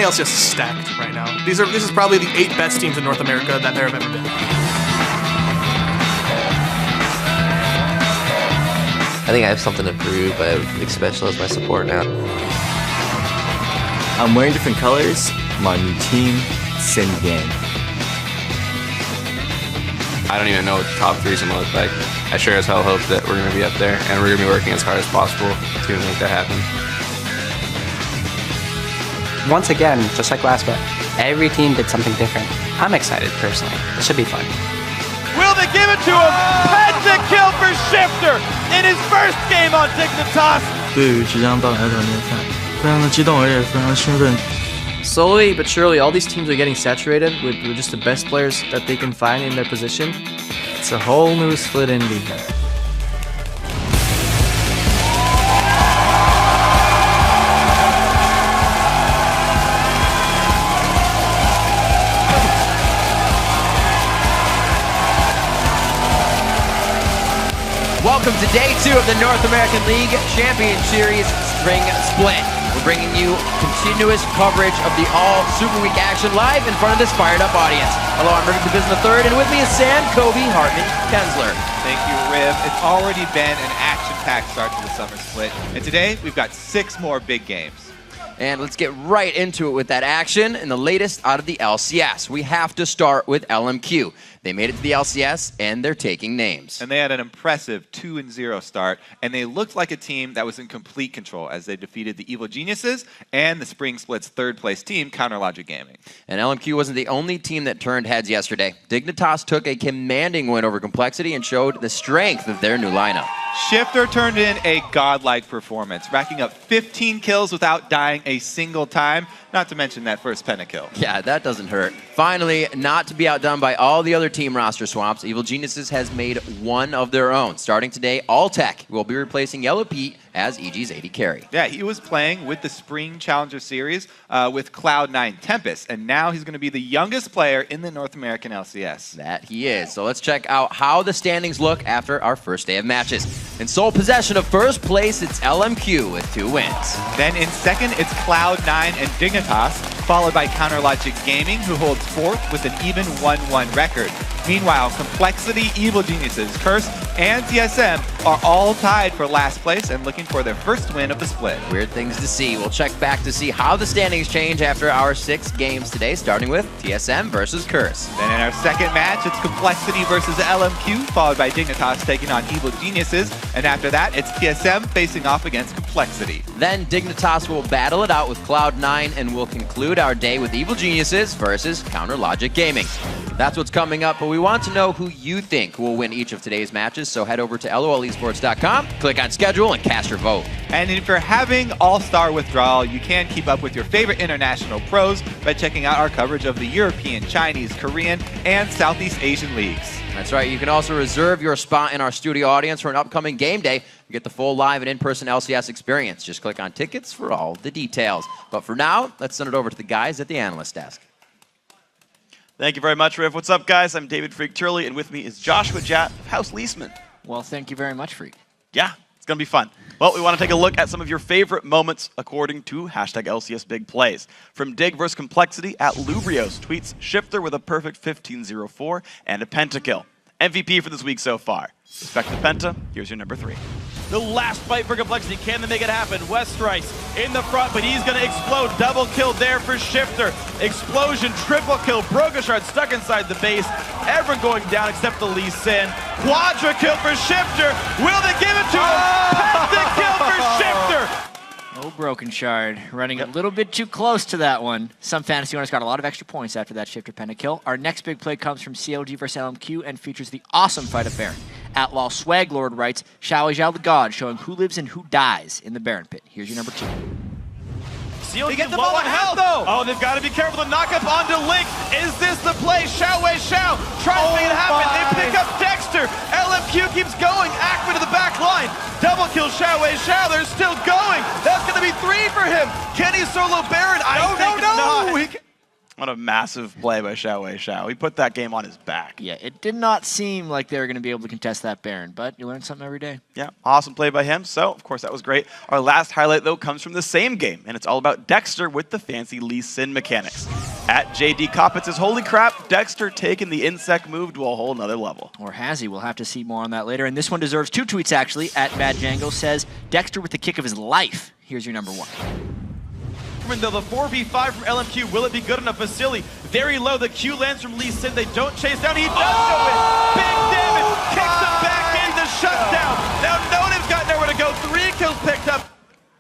NAL's just stacked right now. This is probably the 8 best teams in North America that there have ever been. I think I have something to prove. I have Big Special as my support now. I'm wearing different colors. My new team, same game. I don't even know what the top 3 is going to look like. I sure as hell hope that we're going to be up there, and we're going to be working as hard as possible to make that happen. Once again, just like last week, every team did something different. I'm excited personally. It should be fun. Will they give it to him? Pentakill for Shifter in his first game on Dignitas. 对于即将到来的团联赛，非常的激动，而且非常兴奋。 Slowly but surely, all these teams are getting saturated with just the best players that they can find in their position. It's a whole new split in league. Welcome to Day 2 of the North American League Champion Series Spring Split. We're bringing you continuous coverage of the all Superweek action live in front of this fired up audience. Hello, I'm Riv Division III, and with me is Sam, Kobe, Hartman, Kensler. Thank you, Riv. It's already been an action-packed start to the summer split, and today we've got 6 more big games. And let's get right into it with that action and the latest out of the LCS. We have to start with LMQ. They made it to the LCS, and they're taking names. And they had an impressive 2-0 start, and they looked like a team that was in complete control as they defeated the Evil Geniuses and the Spring Split's third-place team, Counterlogic Gaming. And LMQ wasn't the only team that turned heads yesterday. Dignitas took a commanding win over Complexity and showed the strength of their new lineup. Shifter turned in a godlike performance, racking up 15 kills without dying a single time, not to mention that first pentakill. Yeah, that doesn't hurt. Finally, not to be outdone by all the other team roster swamps, Evil Geniuses has made one of their own. Starting today, Alltech will be replacing Yellow Pete as EG's AD carry. Yeah, he was playing with the Spring Challenger Series with Cloud9 Tempest, and now he's going to be the youngest player in the North American LCS. That he is. So let's check out how the standings look after our first day of matches. In sole possession of first place, it's LMQ with 2 wins. Then in second, it's Cloud9 and Dignitas, followed by Counterlogic Gaming, who holds fourth with an even 1-1 record. Meanwhile, Complexity, Evil Geniuses, Curse, and TSM are all tied for last place and looking for their first win of the split. Weird things to see. We'll check back to see how the standings change after our 6 games today, starting with TSM versus Curse. Then in our second match, it's Complexity versus LMQ, followed by Dignitas taking on Evil Geniuses, and after that, it's TSM facing off against Complexity. Then Dignitas will battle it out with Cloud9, and we'll conclude our day with Evil Geniuses versus Counterlogic Gaming. That's what's coming up, but we want to know who you think will win each of today's matches, so head over to lolesports.com, click on schedule, and cast your vote. And if you're having all-star withdrawal, you can keep up with your favorite international pros by checking out our coverage of the European, Chinese, Korean, and Southeast Asian leagues. That's right. You can also reserve your spot in our studio audience for an upcoming game day. You get the full live and in-person LCS experience. Just click on tickets for all the details. But for now, let's send it over to the guys at the analyst desk. Thank you very much, Riv. What's up, guys? I'm David Freak Turley, and with me is Joshua Jatt of House Leesman. Well, thank you very much, Freak. Yeah, it's going to be fun. Well, we want to take a look at some of your favorite moments according to hashtag LCS Big Plays. From Dig vs. Complexity at Lubrios tweets Shifter with a perfect 15-0-4 and a pentakill. MVP for this week so far. Respect the penta. Here's your number 3. The last fight for Complexity. Can they make it happen? Westrice in the front, but he's going to explode. Double kill there for Shifter. Explosion, triple kill. Brogushard stuck inside the base. Everyone going down except the Lee Sin. Quadra kill for Shifter. Will they give it to him? Penta kill for Shifter. Oh, Broken Shard running a little bit too close to that one. Some fantasy owners got a lot of extra points after that Shifter pentakill. Our next big play comes from CLG vs. LMQ and features the awesome fight of Baron. Outlaw Swaglord writes, Xiao Zhao the God, showing who lives and who dies in the Baron pit. Here's your number 2. They get the ball on health, though. Oh, they've got to be careful. The knockup onto Link. Is this the play? Xiao tries to make it happen. They pick up Dexter. LMQ keeps going. Ackman to the back line. Double kill Xiao. They're still going. That's going to be 3 for him. Can he solo Baron? I think not. What a massive play by Xiao. He put that game on his back. Yeah, it did not seem like they were going to be able to contest that Baron, but you learn something every day. Yeah, awesome play by him. So, of course, that was great. Our last highlight, though, comes from the same game, and it's all about Dexter with the fancy Lee Sin mechanics. At JD Coppett says, holy crap, Dexter taking the insect move to a whole nother level. Or has he? We'll have to see more on that later. And this one deserves 2 tweets, actually. At Bad Django says, Dexter with the kick of his life. Here's your number 1. Though the 4v5 from LMQ, will it be good enough? Vasily, very low. The Q lands from Lee Sin. They don't chase down. He does go in. Big damage. Kicks him back into shutdown. Now Nonim's got nowhere to go. 3 kills picked up.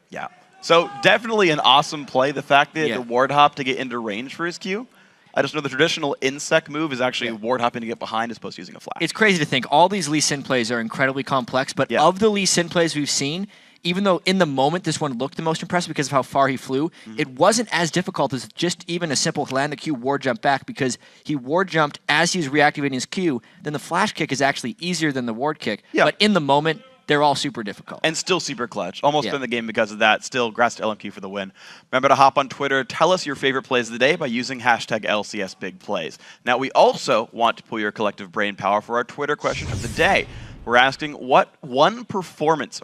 Yeah. So definitely an awesome play. The fact that the ward hop to get into range for his Q. I just know the traditional insect move is actually ward hopping to get behind as opposed to using a flash. It's crazy to think. All these Lee Sin plays are incredibly complex, but of the Lee Sin plays we've seen, even though in the moment this one looked the most impressive because of how far he flew, it wasn't as difficult as just even a simple land the Q ward jump back, because he ward jumped as he was reactivating his Q. Then the flash kick is actually easier than the ward kick. But in the moment, they're all super difficult. And still super clutch. Almost in the game because of that. Still, congrats to LMQ for the win. Remember to hop on Twitter. Tell us your favorite plays of the day by using hashtag LCS Big Plays. Now, we also want to pull your collective brain power for our Twitter question of the day. We're asking what day one performance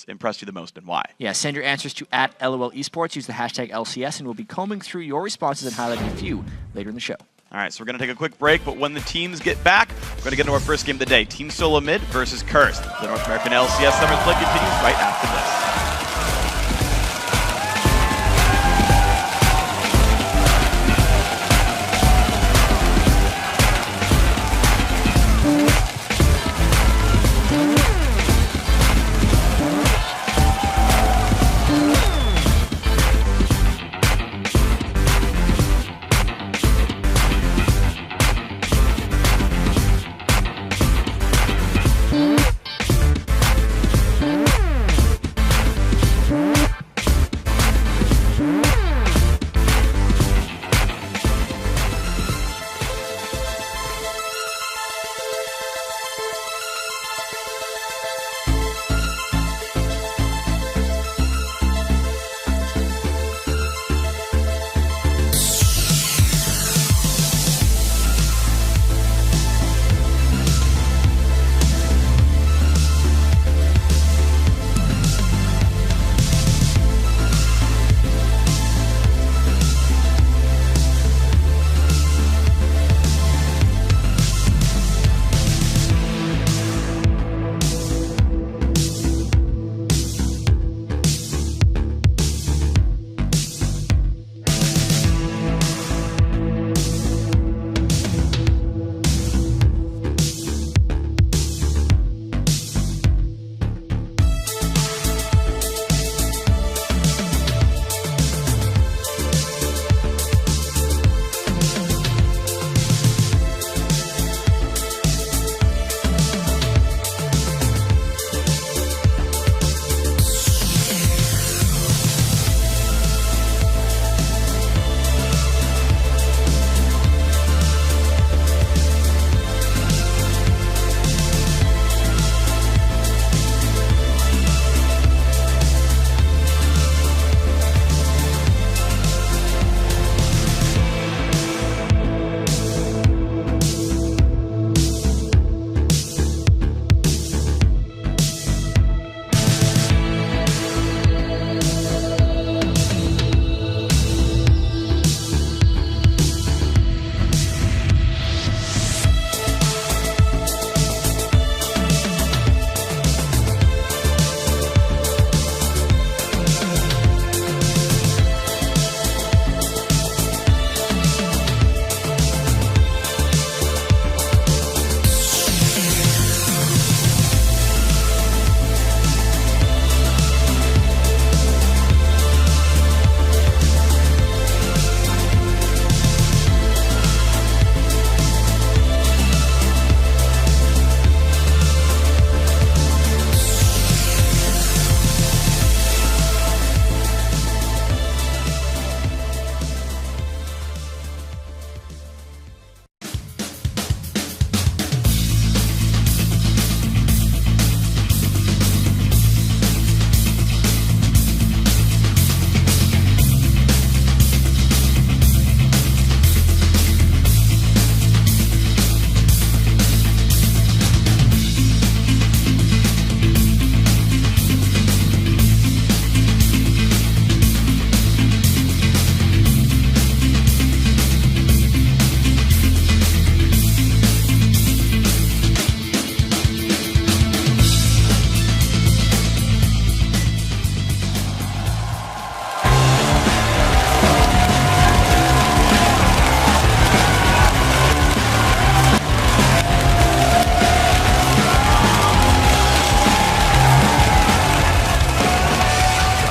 impressed you the most and why? Yeah, send your answers to @LOLesports. Use the hashtag LCS, and we'll be combing through your responses and highlighting a few later in the show. All right, so we're going to take a quick break, but when the teams get back, we're going to get into our first game of the day. Team Solo Mid versus Cursed. The North American LCS Summer Split continues right after this.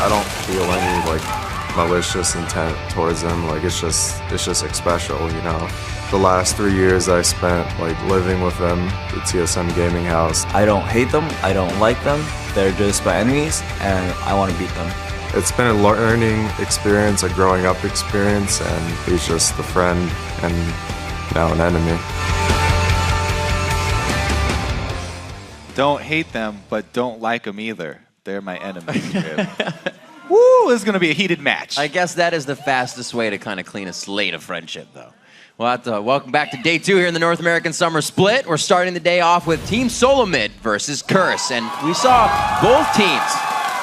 I don't feel any like malicious intent towards them. Like it's just special, you know. The last 3 years I spent like living with them, the TSM gaming house. I don't hate them, I don't like them. They're just my enemies, and I want to beat them. It's been a learning experience, a growing up experience, and he's just a friend and now an enemy. Don't hate them, but don't like them either. They're my enemies. Woo, this is going to be a heated match. I guess that is the fastest way to kind of clean a slate of friendship, though. We'll have to welcome back to day 2 here in the North American Summer Split. We're starting the day off with Team Solo Mid versus Curse. And we saw both teams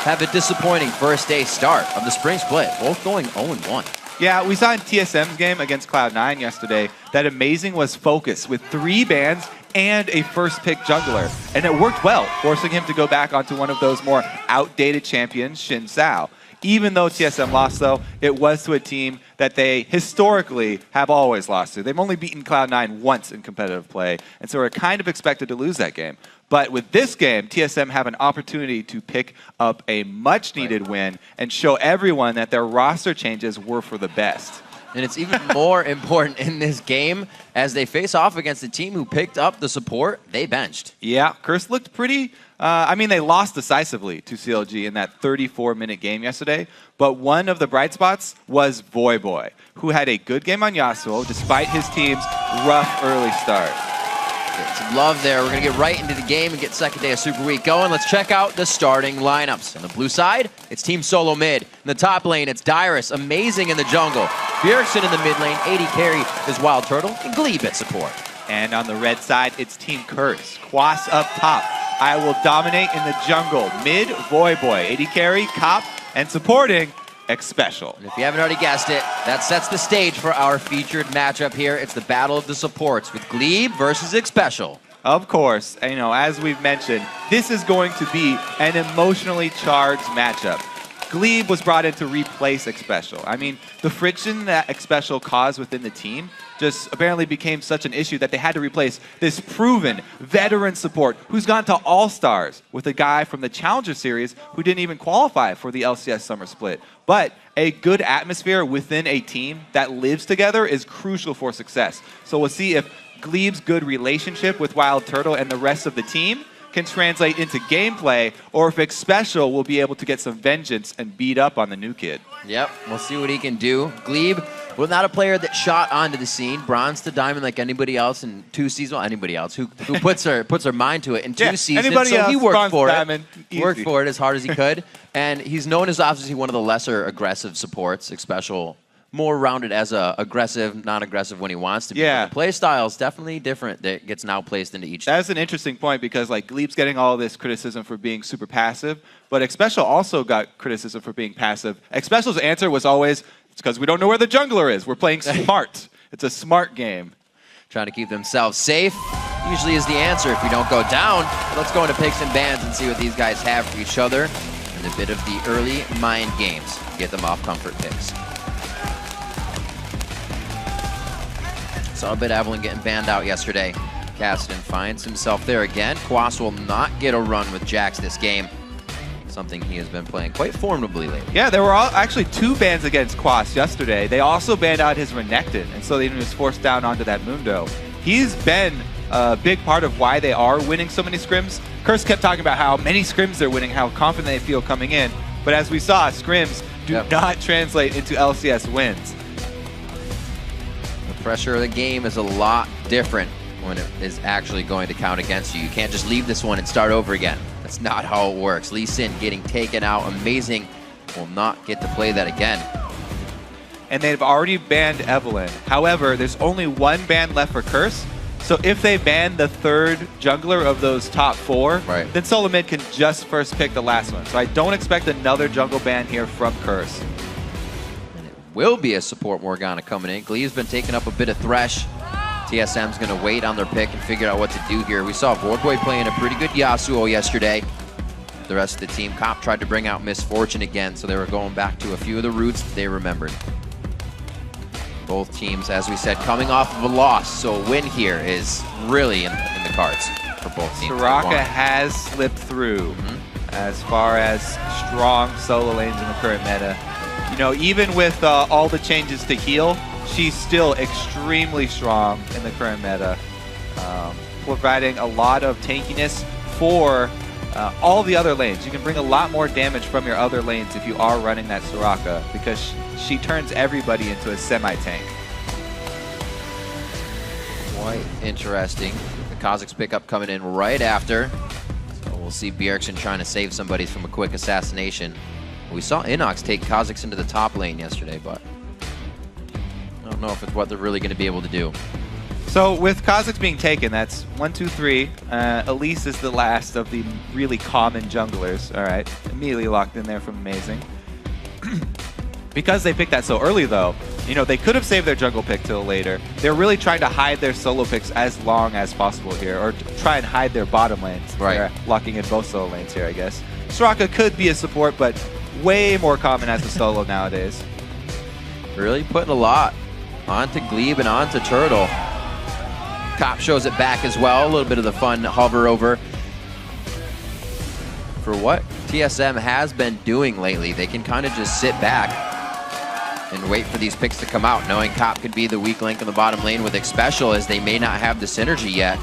have a disappointing first day start of the Spring Split, both going 0-1. Yeah, we saw in TSM's game against Cloud9 yesterday that Amazing was focused with 3 bans and a first pick jungler. And it worked well, forcing him to go back onto one of those more outdated champions, Xin Zhao. Even though TSM lost, though, it was to a team that they historically have always lost to. They've only beaten Cloud9 once in competitive play, and so we're kind of expected to lose that game. But with this game, TSM have an opportunity to pick up a much-needed win and show everyone that their roster changes were for the best. And it's even more important in this game as they face off against a team who picked up the support they benched. Yeah, Curse looked pretty... I mean, they lost decisively to CLG in that 34-minute game yesterday, but one of the bright spots was Voyboy, who had a good game on Yasuo despite his team's rough early start. Get some love there. We're going to get right into the game and get second day of Super Week going. Let's check out the starting lineups. On the blue side, it's Team Solo Mid. In the top lane, it's Dyrus, Amazing in the jungle. Bjergsen in the mid lane, AD carry is Wild Turtle, and Glebe at support. And on the red side, it's Team Curse. Quas up top. I will dominate in the jungle. Mid, Voyboy. AD carry, Cop, and supporting, Xpecial. And if you haven't already guessed it, that sets the stage for our featured matchup here. It's the battle of the supports with Glebe versus Xpecial. Of course, you know, as we've mentioned, this is going to be an emotionally charged matchup. Glebe was brought in to replace Xpecial. I mean, the friction that Xpecial caused within the team just apparently became such an issue that they had to replace this proven veteran support who's gone to All-Stars with a guy from the Challenger Series who didn't even qualify for the LCS Summer Split. But a good atmosphere within a team that lives together is crucial for success. So we'll see if Glebe's good relationship with Wild Turtle and the rest of the team can translate into gameplay, or if Xpecial will be able to get some vengeance and beat up on the new kid. Yep, we'll see what he can do. Glebe, well, not a player that shot onto the scene, bronze to diamond like anybody else in 2 seasons. Well, anybody else who puts her mind to it in 2 seasons. Anybody so else, he worked for diamond, it. Worked for it as hard as he could, and he's known as obviously one of the lesser aggressive supports. Xpecial, more rounded as a aggressive, non-aggressive when he wants to be. Yeah. But the play style is definitely different that gets now placed into each. That's an interesting point because like Glebe's getting all this criticism for being super passive, but Xpecial also got criticism for being passive. Xpecial's answer was always, it's because we don't know where the jungler is. We're playing smart. It's a smart game. Trying to keep themselves safe usually is the answer if you don't go down. Let's go into picks and bans and see what these guys have for each other and a bit of the early mind games. Get them off comfort picks. Saw a bit Evelyn getting banned out yesterday. Cassidy finds himself there again. Quas will not get a run with Jax this game. Something he has been playing quite formidably lately. Yeah, there were actually 2 bans against Quas yesterday. They also banned out his Renekton, and so he was forced down onto that Mundo. He's been a big part of why they are winning so many scrims. Curse kept talking about how many scrims they're winning, how confident they feel coming in. But as we saw, scrims do not translate into LCS wins. The pressure of the game is a lot different when it is actually going to count against you. You can't just leave this one and start over again. That's not how it works. Lee Sin getting taken out. Amazing will not get to play that again. And they've already banned Evelyn. However, there's only 1 ban left for Curse. So if they ban the 3rd jungler of those top 4, then Solo Mid can just first pick the last one. So I don't expect another jungle ban here from Curse. And it will be a support Morgana coming in. Glee's been taking up a bit of Thresh. TSM's going to wait on their pick and figure out what to do here. We saw Voidboy playing a pretty good Yasuo yesterday. The rest of the team, Cop tried to bring out Misfortune again, so they were going back to a few of the roots they remembered. Both teams, as we said, coming off of a loss, so a win here is really in the cards for both teams. Soraka has slipped through. as far as strong solo lanes in the current meta. You know, even with all the changes to heal, she's still extremely strong in the current meta, providing a lot of tankiness for all the other lanes. You can bring a lot more damage from your other lanes if you are running that Soraka, because she turns everybody into a semi-tank. Quite interesting. The Kazakhs pickup coming in right after. So we'll see Bjergsen trying to save somebody from a quick assassination. We saw Inox take Kazakhs into the top lane yesterday, but I don't know if it's what they're really going to be able to do. So with Kazakhs being taken, that's 1, 2, 3. Elise is the last of the really common junglers. All right, immediately locked in there from Amazing. Because they picked that so early, though, you know, they could have saved their jungle pick till later. They're really trying to hide their solo picks as long as possible here, or try and hide their bottom lanes. Right. They're locking in both solo lanes here, I guess. Soraka could be a support, but way more common as a solo nowadays. Really putting a lot onto Glebe and onto Turtle. Cop shows it back as well. A little bit of the fun hover over. For what TSM has been doing lately, they can kind of just sit back and wait for these picks to come out, knowing Cop could be the weak link in the bottom lane with Xpecial, as they may not have the synergy yet,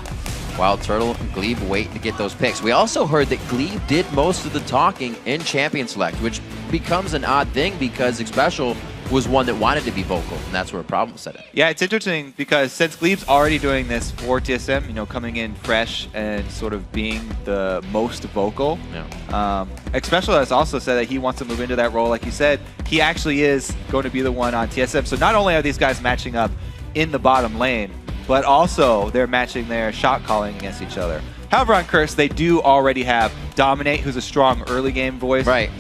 while Turtle and Glebe wait to get those picks. We also heard that Glebe did most of the talking in Champion Select, which becomes an odd thing because Xpecial was one that wanted to be vocal, and that's where a problem set in. Yeah, it's interesting because since Glebe's already doing this for TSM, you know, coming in fresh and sort of being the most vocal, Xpecial has also said that he wants to move into that role. Like you said, he actually is going to be the one on TSM. So not only are these guys matching up in the bottom lane, but also they're matching their shot calling against each other. However, on Curse, they do already have Dominate, who's a strong early game voice. Right.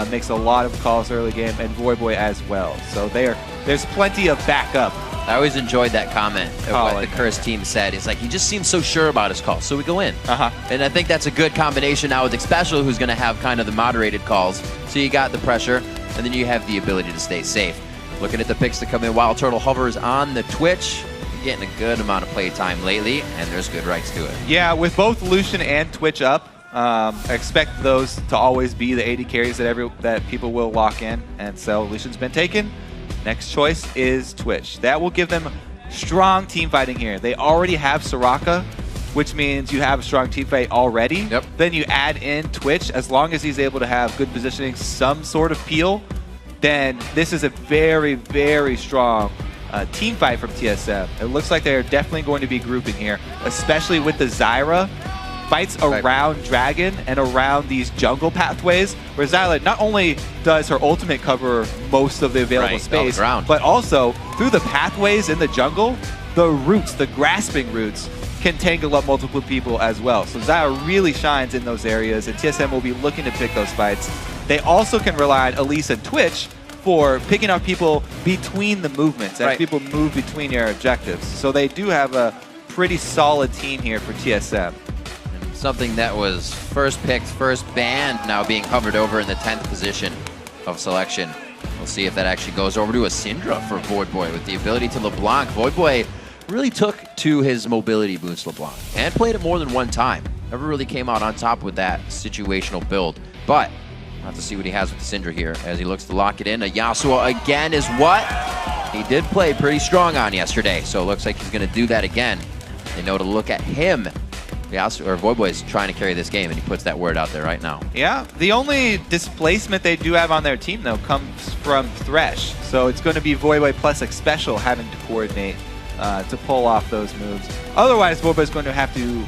Makes a lot of calls early game, and Voyboy as well. So there's plenty of backup. I always enjoyed that comment of what the Curse team said. It's like, he just seems so sure about his calls, so we go in. And I think that's a good combination now with Xpecial, who's going to have kind of the moderated calls. So you got the pressure, and then you have the ability to stay safe. Looking at the picks to come in, Wild Turtle hovers on the Twitch. Getting a good amount of play time lately, and there's good rights to it. Yeah, with both Lucian and Twitch up, expect those to always be the AD carries that people will lock in. And so Lucian's been taken. Next choice is Twitch. That will give them strong team fighting here. They already have Soraka, which means you have a strong team fight already. Yep. Then you add in Twitch. As long as he's able to have good positioning, some sort of peel, then this is a very, very strong team fight from TSM. It looks like they're definitely going to be grouping here, especially with the Zyra fights around Dragon and around these jungle pathways, where Zyra not only does her ultimate cover most of the available space, but also through the pathways in the jungle, the roots, the grasping roots, can tangle up multiple people as well. So Zyra really shines in those areas, and TSM will be looking to pick those fights. They also can rely on Elise and Twitch for picking up people between the movements as people move between your objectives. So they do have a pretty solid team here for TSM. And something that was first picked, first banned, now being hovered over in the 10th position of selection. We'll see if that actually goes over to a Syndra for Voidboy with the ability to LeBlanc. Voidboy really took to his mobility boost LeBlanc and played it more than one time. Never really came out on top with that situational build, but we'll have to see what he has with the Syndra here as he looks to lock it in. A Yasuo again is what he did play pretty strong on yesterday, so it looks like he's going to do that again. They know to look at him. Yasuo, or Voidboy, is trying to carry this game, and he puts that word out there right now. Yeah, the only displacement they do have on their team, though, comes from Thresh. So it's going to be Voidboy plus Xpecial having to coordinate to pull off those moves. Otherwise, Voidboy's going to have to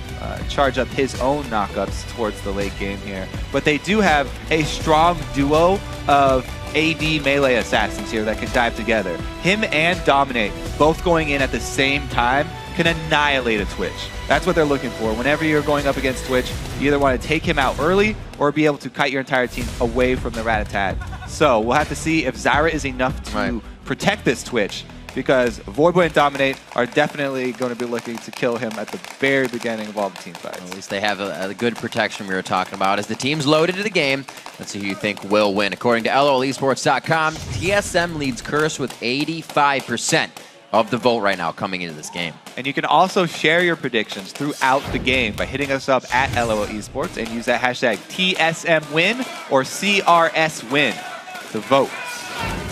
charge up his own knockups towards the late game here. But they do have a strong duo of AD melee assassins here that can dive together. Him and Dominate both going in at the same time can annihilate a Twitch. That's what they're looking for. Whenever you're going up against Twitch, you either want to take him out early or be able to kite your entire team away from the Rat-a-tat. So we'll have to see if Zyra is enough to protect this Twitch, because Voidboy and Dominate are definitely going to be looking to kill him at the very beginning of all the team fights. At least they have a good protection we were talking about. As the team's loaded into the game, let's see who you think will win. According to LOLesports.com, TSM leads Curse with 85% of the vote right now coming into this game. And you can also share your predictions throughout the game by hitting us up at LOL Esports and use that hashtag TSMWin or CRSWin to vote.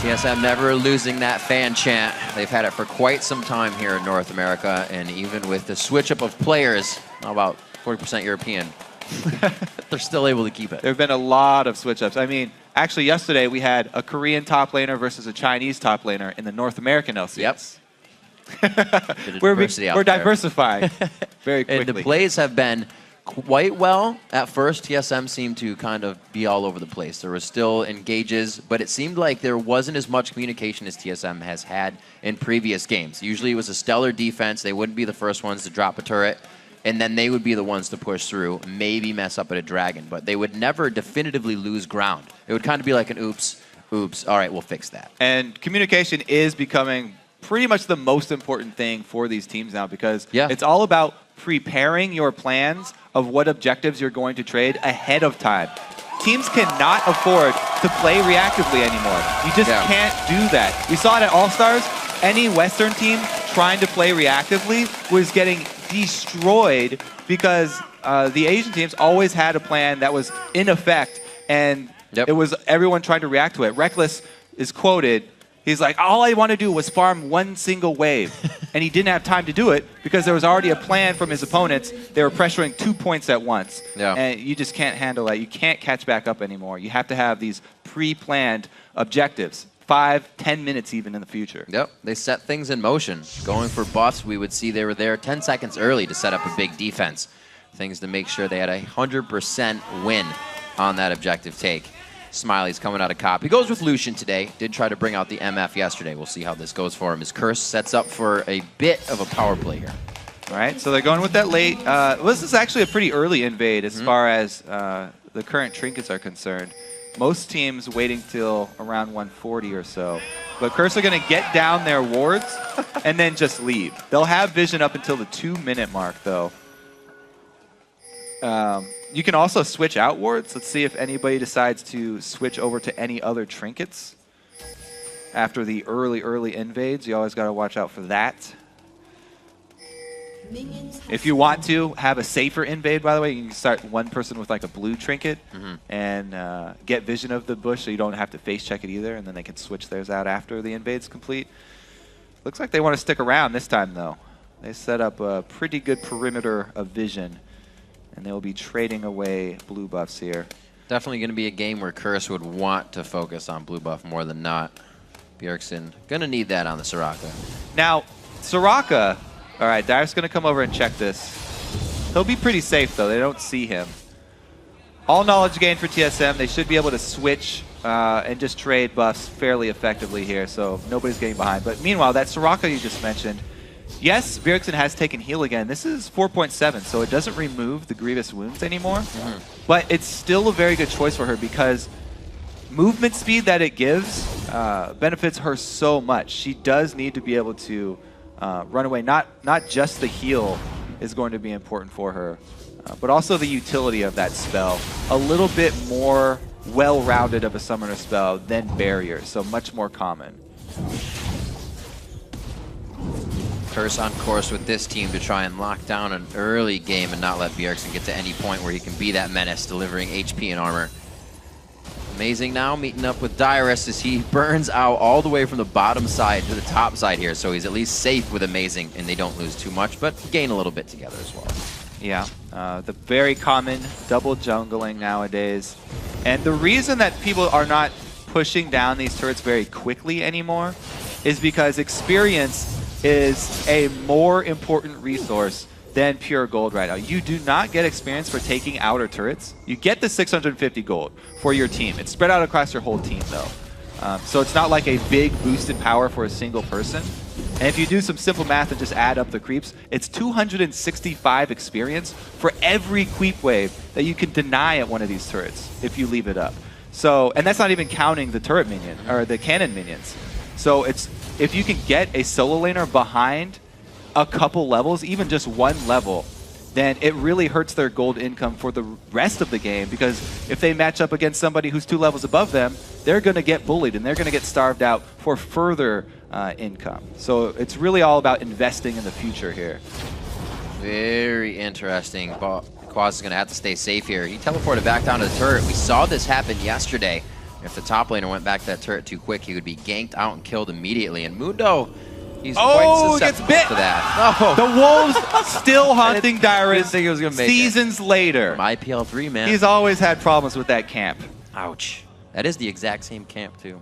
TSM never losing that fan chant. They've had it for quite some time here in North America, and even with the switch up of players, about 40% European, they're still able to keep it. There have been a lot of switch ups. I mean, actually yesterday we had a Korean top laner versus a Chinese top laner in the North American LCS. Yep. We're diversifying very quickly. And the plays have been quite well. At first, TSM seemed to kind of be all over the place. There was still engages, but it seemed like there wasn't as much communication as TSM has had in previous games. Usually it was a stellar defense. They wouldn't be the first ones to drop a turret, and then they would be the ones to push through, maybe mess up at a dragon, but they would never definitively lose ground. It would kind of be like an oops, all right, we'll fix that. And communication is becoming pretty much the most important thing for these teams now, because it's all about preparing your plans of what objectives you're going to trade ahead of time. Teams cannot afford to play reactively anymore. You just can't do that. We saw it at All-Stars. Any Western team trying to play reactively was getting destroyed because the Asian teams always had a plan that was in effect, and it was everyone trying to react to it. Reckless is quoted, he's like, all I want to do was farm one single wave. And he didn't have time to do it because there was already a plan from his opponents. They were pressuring 2 points at once. And you just can't handle that. You can't catch back up anymore. You have to have these pre-planned objectives. 5-10 minutes even in the future. Yep, they set things in motion. Going for buffs, we would see they were there 10 seconds early to set up a big defense. Things to make sure they had a 100% win on that objective take. Smiley's coming out of cop. He goes with Lucian today. Did try to bring out the MF yesterday. We'll see how this goes for him. His Curse sets up for a bit of a power play here. All right, so they're going with that late. Well, this is actually a pretty early invade as far as the current trinkets are concerned. Most teams waiting till around 140 or so. But Curse are going to get down their wards and then just leave. They'll have vision up until the 2-minute mark, though. You can also switch out wards. Let's see if anybody decides to switch over to any other trinkets. After the early invades, you always got to watch out for that. If you want to have a safer invade, by the way, you can start one person with like a blue trinket and get vision of the bush so you don't have to face check it either, and then they can switch theirs out after the invade's complete. Looks like they want to stick around this time, though. They set up a pretty good perimeter of vision, and they'll be trading away blue buffs here. Definitely going to be a game where Curse would want to focus on blue buff more than not. Bjergsen going to need that on the Soraka. Now, Soraka, all right, Dire's going to come over and check this. He'll be pretty safe, though. They don't see him. All knowledge gained for TSM. They should be able to switch and just trade buffs fairly effectively here, so nobody's getting behind. But meanwhile, that Soraka you just mentioned, yes, Bjergsen has taken heal again. This is 4.7, so it doesn't remove the grievous wounds anymore. But it's still a very good choice for her because movement speed that it gives benefits her so much. She does need to be able to run away. Not just the heal is going to be important for her, but also the utility of that spell. A little bit more well-rounded of a summoner spell than Barrier, so much more common. Curse on course with this team to try and lock down an early game and not let Bjergsen get to any point where he can be that menace, delivering HP and armor. Amazing now meeting up with Dyrus as he burns out all the way from the bottom side to the top side here, so he's at least safe with Amazing, and they don't lose too much, but gain a little bit together as well. Yeah, the very common double jungling nowadays. And the reason that people are not pushing down these turrets very quickly anymore is because experience is a more important resource than pure gold right now. You do not get experience for taking outer turrets. You get the 650 gold for your team. It's spread out across your whole team, though. So it's not like a big boost in power for a single person. And if you do some simple math and just add up the creeps, it's 265 experience for every creep wave that you can deny at one of these turrets if you leave it up. So, and that's not even counting the turret minion, or the cannon minions. So it's, if you can get a solo laner behind a couple levels, even just one level, then it really hurts their gold income for the rest of the game, because if they match up against somebody who's 2 levels above them, they're going to get bullied and they're going to get starved out for further income. So it's really all about investing in the future here. Very interesting. Quaz is going to have to stay safe here. He teleported back down to the turret. We saw this happen yesterday. If the top laner went back to that turret too quick, he would be ganked out and killed immediately. And Mundo, he's quite susceptible to that. Oh. The Wolves still haunting Dyrus think he was gonna make seasons later. From IPL3, man. He's always had problems with that camp. Ouch. That is the exact same camp, too.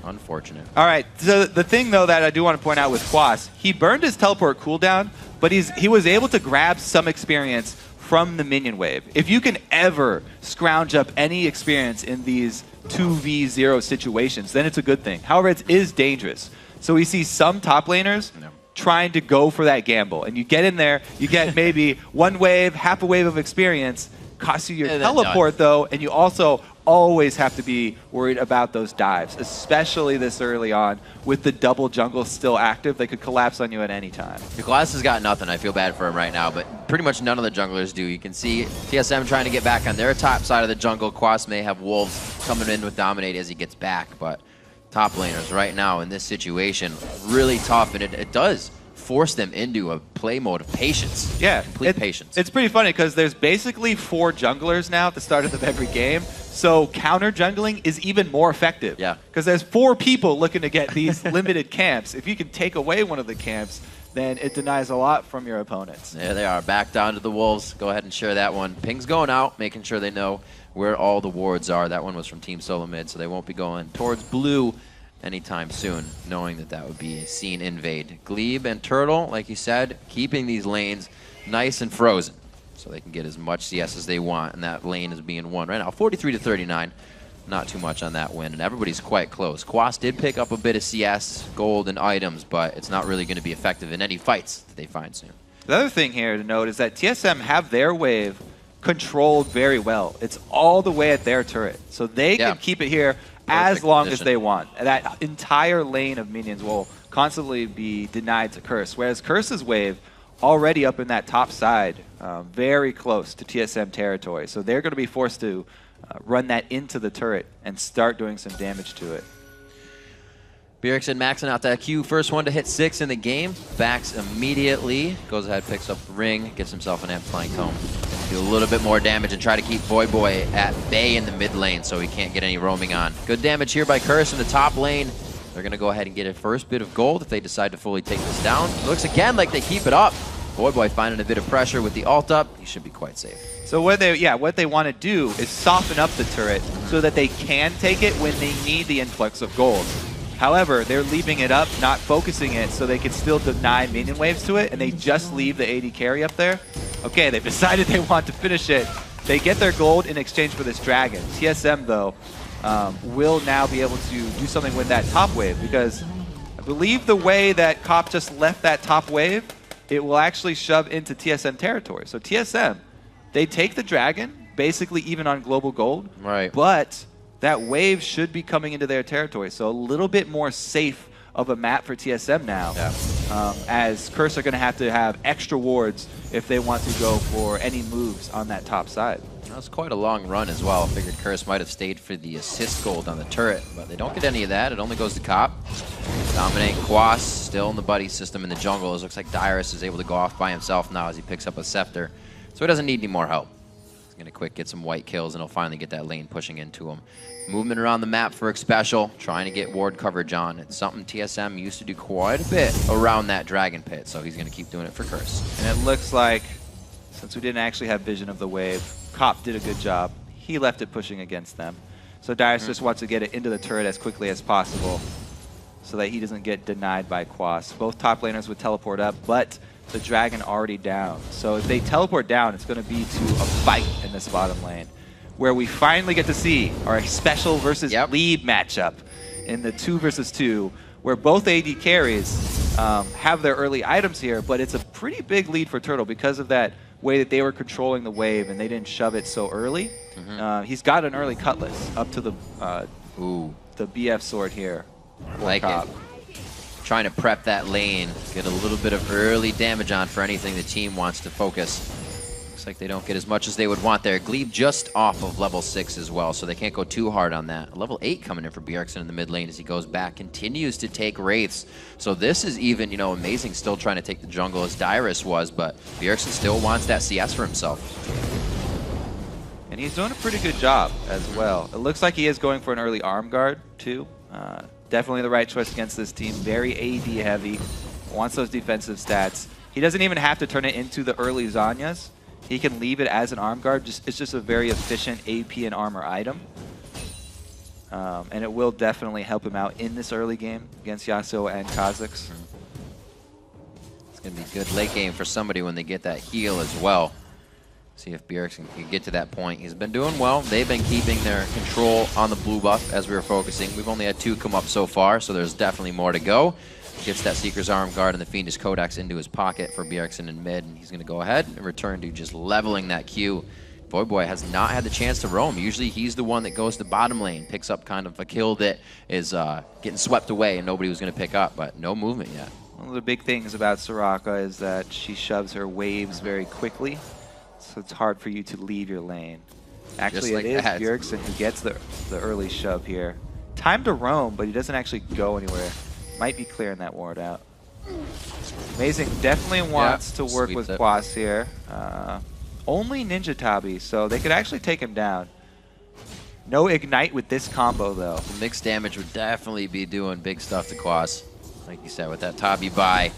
Unfortunate. All right, so the thing, though, that I do want to point out with Quas, he burned his teleport cooldown, but he was able to grab some experience from the minion wave. If you can ever scrounge up any experience in these 2v0 situations, then it's a good thing. However, it is dangerous. So we see some top laners trying to go for that gamble. And you get in there, you get maybe one wave, half a wave of experience, costs you your teleport, though, and you also always have to be worried about those dives, especially this early on with the double jungle still active. They could collapse on you at any time. Glass has got nothing. I feel bad for him right now, but pretty much none of the junglers do. You can see TSM trying to get back on their top side of the jungle. Quas may have Wolves coming in with Dominate as he gets back, but top laners right now in this situation, really tough, and it does force them into a play mode of patience. Yeah, complete patience. It's pretty funny because there's basically 4 junglers now at the start of every game. So counter jungling is even more effective. Yeah. Because there's 4 people looking to get these limited camps. If you can take away one of the camps, then it denies a lot from your opponents. There they are, back down to the Wolves. Go ahead and share that one. Ping's going out, making sure they know where all the wards are. That one was from Team Solo Mid, so they won't be going towards blue anytime soon, knowing that that would be a scene invade. Glebe and Turtle, like you said, keeping these lanes nice and frozen so they can get as much CS as they want, and that lane is being won right now. 43-39, not too much on that win, and everybody's quite close. Quas did pick up a bit of CS, gold, and items, but it's not really going to be effective in any fights that they find soon. The other thing here to note is that TSM have their wave controlled very well. It's all the way at their turret, so they can keep it here as long as they want. That entire lane of minions will constantly be denied to Curse, whereas Curse's wave already up in that top side, very close to TSM territory. So they're going to be forced to run that into the turret and start doing some damage to it. Bjergsen maxing out that Q. First one to hit 6 in the game. Backs immediately. Goes ahead, picks up the ring, gets himself an amplifying tome. Do a little bit more damage and try to keep Boy at bay in the mid lane so he can't get any roaming on. Good damage here by Curse in the top lane. They're going to go ahead and get a first bit of gold if they decide to fully take this down. It looks again like they keep it up. Boy finding a bit of pressure with the ult up. He should be quite safe. So what they want to do is soften up the turret so that they can take it when they need the influx of gold. However, they're leaving it up, not focusing it, so they can still deny minion waves to it, and they just leave the AD carry up there. Okay, they've decided they want to finish it. They get their gold in exchange for this dragon. TSM, though, will now be able to do something with that top wave, because I believe the way that Cop just left that top wave, it will actually shove into TSM territory. So TSM, they take the dragon, basically even on global gold, right? But that wave should be coming into their territory, so a little bit more safe of a map for TSM now, as Curse are going to have extra wards if they want to go for any moves on that top side. That was quite a long run as well. I figured Curse might have stayed for the assist gold on the turret, but they don't get any of that. It only goes to Cop. Dominating Quas, still in the buddy system in the jungle. It looks like Dyrus is able to go off by himself now as he picks up a Scepter, so he doesn't need any more help. He's going to quick get some white kills, and he'll finally get that lane pushing into him. Movement around the map for Xpecial, trying to get ward coverage on. It's something TSM used to do quite a bit around that Dragon Pit, so he's going to keep doing it for Curse. And it looks like, since we didn't actually have vision of the wave, Cop did a good job. He left it pushing against them. So Dyrus just wants to get it into the turret as quickly as possible so that he doesn't get denied by Quas. Both top laners would teleport up, but the dragon already down. So if they teleport down, it's going to be to a fight in this bottom lane, where we finally get to see our Xpecial versus Lead matchup in the 2 versus 2, where both AD carries have their early items here, but it's a pretty big lead for Turtle because of that way that they were controlling the wave and they didn't shove it so early. He's got an early Cutlass up to the BF sword here. Like it. Trying to prep that lane, get a little bit of early damage on for anything the team wants to focus. Looks like they don't get as much as they would want there. Glebe just off of level 6 as well, so they can't go too hard on that. Level 8 coming in for Bjergsen in the mid lane as he goes back, continues to take Wraiths. So this is even, you know, Amazing still trying to take the jungle as Dyrus was, but Bjergsen still wants that CS for himself. And he's doing a pretty good job as well. It looks like he is going for an early arm guard too. Definitely the right choice against this team. Very AD heavy, wants those defensive stats. He doesn't even have to turn it into the early Zhonya's. He can leave it as an arm guard. It's just a very efficient AP and armor item. And it will definitely help him out in this early game against Yasuo and Kha'Zix. It's going to be good late game for somebody when they get that heal as well. See if Bjergsen can get to that point. He's been doing well. They've been keeping their control on the blue buff as we were focusing. We've only had 2 come up so far, so there's definitely more to go. Gets that Seeker's Arm Guard and the Fiendish Codex into his pocket for Bjergsen in mid, and he's going to go ahead and return to just leveling that Q. Voyboy has not had the chance to roam. Usually he's the one that goes to bottom lane, picks up kind of a kill that is getting swept away and nobody was going to pick up, but no movement yet. One of the big things about Soraka is that she shoves her waves very quickly, so it's hard for you to leave your lane. Actually, like it is Bjergsen who gets the early shove here. Time to roam, but he doesn't actually go anywhere. Might be clearing that ward out. Amazing definitely wants to work with Quas here. Only Ninja Tabi, so they could actually take him down. No Ignite with this combo, though. The mixed damage would definitely be doing big stuff to Quas. Like you said, with that Tabi buy.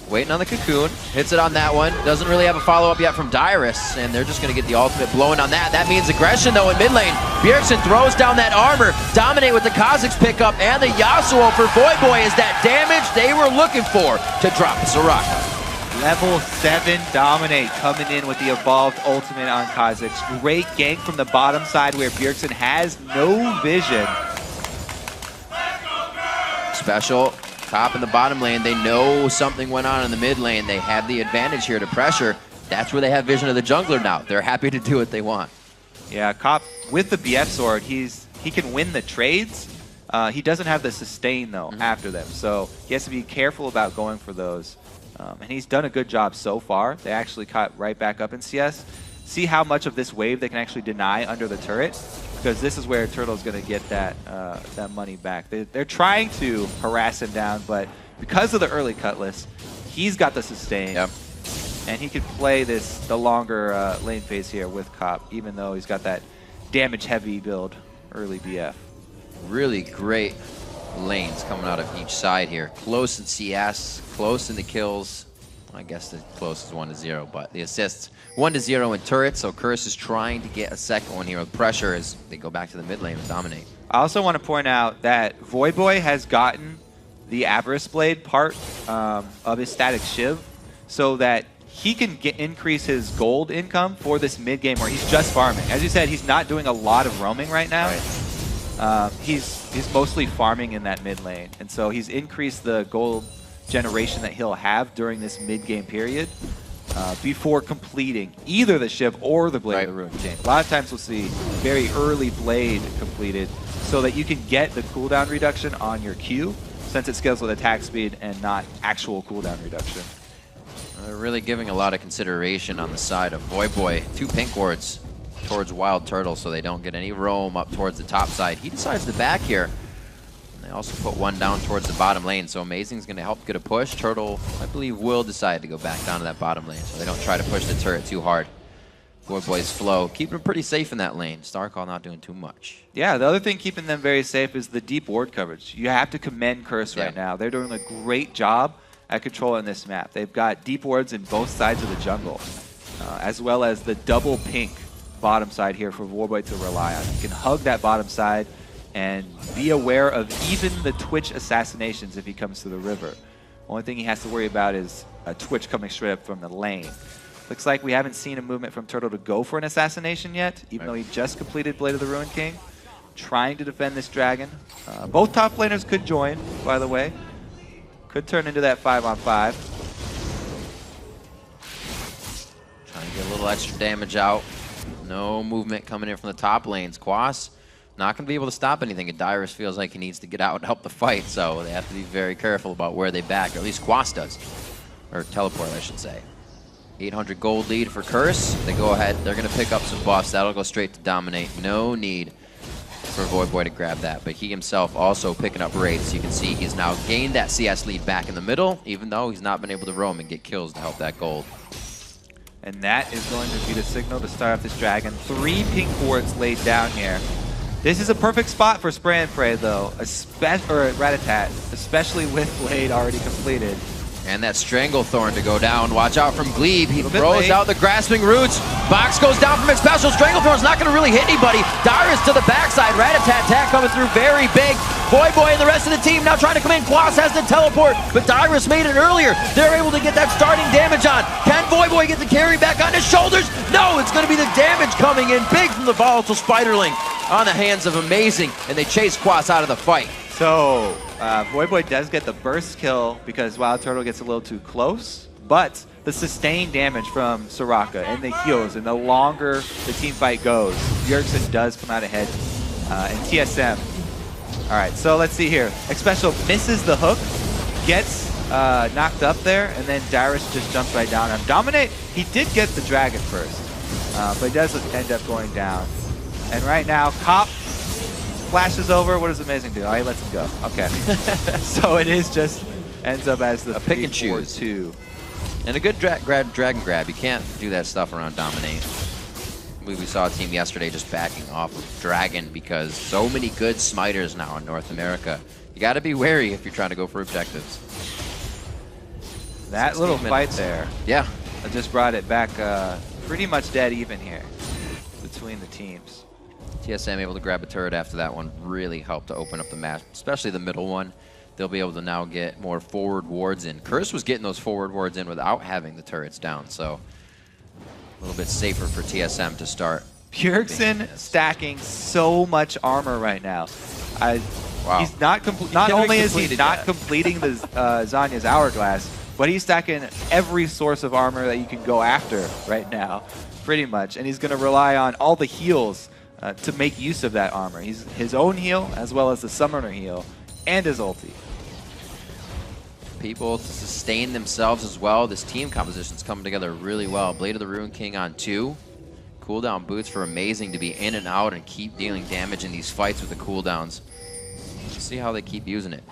Waiting on the Cocoon. Hits it on that one. Doesn't really have a follow-up yet from Dyrus, and they're just going to get the ultimate blowing on that. That means aggression, though, in mid lane. Bjergsen throws down that armor. Dominate with the Kha'Zix pickup, and the Yasuo for Voyboy is that damage they were looking for to drop Soraka. Level 7 Dominate coming in with the evolved ultimate on Kha'Zix. Great gank from the bottom side where Bjergsen has no vision. Special. Top in the bottom lane, they know something went on in the mid lane. They have the advantage here to pressure. That's where they have vision of the jungler now. They're happy to do what they want. Yeah, Cop with the BF sword, he can win the trades. He doesn't have the sustain though after them, so he has to be careful about going for those. And he's done a good job so far. They actually caught right back up in CS. See how much of this wave they can actually deny under the turret, because this is where Turtle's going to get that that money back. They're trying to harass him down, but because of the early Cutlass, he's got the sustain. Yep. And he can play the longer lane phase here with Cop, even though he's got that damage-heavy build early BF. Really great lanes coming out of each side here. Close in CS, close in the kills. I guess the closest 1-0, but the assists 1-0 in turret, so Curse is trying to get a second one here with pressure as they go back to the mid lane and dominate. I also want to point out that Voyboy has gotten the Avarice Blade part of his static Shiv so that he can increase his gold income for this mid game where he's just farming. As you said, he's not doing a lot of roaming right now. Right. He's mostly farming in that mid lane, and so he's increased the gold generation that he'll have during this mid-game period before completing either the Shiv or the Blade of the Ruined King. A lot of times we'll see very early Blade completed so that you can get the cooldown reduction on your Q, since it scales with attack speed and not actual cooldown reduction. They're really giving a lot of consideration on the side of Voyboy. 2 pink wards towards Wild Turtle so they don't get any roam up towards the top side. He decides to back here. They also put one down towards the bottom lane, so Amazing's going to help get a push. Turtle, I believe, will decide to go back down to that bottom lane, so they don't try to push the turret too hard. Voyboy's flow, keeping him pretty safe in that lane. Starcall not doing too much. Yeah, the other thing keeping them very safe is the deep ward coverage. You have to commend Curse right now. They're doing a great job at controlling this map. They've got deep wards in both sides of the jungle, as well as the double pink bottom side here for Voyboy to rely on. You can hug that bottom side and be aware of even the Twitch assassinations if he comes to the river. Only thing he has to worry about is a Twitch coming straight up from the lane. Looks like we haven't seen a movement from Turtle to go for an assassination yet, even though he just completed Blade of the Ruined King. Trying to defend this dragon. Both top laners could join, by the way. Could turn into that 5-on-5. Trying to get a little extra damage out. No movement coming in from the top lanes. Quas not going to be able to stop anything, and Dyrus feels like he needs to get out and help the fight, so they have to be very careful about where they back, or at least Quas does. Or teleport, I should say. 800 gold lead for Curse. They go ahead. They're going to pick up some buffs. That'll go straight to Dominate. No need for Voyboy to grab that. But he himself also picking up raids. You can see he's now gained that CS lead back in the middle, even though he's not been able to roam and get kills to help that gold. And that is going to be the signal to start off this Dragon. 3 pink wards laid down here. This is a perfect spot for Spray and Pray, though, or Rat-a-tat, especially with Blade already completed. And that Stranglethorn to go down. Watch out from Glebe. He throws out the Grasping Roots. Box goes down from its special. Stranglethorn's not going to really hit anybody. Dyrus to the backside. Rat-a-tat coming through very big. Voyboy and the rest of the team now trying to come in. Quas has to teleport, but Dyrus made it earlier. They're able to get that starting damage on. Can Voyboy get the carry back on his shoulders? No, it's going to be the damage coming in big from the volatile Spiderling on the hands of Amazing, and they chase Quas out of the fight. So, Voyboy does get the burst kill because Wild Turtle gets a little too close, but the sustained damage from Soraka and the heals, and the longer the team fight goes, Bjergsen does come out ahead, and TSM. All right, so let's see here. Xpecial misses the hook, gets knocked up there, and then Dyrus just jumps right down on Dominate. He did get the Dragon first, but he does end up going down. And right now, Cop flashes over. What does Amazing do? Oh, he lets him go. Okay. So it is just ends up as the pick and choose. 2. And a good dragon grab. You can't do that stuff around Dominate. We saw a team yesterday just backing off of Dragon because so many good smiters now in North America. You got to be wary if you're trying to go for objectives. That little fight there. Yeah. I just brought it back pretty much dead even here between the teams. TSM able to grab a turret after that one really helped to open up the match, especially the middle one. They'll be able to now get more forward wards in. Curse was getting those forward wards in without having the turrets down, so a little bit safer for TSM to start. Bjergsen stacking so much armor right now. Wow. He's not only is he not completing the Zanya's Hourglass, but he's stacking every source of armor that you can go after right now, pretty much. And he's going to rely on all the heals to make use of that armor. He's his own heal, as well as the Summoner heal, and his ulti. People to sustain themselves as well. This team composition's coming together really well. Blade of the Ruin King on 2. Cooldown boots for Amazing to be in and out and keep dealing damage in these fights with the cooldowns. Let's see how they keep using it.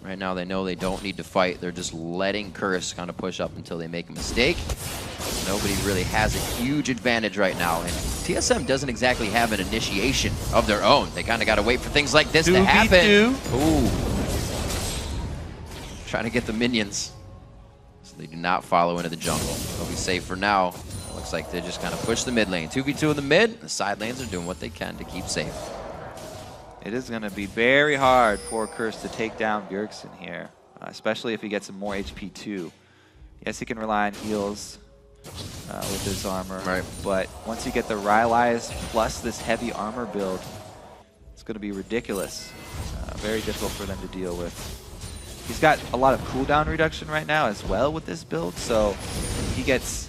Right now they know they don't need to fight. They're just letting Curse kind of push up until they make a mistake. Nobody really has a huge advantage right now, and TSM doesn't exactly have an initiation of their own. They kind of got to wait for things like this to happen. Ooh. Trying to get the minions so they do not follow into the jungle. They'll be safe for now. Looks like they just kind of push the mid lane. 2v2 in the mid. The side lanes are doing what they can to keep safe. It is going to be very hard for Curse to take down Bjergsen here, especially if he gets some more HP too. Yes, he can rely on heals with his armor, right? But once you get the Rylai's plus this heavy armor build, it's going to be ridiculous. Very difficult for them to deal with. He's got a lot of cooldown reduction right now as well with this build, so he gets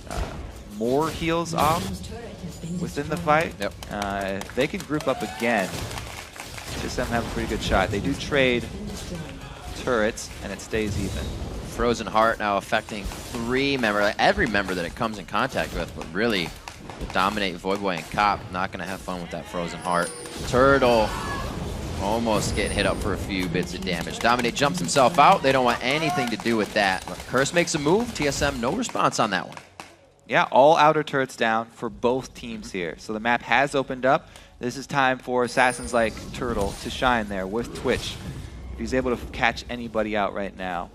more heals off within the fight. Yep. They can group up again. TSM have a pretty good shot. They do trade turrets, and it stays even. Frozen Heart now affecting 3 members, every member that it comes in contact with, but really to dominate Voyboy and Cop, not going to have fun with that Frozen Heart. Turtle almost getting hit up for a few bits of damage. Dominate jumps himself out. They don't want anything to do with that. Curse makes a move. TSM, no response on that one. Yeah, all outer turrets down for both teams here. So the map has opened up. This is time for assassins like Turtle to shine there with Twitch. If he's able to catch anybody out right now,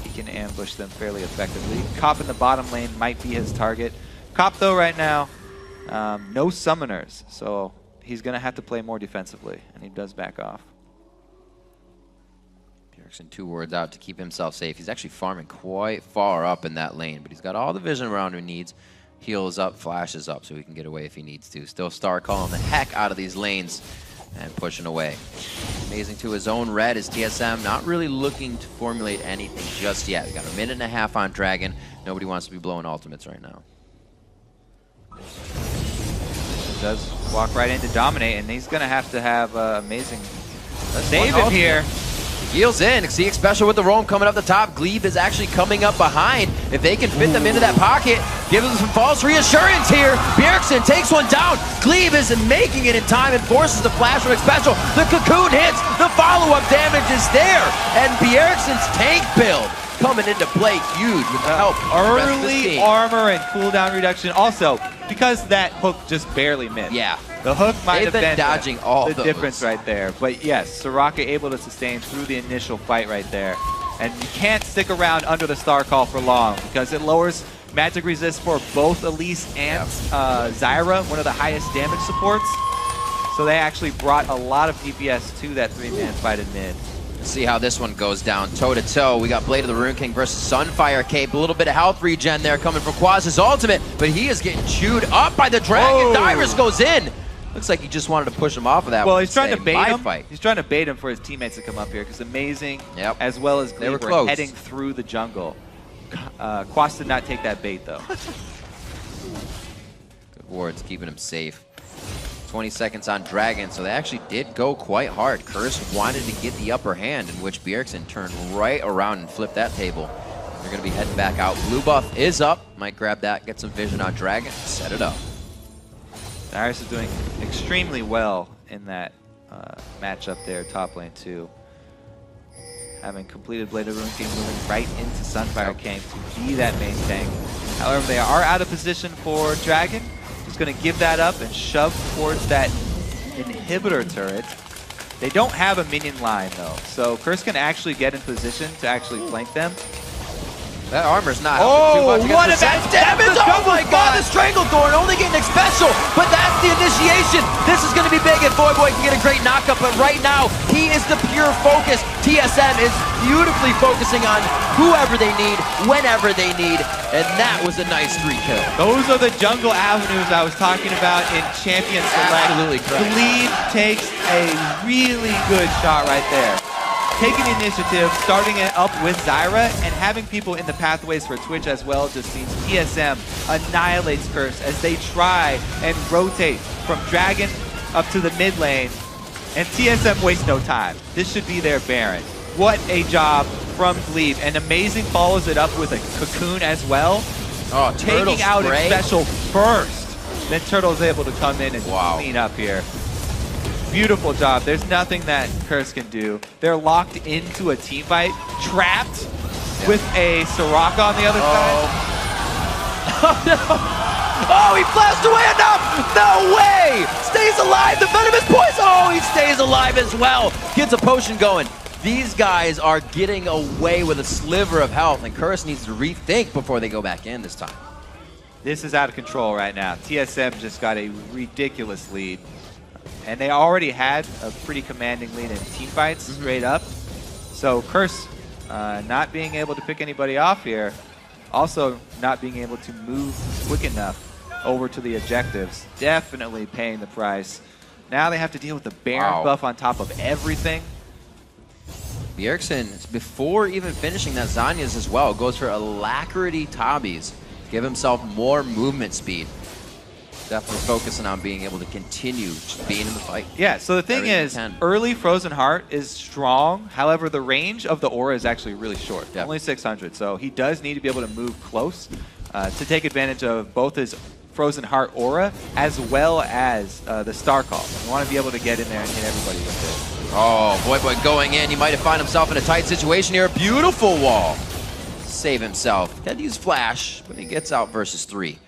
he can ambush them fairly effectively. Cop in the bottom lane might be his target. Cop, though, right now, no summoners, so he's going to have to play more defensively, and he does back off. Bjergsen 2 wards out to keep himself safe. He's actually farming quite far up in that lane, but he's got all the vision around him he needs. Heals up, flashes up, so he can get away if he needs to. Still star calling the heck out of these lanes and pushing away. Amazing to his own red is TSM, not really looking to formulate anything just yet. We got a minute and a half on Dragon. Nobody wants to be blowing ultimates right now. Does walk right into Dominate, and he's going to have Amazing save him here. Heals in. CX Special with the roam coming up the top. Glebe is actually coming up behind. If they can fit them into that pocket, gives them some false reassurance here. Bjergsen takes one down. Glebe is making it in time and forces the flash from Special. The cocoon hits. The follow-up damage is there. And Bjergsen's tank build coming into play huge with the help of the rest of this Early team. armor and cooldown reduction. Also, because that hook just barely missed. Yeah. The hook might have been dodging all the those. difference right there. But yes, Soraka able to sustain through the initial fight right there. And you can't stick around under the Star Call for long because it lowers magic resist for both Elise and Zyra, one of the highest damage supports. So they actually brought a lot of DPS to that 3-man fight in mid. See how this one goes down toe-to-toe. We got Blade of the Rune King versus Sunfire Cape. A little bit of health regen there coming from Quaz's ultimate, but he is getting chewed up by the dragon. Dyrus goes in. Looks like he just wanted to push him off of that. Well, he's trying to bait him. Fight. He's trying to bait him for his teammates to come up here because Amazing, as well as They were Glebe, close. heading through the jungle. Quas did not take that bait though. Good wards, keeping him safe. 20 seconds on Dragon, so they actually did go quite hard. Curse wanted to get the upper hand, in which Bjergsen turned right around and flipped that table. They're going to be heading back out. Blue buff is up. Might grab that, get some vision on Dragon, set it up. Dyrus is doing extremely well in that matchup there, top lane too. Having completed Blade of Rune King, moving right into Sunfire King to be that main tank. However, they are out of position for Dragon. He's going to give that up and shove towards that inhibitor turret. They don't have a minion line though, so Curse can actually get in position to actually flank them. That armor's not helping too much against what the about sense damage! Oh my god, the Stranglethorn only getting special, but that's the initiation. This is going to be big if Voyboy can get a great knockup, but right now, he is the pure focus. TSM is beautifully focusing on whoever they need, whenever they need, and that was a nice 3-kill. Those are the jungle avenues I was talking about in Champion Select. Absolutely correct. Glebe takes a really good shot right there. Taking initiative, starting it up with Zyra, and having people in the pathways for Twitch as well just means TSM annihilates Curse as they try and rotate from Dragon up to the mid lane, and TSM wastes no time. This should be their Baron. What a job from Glebe, and Amazing follows it up with a cocoon as well. Oh, taking out its special first. Then Turtle's able to come in and clean up here. Beautiful job. There's nothing that Curse can do. They're locked into a team fight, trapped with a Soraka on the other side. Oh no! Oh, he flashed away enough! No way! Stays alive, the venomous poison! Oh, he stays alive as well! Gets a potion going. These guys are getting away with a sliver of health, and Curse needs to rethink before they go back in this time. This is out of control right now. TSM just got a ridiculous lead. And they already had a pretty commanding lead in teamfights, straight up. So Curse not being able to pick anybody off here, also not being able to move quick enough over to the objectives, definitely paying the price. Now they have to deal with the Baron buff on top of everything. Bjergsen, before even finishing that Zanya's as well, goes for Alacrity Tabis, give himself more movement speed. Definitely focusing on being able to continue just being in the fight. Yeah, so the thing is, early Frozen Heart is strong. However, the range of the aura is actually really short, only 600. So he does need to be able to move close to take advantage of both his Frozen Heart aura as well as the Star Call. You want to be able to get in there and hit everybody with it. Oh, Voyboy going in. He might have found himself in a tight situation here. Beautiful wall. Save himself. Had to use Flash, but he gets out versus 3.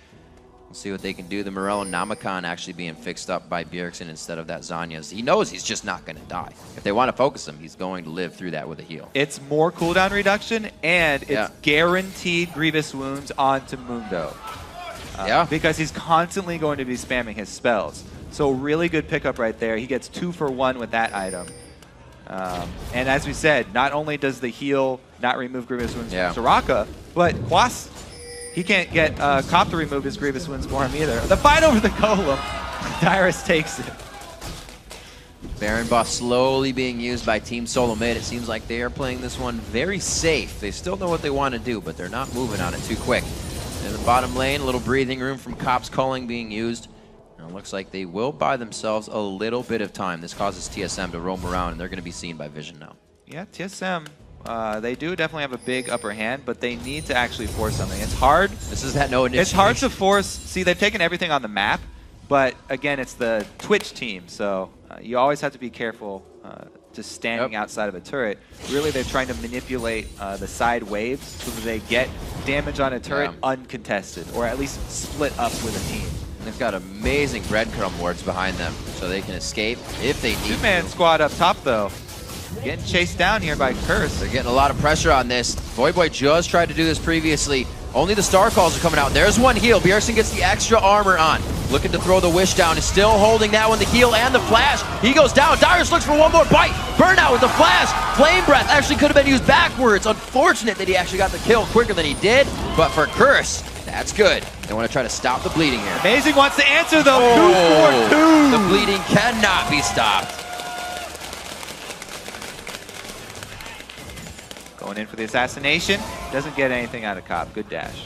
We'll see what they can do. The Morello Namakan actually being fixed up by Bjergsen instead of that Zanya's. He knows he's just not going to die. If they want to focus him, he's going to live through that with a heal. It's more cooldown reduction, and it's guaranteed Grievous Wounds onto Mundo. Because he's constantly going to be spamming his spells. So really good pickup right there. He gets 2 for 1 with that item. And as we said, not only does the heal not remove Grievous Wounds from Soraka, but Quas, he can't get Cop to remove his Grievous Wounds for him either. The fight over the Golem, Dyrus takes it. Baron buff slowly being used by Team Solo Mid. It seems like they are playing this one very safe. They still know what they want to do, but they're not moving on it too quick. In the bottom lane, a little breathing room from Cop's calling being used. And it looks like they will buy themselves a little bit of time. This causes TSM to roam around, and they're going to be seen by Vision now. Yeah, TSM, they do definitely have a big upper hand, but they need to actually force something. It's hard. This is that no initiation. It's hard to force. See, they've taken everything on the map, but again, it's the Twitch team, so you always have to be careful just standing outside of a turret. Really, they're trying to manipulate the side waves so that they get damage on a turret uncontested, or at least split up with a team. And they've got amazing breadcrumb wards behind them, so they can escape if they need to. Two-man squad up top, though. Getting chased down here by Curse. They're getting a lot of pressure on this. Voyboy just tried to do this previously. Only the star calls are coming out. There's one heal. Bjergsen gets the extra armor on. Looking to throw the wish down. Is still holding that one, the heal and the flash. He goes down. Dyrus looks for one more bite. Burnout with the flash. Flame breath actually could have been used backwards. Unfortunate that he actually got the kill quicker than he did. But for Curse, that's good. They want to try to stop the bleeding here. Amazing wants to answer though. 2-4-2. The bleeding cannot be stopped. Going in for the assassination. Doesn't get anything out of Cop. Good dash.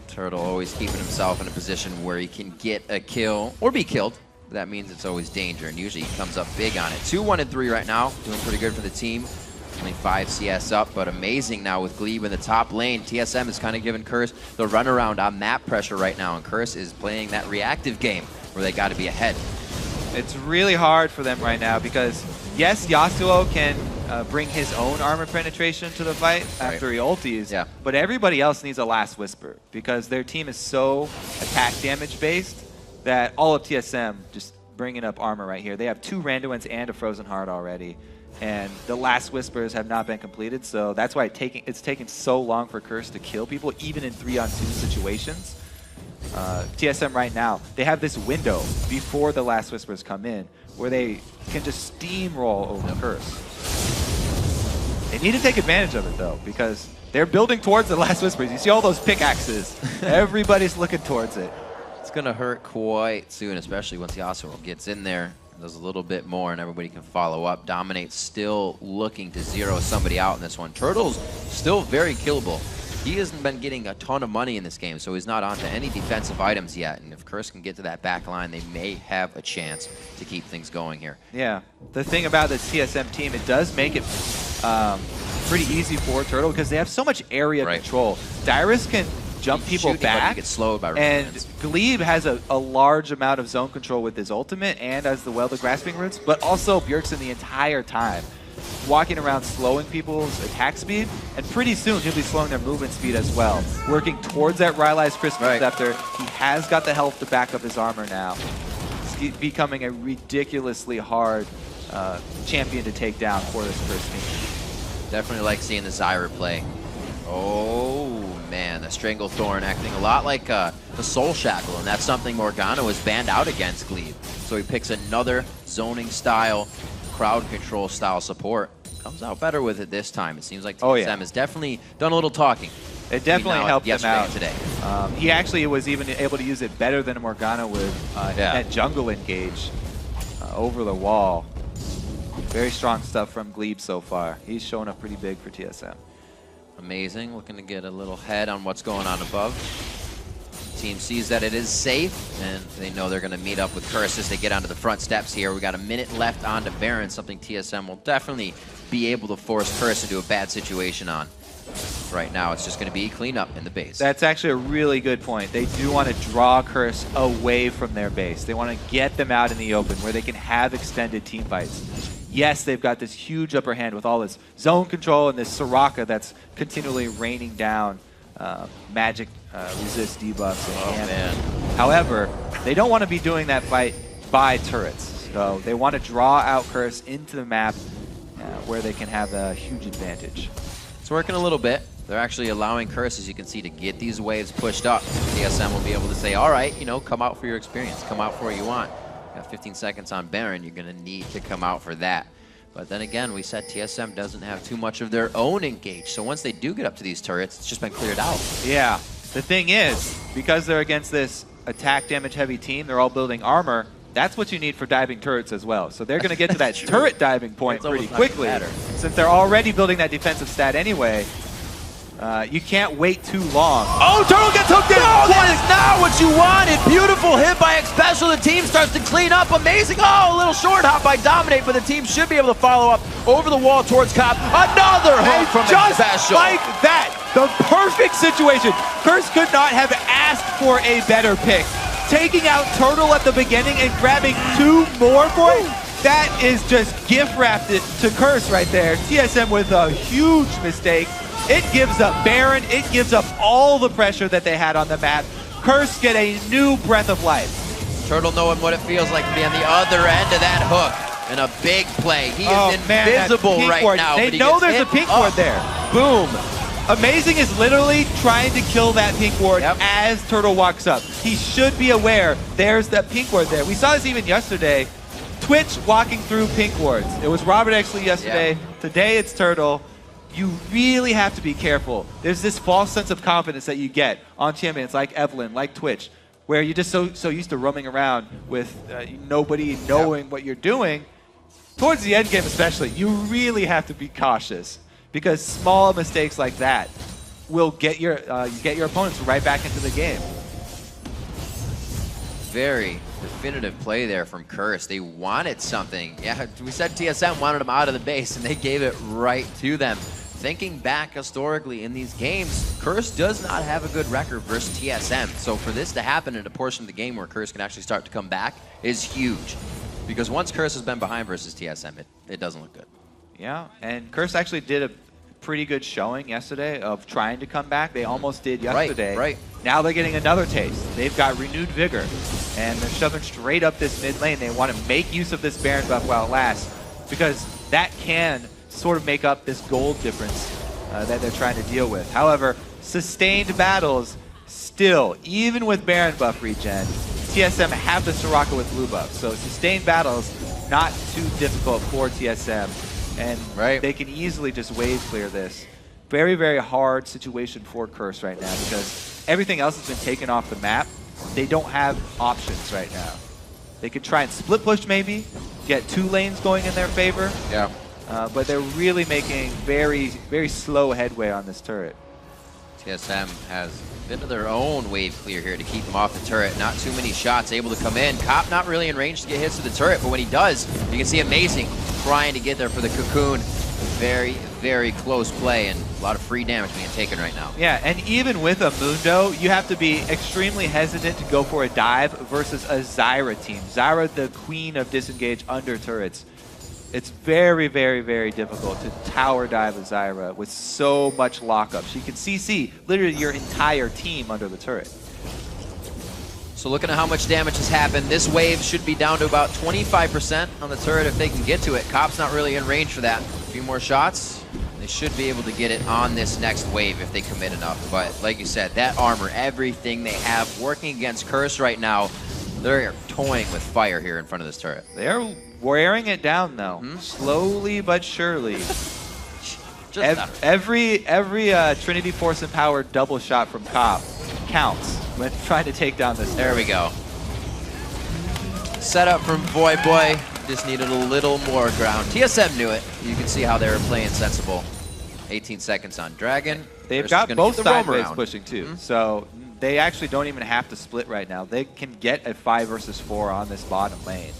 Turtle always keeping himself in a position where he can get a kill or be killed. But that means it's always danger, and usually he comes up big on it. 2-1-3 right now. Doing pretty good for the team. Only 5 CS up, but amazing now with Glebe in the top lane. TSM is kind of giving Curse the runaround on map pressure right now, and Curse is playing that reactive game where they got to be ahead. It's really hard for them right now because, yes, Yasuo can bring his own armor penetration to the fight after he ultis, but everybody else needs a last whisper because their team is so attack damage based that all of TSM just bringing up armor right here. They have 2 Randuins and a Frozen Heart already, and the last whispers have not been completed, so that's why it's taken so long for Curse to kill people, even in 3-on-2 situations. TSM right now, they have this window before the last whispers come in where they can just steamroll over Curse. They need to take advantage of it though, because they're building towards the last whispers. You see all those pickaxes. Everybody's looking towards it. It's going to hurt quite soon, especially once Yasuo gets in there. Does a little bit more and everybody can follow up. Dominate's still looking to zero somebody out in this one. Turtle's still very killable. He hasn't been getting a ton of money in this game, so he's not onto any defensive items yet. And if Curse can get to that back line, they may have a chance to keep things going here. Yeah. The thing about this TSM team, it does make it pretty easy for Turtle because they have so much area control. Dyrus can jump people back, get slowed by and Glebe has a large amount of zone control with his ultimate and as the Well the Grasping Roots, but also Bjergsen the entire time. Walking around slowing people's attack speed, and pretty soon he'll be slowing their movement speed as well. Working towards that Rylai's Crystal Scepter. He has got the health to back up his armor now. He's becoming a ridiculously hard champion to take down for this first team. Definitely like seeing the Zyra play. Oh man, the Stranglethorn acting a lot like the Soul Shackle, and that's something Morgana was banned out against Glebe. So he picks another zoning style, crowd control style support. Comes out better with it this time. It seems like TSM has definitely done a little talking. It definitely helped him out today. He actually was even able to use it better than Morgana with that jungle engage over the wall. Very strong stuff from Glebe so far. He's showing up pretty big for TSM. Amazing. Looking to get a little head on what's going on above. Team sees that it is safe, and they know they're going to meet up with Curse as they get onto the front steps here. We got a minute left onto Baron, something TSM will definitely be able to force Curse into a bad situation on. Right now, it's just going to be cleanup in the base. That's actually a really good point. They do want to draw Curse away from their base. They want to get them out in the open where they can have extended team fights. Yes, they've got this huge upper hand with all this zone control and this Soraka that's continually raining down magic resist debuffs and man. However, they don't want to be doing that fight by turrets. So they want to draw out Curse into the map where they can have a huge advantage. It's working a little bit. They're actually allowing Curse, as you can see, to get these waves pushed up. TSM will be able to say, all right, you know, come out for your experience. Come out for what you want. You got 15 seconds on Baron. You're going to need to come out for that. But then again, we said TSM doesn't have too much of their own engage. So once they do get up to these turrets, it's just been cleared out. Yeah. The thing is, because they're against this attack damage heavy team, they're all building armor. That's what you need for diving turrets as well. So they're going to get to that turret diving point pretty quickly. Since they're already building that defensive stat anyway, You can't wait too long. Oh, Turtle gets hooked in! Oh, that is not what you wanted! Beautiful hit by Xpecial. The team starts to clean up. Amazing. Oh, a little short hop by Dominate, but the team should be able to follow up over the wall towards Cop. Another hook from just Xpecial. like that, the perfect situation. Curse could not have asked for a better pick. Taking out Turtle at the beginning and grabbing 2 more for it, that is just gift wrapped it to Curse right there. TSM with a huge mistake. It gives up Baron, it gives up all the pressure that they had on the map. Curse get a new breath of life. Turtle knowing what it feels like to be on the other end of that hook. And a big play. He is invisible right now. They know there's a pink ward there. Boom. Amazing is literally trying to kill that pink ward as Turtle walks up. He should be aware there's that pink ward there. We saw this even yesterday. Twitch walking through pink wards. It was Robert Exley yesterday. Today it's Turtle. You really have to be careful. There's this false sense of confidence that you get on champions like Evelyn, like Twitch, where you're just so used to roaming around with nobody knowing what you're doing. Towards the end game especially, you really have to be cautious, because small mistakes like that will get your opponents right back into the game. Very definitive play there from Curse. They wanted something. Yeah, we said TSM wanted them out of the base, and they gave it right to them. Thinking back historically in these games, Curse does not have a good record versus TSM. So for this to happen in a portion of the game where Curse can actually start to come back is huge. Because once Curse has been behind versus TSM, it doesn't look good. Yeah, and Curse actually did a pretty good showing yesterday of trying to come back. They almost did yesterday. Right. Now they're getting another taste. They've got renewed vigor, and they're shoving straight up this mid lane. They want to make use of this Baron buff while it lasts, because that can sort of make up this gold difference that they're trying to deal with. However, sustained battles still, even with Baron buff regen, TSM have the Soraka with blue buff. So sustained battles, not too difficult for TSM. And they can easily just wave clear this. Very, very hard situation for Curse right now, because everything else has been taken off the map. They don't have options right now. They could try and split push maybe, get 2 lanes going in their favor. Yeah. But they're really making very, very slow headway on this turret. TSM has been to their own wave clear here to keep them off the turret. Not too many shots able to come in. Cop not really in range to get hits to the turret, but when he does, you can see Amazing trying to get there for the cocoon. Very, very close play, and a lot of free damage being taken right now. Yeah, and even with a Mundo, you have to be extremely hesitant to go for a dive versus a Zyra team. Zyra, the queen of disengage under turrets. It's very, very, very difficult to tower dive a Zyra with so much lockup. She can CC literally your entire team under the turret. So looking at how much damage has happened, this wave should be down to about 25% on the turret if they can get to it. Cop's not really in range for that. A few more shots, they should be able to get it on this next wave if they commit enough. But like you said, that armor, everything they have working against Curse right now, they're toying with fire here in front of this turret. They're wearing it down though, slowly but surely. Every Trinity Force empowered double shot from Cop counts when trying to take down this. There we go. Setup from Void Boy. Just needed a little more ground. TSM knew it. You can see how they were playing sensible. 18 seconds on Dragon. They've got both sideways pushing too, so they actually don't even have to split right now. They can get a 5 versus 4 on this bottom lane.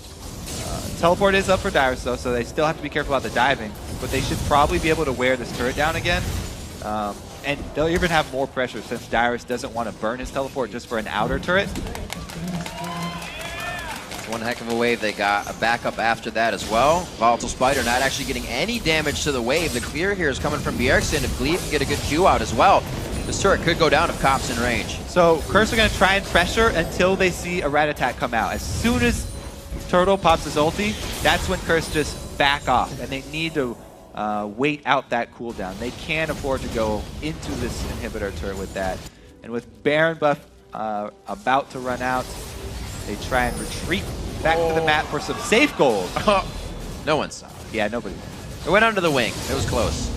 Teleport is up for Dyrus though, so they still have to be careful about the diving, but they should probably be able to wear this turret down again. And they'll even have more pressure since Dyrus doesn't want to burn his teleport just for an outer turret. It's one heck of a wave. They got a backup after that as well. Volatile Spider not actually getting any damage to the wave. The clear here is coming from Bjergsen. If Glee can get a good Q out as well, this turret could go down if Cop's in range. So Curse are going to try and pressure until they see a rat attack come out. As soon as Turtle pops his ulti, that's when Curse just back off, and they need to wait out that cooldown. They can't afford to go into this inhibitor turret with that. And with Baron buff about to run out, they try and retreat back to the map for some safe gold. No one saw it. Yeah, nobody. It went under the wing. It was close.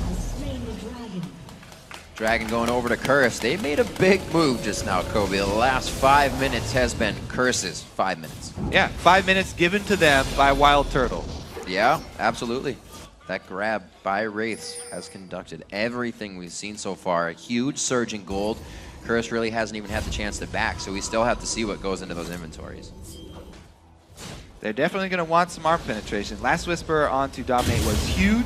Dragon going over to Curse. They made a big move just now, Kobe. The last 5 minutes has been Curse's 5 minutes. Yeah, 5 minutes given to them by Wild Turtle. Yeah, absolutely. That grab by Wraiths has conducted everything we've seen so far. A huge surge in gold. Curse really hasn't even had the chance to back, so we still have to see what goes into those inventories. They're definitely going to want some arm penetration. Last Whisper onto Dominate was huge.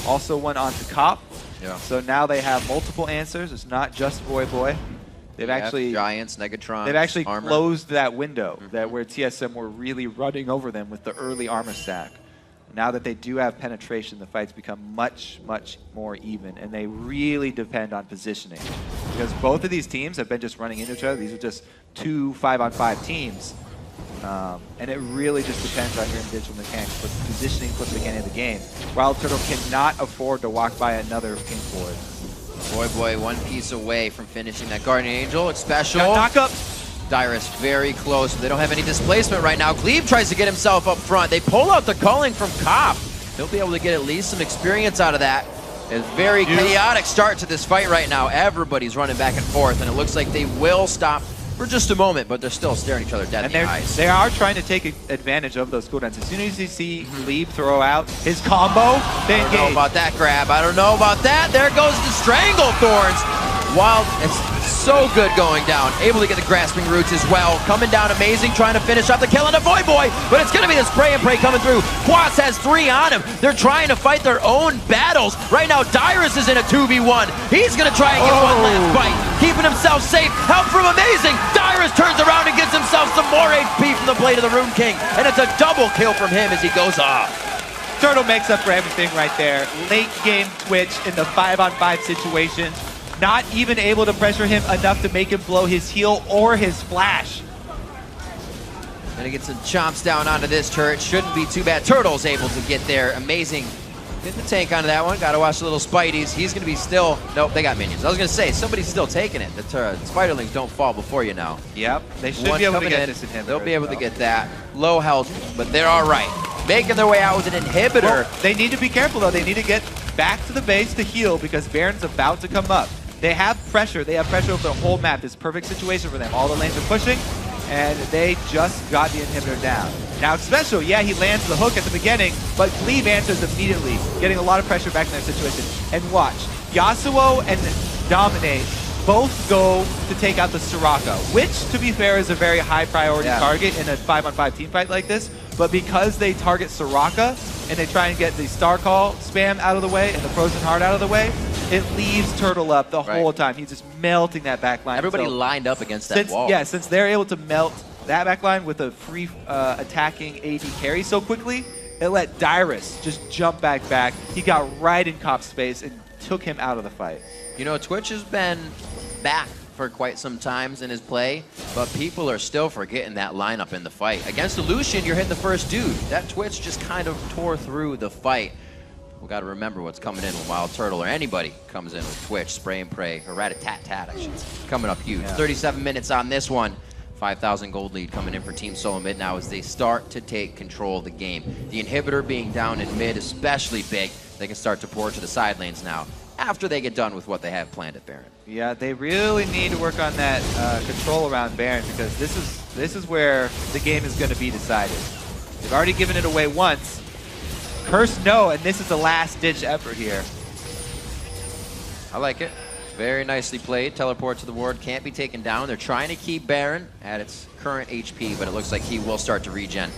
Also one onto Cop. Yeah. So now they have multiple answers. It's not just Voy. They've actually Giants, Negatron. They've actually armor. closed that window that where TSM were really running over them with the early armor stack. Now that they do have penetration, the fights become much, much more even, and they really depend on positioning. Because both of these teams have been just running into each other. These are just 2 5-on-5 teams. And it really just depends on your individual mechanics, but positioning from the beginning of the game. Wild Turtle cannot afford to walk by another pink board. Boy, one piece away from finishing that Guardian Angel. It's special. Got knock up. Dyrus very close. They don't have any displacement right now. Glebe tries to get himself up front. They pull out the culling from Cop. He'll be able to get at least some experience out of that. It's a very chaotic start to this fight right now. Everybody's running back and forth, and it looks like they will stop for just a moment, but they're still staring each other dead in the eyes. They are trying to take advantage of those cooldowns. As soon as you see Glebe throw out his combo, they engage. I don't know about that grab. I don't know about that. There goes the Stranglethorns. Wild, it's so good going down. Able to get the grasping roots as well. Coming down amazing, trying to finish off the kill on a Voy, but it's going to be the spray and pray coming through. Quas has 3 on him. They're trying to fight their own battles. Right now, Dyrus is in a 2v1. He's going to try and get one last fight, keeping himself safe. Help from Amazing. Dyrus turns around and gives himself some more HP from the blade of the Rune King, and it's a double kill from him as he goes off. Turtle makes up for everything right there. Late game Twitch in the 5-on-5 situation. Not even able to pressure him enough to make him blow his heal or his flash. Gonna get some chomps down onto this turret. Shouldn't be too bad. Turtle's able to get there. Amazing. Get the tank onto that one. Gotta watch the little Spideys. He's gonna be still... Nope, they got minions. I was gonna say, somebody's still taking it. The Spiderlings don't fall before you now. Yep, they should be able to get this inhibitor. They'll be able to get that. Low health, but they're all right. Making their way out with an inhibitor. Well, they need to be careful, though. They need to get back to the base to heal because Baron's about to come up. They have pressure. They have pressure over the whole map. This is a perfect situation for them. All the lanes are pushing, and they just got the inhibitor down. Now, it's special. Yeah, he lands the hook at the beginning, but Glebe answers immediately, getting a lot of pressure back in their situation. And watch, Yasuo and Dominate both go to take out the Soraka, which, to be fair, is a very high priority target in a 5-on-5 team fight like this. But because they target Soraka and they try and get the Star Call spam out of the way and the Frozen Heart out of the way, it leaves Turtle up the whole time. He's just melting that back line. Everybody lined up against that wall. Yeah, since they're able to melt that back line with a free attacking AD carry so quickly, it let Dyrus just jump back. He got right in Cop's space and took him out of the fight. You know, Twitch has been back for quite some times in his play, but people are still forgetting that lineup in the fight. Against Lucian, you're hitting the first dude. That Twitch just kind of tore through the fight. We got to remember what's coming in with Wild Turtle, or anybody comes in with Twitch, Spray and Pray, or Rat-a-tat-tat, I should say. Coming up huge. 37 minutes on this one. 5,000 gold lead coming in for Team Solo Mid now as they start to take control of the game. The inhibitor being down in mid, especially big. They can start to pour to the side lanes now after they get done with what they have planned at Baron. Yeah, they really need to work on that control around Baron because this is where the game is going to be decided. They've already given it away once. Curse no, and this is the last-ditch effort here. I like it. Very nicely played. Teleport to the ward. Can't be taken down. They're trying to keep Baron at its current HP, but it looks like he will start to regen.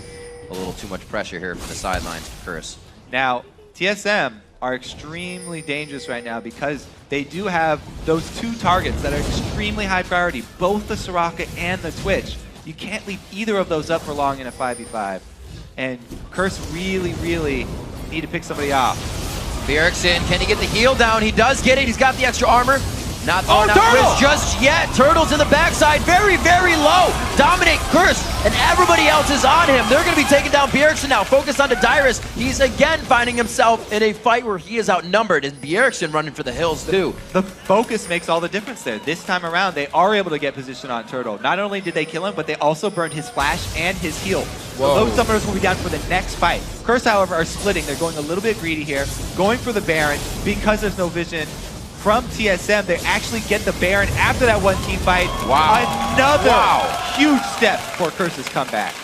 A little too much pressure here from the sidelines for Curse. Now, TSM are extremely dangerous right now because they do have those 2 targets that are extremely high priority, both the Soraka and the Twitch. You can't leave either of those up for long in a 5v5. And Curse really, really need to pick somebody off. Bjergsen, can he get the heal down? He does get it. He's got the extra armor. Not throwing out Chris just yet. Turtle's in the backside. Very, very low. Dominate Curse, and everybody else is on him. They're going to be taking down Bjergsen now. Focused onto Dyrus. He's again finding himself in a fight where he is outnumbered, and Bjergsen running for the hills too. The focus makes all the difference there. This time around, they are able to get position on Turtle. Not only did they kill him, but they also burned his flash and his heal. So those summoners will be down for the next fight. Curse, however, are splitting. They're going a little bit greedy here, going for the Baron because there's no vision from TSM. They actually get the Baron after that one team fight. Wow. Another huge step for Curse's comeback.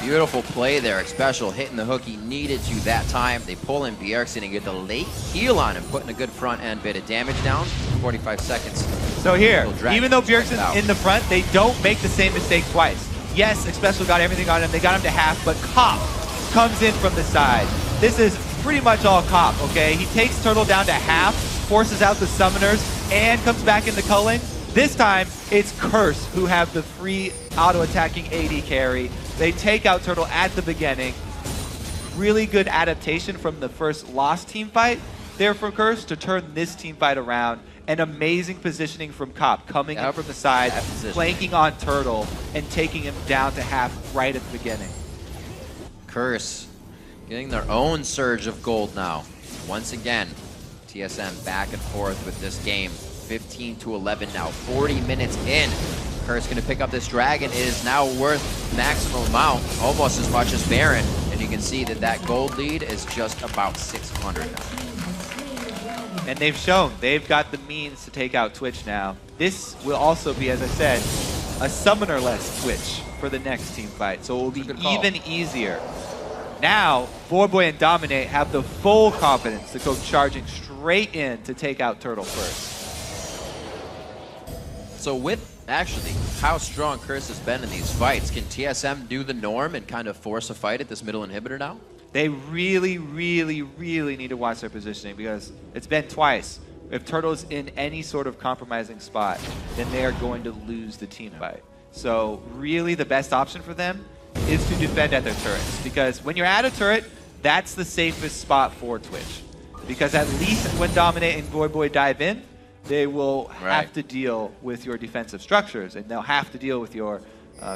Beautiful play there. Special hitting the hook he needed to that time. They pull in Bjergsen and get the late heal on him, putting a good front end bit of damage down. 45 seconds. So here, even though Bjergsen's in the front, they don't make the same mistake twice. Yes, Special got everything on him. They got him to half, but Cop comes in from the side. This is pretty much all Cop, okay? He takes Turtle down to half, forces out the summoners, and comes back into culling. This time, it's Curse who have the free auto-attacking AD carry. They take out Turtle at the beginning. Really good adaptation from the first lost team fight there for Curse to turn this team fight around. And amazing positioning from Cop, coming in from the side, flanking on Turtle, and taking him down to half right at the beginning. Curse getting their own surge of gold now. Once again, TSM back and forth with this game. 15-11 now, 40 minutes in. Curse going to pick up this dragon. It is now worth maximum amount, almost as much as Baron. And you can see that that gold lead is just about 600 now. And they've shown they've got the means to take out Twitch now. This will also be, as I said, a summoner-less Twitch for the next team fight. So it will be even easier. Now, Voyboy and Dominate have the full confidence to go charging straight in to take out Turtle first. So with actually how strong Curse has been in these fights, can TSM do the norm and kind of force a fight at this middle inhibitor now? They really, really, really need to watch their positioning because it's been twice. If Turtle's in any sort of compromising spot, then they are going to lose the team fight. So really the best option for them is to defend at their turrets, because when you're at a turret, that's the safest spot for Twitch. Because at least when Dominate and Voyboy dive in, they will have to deal with your defensive structures, and they'll have to deal with your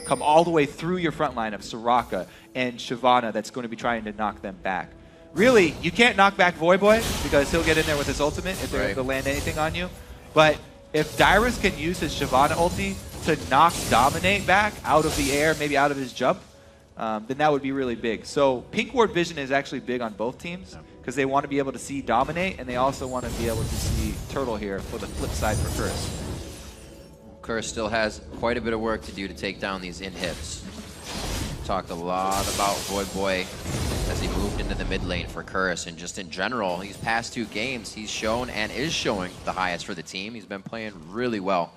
come all the way through your front line of Soraka and Shyvana that's going to be trying to knock them back. Really, you can't knock back Voyboy because he'll get in there with his ultimate if they're able to land anything on you. But if Dyrus can use his Shyvana ulti to knock Dominate back out of the air, maybe out of his jump, then that would be really big. So Pink Ward vision is actually big on both teams because they want to be able to see Dominate, and they also want to be able to see Turtle here for the flip side for Curse. Curse still has quite a bit of work to do to take down these inhibs. Talked a lot about Voyboy as he moved into the mid lane for Curse, and just in general, these past 2 games, he's shown and is showing the highest for the team. He's been playing really well.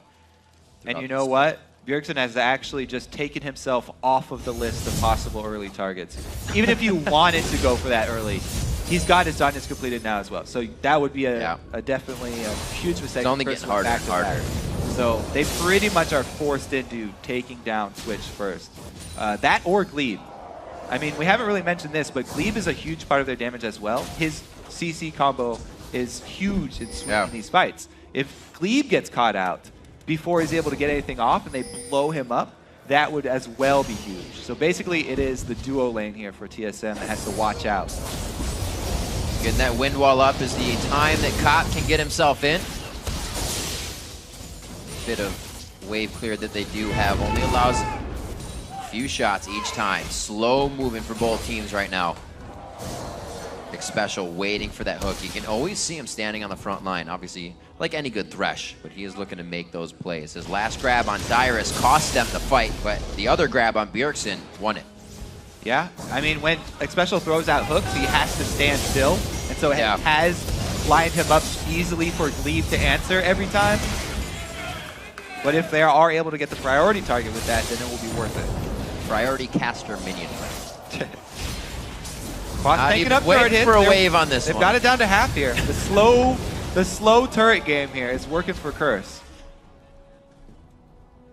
And you know what? Bjergsen has actually just taken himself off of the list of possible early targets. Even if you wanted to go for that early, he's got his Dungeons completed now as well. So that would be a definitely a huge mistake. It's only getting harder and harder. So they pretty much are forced into taking down Twitch first. That or Glebe. I mean, we haven't really mentioned this, but Glebe is a huge part of their damage as well. His CC combo is huge in swinging these fights. If Glebe gets caught out before he's able to get anything off and they blow him up, that would as well be huge. So basically it is the duo lane here for TSM that has to watch out. Getting that wind wall up is the time that Cop can get himself in. Bit of wave clear that they do have only allows a few shots each time. Slow moving for both teams right now. Special waiting for that hook. You can always see him standing on the front line, obviously like any good Thresh, but he is looking to make those plays. His last grab on Dyrus cost them the fight, but the other grab on Bjergsen won it. Yeah, I mean, when Special throws out hooks, he has to stand still, and so it has lined him up easily for Glebe to answer every time. But if they are able to get the priority target with that, then it will be worth it. Priority caster minion. Taking up waiting turret for a hits. wave on this They've one. got it down to half here. The slow turret game here is working for Curse.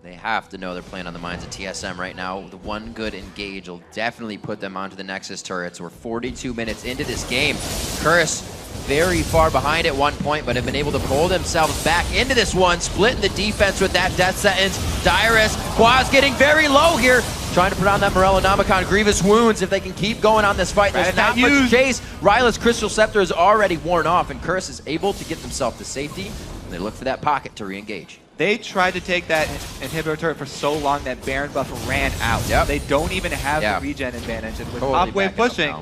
They have to know they're playing on the minds of TSM right now. The one good engage will definitely put them onto the Nexus turrets. We're 42 minutes into this game. Curse very far behind at one point, but have been able to pull themselves back into this one, splitting the defense with that death sentence. Dyrus, Quaz getting very low here, trying to put on that Morellonomicon. Grievous wounds if they can keep going on this fight. There's not much chase. Ryla's Crystal Scepter is already worn off, and Curse is able to get themselves to safety. And they look for that pocket to re-engage. They tried to take that inhibitor turret for so long that Baron buff ran out. They don't even have the regen advantage. And with top wave pushing,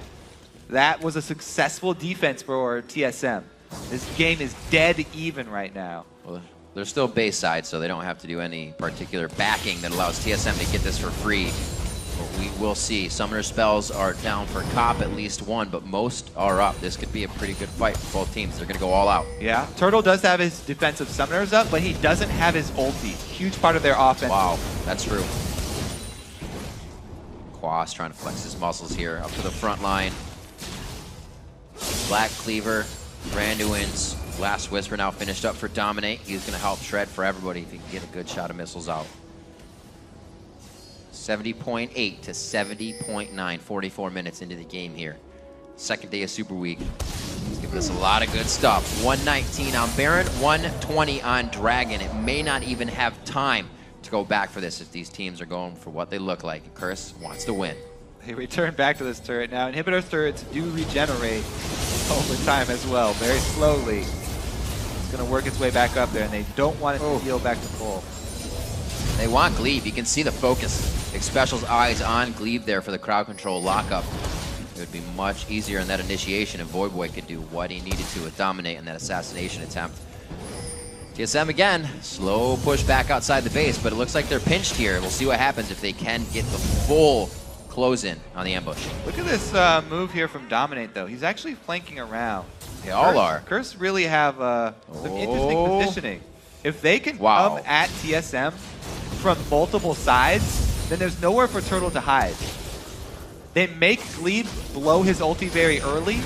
that was a successful defense for TSM. This game is dead even right now. Well, they're still base side, so they don't have to do any particular backing that allows TSM to get this for free. We will see. Summoner spells are down for Cop, at least one, but most are up. This could be a pretty good fight for both teams. They're going to go all out. Yeah, Turtle does have his defensive summoners up, but he doesn't have his ulti. Huge part of their offense. Wow, that's true. Quas trying to flex his muscles here up to the front line. Black Cleaver, Randuin's Last Whisper now finished up for Dominate. He's going to help shred for everybody if he can get a good shot of missiles out. 70.8 to 70.9, 44 minutes into the game here. Second day of Super Week. He's giving us a lot of good stuff. 119 on Baron, 120 on Dragon. It may not even have time to go back for this if these teams are going for what they look like. And Curse wants to win. They return back to this turret. Now, inhibitor turrets do regenerate over time as well, very slowly. It's going to work its way back up there, and they don't want it to heal back to full. They want Glebe. You can see the focus. Special's eyes on Glebe there for the crowd control lockup. It would be much easier in that initiation if Voyboy could do what he needed to with Dominate in that assassination attempt. TSM again, slow push back outside the base, but it looks like they're pinched here. We'll see what happens if they can get the full close in on the ambush. Look at this move here from Dominate, though. He's actually flanking around. They all are. Curse really have some interesting positioning. If they can come at TSM from multiple sides, then there's nowhere for Turtle to hide. They make Glebe blow his ulti very early,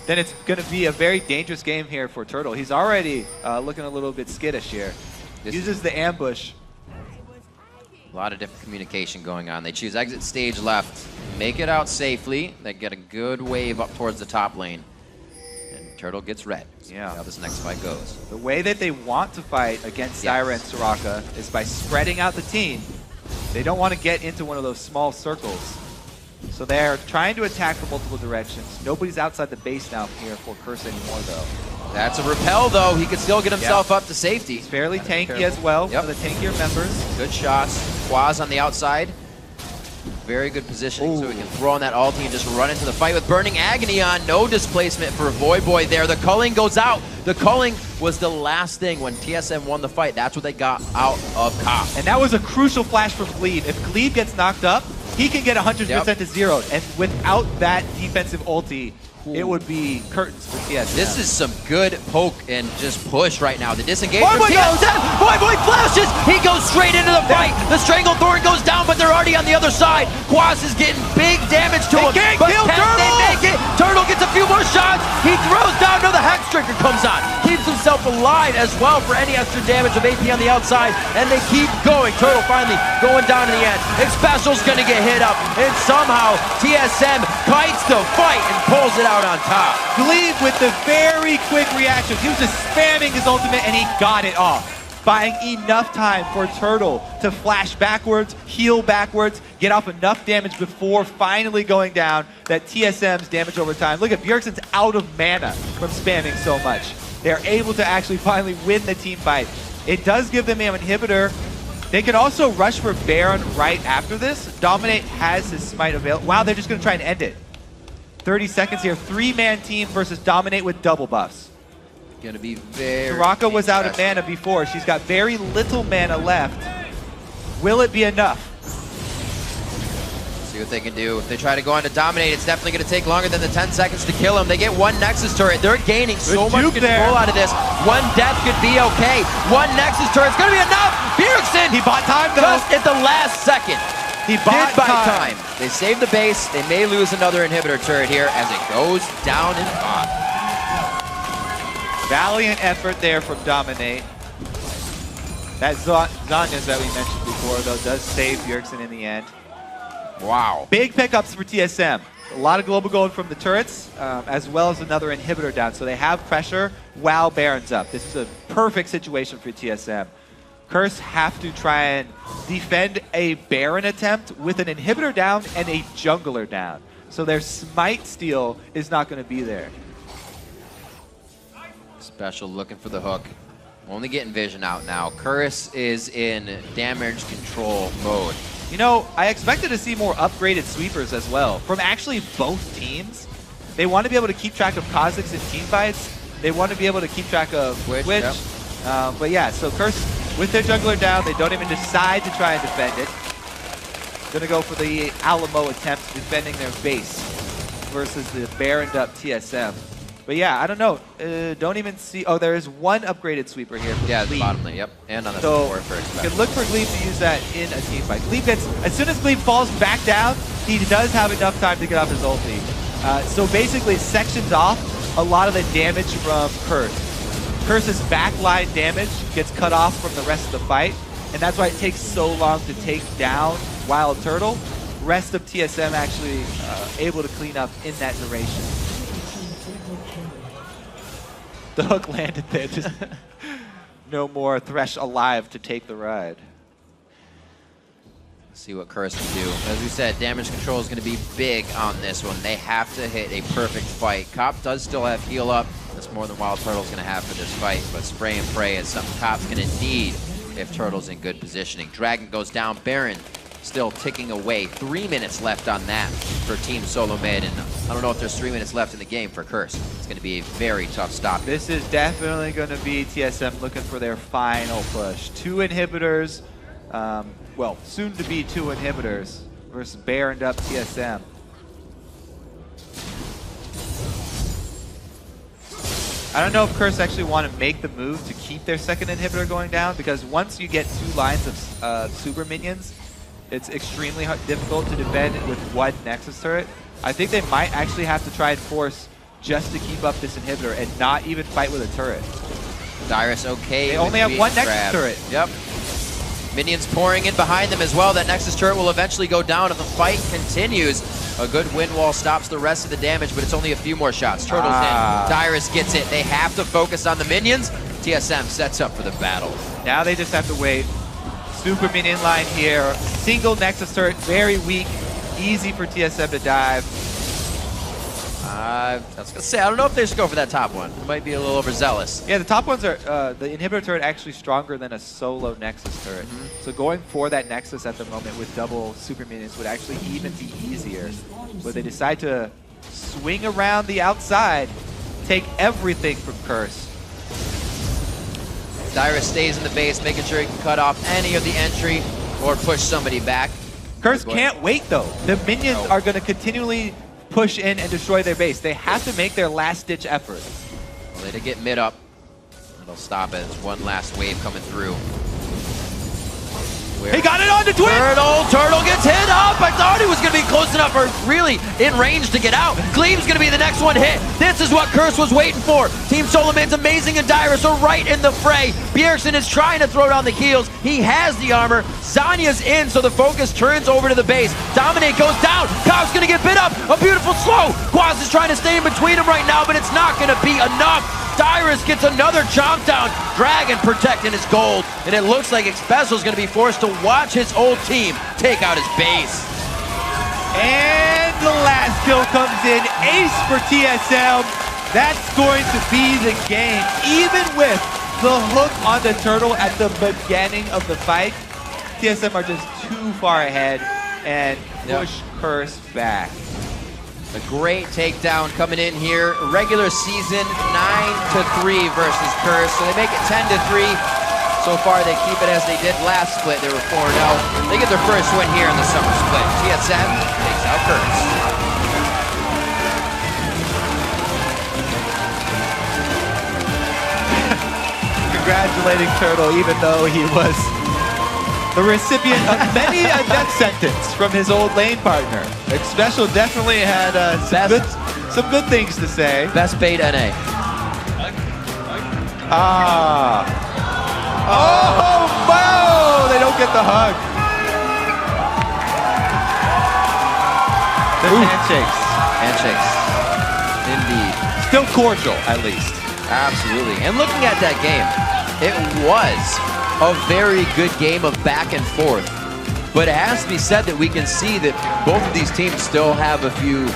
then it's going to be a very dangerous game here for Turtle. He's already looking a little bit skittish here. Uses the ambush. A lot of different communication going on. They choose exit stage left, make it out safely. They get a good wave up towards the top lane. And Turtle gets red. Yeah. See how this next fight goes. The way that they want to fight against Zyra and Soraka is by spreading out the team. They don't want to get into one of those small circles. So they're trying to attack from multiple directions. Nobody's outside the base now here for Curse anymore, though. That's a repel, though. He could still get himself up to safety. He's fairly tanky as well for the tankier members. Good shots. Quaz on the outside. Very good positioning so he can throw on that ulti and just run into the fight with Burning Agony on. No displacement for Voyboy there. The culling goes out. The culling was the last thing when TSM won the fight. That's what they got out of Cop. And that was a crucial flash from Glebe. If Glebe gets knocked up, he can get 100% to 0. And without that defensive ulti, it would be curtains for TSM. This is some good poke and just push right now. The disengage Voyboy from TSM. Voyboy flashes. He goes straight into the fight. The Stranglethorn goes down, but they're already on the other side. Quas is getting big damage to him. Can't but kill can Turtle! they make it? Turtle gets a few more shots. He throws down. No, the Hex Trigger comes on. Keeps himself alive as well for any extra damage of AP on the outside. And they keep going. Turtle finally going down in the end. Special's going to get hit up. And somehow TSM kites the fight and pulls it out on top. Glebe with the very quick reaction. He was just spamming his ultimate and he got it off, buying enough time for Turtle to flash backwards, heal backwards, get off enough damage before finally going down. That TSM's damage over time. Look at Bjergsen's out of mana from spamming so much. They're able to actually finally win the team fight. It does give them an inhibitor. They can also rush for Baron right after this. Dominate has his smite available. Wow, they're just going to try and end it. 30 seconds here. 3-man team versus Dominate with double buffs. Gonna be very... Soraka was out of mana before. She's got very little mana left. Will it be enough? See what they can do. If they try to go on to Dominate, it's definitely going to take longer than the 10 seconds to kill him. They get one Nexus turret. They're gaining so much control out of this. One death could be okay. One Nexus turret's going to be enough. Bjergsen! He bought time, though. Just at the last second. He bought time. They save the base. They may lose another inhibitor turret here as it goes down in bot. Valiant effort there from Dominate. That Zhonya's that we mentioned before, though, does save Bjergsen in the end. Wow. Big pickups for TSM. A lot of global gold from the turrets, as well as another inhibitor down. So they have pressure while Baron's up. This is a perfect situation for TSM. Curse have to try and defend a Baron attempt with an inhibitor down and a jungler down. So their smite steal is not going to be there. Special looking for the hook. Only getting vision out now. Curse is in damage control mode. You know, I expected to see more upgraded sweepers as well from actually both teams. They want to be able to keep track of Kha'Zix in team fights. They want to be able to keep track of Twitch. Yep. But yeah, so Curse with their jungler down, they don't even decide to try and defend it. Gonna go for the Alamo attempt defending their base versus the Baroned up TSM. But yeah, I don't know. Don't even see. Oh, there is one upgraded sweeper here. Yeah, at the bottom lane. Yep, and on the so support for you can look for Glebe to use that in a team fight. Glebe gets, as soon as Glebe falls back down, he does have enough time to get off his ulti. So basically, it sections off a lot of the damage from Curse. Curse's backline damage gets cut off from the rest of the fight, and that's why it takes so long to take down Wild Turtle. Rest of TSM actually able to clean up in that duration. The hook landed there. Just no more Thresh alive to take the ride. See what Curse can do. As we said, damage control is going to be big on this one. They have to hit a perfect fight. Cop does still have heal up. That's more than Wild Turtle's going to have for this fight. But spray and pray is something Cop's going to need if Turtle's in good positioning. Dragon goes down. Baron still ticking away. 3 minutes left on that for Team Solo Mid, and I don't know if there's 3 minutes left in the game for Curse. It's going to be a very tough stop. This is definitely going to be TSM looking for their final push. 2 inhibitors, well, soon to be 2 inhibitors versus Baroned up TSM. I don't know if Curse actually want to make the move to keep their second inhibitor going down, because once you get 2 lines of super minions, it's extremely difficult to defend with one Nexus turret. I think they might actually have to try and force just to keep up this inhibitor and not even fight with a turret. Dyrus okay. They only have one Nexus turret. Yep. Minions pouring in behind them as well. That Nexus turret will eventually go down if the fight continues. A good wind wall stops the rest of the damage, but it's only a few more shots. Turtle's in. Dyrus gets it. They have to focus on the minions. TSM sets up for the battle. Now they just have to wait. Super minion line here. Single Nexus turret, very weak. Easy for TSM to dive. I was going to say, I don't know if they should go for that top one. It might be a little overzealous. Yeah, the top ones are, the inhibitor turret actually stronger than a solo Nexus turret. So going for that Nexus at the moment with double super minions would actually even be easier. But they decide to swing around the outside, take everything from Curse. Dyrus stays in the base, making sure he can cut off any of the entry or push somebody back. Curse can't wait, though. The minions are going to continually push in and destroy their base. They have to make their last-ditch effort. Well, they did get mid up. It'll stop as one last wave coming through. He got it on the Twitch! Turtle gets hit up. I thought he was going to be close enough or really in range to get out. Gleam's going to be the next one hit. This is what Curse was waiting for. Team Solomon's amazing and Dyrus are right in the fray. Bjergsen is trying to throw down the heals. He has the armor. Zanya's in, so the focus turns over to the base. Dominate goes down. Cog's going to get bit up. A beautiful slow. Quaz is trying to stay in between them right now, but it's not going to be enough. Dyrus gets another chomp down. Dragon protecting his gold. And it looks like Xpecial is going to be forced to watch his old team take out his base. And the last kill comes in. Ace for TSM. That's going to be the game. Even with the hook on the turtle at the beginning of the fight, TSM are just too far ahead and push Curse back. A great takedown coming in here. Regular season 9-3 versus Curse. So they make it 10-3. So far they keep it as they did last split. They were 4-0. They get their first win here in the summer split. TSM takes out Curse. Congratulating Turtle, even though he was the recipient of many a death sentence from his old lane partner. Xpecial definitely had some good things to say. Best bait NA. Oh, wow! They don't get the hug. The handshakes. Handshakes. Indeed. Still cordial, at least. Absolutely. And looking at that game, it was a very good game of back and forth. But it has to be said that we can see that both of these teams still have a few,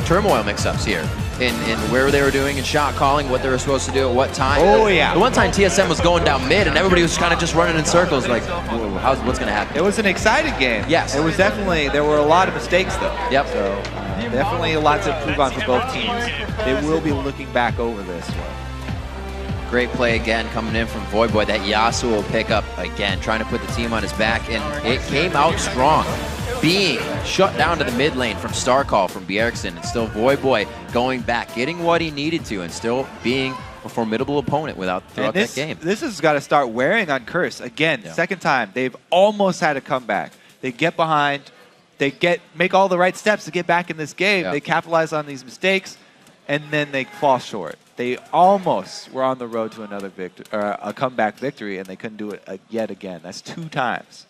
turmoil mix-ups here in where they were doing and shot calling, what they were supposed to do at what time. Oh, yeah. The one time TSM was going down mid and everybody was kind of just running in circles like, what's going to happen? It was an exciting game. Yes. It was definitely, there were a lot of mistakes, though. Yep. So definitely a lot to improve on for both teams. They will be looking back over this one. Great play again coming in from Voidboy. That Yasuo will pick up again, trying to put the team on his back, and it came out strong. being shut down to the mid lane from Starcall from Bjergsen, and still Voyboy going back, getting what he needed to, and still being a formidable opponent throughout that game. This has got to start wearing on Curse. Again, second time. They've almost had a comeback. They get behind. They make all the right steps to get back in this game. They capitalize on these mistakes, and then they fall short. They almost were on the road to another a comeback victory, and they couldn't do it yet again. That's 2 times.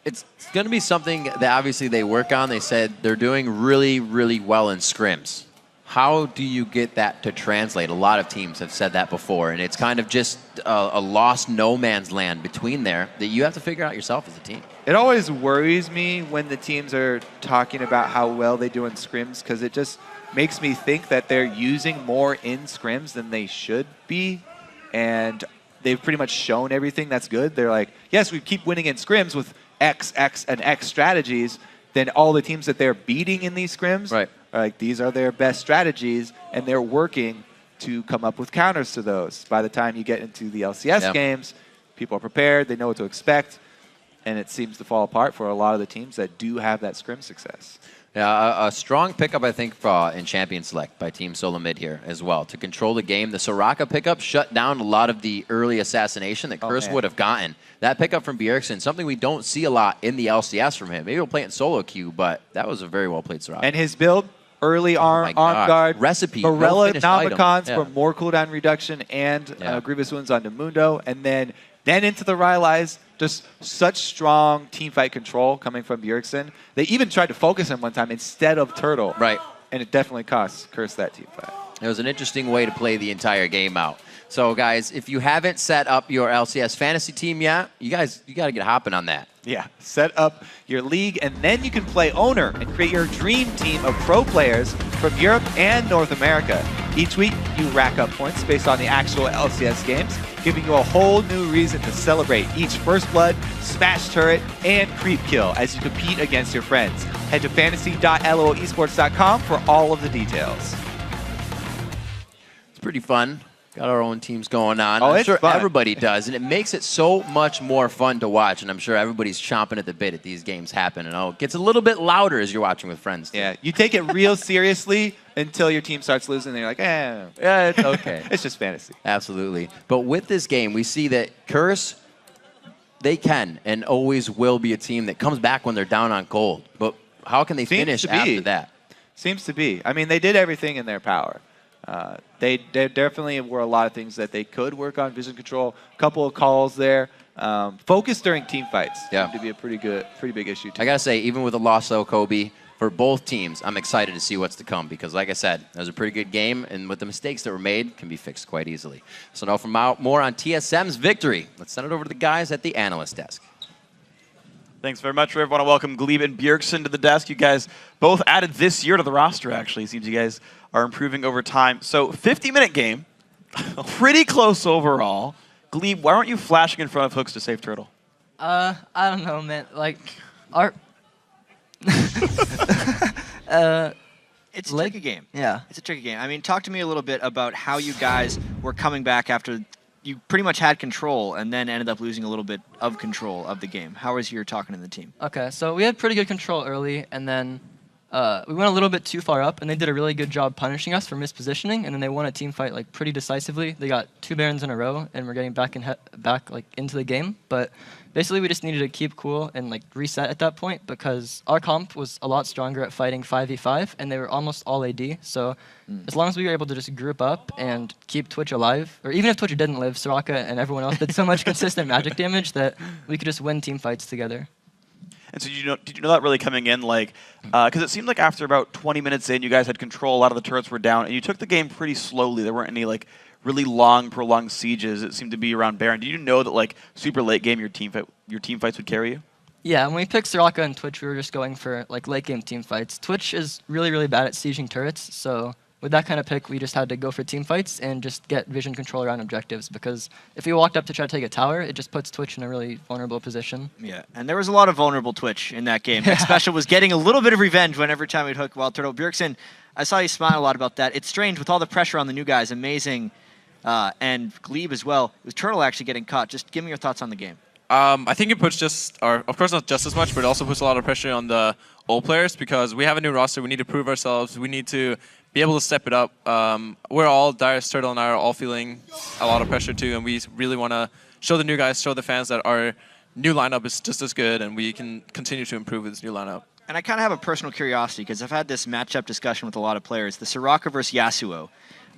It's going to be something that obviously they work on. They said they're doing really, really well in scrims. How do you get that to translate? A lot of teams have said that before, and it's kind of just a lost no man's land between there that you have to figure out yourself as a team. It always worries me when the teams are talking about how well they do in scrims, because it just makes me think that they're using more in scrims than they should be, and they've pretty much shown everything that's good. They're like, yes, we keep winning in scrims with X, X, and X strategies. Then all the teams that they're beating in these scrims, are like, these are their best strategies, and they're working to come up with counters to those. By the time you get into the LCS games, people are prepared, they know what to expect, and it seems to fall apart for a lot of the teams that do have that scrim success. Yeah, a strong pickup, I think, in Champion Select by Team Solo Mid here as well. To control the game, the Soraka pickup shut down a lot of the early assassination that Curse would have gotten. That pickup from Bjergsen, something we don't see a lot in the LCS from him. Maybe he'll play it in solo queue, but that was a very well-played Soraka. And his build, early on guard, recipe, Morella Namicons for more cooldown reduction and Grievous Wounds onto Mundo, and then into the Rylai's. Just such strong teamfight control coming from Bjergsen. They even tried to focus him one time instead of Turtle. Right. And it definitely cost Curse that teamfight. It was an interesting way to play the entire game out. So, guys, if you haven't set up your LCS fantasy team yet, you got to get hopping on that. Yeah, set up your league, and then you can play Owner and create your dream team of pro players from Europe and North America. Each week, you rack up points based on the actual LCS games, giving you a whole new reason to celebrate each First Blood, Smash Turret, and Creep Kill as you compete against your friends. Head to fantasy.loesports.com for all of the details. It's pretty fun. Got our own teams going on. Oh, I'm it's sure fun. everybody does, and it makes it so much more fun to watch, and I'm sure everybody's chomping at the bit at these games happen, and it gets a little bit louder as you're watching with friends. Yeah, you take it real seriously until your team starts losing, and you're like, yeah, it's okay. It's just fantasy. Absolutely. But with this game, we see that Curse, they can and always will be a team that comes back when they're down on gold. But how can they finish after that? Seems to be. I mean, they did everything in their power. They definitely were a lot of things that they could work on. Vision control, a couple of calls there. Focus during team fights seemed to be a pretty big issue too. I gotta say, even with the loss of Kobe, for both teams, I'm excited to see what's to come because, like I said, it was a pretty good game, and with the mistakes that were made, can be fixed quite easily. So now for more on TSM's victory, let's send it over to the guys at the analyst desk. Thanks very much, Riv. I want to welcome Glebe and Bjergsen to the desk. You guys both added this year to the roster, actually. It seems you guys are improving over time. So, 50-minute game, pretty close overall. Glebe, why aren't you flashing in front of hooks to save Turtle? I don't know, man. Like, our... It's a tricky game. Yeah. It's a tricky game. I mean, talk to me a little bit about how you guys were coming back after you pretty much had control and then ended up losing a little bit of control of the game. How was your talking to the team? Okay, so we had pretty good control early, and then we went a little bit too far up, and they did a really good job punishing us for mispositioning, and then they won a team fight like pretty decisively. They got 2 Barons in a row, and we're getting back like into the game. But basically, we just needed to keep cool and like reset at that point because our comp was a lot stronger at fighting 5v5, and they were almost all AD. So as long as we were able to just group up and keep Twitch alive, or even if Twitch didn't live, Soraka and everyone else did so much consistent magic damage that we could just win team fights together. And so did you know that really coming in? Like, because it seemed like after about 20 minutes in, you guys had control. A lot of the turrets were down, and you took the game pretty slowly. There weren't any like really long, prolonged sieges. It seemed to be around Baron. Did you know that like super late game, your team fights would carry you? Yeah, when we picked Soraka and Twitch, we were just going for like late game team fights. Twitch is really, really bad at sieging turrets, so with that kind of pick, we just had to go for team fights and just get vision control around objectives, because if we walked up to try to take a tower, it just puts Twitch in a really vulnerable position. Yeah, and there was a lot of vulnerable Twitch in that game. Nick Special was getting a little bit of revenge every time we'd hook Wild Turtle. Bjergsen, I saw you smile a lot about that. It's strange with all the pressure on the new guys, amazing, and Glebe as well. With Turtle actually getting caught. Just give me your thoughts on the game. I think it puts of course not just as much, but it also puts a lot of pressure on the old players because we have a new roster. We need to prove ourselves. We need to be able to step it up. We're all, Darius, Turtle, and I are all feeling a lot of pressure too, and we really want to show the new guys, show the fans that our new lineup is just as good, and we can continue to improve with this new lineup. And I kind of have a personal curiosity because I've had this matchup discussion with a lot of players. The Soraka versus Yasuo.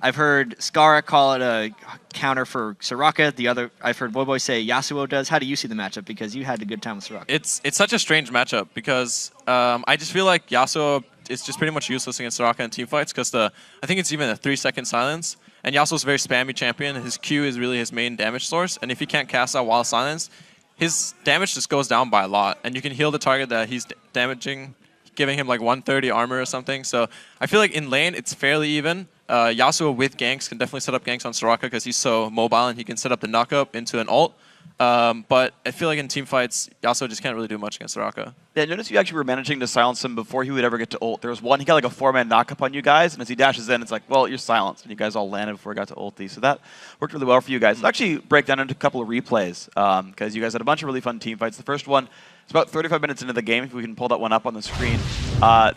I've heard Skara call it a counter for Soraka. I've heard Boy say Yasuo does. How do you see the matchup? Because you had a good time with Soraka. It's such a strange matchup because I just feel like Yasuo is just pretty much useless against Soraka in teamfights because I think it's even a 3-second silence. And Yasuo's a very spammy champion. His Q is really his main damage source. And if he can't cast out while silenced, his damage just goes down by a lot. And you can heal the target that he's damaging, giving him like 130 armor or something. So I feel like in lane, it's fairly even. Yasuo with ganks can definitely set up ganks on Soraka because he's so mobile and he can set up the knock-up into an ult. But I feel like in teamfights, Yasuo just can't really do much against Soraka. Yeah, notice you actually were managing to silence him before he would ever get to ult. There was one, he got like a 4-man knock-up on you guys, and as he dashes in, it's like, well, you're silenced. And you guys all landed before he got to ulti. So that worked really well for you guys. Let's actually break down into a couple of replays, because you guys had a bunch of really fun teamfights. The first one, it's about 35 minutes into the game, if we can pull that one up on the screen.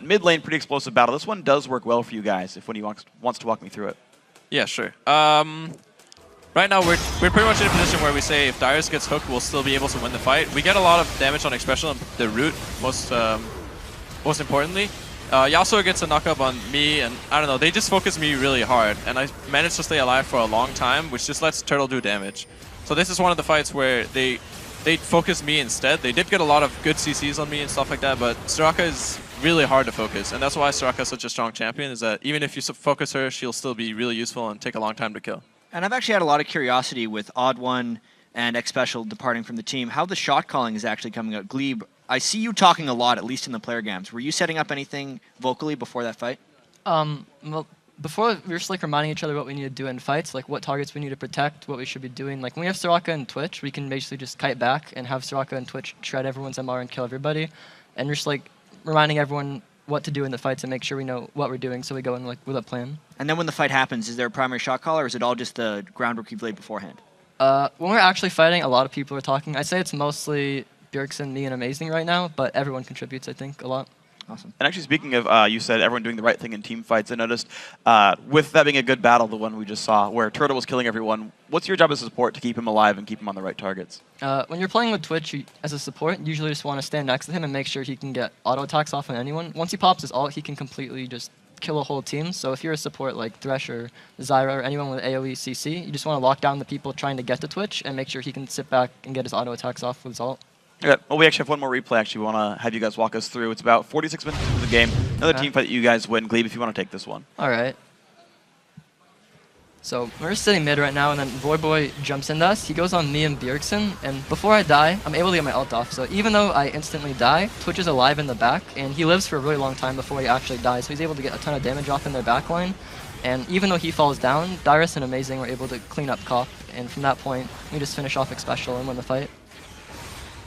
Mid lane, pretty explosive battle. This one does work well for you guys, if one of you wants to walk me through it. Yeah, sure. Right now, we're pretty much in a position where we say if Darius gets hooked, we'll still be able to win the fight. We get a lot of damage on Expression and the root, most importantly. Yasuo gets a knock-up on me, and I don't know, they just focus me really hard. And I managed to stay alive for a long time, which just lets Turtle do damage. So this is one of the fights where they focus me instead. They did get a lot of good CCs on me and stuff like that, but Soraka is really hard to focus. And that's why Soraka is such a strong champion, is that even if you focus her, she'll still be really useful and take a long time to kill. And I've actually had a lot of curiosity with Odd One and X Special departing from the team, how the shot calling is actually coming out. Glebe, I see you talking a lot, at least in the player games. Were you setting up anything vocally before that fight? Well, before, we were just like reminding each other what we need to do in fights, like what targets we need to protect, what we should be doing. Like when we have Soraka and Twitch, we can basically just kite back and have Soraka and Twitch shred everyone's MR and kill everybody. And we're just like reminding everyone what to do in the fights and make sure we know what we're doing, so we go in like with a plan. And then when the fight happens, is there a primary shot caller, or is it all just the groundwork you've laid beforehand? When we're actually fighting, a lot of people are talking. I'd say it's mostly Bjergsen, me, and Amazing right now, but everyone contributes, I think, a lot. Awesome. And actually, speaking of, you said everyone doing the right thing in team fights. I noticed with that being a good battle, the one we just saw, where Turtle was killing everyone, what's your job as a support to keep him alive and keep him on the right targets? When you're playing with Twitch, as a support, you usually just want to stand next to him and make sure he can get auto attacks off on anyone. Once he pops his ult, he can completely just kill a whole team. So if you're a support like Thresh or Zyra or anyone with AoE CC, you just want to lock down the people trying to get to Twitch and make sure he can sit back and get his auto attacks off with his ult. Okay. Well, we actually have one more replay. Actually, we want to have you guys walk us through. It's about 46 minutes into the game. Another team fight that you guys win. Glebe, if you want to take this one. All right. So we're just sitting mid right now, and then Boy jumps into us. He goes on me and Bjergsen, and before I die, I'm able to get my ult off. So even though I instantly die, Twitch is alive in the back, and he lives for a really long time before he actually dies. So he's able to get a ton of damage off in their backline. And even though he falls down, Darius and Amazing were able to clean up Cop, and from that point, we just finish off X Special and win the fight.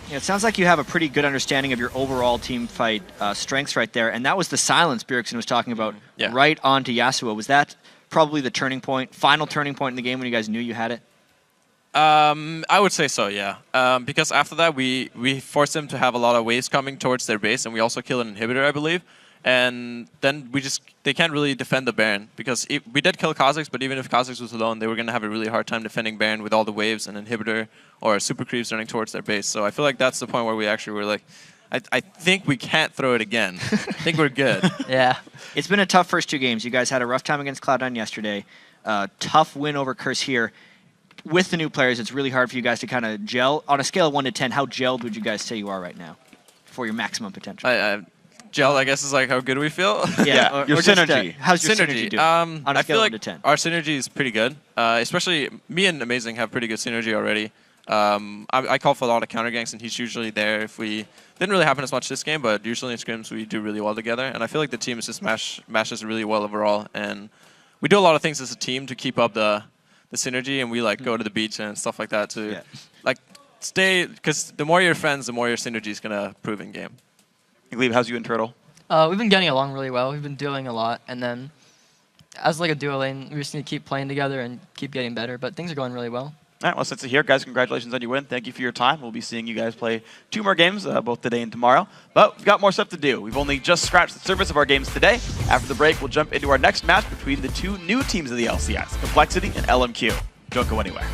Yeah, it sounds like you have a pretty good understanding of your overall team fight strengths right there, and that was the silence Bjergsen was talking about right onto Yasuo. Was that probably the turning point, final turning point in the game when you guys knew you had it? I would say so, yeah. Because after that, we forced them to have a lot of waves coming towards their base, and we also killed an inhibitor, I believe. And then they can't really defend the Baron, because we did kill Kha'Zix, but even if Kha'Zix was alone, they were going to have a really hard time defending Baron with all the waves and inhibitor or super creeps running towards their base. So I feel like that's the point where we actually were like, I think we can't throw it again. I think we're good. Yeah. It's been a tough first two games. You guys had a rough time against Cloud9 yesterday. Tough win over Curse here. With the new players, it's really hard for you guys to kind of gel. On a scale of 1 to 10, how gelled would you guys say you are right now for your maximum potential? Gel, I guess, is like how good we feel. Yeah, your synergy. How's your synergy doing? On a I scale feel of like 1 to 10. our synergy is pretty good. Especially me and Amazing have pretty good synergy already. I call for a lot of counter ganks, and he's usually there. If we didn't really happen as much this game, but usually in scrims we do really well together. And I feel like the team is just mashes really well overall. And we do a lot of things as a team to keep up the synergy, and we like go to the beach and stuff like that to like stay. Because the more you're friends, the more your synergy is gonna prove in game. Glebe, how's you and Turtle? We've been getting along really well. We've been dueling a lot, and then as like a duo lane, we just need to keep playing together and keep getting better. But things are going really well. All right, well, since you're here, guys, congratulations on your win. Thank you for your time. We'll be seeing you guys play 2 more games, both today and tomorrow. But we've got more stuff to do. We've only just scratched the surface of our games today. After the break, we'll jump into our next match between the 2 new teams of the LCS, Complexity and LMQ. Don't go anywhere.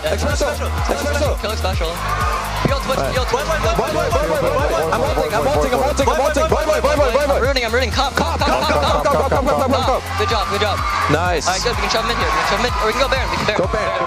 Espresso! Espresso! Killing special. Field twitch, field twitch. I'm ulting. I'm rooting. Come. Good job. Nice. Alright, good. We can shove him in here. Or we can go Baron. Go Baron.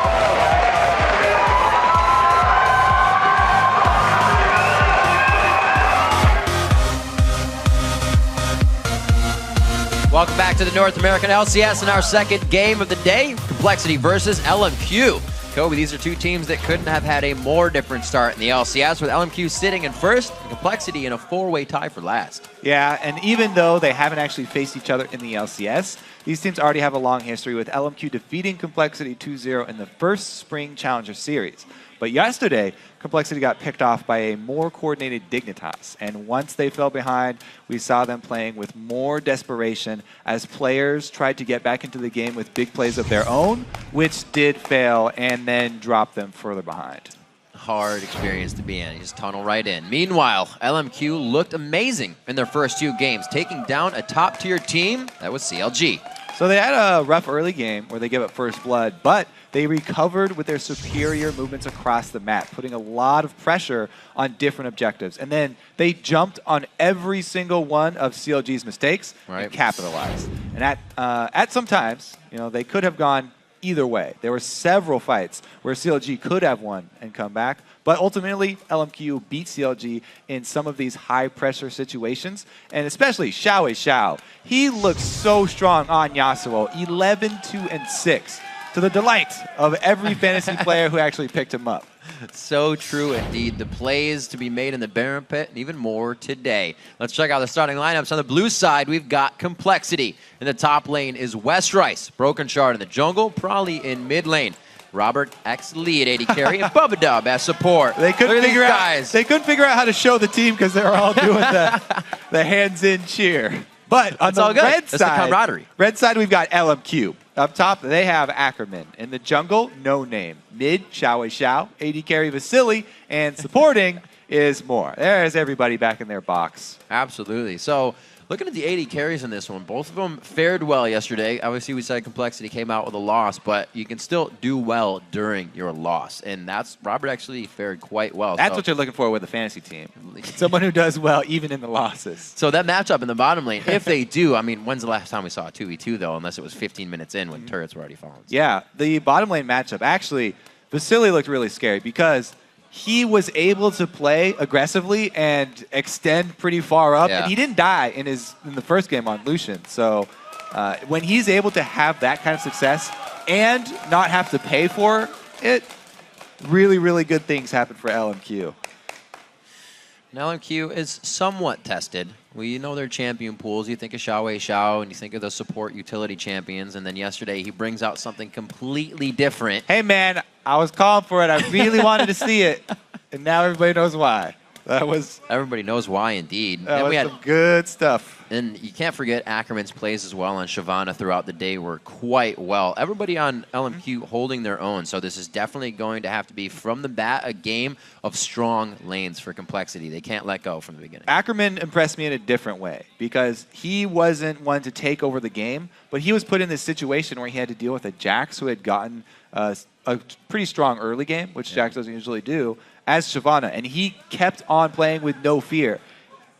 Welcome back to the North American LCS and our second game of the day, Complexity versus LMQ. Kobe, these are two teams that couldn't have had a more different start in the LCS, with LMQ sitting in first and Complexity in a four-way tie for last. Yeah, and even though they haven't actually faced each other in the LCS, these teams already have a long history, with LMQ defeating Complexity 2-0 in the first Spring Challenger Series. But yesterday, Complexity got picked off by a more coordinated Dignitas, and once they fell behind, we saw them playing with more desperation as players tried to get back into the game with big plays of their own, which did fail and then drop them further behind. hard experience to be in. You just tunnel right in. Meanwhile, LMQ looked amazing in their first 2 games, taking down a top-tier team that was CLG. So they had a rough early game where they gave up first blood, but they recovered with their superior movements across the map, putting a lot of pressure on different objectives. And then they jumped on every single one of CLG's mistakes and capitalized. And at some times, they could have gone either way. There were several fights where CLG could have won and come back, but ultimately LMQ beat CLG in some of these high-pressure situations, and especially Xiao. He looks so strong on Yasuo, 11-2-6, to the delight of every fantasy player who actually picked him up. So true indeed. The plays to be made in the Baron Pit, and even more today. Let's check out the starting lineups. On the blue side, we've got Complexity. In the top lane is West Rice. Broken Shard in the jungle, Probably in mid lane. Robert X lead AD carry, and Bubba Dub as support. They couldn't figure out how to show the team because they were all doing the hands-in cheer. But on the red side, the camaraderie. Red side, we've got LMQ. Up top, they have Ackerman. In the jungle, No Name. Mid, Xiao. AD carry, Vasily. And supporting is Moore. There's everybody back in their box. Absolutely. So looking at the AD carries in this one, both of them fared well yesterday. Obviously, we said Complexity came out with a loss, but you can still do well during your loss. And that's Robert actually fared quite well. That's what you're looking for with a fantasy team. Someone who does well even in the losses. So that matchup in the bottom lane, if they do, I mean, when's the last time we saw a 2v2, though, unless it was 15 minutes in when turrets were already falling? Yeah, the bottom lane matchup, actually, Vasily looked really scary because he was able to play aggressively and extend pretty far up, and he didn't die in the first game on Lucian. So when he's able to have that kind of success and not have to pay for it, really, really good things happen for LMQ. And LMQ is somewhat tested. We know their champion pools. You think of Xiao, and you think of the support utility champions, and then yesterday he brings out something completely different. Hey, man, I was calling for it. I really wanted to see it, and now everybody knows why. Everybody knows why, indeed. That was some good stuff. And you can't forget Ackerman's plays as well on Shyvana throughout the day were quite well. Everybody on LMQ holding their own, so this is definitely going to have to be, from the bat, a game of strong lanes for Complexity. They can't let go from the beginning. Ackerman impressed me in a different way because he wasn't one to take over the game, but he was put in this situation where he had to deal with a Jax who had gotten a pretty strong early game, which Jax doesn't usually do, as Shyvana, and he kept on playing with no fear.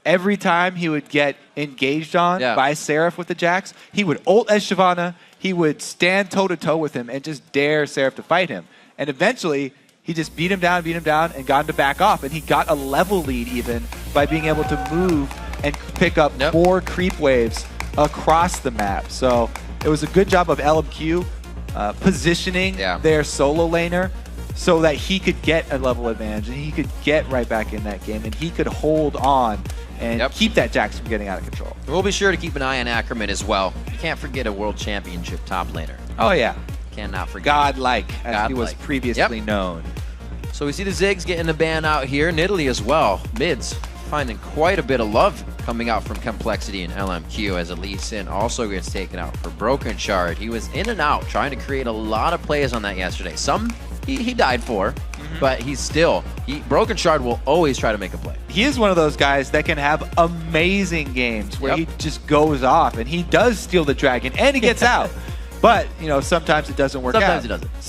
Every time he would get engaged on by Seraph with the Jax, he would ult as Shyvana, he would stand toe-to-toe with him and just dare Seraph to fight him. And eventually, he just beat him down, and got him to back off. And he got a level lead even by being able to move and pick up 4 creep waves across the map. So it was a good job of LMQ positioning their solo laner so that he could get a level advantage and he could get right back in that game and he could hold on and keep that Jax from getting out of control. We'll be sure to keep an eye on Ackerman as well. You can't forget a World Championship top laner. Oh, yeah. Cannot forget. Godlike, as he was previously known. So we see the Ziggs getting a ban out here. In Italy as well. Mids finding quite a bit of love coming out from Complexity and LMQ as Lee Sin also gets taken out for Broken Shard. He was in and out trying to create a lot of plays on that yesterday. Some he died for, but he's still, Broken Shard will always try to make a play. He is one of those guys that can have amazing games where he just goes off and he does steal the dragon and he gets out. But, you know, sometimes it doesn't work out. Sometimes it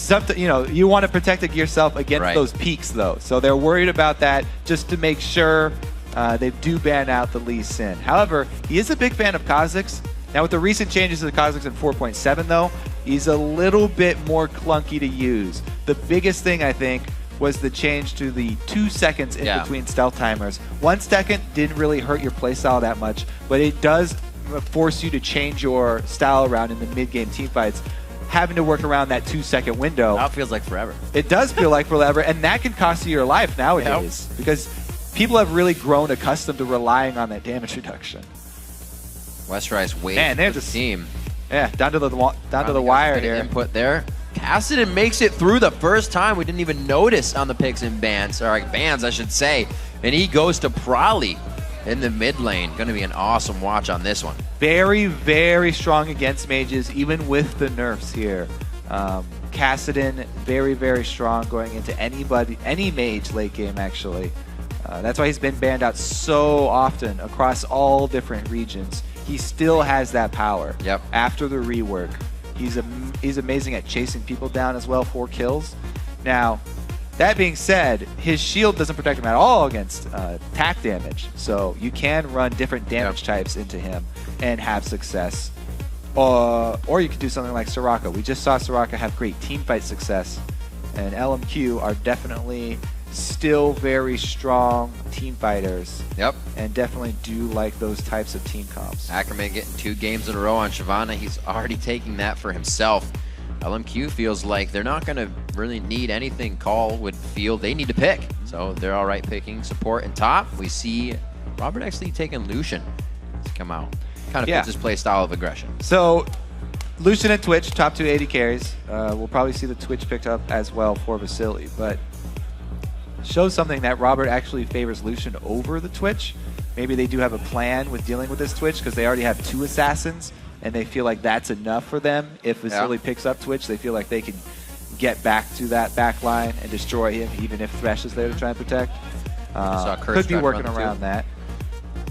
doesn't. You know, you want to protect yourself against those peaks, though. So they're worried about that just to make sure they do ban out the Lee Sin. However, he is a big fan of Kha'Zix. Now, with the recent changes to the Kha'Zix in 4.7, though, he's a little bit more clunky to use. The biggest thing, I think, was the change to the 2 seconds in between stealth timers. 1 second didn't really hurt your playstyle that much, but it does force you to change your style around in the mid-game teamfights, having to work around that 2 second window. Now it feels like forever. It does feel like forever, and that can cost you your life nowadays because people have really grown accustomed to relying on that damage reduction. Westrice waiting for the team. Yeah, down to the wire here. Input there. Cassidy makes it through the first time. We didn't even notice on the picks and bans, or bans, I should say. And he goes to Probably in the mid lane. Going to be an awesome watch on this one. Very, very strong against mages, even with the nerfs here. Kassadin, very, very strong going into any mage late game, actually. That's why he's been banned out so often across all different regions. He still has that power. Yep. After the rework. He's amazing at chasing people down as well, 4 kills. Now, that being said, his shield doesn't protect him at all against attack damage. So you can run different damage types into him and have success. Or you could do something like Soraka. We just saw Soraka have great teamfight success. And LMQ are definitely still very strong team fighters. Yep. And definitely do like those types of team comps. Ackerman getting 2 games in a row on Shyvana. He's already taking that for himself. LMQ feels like they're not going to really need anything Call would feel they need to pick. So they're all right picking support and top. We see Robert actually taking Lucian to come out. Kind of fits his play style of aggression. So Lucian and Twitch, top 2 AD carries. We'll probably see the Twitch picked up as well for Vasily, but shows something that Robert actually favors Lucian over the Twitch. Maybe they do have a plan with dealing with this Twitch because they already have 2 assassins and they feel like that's enough for them. If Vasily picks up Twitch, they feel like they can get back to that back line and destroy him even if Thresh is there to try and protect. Could be working around that.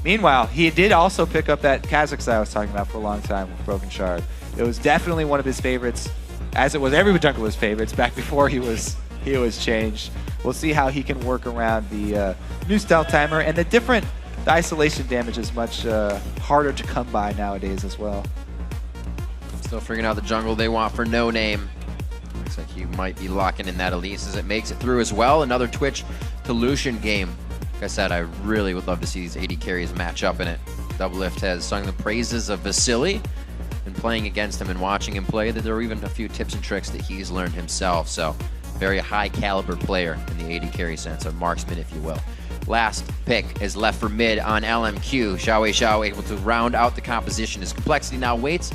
Meanwhile, he did also pick up that Kazakhstan I was talking about for a long time with Broken Shard. It was definitely one of his favorites, as it was every jungler's favorites back before he was changed. We'll see how he can work around the new style timer, and the isolation damage is much harder to come by nowadays as well. Still figuring out the jungle they want for No Name. Looks like he might be locking in that Elise as it makes it through as well. Another Twitch to Lucian game. Like I said, I really would love to see these AD carries match up in it. Doublelift has sung the praises of Vasily and playing against him and watching him play, that there are even a few tips and tricks that he's learned himself. So very high caliber player in the AD carry sense, a marksman if you will. Last pick is left for mid on LMQ. Xiao able to round out the composition. His Complexity now waits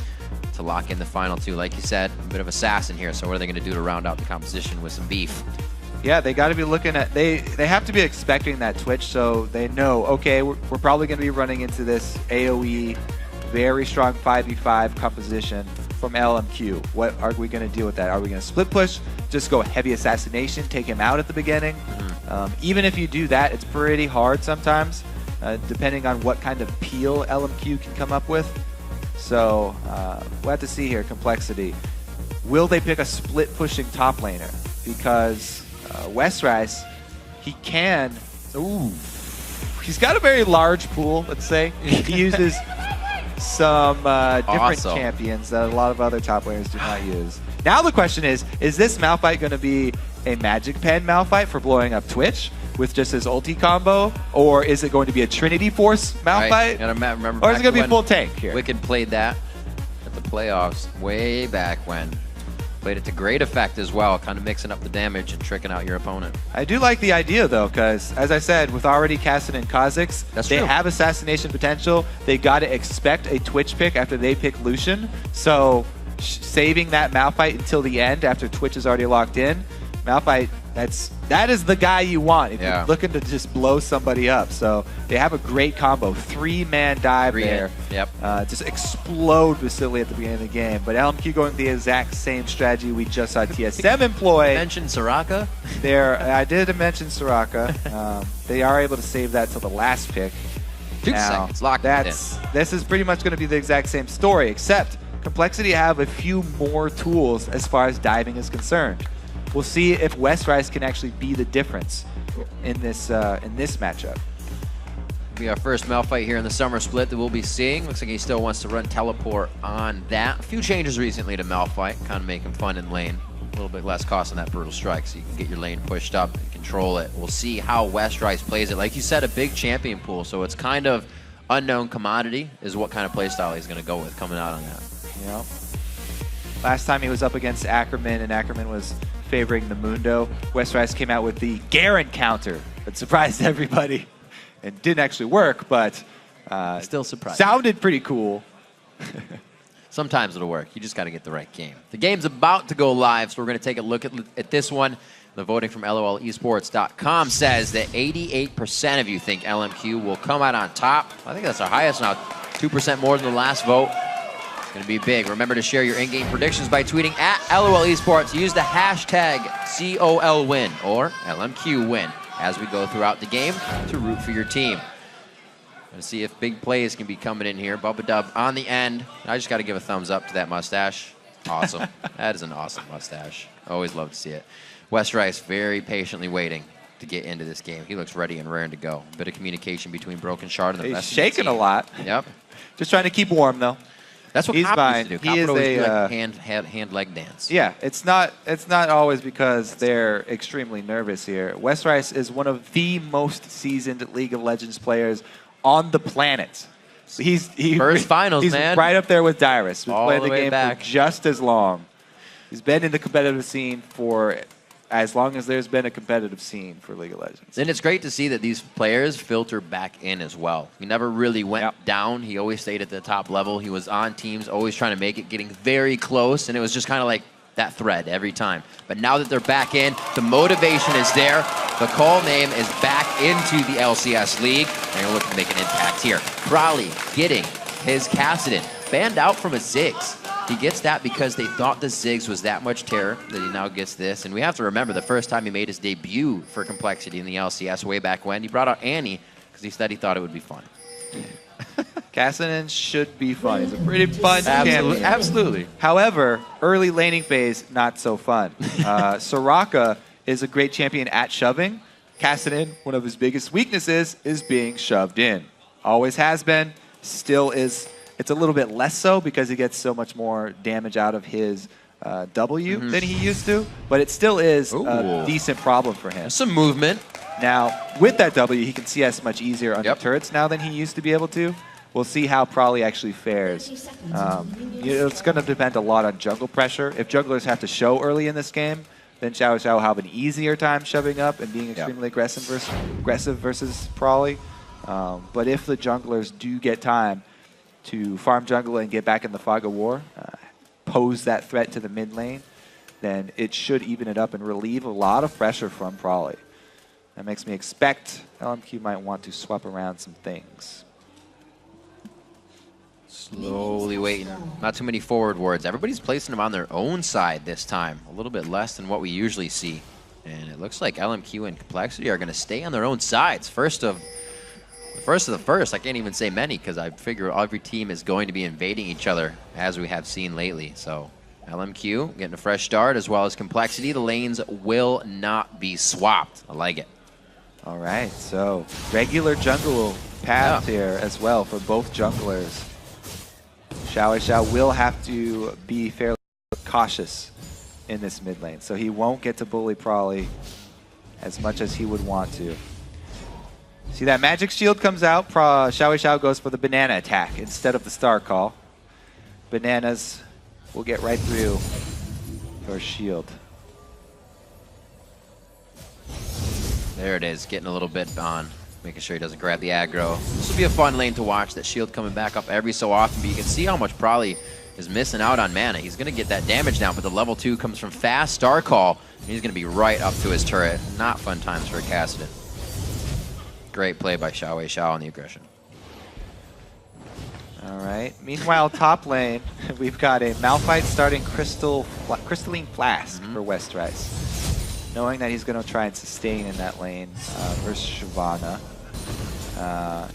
to lock in the final 2. Like you said, a bit of assassin here. So what are they going to do to round out the composition with some beef? Yeah, they got to be looking at, they have to be expecting that Twitch, so they know, okay, we're probably going to be running into this AoE, very strong 5v5 composition from LMQ. What are we going to deal with that? Are we going to split push, just go heavy assassination, take him out at the beginning? Even if you do that, it's pretty hard sometimes, depending on what kind of peel LMQ can come up with. So we'll have to see here, Complexity. Will they pick a split pushing top laner? Because Westrise, he can. Ooh, he's got a very large pool. Let's say he uses some different champions that a lot of other top laners do not use. Now the question is this Malphite going to be a Magic Pen Malphite for blowing up Twitch with just his ulti combo, or is it going to be a Trinity Force Malphite, right. Remember, or is it going to be full tank here? Wicked played that at the playoffs way back when. Played it to great effect as well, kind of mixing up the damage and tricking out your opponent. I do like the idea, though, because, as I said, with already Kassadin and Kha'Zix, they have assassination potential. They got to expect a Twitch pick after they pick Lucian. So saving that Malphite until the end after Twitch is already locked in, Malphite, that is the guy you want if you're looking to just blow somebody up. So they have a great combo. 3-man dive there. Just explode Vasily at the beginning of the game. But LMQ going the exact same strategy we just saw TSM employ. Mention Soraka? I did mention Soraka. They are able to save that till the last pick. 2 seconds, locked in. This is pretty much going to be the exact same story, except Complexity have a few more tools as far as diving is concerned. We'll see if Westrise can actually be the difference in this matchup. Be our first Malphite here in the summer split that we'll be seeing. Looks like he still wants to run teleport on that. A few changes recently to Malphite, kind of make him fun in lane. A little bit less cost on that brutal strike, so you can get your lane pushed up and control it. We'll see how Westrise plays it. Like you said, a big champion pool, so it's kind of unknown commodity is what kind of playstyle he's going to go with coming out on that. Yep. Last time he was up against Ackerman, and Ackerman was favoring the Mundo. Westrise came out with the Garen counter that surprised everybody and didn't actually work, but still surprised. Sounded pretty cool. Sometimes it'll work. You just got to get the right game. The game's about to go live, so we're going to take a look at this one. The voting from LOLesports.com says that 88% of you think LMQ will come out on top. I think that's our highest now, 2% more than the last vote. Gonna be big. Remember to share your in-game predictions by tweeting at LOL Esports. Use the hashtag COLWin or LMQWin as we go throughout the game to root for your team. Gonna see if big plays can be coming in here. Bubba Dub on the end. I just gotta give a thumbs up to that mustache. Awesome. That is an awesome mustache. Always love to see it. West Rice very patiently waiting to get into this game. He looks ready and raring to go. A bit of communication between Broken Shard and the rest of the team. He's shaking a lot. Yep. Just trying to keep warm, though. That's what he's Copper fine. used to do. He Copper is always a do like hand-leg dance. Yeah, it's not always because they're extremely nervous here. West Rice is one of the most seasoned League of Legends players on the planet. He's First finals, he's man. right up there with Dyrus. We've All played the the way game back. for just as long. He's been in the competitive scene for as long as there's been a competitive scene for League of Legends. And it's great to see that these players filter back in as well. He never really went down. He always stayed at the top level. He was on teams, always trying to make it, getting very close, and it was just kind of like that thread every time. But now that they're back in, the motivation is there. The call name is back into the LCS League, and they're looking to make an impact here. Crowley getting his Kassadin banned out from a Ziggs. He gets that because they thought the Ziggs was that much terror that he now gets this. And we have to remember the first time he made his debut for Complexity in the LCS way back when, he brought out Annie because he said he thought it would be fun. Kassadin should be fun. He's a pretty fun champion. Absolutely. However, early laning phase, not so fun. Soraka is a great champion at shoving. Kassadin, one of his biggest weaknesses is being shoved in. Always has been, still is. It's a little bit less so because he gets so much more damage out of his W than he used to, but it still is a decent problem for him. There's some movement. Now, with that W, he can CS much easier under turrets now than he used to be able to. We'll see how Prolly actually fares. It's going to depend a lot on jungle pressure. If junglers have to show early in this game, then Xiao Xiao will have an easier time shoving up and being extremely aggressive versus Prolly. But if the junglers do get time to farm jungle and get back in the fog of war, pose that threat to the mid lane, then it should even it up and relieve a lot of pressure from Prolly. That makes me expect LMQ might want to swap around some things. Slowly waiting. Not too many forward wards. Everybody's placing them on their own side this time. A little bit less than what we usually see. And it looks like LMQ and Complexity are going to stay on their own sides. First of the first. I can't even say many because I figure every team is going to be invading each other as we have seen lately. So LMQ getting a fresh start as well as Complexity. The lanes will not be swapped. I like it. All right, so regular jungle path here as well for both junglers. Xiao Xiao will have to be fairly cautious in this mid lane, so he won't get to bully Prolly as much as he would want to. See that magic shield comes out, Xiao Xiao goes for the banana attack instead of the star call. Bananas will get right through your shield. There it is, getting a little bit on, making sure he doesn't grab the aggro. This will be a fun lane to watch, that shield coming back up every so often, but you can see how much Prolly is missing out on mana. He's going to get that damage down, but the level 2 comes from fast star call, and he's going to be right up to his turret. Not fun times for Kassadin. Great play by Xiao Xiao on the aggression. All right. Meanwhile, top lane, we've got a Malphite starting Crystalline Flask for West Rice. Knowing that he's going to try and sustain in that lane versus Shyvana.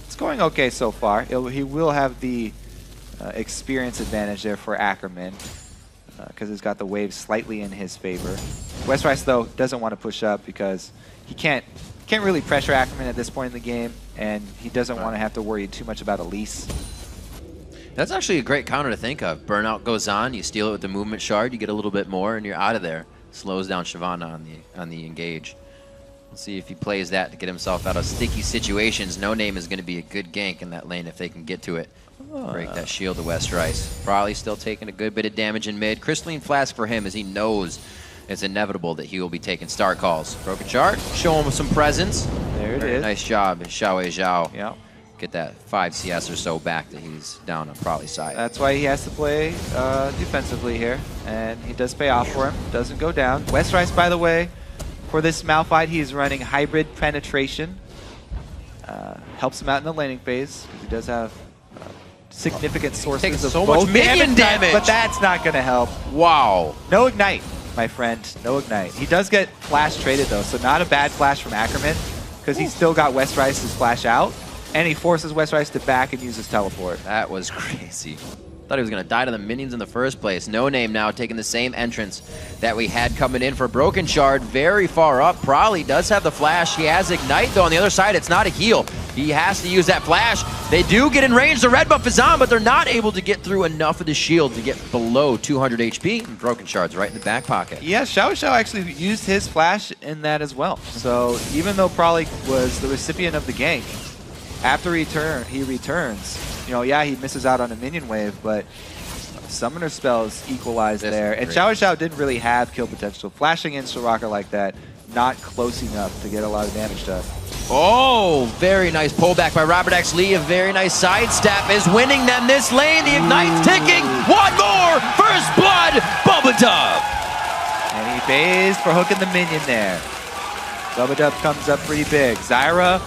It's going okay so far. He will have the experience advantage there for Ackerman because he's got the wave slightly in his favor. West Rice, though, doesn't want to push up because he can't really pressure Ackerman at this point in the game, and he doesn't want to have to worry too much about Elise. That's actually a great counter to think of. Burnout goes on, you steal it with the movement shard, you get a little bit more, and you're out of there. Slows down Shyvana on the engage. Let's see if he plays that to get himself out of sticky situations. No Name is going to be a good gank in that lane if they can get to it. Break that shield to West Rice. Probably still taking a good bit of damage in mid. Crystalline Flask for him as he knows it's inevitable that he will be taking star calls. Broken Shard, show him some presence. There it is. Nice job, Xiao Xiao. Yep. Get that 5 CS or so back that he's down on Prolly's side. That's why he has to play defensively here, and he does pay off for him. Doesn't go down. West Rice, by the way, for this Malphite, he's running Hybrid Penetration. Helps him out in the laning phase, because he does have significant sources Taking of so both much minion damage. but that's not going to help. Wow. No Ignite, my friend. No Ignite. He does get Flash traded, though, so not a bad Flash from Ackerman, because he's still got West Rice's Flash out, and he forces West Rice to back and use his teleport. That was crazy. Thought he was going to die to the minions in the first place. No Name now taking the same entrance that we had coming in for Broken Shard. Very far up. Probably does have the Flash. He has Ignite, though. On the other side, it's not a heal. He has to use that Flash. They do get in range. The red buff is on, but they're not able to get through enough of the shield to get below 200 HP. And Broken Shard's right in the back pocket. Yeah, Xiao Xiao actually used his Flash in that as well. So even though Prolly was the recipient of the gank, after he returns, you know, yeah, he misses out on a minion wave, but Summoner spells equalized there. And Xiao Xiao didn't really have kill potential. Flashing in Soraka like that, not close enough to get a lot of damage done. Oh, very nice pullback by Robert X. Lee. A very nice sidestep is winning them this lane. The Ignite's ticking. One more. First blood. Bubba Dub. And he pays for hooking the minion there. Bubba Dub comes up pretty big. Zyra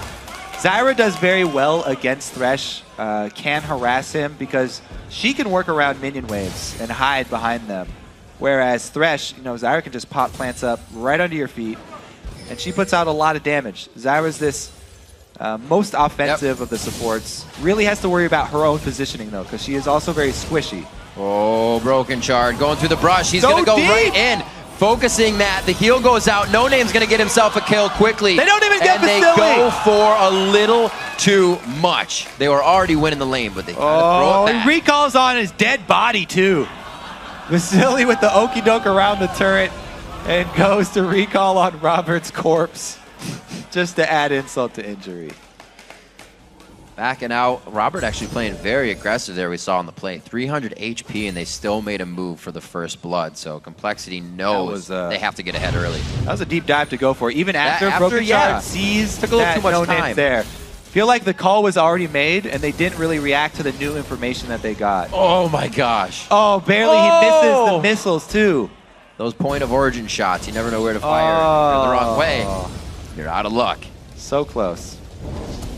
does very well against Thresh. Can harass him because she can work around minion waves and hide behind them. Whereas Thresh, you know, Zyra can just pop plants up right under your feet, and she puts out a lot of damage. Zyra's this most offensive of the supports. Really has to worry about her own positioning, though, because she is also very squishy. Oh, Broken Shard going through the brush. He's going to go right in. Focusing that. The heal goes out. No Name's going to get himself a kill quickly. They don't even get Vasily. And they go for a little too much. They were already winning the lane, but they kind of throw it back. He recalls on his dead body, too. Vasily with the okie doke around the turret and goes to recall on Robert's corpse just to add insult to injury. Backing out. Robert actually playing very aggressive there, we saw on the play. 300 HP, and they still made a move for the first blood. So Complexity knows they have to get ahead early. That was a deep dive to go for. Even after Broken Shard sees took a little too much time there. Feel like the call was already made, and they didn't really react to the new information that they got. Oh my gosh. Oh, barely. He misses the missiles, too. Those point of origin shots, you never know where to fire. You're the wrong way. You're out of luck. So close.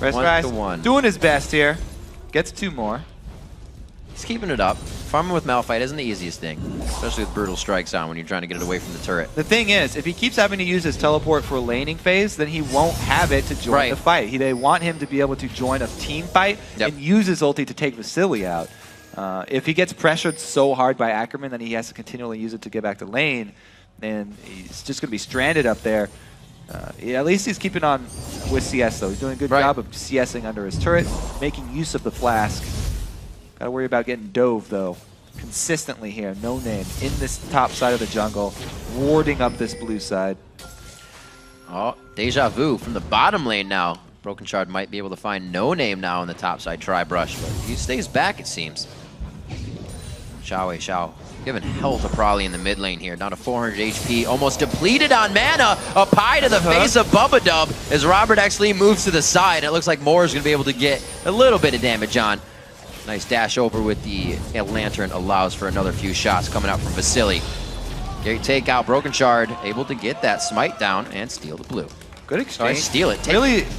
West 1-1. Rice doing his best here. Gets 2 more. He's keeping it up. Farming with Malphite isn't the easiest thing, especially with Brutal Strikes on when you're trying to get it away from the turret. The thing is, if he keeps having to use his teleport for a laning phase, then he won't have it to join the fight. They want him to be able to join a team fight and use his ulti to take Vasily out. If he gets pressured so hard by Ackerman that he has to continually use it to get back to lane, then he's just going to be stranded up there. Yeah, at least he's keeping on with CS, though. He's doing a good job of CSing under his turret, making use of the flask. Got to worry about getting dove, though, consistently here. No Name in this top side of the jungle, warding up this blue side. Oh, Deja Vu from the bottom lane now. Broken Shard might be able to find No Name now on the top side Tri-Brush, but he stays back, it seems. Xiao giving hell to Prolly in the mid lane here. Down to 400 HP, almost depleted on mana. A pie to the face of Bubba Dub as Robert X. Lee moves to the side. It looks like Moore's going to be able to get a little bit of damage on. Nice dash over with the Lantern allows for another few shots coming out from Vasily. Great takeout. Broken Shard able to get that smite down and steal the blue. Good exchange. Steal it.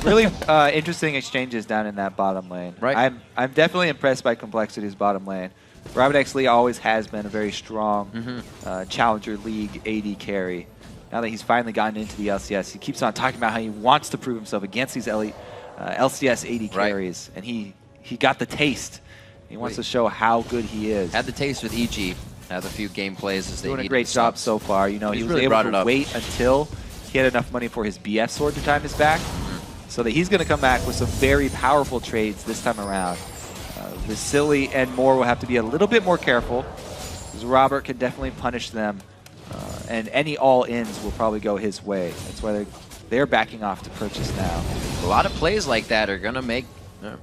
Really interesting exchanges down in that bottom lane. Right. I'm definitely impressed by Complexity's bottom lane. Robert X. Lee always has been a very strong Challenger League AD carry. Now that he's finally gotten into the LCS, he keeps on talking about how he wants to prove himself against these elite LCS AD carries, and he got the taste. He wants to show how good he is. Had the taste with EG. Has a few gameplays as they doing a great job so far. You know, he was really able to wait until he had enough money for his BF sword to time his back, so that he's going to come back with some very powerful trades this time around. Vasily and Moore will have to be a little bit more careful, because Robert can definitely punish them, and any all-ins will probably go his way. That's why they're backing off to purchase now. A lot of plays like that are going to make,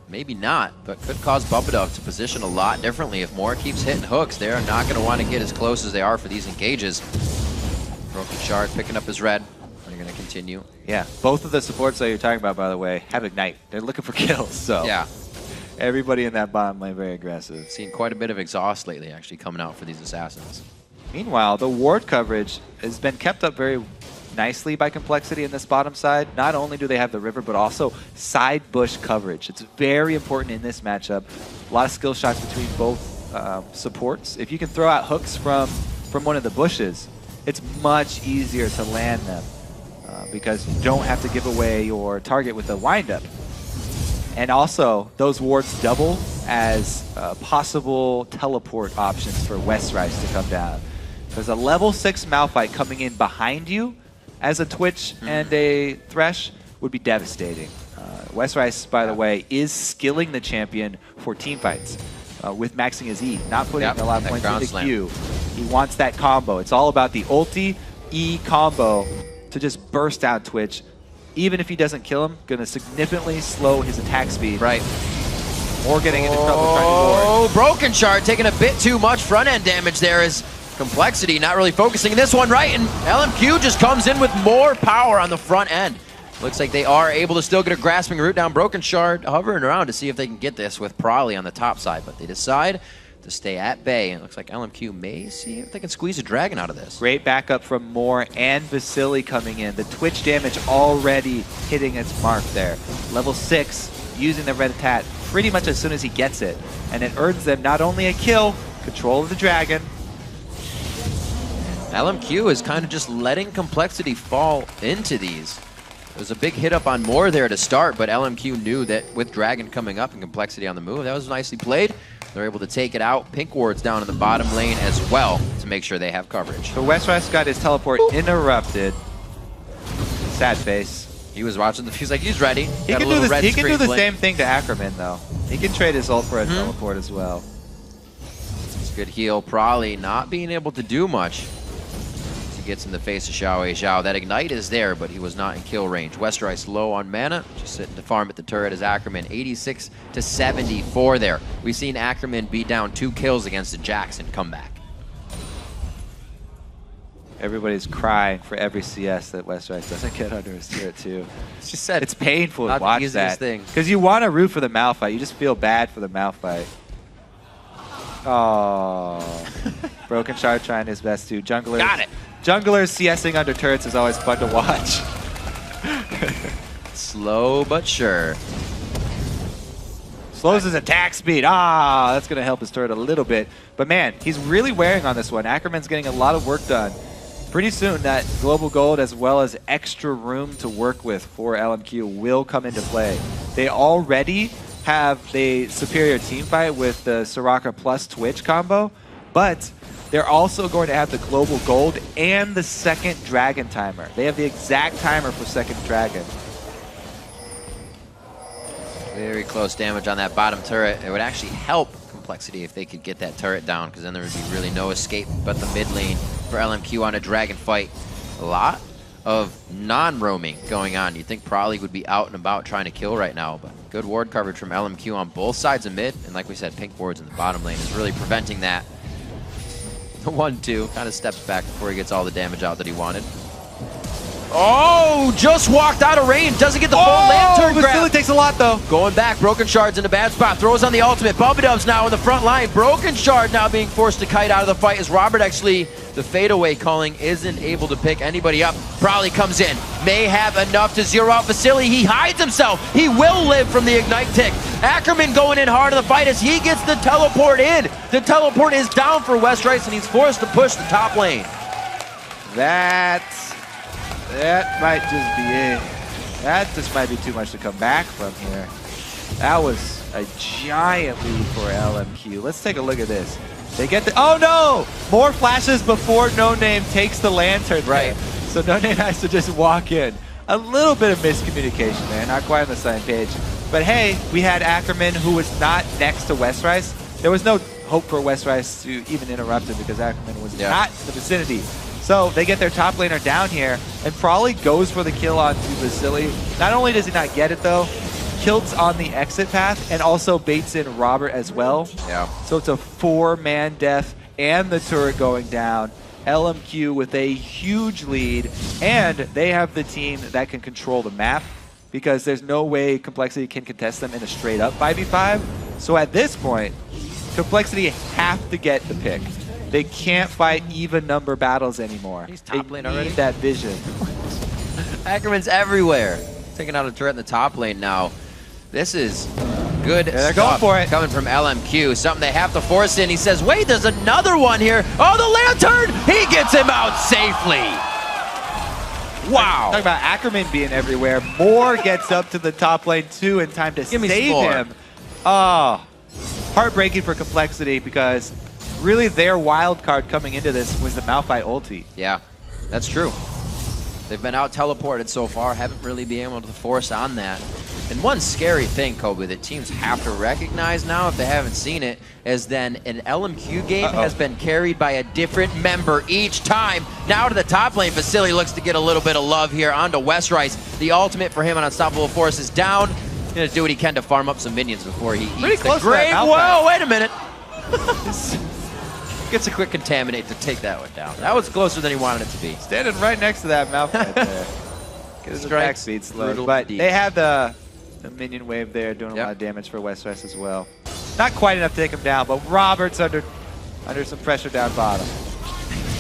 maybe not, but could cause Bubba Dub to position a lot differently. If Moore keeps hitting hooks, they're not going to want to get as close as they are for these engages. Broken Shard picking up his red. They're going to continue. Yeah, both of the supports that you're talking about, by the way, have Ignite. They're looking for kills, so... Yeah. Everybody in that bottom lane very aggressive. Seen quite a bit of exhaust lately actually coming out for these assassins. Meanwhile, the ward coverage has been kept up very nicely by Complexity in this bottom side. Not only do they have the river, but also side bush coverage. It's very important in this matchup. A lot of skill shots between both supports. If you can throw out hooks from one of the bushes, it's much easier to land them because you don't have to give away your target with a windup. And also, those wards double as possible teleport options for Westrice to come down. There's a level 6 Malphite coming in behind you as a Twitch and a Thresh would be devastating. Westrice, by the way, is skilling the champion for team fights with maxing his E, not putting a lot of points into Q. He wants that combo. It's all about the ulti E combo to just burst down Twitch. Even if he doesn't kill him, going to significantly slow his attack speed. Right. Or getting into trouble trying to ward. Oh, Broken Shard taking a bit too much front-end damage there as Complexity not really focusing this one right, and LMQ just comes in with more power on the front end. Looks like they are able to still get a grasping root down. Broken Shard hovering around to see if they can get this with Probably on the top side, but they decide to stay at bay, and it looks like LMQ may see if they can squeeze a dragon out of this. Great backup from Moore and Vasily coming in. The Twitch damage already hitting its mark there. Level 6, using the red tat pretty much as soon as he gets it, and it earns them not only a kill, control of the dragon. LMQ is kind of just letting Complexity fall into these. There was a big hit up on Moore there to start, but LMQ knew that with Dragon coming up and Complexity on the move, that was nicely played. They're able to take it out. Pink Ward's down in the bottom lane as well to make sure they have coverage. So Westrice got his teleport interrupted. Sad face. He was watching he's like, he's ready. He can do the same thing to Ackerman, though. He can trade his ult for a teleport as well. It's a good heal. Probably not being able to do much. He gets in the face of Xiao Wei Xiao. That ignite is there, but he was not in kill range. Westrice low on mana, just sitting to farm at the turret as Ackerman, 86 to 74 there. We've seen Ackerman be down 2 kills against a Jackson comeback. Everybody's crying for every CS that Westrice doesn't get under his turret too. It's just said it's painful to not watch the easiest that thing. because you want to root for the Malphite. You just feel bad for the Malphite. Oh, Broken Shard trying his best too. Junglers. Got it. Junglers CSing under turrets is always fun to watch. Slow but sure. Slows his attack speed. Ah, that's going to help his turret a little bit. But man, he's really wearing on this one. Ackerman's getting a lot of work done. Pretty soon, that global gold as well as extra room to work with for LMQ will come into play. They already have the superior team fight with the Soraka plus Twitch combo, but they're also going to have the global gold and the second dragon timer. They have the exact timer for second dragon. Very close damage on that bottom turret. It would actually help Complexity if they could get that turret down, because then there would be really no escape but the mid lane for LMQ on a dragon fight. A lot of non-roaming going on. You'd think Probably would be out and about trying to kill right now, but good ward coverage from LMQ on both sides of mid, and like we said, Pink Ward's in the bottom lane is really preventing that. The 1-2 kind of steps back before he gets all the damage out that he wanted. Oh, just walked out of range. Doesn't get the full lantern grab. Vasily takes a lot, though. Going back, Broken Shard's in a bad spot. Throws on the ultimate. Bubba now in the front line. Broken Shard now being forced to kite out of the fight as Robert actually, the fadeaway calling, isn't able to pick anybody up. Probably comes in. May have enough to zero out Vasily. He hides himself. He will live from the ignite tick. Ackerman going in hard in the fight as he gets the teleport in. The teleport is down for Westrice, and he's forced to push the top lane. That might just be it. That just might be too much to come back from here. That was a giant lead for LMQ. Let's take a look at this. They get the... Oh, no! More flashes before No Name takes the lantern. Right. So No Name has to just walk in. A little bit of miscommunication there. Not quite on the same page. But hey, we had Ackerman, who was not next to Westrice. There was no hope for Westrice to even interrupt him because Ackerman was not in the vicinity. So they get their top laner down here, and Probably goes for the kill onto Vasily. Not only does he not get it, though, kills on the exit path, and also baits in Robert as well. Yeah. So it's a 4-man death, and the turret going down. LMQ with a huge lead, and they have the team that can control the map, because there's no way Complexity can contest them in a straight-up 5v5. So at this point, Complexity have to get the pick. They can't fight even number battles anymore. He's top lane They already. need that vision. Ackerman's everywhere. Taking out a turret in the top lane now. This is good they're stuff going for it. coming from LMQ. Something they have to force in. He says, wait, there's another one here. Oh, the lantern! He gets him out safely. Wow. Talk about Ackerman being everywhere. Moore gets up to the top lane too in time to Give me save some more. him. Oh, heartbreaking for Complexity because really their wild card coming into this was the Malphite ulti. Yeah, that's true. They've been out teleported so far, haven't really been able to force on that. And one scary thing, Kobe, that teams have to recognize now, if they haven't seen it, is then an LMQ game has been carried by a different member each time. Now to the top lane, Vasily looks to get a little bit of love here onto Westrice. The ultimate for him on Unstoppable Force is down. He's gonna do what he can to farm up some minions before he eats the grave. Whoa, wait a minute. Gets a quick contaminate to take that one down. That was closer than he wanted it to be. Standing right next to that Malphite there. Get his attack speed slow. But they had the minion wave there doing a lot of damage for Westrice as well. Not quite enough to take him down, but Robert's under some pressure down bottom.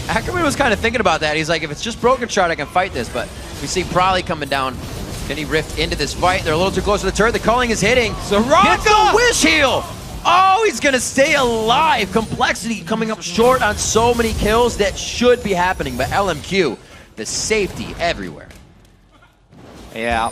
Ackerman was kind of thinking about that. He's like, if it's just Broken Shard, I can fight this. But we see Probably coming down. Can he rift into this fight? They're a little too close to the turret. The culling is hitting. Soraka! Gets the wish heal! Oh, he's going to stay alive. Complexity coming up short on so many kills that should be happening. But LMQ, the safety everywhere. Yeah.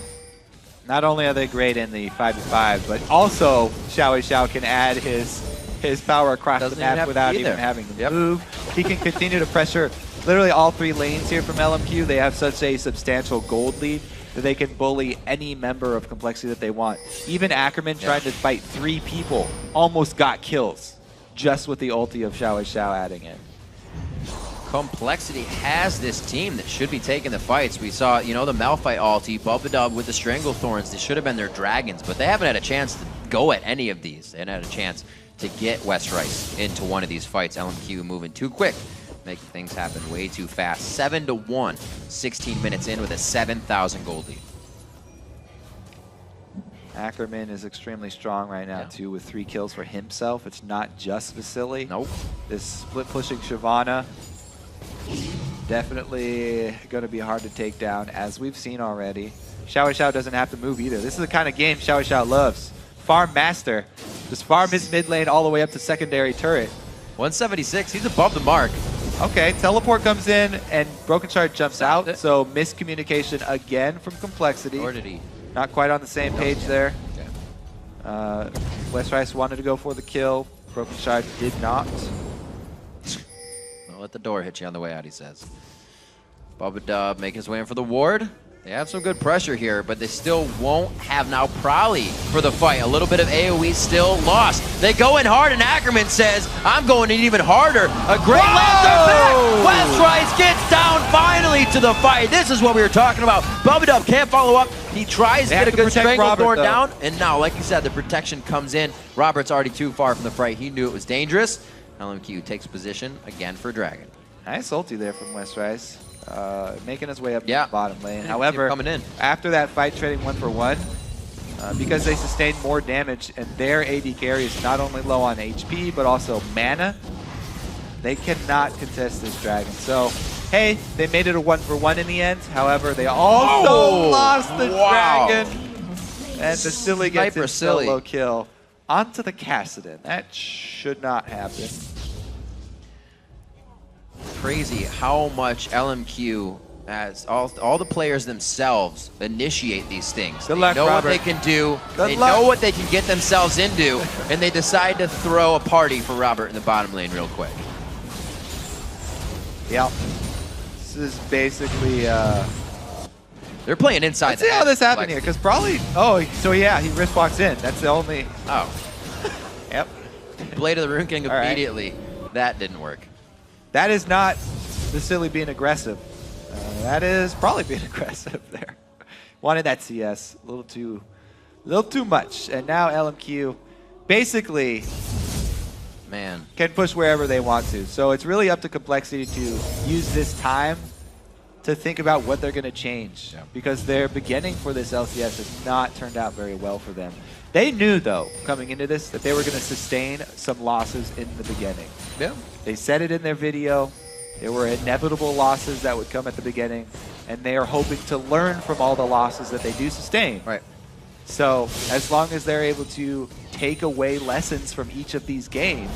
Not only are they great in the 5v5, but also Xiao can add his power across the map without even having to move. He can continue to pressure literally all three lanes here from LMQ. They have such a substantial gold lead that they can bully any member of Complexity that they want. Even Ackerman trying to fight 3 people almost got kills just with the ulti of Xiao adding it. Complexity has this team that should be taking the fights. We saw, you know, the Malphite ulti, Bubba with the Stranglethorns. They should have been their dragons, but they haven't had a chance to go at any of these. They haven't had a chance to get Westrice into one of these fights. LMQ moving too quick, making things happen way too fast. 7-1, 16 minutes in with a 7,000 gold lead. Ackerman is extremely strong right now too, with 3 kills for himself. It's not just Vasily. Nope. This split pushing Shyvana, definitely going to be hard to take down, as we've seen already. Xiao doesn't have to move either. This is the kind of game Xiao loves. Farm master. Just farm his mid lane all the way up to secondary turret. 176, he's above the mark. Okay, teleport comes in and Broken Shard jumps out, so miscommunication again from Complexity. Or did he? Not quite on the same page there. Westrice wanted to go for the kill. Broken Shard did not. Don't let the door hit you on the way out, he says. Bubba making his way in for the ward. They have some good pressure here, but they still won't have now Probably for the fight. A little bit of AoE still lost. They go in hard, and Ackerman says, I'm going in even harder. A great lantern back. Westrice gets down finally to the fight. This is what we were talking about. Bubba can't follow up. He tries to get a good Stranglethorn down, and now, like you said, the protection comes in. Robert's already too far from the fight. He knew it was dangerous. LMQ takes position again for Dragon. Nice ulti there from Westrice. Making his way up to the bottom lane. However, coming in. After that fight trading 1-for-1, because they sustained more damage and their AD carry is not only low on HP but also mana, they cannot contest this dragon. So, hey, they made it a 1-for-1 in the end. However, they also lost the dragon. And Vasily gets a solo kill onto the Kassadin. That should not happen. Crazy how much LMQ, as all the players themselves, initiate these things. They know what they can do, they know what they can get themselves into, and they decide to throw a party for Robert in the bottom lane real quick. Yeah. This is basically... They're playing inside. Let's see how this happened here, because probably... Oh, so yeah, he wrist walks in. That's the only... Oh. Yep. Blade of the Rune King immediately. That didn't work. That is not Vasily being aggressive. That is probably being aggressive there. Wanted that CS a little too much. And now LMQ basically can push wherever they want to. So it's really up to Complexity to use this time to think about what they're going to change because their beginning for this LCS has not turned out very well for them. They knew, though, coming into this, that they were going to sustain some losses in the beginning. Yeah. They said it in their video. There were inevitable losses that would come at the beginning, and they are hoping to learn from all the losses that they do sustain. Right. So as long as they're able to take away lessons from each of these games,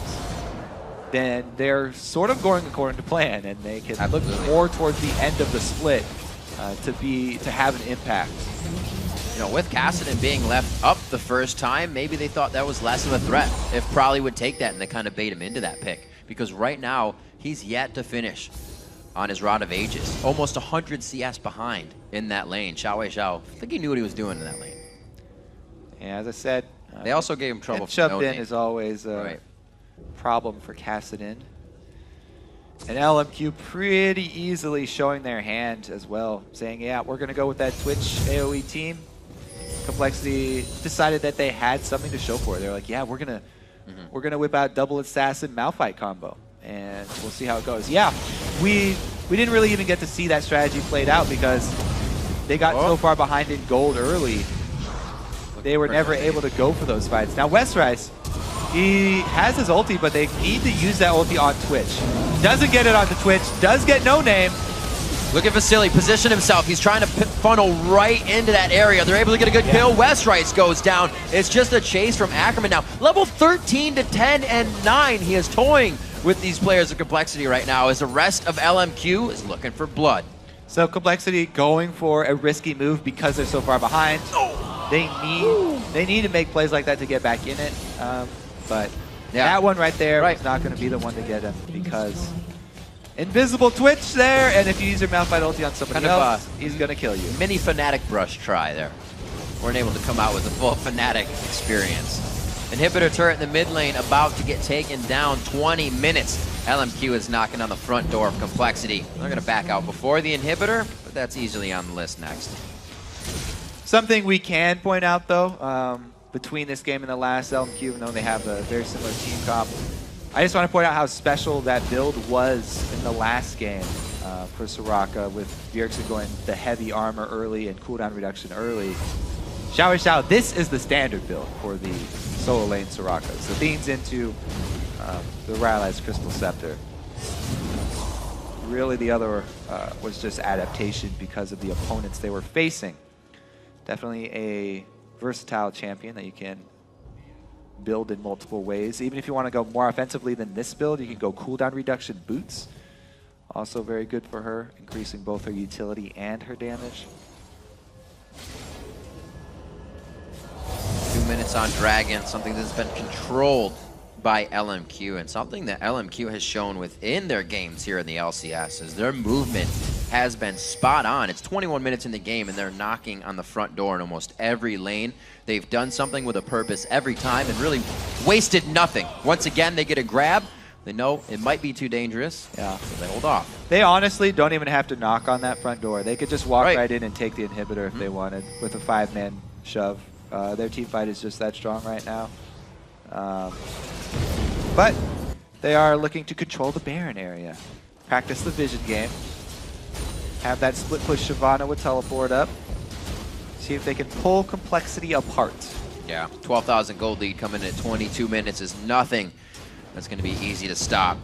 then they're sort of going according to plan, and they can look more towards the end of the split to have an impact. You know, with Kassadin being left up the first time, maybe they thought that was less of a threat. If Probably would take that, and they kind of bait him into that pick. Because right now, he's yet to finish on his Rod of Ages. Almost 100 CS behind in that lane. Xiao, I think he knew what he was doing in that lane. Yeah, as I said, they also gave him trouble. Shoved in is always a problem for Kassadin. And LMQ pretty easily showing their hand as well, saying, yeah, we're going to go with that Twitch AoE team. Complexity decided that they had something to show for it. They're like, yeah, we're gonna whip out double assassin Malphite combo, and we'll see how it goes. Yeah, we didn't really even get to see that strategy played out because they got so far behind in gold early. They were never able to go for those fights. Now Westrice, he has his ulti, but they need to use that ulti on Twitch. Doesn't get it onto Twitch. Does get no name. Look at Vasily position himself. He's trying to funnel right into that area. They're able to get a good kill. Westrice goes down. It's just a chase from Ackerman now. Level 13 to 10 and 9. He is toying with these players of Complexity right now as the rest of LMQ is looking for blood. So Complexity going for a risky move because they're so far behind. They need to make plays like that to get back in it. But that one right there is not going to be the one to get him because invisible Twitch there, and if you use your Malphite ulti on somebody else, he's going to kill you. Mini Fnatic brush try there. Weren't able to come out with a full Fnatic experience. Inhibitor turret in the mid lane about to get taken down. 20 minutes. LMQ is knocking on the front door of Complexity. They're going to back out before the Inhibitor, but that's easily on the list next. Something we can point out, though, between this game and the last LMQ, even though they have a very similar team comp, I just want to point out how special that build was in the last game for Soraka, with Bjergsen going the heavy armor early and cooldown reduction early. Xiao, this is the standard build for the solo lane Soraka. So leans into the Rylai's Crystal Scepter. Really the other was just adaptation because of the opponents they were facing. Definitely a versatile champion that you can build in multiple ways. Even if you want to go more offensively than this build, you can go cooldown reduction boots. Also very good for her, increasing both her utility and her damage. 2 minutes on Dragon, something that's been controlled by LMQ, and something that LMQ has shown within their games here in the LCS is their movement has been spot on. It's 21 minutes in the game and they're knocking on the front door in almost every lane. They've done something with a purpose every time and really wasted nothing. Once again, they get a grab. They know it might be too dangerous, so they hold off. They honestly don't even have to knock on that front door. They could just walk right in and take the Inhibitor if they wanted with a 5-man shove. Their team fight is just that strong right now. But they are looking to control the Baron area. Practice the vision game. Have that split push Shyvana with teleport up. See if they can pull Complexity apart. Yeah, 12,000 gold lead coming in at 22 minutes is nothing. That's going to be easy to stop.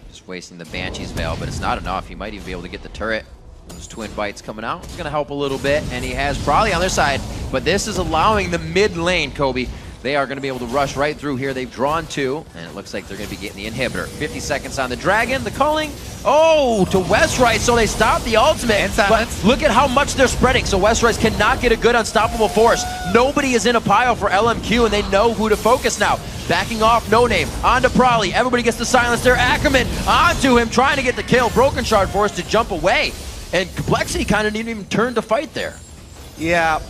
Just wasting the Banshee's Veil, but it's not enough. He might even be able to get the turret. Those twin bites coming out. It's going to help a little bit, and he has probably on their side, but this is allowing the mid lane, Kobe. They are going to be able to rush right through here. They've drawn 2, and it looks like they're going to be getting the Inhibitor. 50 seconds on the Dragon. The culling, to Westrice, so they stop the ultimate. And silence. But look at how much they're spreading, so Westrice cannot get a good unstoppable force. Nobody is in a pile for LMQ, and they know who to focus now. Backing off, No Name, onto Probably. Everybody gets the silence there. Ackerman onto him, trying to get the kill. Broken Shard forced to jump away, and Complexity kind of didn't even turn to fight there. Yeah.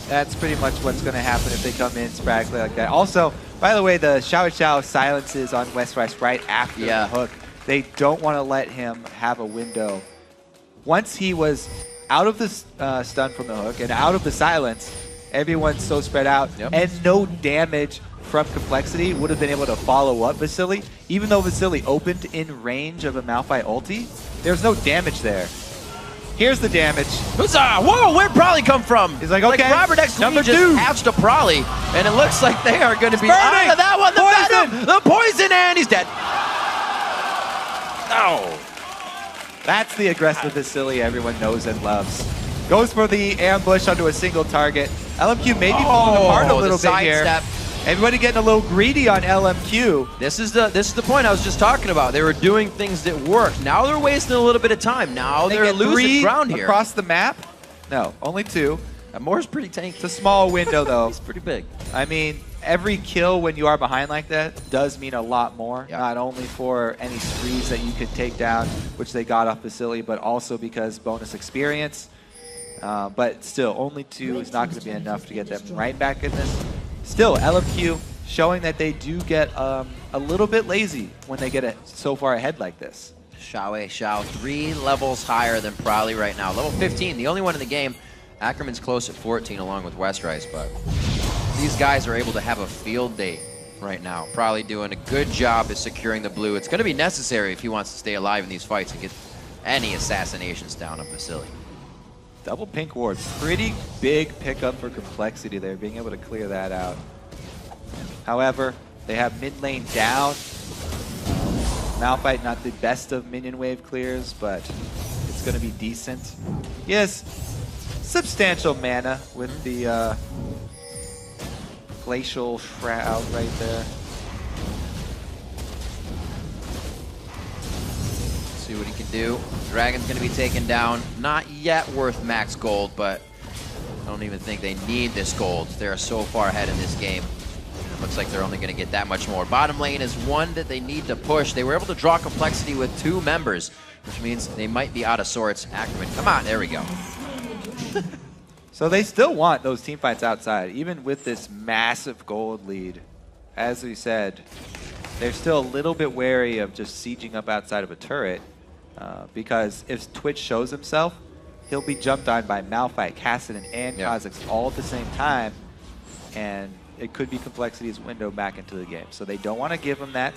That's pretty much what's going to happen if they come in sporadically like that. Also, by the way, the Xiao silences on Westrice right after the hook. They don't want to let him have a window. Once he was out of the stun from the hook and out of the silence, everyone's so spread out, and no damage from Complexity would have been able to follow up Vasily. Even though Vasily opened in range of a Malphite ulti, there's no damage there. Here's the damage. Huzzah! Whoa, where'd Prolly come from? He's like, okay, like Robert X number just 2. hatched a Prolly, and it looks like they are going to be burning. out of that one. The venom, the poison, and he's dead. Oh. That's the aggressive Vasily everyone knows and loves. Goes for the ambush onto a single target. LMQ maybe falling apart a little bit here. Step. Everybody getting a little greedy on LMQ. This is the point I was just talking about. They were doing things that worked. Now they're wasting a little bit of time. Now they're losing 3 ground here. across the map? No, only 2. Moore's pretty tanky. It's a small window, though. It's pretty big. I mean, every kill when you are behind like that does mean a lot more. Yeah. Not only for any sprees that you could take down, which they got off Vasily, but also because bonus experience. But still, only 2 is not going to be enough to get them right back in this. Still, LMQ showing that they do get a little bit lazy when they get it so far ahead like this. Xiao 3 levels higher than Prolly right now. Level 15, the only one in the game. Ackerman's close at 14 along with Westrice, but these guys are able to have a field day right now. Prolly doing a good job at securing the blue. It's going to be necessary if he wants to stay alive in these fights and get any assassinations down on Vasily. Double pink ward, pretty big pickup for complexity there, being able to clear that out. However, they have mid lane down. Malphite not the best of minion wave clears, but it's going to be decent. He has substantial mana with the Glacial Shroud right there. See what he can do. Dragon's going to be taken down. Not yet worth max gold, but I don't even think they need this gold. They're so far ahead in this game. It looks like they're only going to get that much more. Bottom lane is one that they need to push. They were able to draw complexity with 2 members, which means they might be out of sorts. Ackerman, come on, there we go. So they still want those team fights outside, even with this massive gold lead. As we said, they're still a little bit wary of just sieging up outside of a turret, because if Twitch shows himself, he'll be jumped on by Malphite, Kassadin, and Kha'Zix all at the same time, and it could be Complexity's window back into the game. So they don't want to give him that,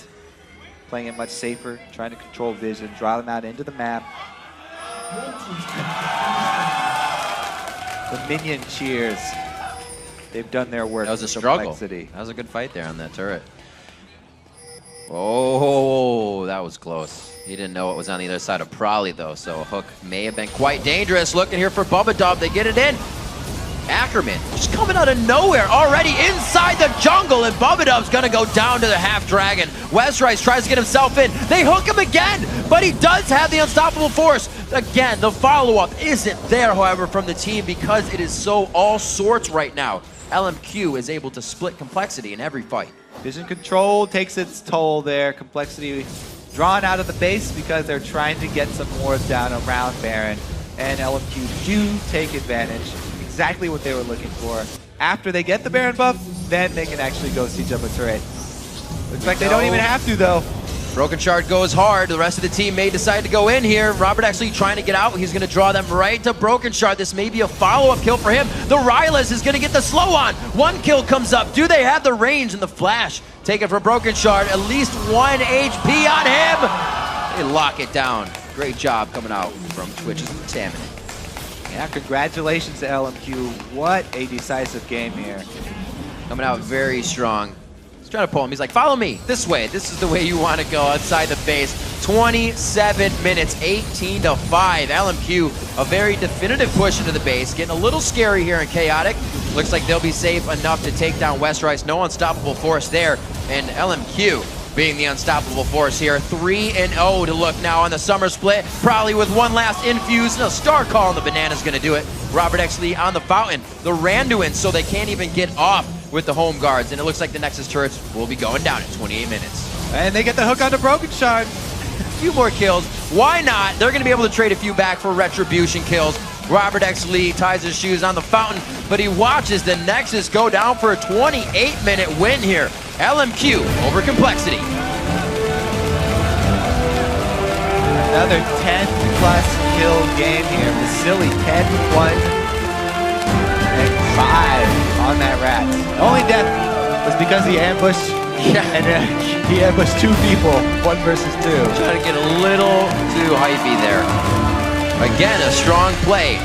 playing it much safer, trying to control vision, draw them out into the map. The minion cheers. They've done their work. That was a struggle. That was a good fight there on that turret. Oh, that was close. He didn't know what was on the other side of Prolly, though, so a hook may have been quite dangerous. Looking here for Bubba Dub. They get it in. Ackerman just coming out of nowhere already inside the jungle, and Bubba Dub's going to go down to the half dragon. Westrice tries to get himself in. They hook him again, but he does have the unstoppable force. Again, the follow-up isn't there, however, from the team because it is so all sorts right now. LMQ is able to split complexity in every fight. Vision control takes its toll there. Complexity drawn out of the base because they're trying to get some wards down around Baron, and LMQ do take advantage. Exactly what they were looking for. After they get the Baron buff, then they can actually go siege up a turret. Looks like they don't even have to, though. Broken Shard goes hard. The rest of the team may decide to go in here. Robert actually trying to get out. He's going to draw them right to Broken Shard. This may be a follow-up kill for him. The Rylus is going to get the slow on. 1 kill comes up. Do they have the range and the flash? Take it from Broken Shard. At least 1 HP on him. They lock it down. Great job coming out from Twitch's Tammin. Yeah, congratulations to LMQ. What a decisive game here. Coming out very strong. Trying to pull him. He's like, follow me this way. This is the way you want to go outside the base. 27 minutes, 18-5. LMQ, a very definitive push into the base. Getting a little scary here in Chaotic. Looks like they'll be safe enough to take down Westrice. No unstoppable force there. And LMQ being the unstoppable force here. 3-0 to look now on the summer split. Probably with one last infuse. No, Star Call and the Banana's going to do it. Robert X Lee on the Fountain. The Randuin, so they can't even get off with the home guards, and it looks like the Nexus turrets will be going down in 28 minutes. And they get the hook onto Broken Shard. A few more kills. Why not? They're going to be able to trade a few back for retribution kills. Robert X Lee ties his shoes on the Fountain, but he watches the Nexus go down for a 28-minute win here. LMQ over Complexity. Another 10-plus kill game here. Vasily 10-1. And 5 on that rat. The only death was because he ambushed, and he ambushed 2 people, 1 versus 2. Trying to get a little too hypey there. Again, a strong play.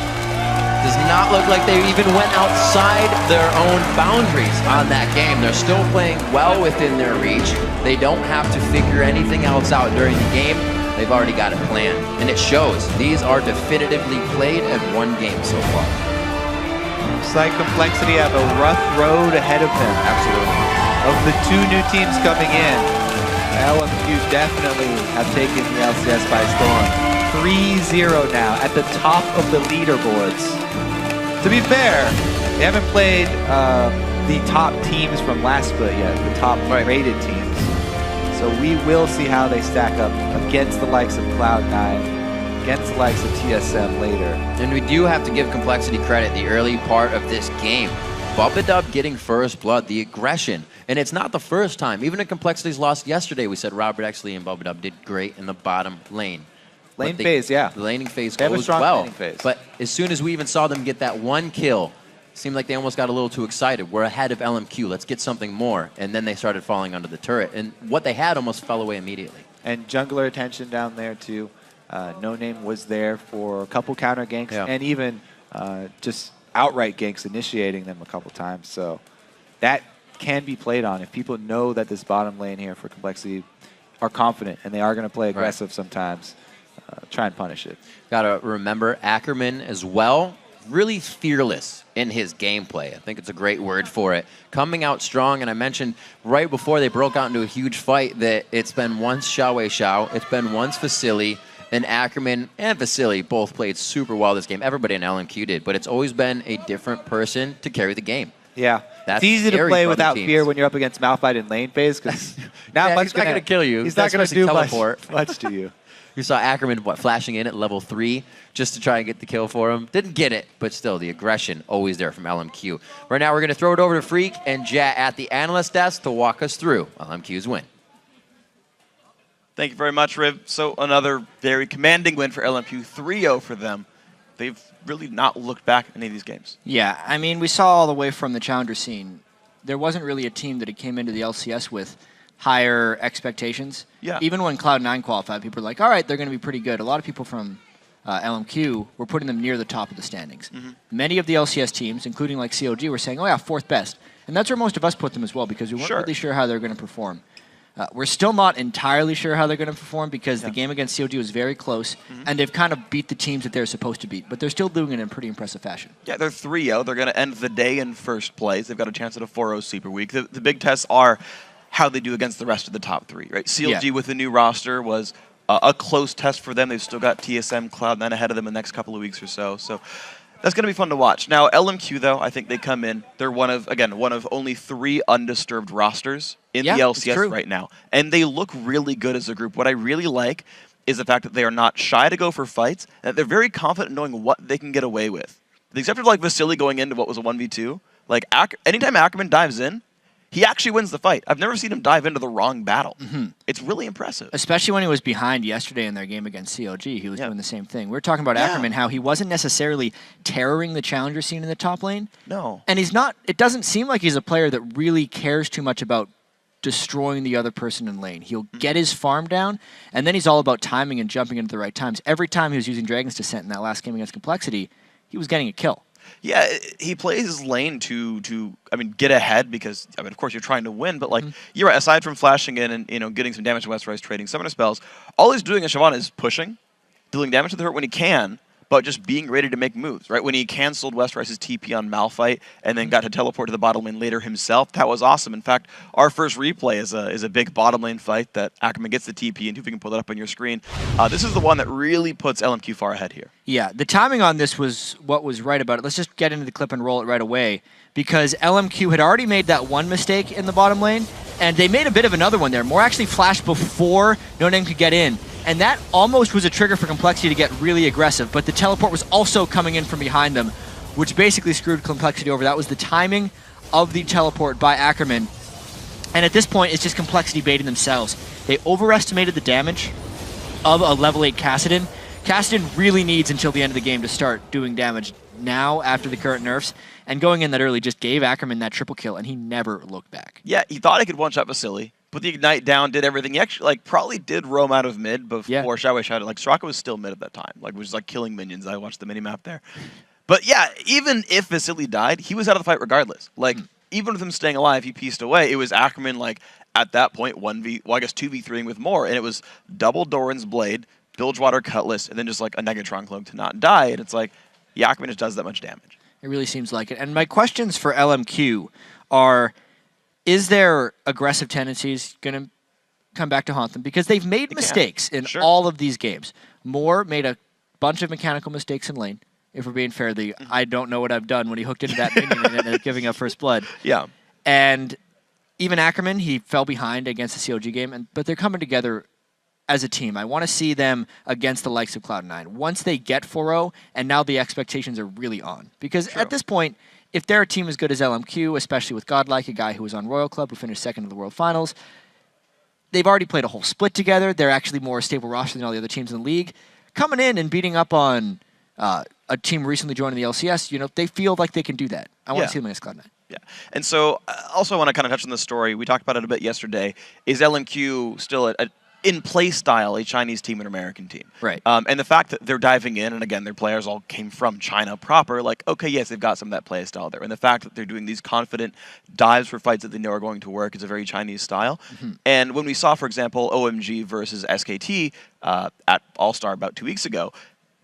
Does not look like they even went outside their own boundaries on that game. They're still playing well within their reach. They don't have to figure anything else out during the game. They've already got it planned, and it shows. These are definitively played at one game so far. Looks like Complexity have a rough road ahead of them. Absolutely. Of the two new teams coming in, LMQ definitely have taken the LCS by storm. 3-0 now at the top of the leaderboards. To be fair, they haven't played the top teams from last split yet, the top rated teams. So we will see how they stack up against the likes of Cloud9, against the likes of TSM later. And we do have to give Complexity credit, the early part of this game. Bubba getting first blood, the aggression. And it's not the first time. Even in Complexity's loss yesterday, we said Robert Exley and Bubba did great in the bottom lane. Lane phase, yeah. The laning phase they have goes a strong well. laning phase. But as soon as we even saw them get that one kill, it seemed like they almost got a little too excited. We're ahead of LMQ. Let's get something more. And then they started falling under the turret. And what they had almost fell away immediately. And jungler attention down there, too. No Name was there for a couple counter ganks and even just outright ganks, initiating them a couple times. So that can be played on. If people know that this bottom lane here for Complexity are confident and they are going to play aggressive sometimes, try and punish it. Got to remember Ackerman as well. Really fearless in his gameplay. I think it's a great word for it. Coming out strong, and I mentioned right before they broke out into a huge fight that it's been once Xiao, it's been once Vasily, and Ackerman and Vasily both played super well this game. Everybody in LMQ did, but it's always been a different person to carry the game. Yeah, That's it's easy to scary play for other without teams. fear when you're up against Malphite in lane phase, because not much. He's not going to kill you. He's not going to do teleport. much to you. You saw Ackerman flashing in at level 3 just to try and get the kill for him. Didn't get it, but still, the aggression always there from LMQ. Right now, we're going to throw it over to Freak and Jet at the analyst desk to walk us through LMQ's win. Thank you very much, Riv. So another very commanding win for LMQ, 3-0 for them. They've really not looked back in any of these games. Yeah, I mean, we saw all the way from the challenger scene. There wasn't really a team that it came into the LCS with higher expectations. Yeah. Even when Cloud9 qualified, people were like, all right, they're going to be pretty good. A lot of people from LMQ were putting them near the top of the standings. Many of the LCS teams, including like COG, were saying, oh yeah, 4th best. And that's where most of us put them as well, because we weren't really sure how they're going to perform. We're still not entirely sure how they're going to perform, because the game against COG was very close, and they've kind of beat the teams that they're supposed to beat, but they're still doing it in pretty impressive fashion. Yeah, they're 3-0. They're going to end the day in first place. They've got a chance at a 4-0 Superweek. The big tests are how they do against the rest of the top 3, right? CLG with the new roster was a close test for them. They've still got TSM, Cloud9 ahead of them in the next couple of weeks or so. So that's going to be fun to watch. Now, LMQ, though, I think they come in. They're one of only 3 undisturbed rosters in the LCS right now. And they look really good as a group. What I really like is the fact that they are not shy to go for fights, and that they're very confident in knowing what they can get away with. The exception of like Vasily going into what was a 1v2, like anytime Ackerman dives in, he actually wins the fight. I've never seen him dive into the wrong battle. It's really impressive. Especially when he was behind yesterday in their game against COG. He was doing the same thing. We're talking about Ackerman, how he wasn't necessarily terroring the challenger scene in the top lane. No. And he's not, it doesn't seem like he's a player that really cares too much about destroying the other person in lane. He'll get his farm down, and then he's all about timing and jumping into the right times. Every time he was using Dragon's Descent in that last game against Complexity, he was getting a kill. Yeah, he plays his lane to get ahead, because of course you're trying to win, but like you're right, aside from flashing in and getting some damage to Westrise, trading summoner spells, all he's doing in Shyvana is pushing, dealing damage to the hurt when he can, but just being ready to make moves, right? When he canceled Westerice's TP on Malphite and then got to teleport to the bottom lane later himself, that was awesome. In fact, our first replay is a big bottom lane fight that Ackerman gets the TP, and if you can pull that up on your screen, this is the one that really puts LMQ far ahead here. Yeah, the timing on this was what was right about it. Let's just get into the clip and roll it right away, because LMQ had already made that one mistake in the bottom lane, and they made a bit of another one there. More actually flashed before No Name could get in. And that almost was a trigger for Complexity to get really aggressive, but the teleport was also coming in from behind them, which basically screwed Complexity over. That was the timing of the teleport by Ackerman. And at this point, it's just Complexity baiting themselves. They overestimated the damage of a level 8 Kassadin. Kassadin really needs until the end of the game to start doing damage now after the current nerfs, and going in that early just gave Ackerman that triple kill, and he never looked back. Yeah, he thought he could one-shot Vasily, put the Ignite down, did everything. He actually like probably did roam out of mid before Xiaowei shouted. Like Soraka was still mid at that time, like was like killing minions. I watched the minimap there. But yeah, even if Vasily died, he was out of the fight regardless. Like even with him staying alive, he pieced away. It was Ackerman like at that point 2v3ing with more, and it was double Doran's Blade, Bilgewater Cutlass, and then just like a Negatron Cloak to not die. And it's like, yeah, Ackerman just does that much damage. It really seems like it. And my questions for LMQ are, is their aggressive tendencies going to come back to haunt them? Because they've made mistakes in all of these games. Moore made a bunch of mechanical mistakes in lane. If we're being fair, I don't know what I've done when he hooked into that minion and ended up giving up first blood. Yeah. And even Ackerman, he fell behind against the COG game, but they're coming together as a team. I want to see them against the likes of Cloud9. Once they get 4-0, and now the expectations are really on. Because at this point, if they're a team as good as LMQ, especially with Godlike, a guy who was on Royal Club, who finished second in the World Finals, they've already played a whole split together. They're actually more a stable roster than all the other teams in the league. Coming in and beating up on a team recently joining the LCS, you know, they feel like they can do that. I want to see them against Cloud9. Yeah, and so also want to kind of touch on this story. We talked about it a bit yesterday. Is LMQ still in play style a Chinese team and American team? Right. And the fact that they're diving in, and again, their players all came from China proper, like, okay, yes, they've got some of that play style there. And the fact that they're doing these confident dives for fights that they know are going to work is a very Chinese style. And when we saw, for example, OMG versus SKT at All-Star about 2 weeks ago,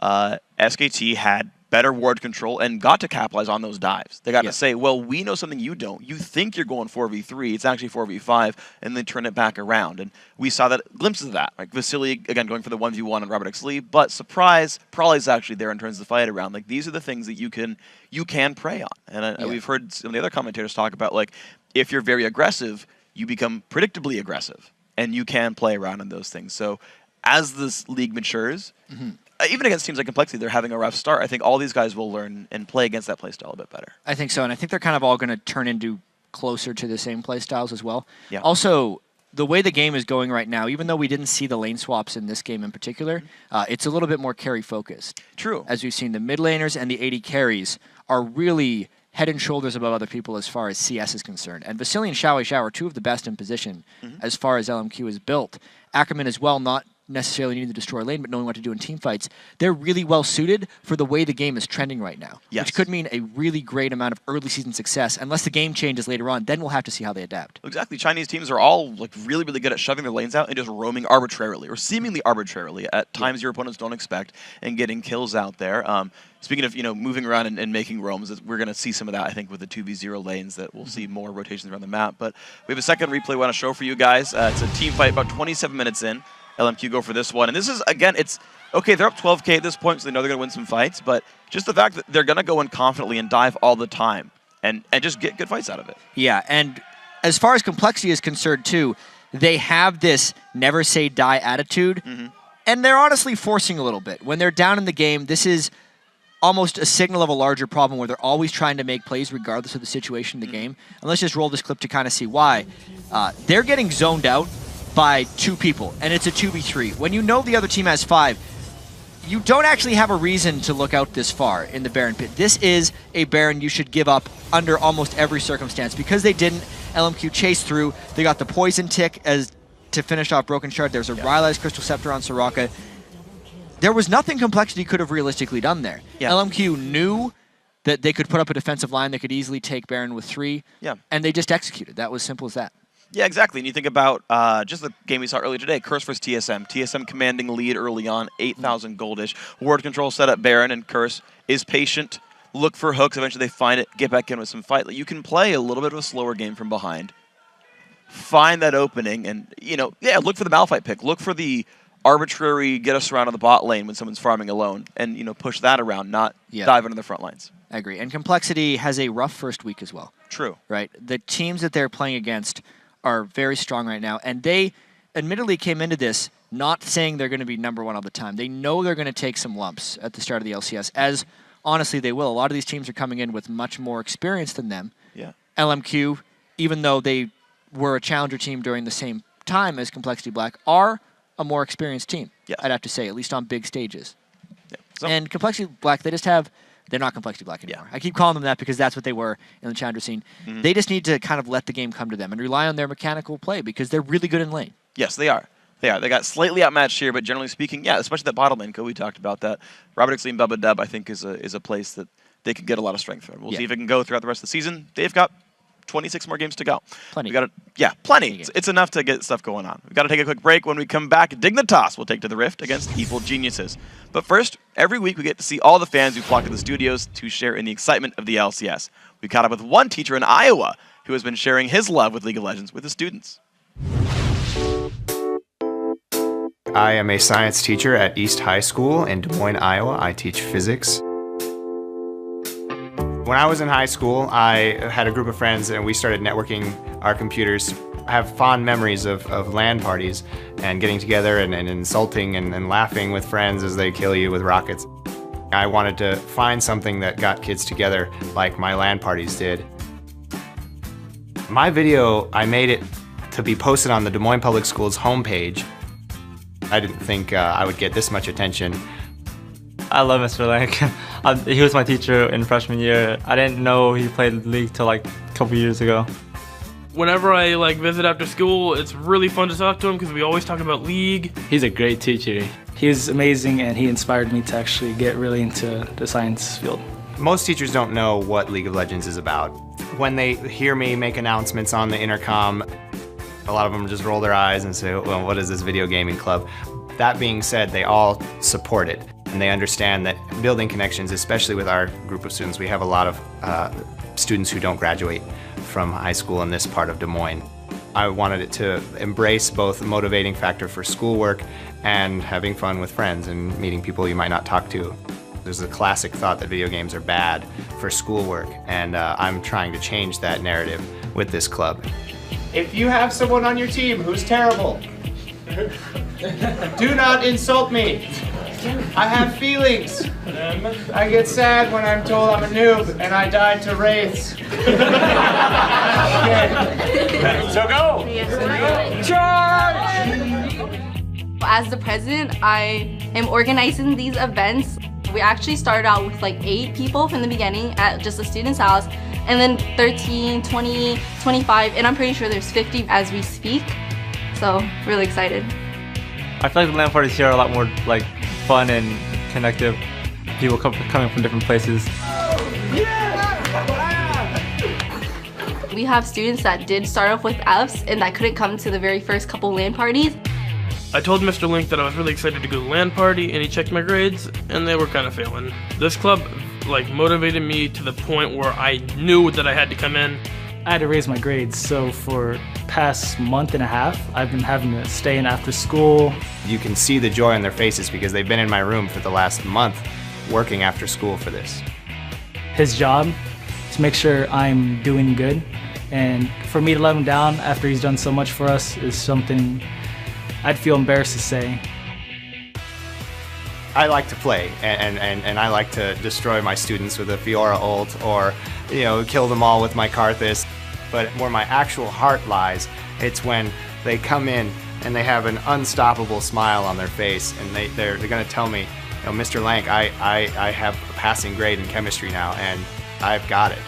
SKT had better ward control and got to capitalize on those dives. They got to say, well, we know something you don't. You think you're going 4v3. It's actually 4v5, and then turn it back around. And we saw that glimpses of that. Like Vasily, again, going for the 1v1 on Robert X. Lee, but surprise, Prolly's actually there and turns the fight around. Like, these are the things that you can prey on. And we've heard some of the other commentators talk about, like, if you're very aggressive, you become predictably aggressive, and you can play around on those things. So as this league matures, even against teams like Complexity, they're having a rough start. I think all these guys will learn and play against that playstyle a bit better. I think so, and I think they're kind of all going to turn into closer to the same playstyles as well. Yeah. Also, the way the game is going right now, even though we didn't see the lane swaps in this game in particular, it's a little bit more carry-focused. True. As we've seen, the mid laners and the AD carries are really head and shoulders above other people as far as CS is concerned. And Vasily and Xiaowei are two of the best in position as far as LMQ is built. Ackerman as well, not necessarily needing to destroy lane, but knowing what to do in team fights. They're really well suited for the way the game is trending right now, which could mean a really great amount of early season success. Unless the game changes later on, then we'll have to see how they adapt. Exactly. Chinese teams are all like really, really good at shoving their lanes out and just roaming arbitrarily, or seemingly arbitrarily, at times your opponents don't expect, and getting kills out there. Speaking of, moving around and making roams, we're going to see some of that, I think, with the 2v0 lanes, that we'll see more rotations around the map. But we have a second replay we want to show for you guys. It's a team fight about 27 minutes in. LMQ go for this one. And this is, again, it's, okay, they're up 12K at this point, so they know they're going to win some fights, but just the fact that they're going to go in confidently and dive all the time and just get good fights out of it. Yeah, and as far as Complexity is concerned, too, they have this never say die attitude, and they're honestly forcing a little bit. When they're down in the game, this is almost a signal of a larger problem where they're always trying to make plays regardless of the situation in the game. And let's just roll this clip to kind of see why. They're getting zoned out by 2 people, and it's a 2v3. When you know the other team has 5, you don't actually have a reason to look out this far in the Baron pit. This is a Baron you should give up under almost every circumstance. Because they didn't, LMQ chased through. They got the Poison Tick to finish off Broken Shard. There's a Rylai's Crystal Scepter on Soraka. There was nothing Complexity could have realistically done there. LMQ knew that they could put up a defensive line. They could easily take Baron with 3, and they just executed. That was simple as that. Yeah, exactly. And you think about just the game we saw earlier today, Curse versus TSM. TSM commanding lead early on, 8,000 goldish. Ward control set up Baron, and Curse is patient, look for hooks, eventually they find it, get back in with some fight. You can play a little bit of a slower game from behind, find that opening, and, look for the Malphite pick. Look for the arbitrary get us around on the bot lane when someone's farming alone, and, push that around, not dive into the front lines. I agree. And Complexity has a rough first week as well. True. Right? The teams that they're playing against are very strong right now, and they admittedly came into this not saying they're going to be number 1 all the time. They know they're going to take some lumps at the start of the LCS, as honestly they will. A lot of these teams are coming in with much more experience than them. Yeah. LMQ, even though they were a challenger team during the same time as Complexity Black, are a more experienced team, I'd have to say, at least on big stages. Yeah. So, and Complexity Black, they just have They're not Complexity Black anymore. I keep calling them that because that's what they were in the challenger scene. They just need to kind of let the game come to them and rely on their mechanical play because they're really good in lane. Yes, they are. They got slightly outmatched here, but generally speaking, yeah, especially that bottom lane. We talked about that. Robert Ixley and Bubba Dub, I think, is a place that they can get a lot of strength from. We'll see if it can go throughout the rest of the season. They've got 26 more games to go. Plenty. Plenty. It's enough to get stuff going on. We've got to take a quick break. When we come back, Dignitas will take to the Rift against Evil Geniuses. But first, every week we get to see all the fans who flock to the studios to share in the excitement of the LCS. We caught up with one teacher in Iowa who has been sharing his love with League of Legends with his students. I am a science teacher at East High School in Des Moines, Iowa. I teach physics. When I was in high school, I had a group of friends and we started networking our computers. I have fond memories of LAN parties and getting together and insulting and laughing with friends as they kill you with rockets. I wanted to find something that got kids together like my LAN parties did. My video, I made it to be posted on the Des Moines Public Schools homepage. I didn't think I would get this much attention. I love Mr. Lank. He was my teacher in freshman year. I didn't know he played League till like a couple years ago. Whenever I visit after school, it's really fun to talk to him because we always talk about League. He's a great teacher. He was amazing and he inspired me to actually get really into the science field. Most teachers don't know what League of Legends is about. When they hear me make announcements on the intercom, a lot of them just roll their eyes and say, well, what is this video gaming club? That being said, they all support it. And they understand that building connections, especially with our group of students, we have a lot of students who don't graduate from high school in this part of Des Moines. I wanted it to embrace both a motivating factor for schoolwork and having fun with friends and meeting people you might not talk to. There's a classic thought that video games are bad for schoolwork, and I'm trying to change that narrative with this club. If you have someone on your team who's terrible, do not insult me. I have feelings. I get sad when I'm told I'm a noob and I died to wraiths. Okay. So go! Charge! As the president, I am organizing these events. We actually started out with like 8 people from the beginning at just a student's house, and then 13, 20, 25, and I'm pretty sure there's 50 as we speak. So, really excited. I feel like the LAN parties here are a lot more like fun and connective. People coming from different places. We have students that did start off with Fs and that couldn't come to the very first couple LAN parties. I told Mr. Link that I was really excited to go to LAN party, and he checked my grades, and they were kind of failing. This club motivated me to the point where I knew that I had to come in. I had to raise my grades, so for past month and a half, I've been having to stay in after school. You can see the joy on their faces because they've been in my room for the last month working after school for this. His job is to make sure I'm doing good, and for me to let him down after he's done so much for us is something I'd feel embarrassed to say. I like to play, and I like to destroy my students with a Fiora ult or, kill them all with my Karthus. But where my actual heart lies, it's when they come in and they have an unstoppable smile on their face, and they're going to tell me, Mr. Lank, I have a passing grade in chemistry now, and I've got it.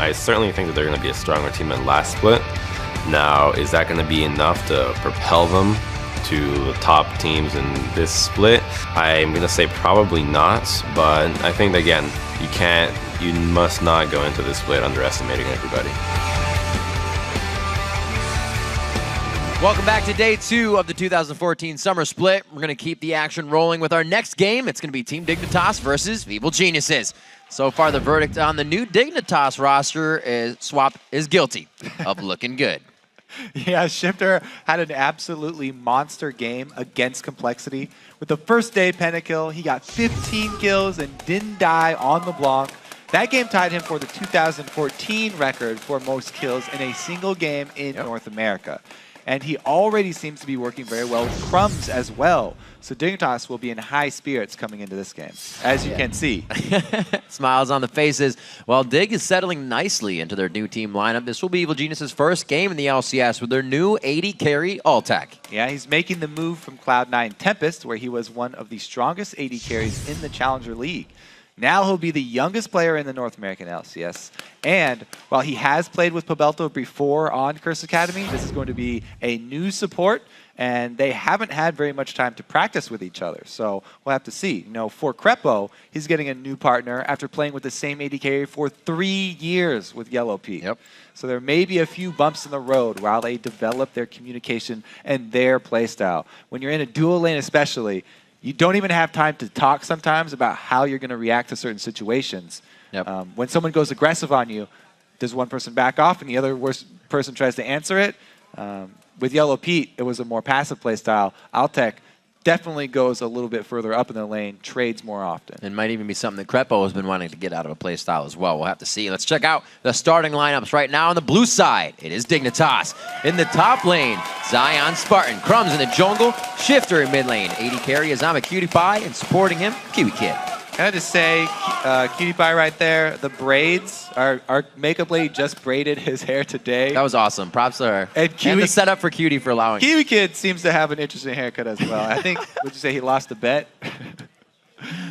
I certainly think that they're going to be a stronger team than last split. Now, is that going to be enough to propel them to the top teams in this split? I'm going to say probably not, but I think, again, you must not go into this split underestimating everybody. Welcome back to day 2 of the 2014 Summer Split. We're going to keep the action rolling with our next game. It's going to be Team Dignitas versus Evil Geniuses. So far, the verdict on the new Dignitas roster is Swap is guilty of looking good. Yeah, Shifter had an absolutely monster game against Complexity. With the first day pentakill, he got 15 kills and didn't die on LeBlanc. That game tied him for the 2014 record for most kills in a single game in North America. And he already seems to be working very well with Crumbs as well. So Dignitas will be in high spirits coming into this game, as you can see. Smiles on the faces. Well, Dig is settling nicely into their new team lineup. This will be Evil Genius' first game in the LCS with their new 80 carry Altec. Yeah, he's making the move from Cloud9 Tempest, where he was one of the strongest 80 carries in the Challenger League. Now he'll be the youngest player in the North American LCS. And while he has played with Pobelto before on Curse Academy, this is going to be a new support, and they haven't had very much time to practice with each other. So we'll have to see. You know, for Crepo, he's getting a new partner after playing with the same AD carry for 3 years with Yellow P. Yep. So there may be a few bumps in the road while they develop their communication and their playstyle. When you're in a dual lane especially, you don't even have time to talk sometimes about how you're going to react to certain situations. Yep. When someone goes aggressive on you, does one person back off and the other person tries to answer it? With Yellow Pete, it was a more passive play style. Altec definitely goes a little bit further up in the lane, trades more often. It might even be something that Crepo has been wanting to get out of a play style as well. We'll have to see. Let's check out the starting lineups right now on the blue side. It is Dignitas. In the top lane, Zion Spartan. Crumbs in the jungle. Shifter in mid lane. 80 carry Azama Cutie Pie, and supporting him, Kiwi Kid. Can I just say, Cutie Pie right there, the braids, our makeup lady just braided his hair today. That was awesome. Props to her. And the setup for Cutie for allowing Kiwi Kid seems to have an interesting haircut as well. I think, would you say he lost a bet?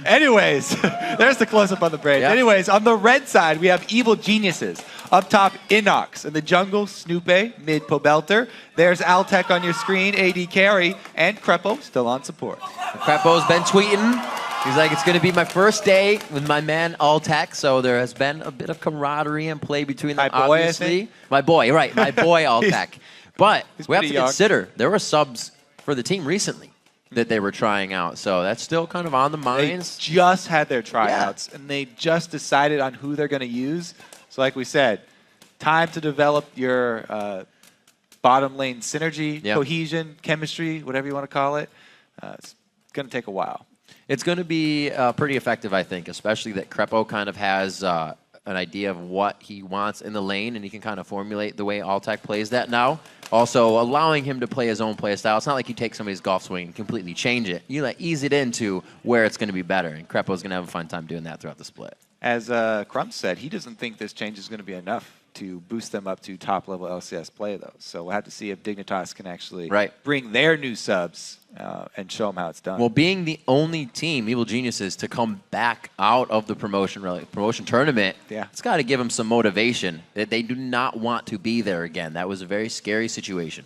Anyways, there's the close-up on the braids. Yep. Anyways, on the red side, we have Evil Geniuses. Up top, Inox. In the jungle, Snoope, mid Pobelter. There's Altec on your screen, AD carry, and Crepo still on support. Crepo's been tweeting. He's like, it's going to be my first day with my man Altec, so there has been a bit of camaraderie and play between them, obviously. My boy, right, my boy Altec. But we have to consider, there were subs for the team recently that they were trying out, so that's still kind of on the minds. They just had their tryouts, and they just decided on who they're going to use. So like we said, time to develop your bottom lane synergy, cohesion, chemistry, whatever you want to call it. It's going to take a while. It's going to be pretty effective, I think, especially that Crepo kind of has an idea of what he wants in the lane, and he can kind of formulate the way Altec plays that now. Also, allowing him to play his own play style. It's not like you take somebody's golf swing and completely change it. You like ease it into where it's going to be better, and Crepo's going to have a fun time doing that throughout the split. As Crumbs said, he doesn't think this change is going to be enough to boost them up to top-level LCS play, though. So we'll have to see if Dignitas can actually bring their new subs and show them how it's done. Well, being the only team, Evil Geniuses, to come back out of the promotion tournament, it's got to give them some motivation that they do not want to be there again. That was a very scary situation.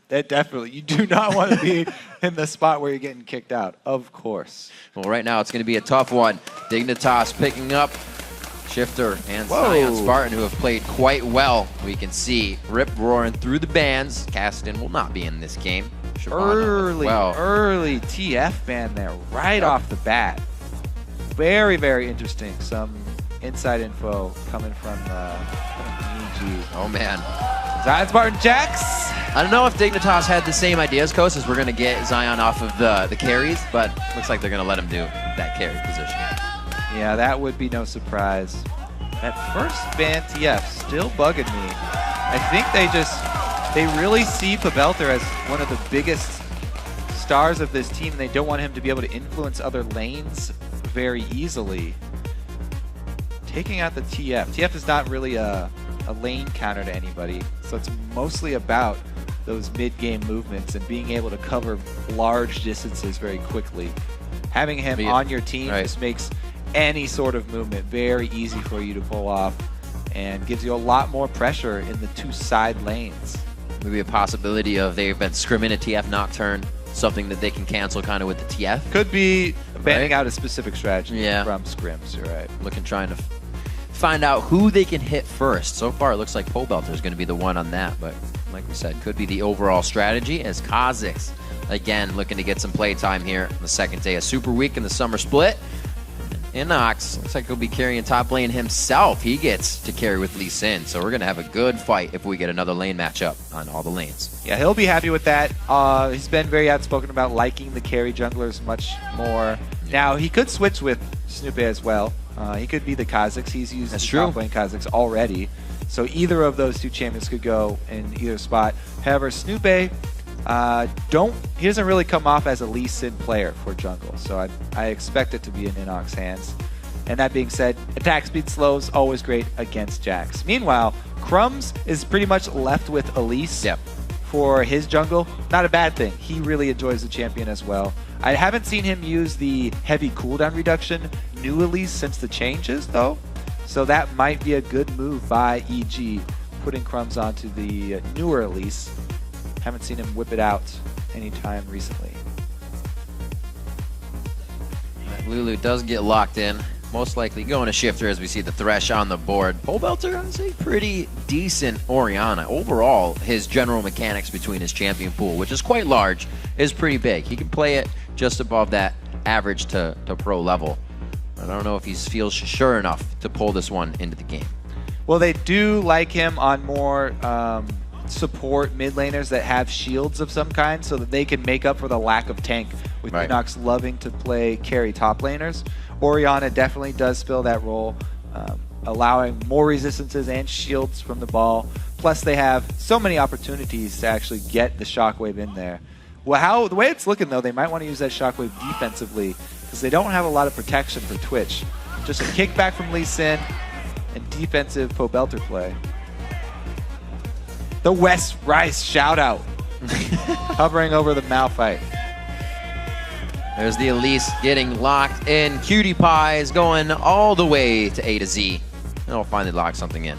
That definitely. You do not want to be in the spot where you're getting kicked out, of course. Well, right now it's going to be a tough one. Dignitas picking up Shifter and Zion Spartan, who have played quite well. We can see Rip roaring through the bans. Cassidy will not be in this game. Early TF ban there, right off the bat. Very, very interesting. Some inside info coming from EG. Oh, man. Zion Spartan Jax. I don't know if Dignitas had the same ideas, Coast, as we're going to get Zion off of the carries, but looks like they're going to let him do that carry position. Yeah, that would be no surprise. That first ban TF still bugging me. I think they really see Pobelter as one of the biggest stars of this team. They don't want him to be able to influence other lanes very easily. Taking out the TF. TF is not really a lane counter to anybody, so it's mostly about those mid-game movements and being able to cover large distances very quickly. Having him on your team just makes any sort of movement very easy for you to pull off. and gives you a lot more pressure in the 2 side lanes. Maybe a possibility of they've been scrimming a TF Nocturne, something that they can cancel kind of with the TF. Could be banning out a specific strategy from scrims, you're right. Trying to find out who they can hit first. So far, it looks like Pobelter is going to be the one on that, but like we said, could be the overall strategy as Kha'Zix, again, looking to get some play time here on the second day of Super Week in the summer split. Inox looks like he'll be carrying top lane himself. He gets to carry with Lee Sin, so we're going to have a good fight if we get another lane matchup on all the lanes. Yeah, he'll be happy with that. He's been very outspoken about liking the carry junglers much more. Now, he could switch with Snoopy as well. He could be the Kha'Zix. He's used the top lane Kha'Zix already. So either of those 2 champions could go in either spot. However, Snoopy, he doesn't really come off as a Lee Sin player for jungle, so I expect it to be in Inox hands. And that being said, attack speed slows, always great against Jax. Meanwhile, Crumbs is pretty much left with Elise for his jungle. Not a bad thing. He really enjoys the champion as well. I haven't seen him use the heavy cooldown reduction new Elise since the changes, though. So that might be a good move by EG, putting Crumbs onto the newer Elise. Haven't seen him whip it out anytime recently. Lulu does get locked in. Most likely going to Shifter as we see the Thresh on the board. Pobelter, honestly, pretty decent Orianna. Overall, his general mechanics between his champion pool, which is quite large, is pretty big. He can play it just above that average to pro level. I don't know if he feels sure enough to pull this one into the game. Well, they do like him on more support mid laners that have shields of some kind so that they can make up for the lack of tank with Inox loving to play carry top laners. Orianna definitely does fill that role, allowing more resistances and shields from the ball. Plus, they have so many opportunities to actually get the Shockwave in there. Well, the way it's looking, though, they might want to use that Shockwave defensively because they don't have a lot of protection for Twitch. Just a kickback from Lee Sin and defensive Pobelter play. The West Rice shout-out. Hovering over the Malphite. There's the Elise getting locked in. Cutie Pie is going all the way to A to Z. And he'll finally lock something in.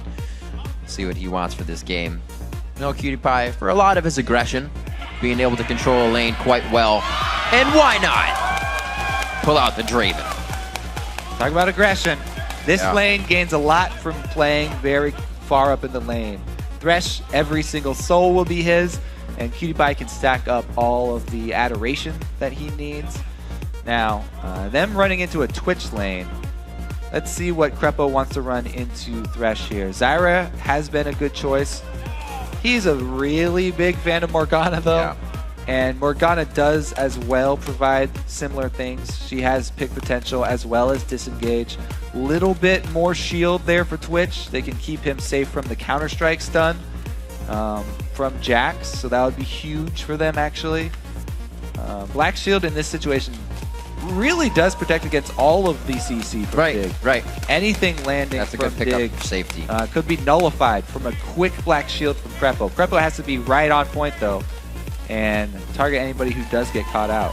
See what he wants for this game. No Cutie Pie, for a lot of his aggression, being able to control a lane quite well. And why not pull out the Draven? Talk about aggression. This lane gains a lot from playing very far up in the lane. Thresh, every single soul will be his, and Cutie Pie can stack up all of the adoration that he needs. Now, them running into a Twitch lane. Let's see what Krepo wants to run into Thresh here. Zyra has been a good choice. He's a really big fan of Morgana, though. And Morgana does as well provide similar things. She has pick potential as well as disengage. Little bit more shield there for Twitch. They can keep him safe from the Counter-Strike stun from Jax, so that would be huge for them, actually. Black Shield in this situation really does protect against all of the CC from Dig. Anything landing from good pickup Dig for safety. Could be nullified from a quick Black Shield from Krepo. Krepo has to be right on point, though, and target anybody who does get caught out.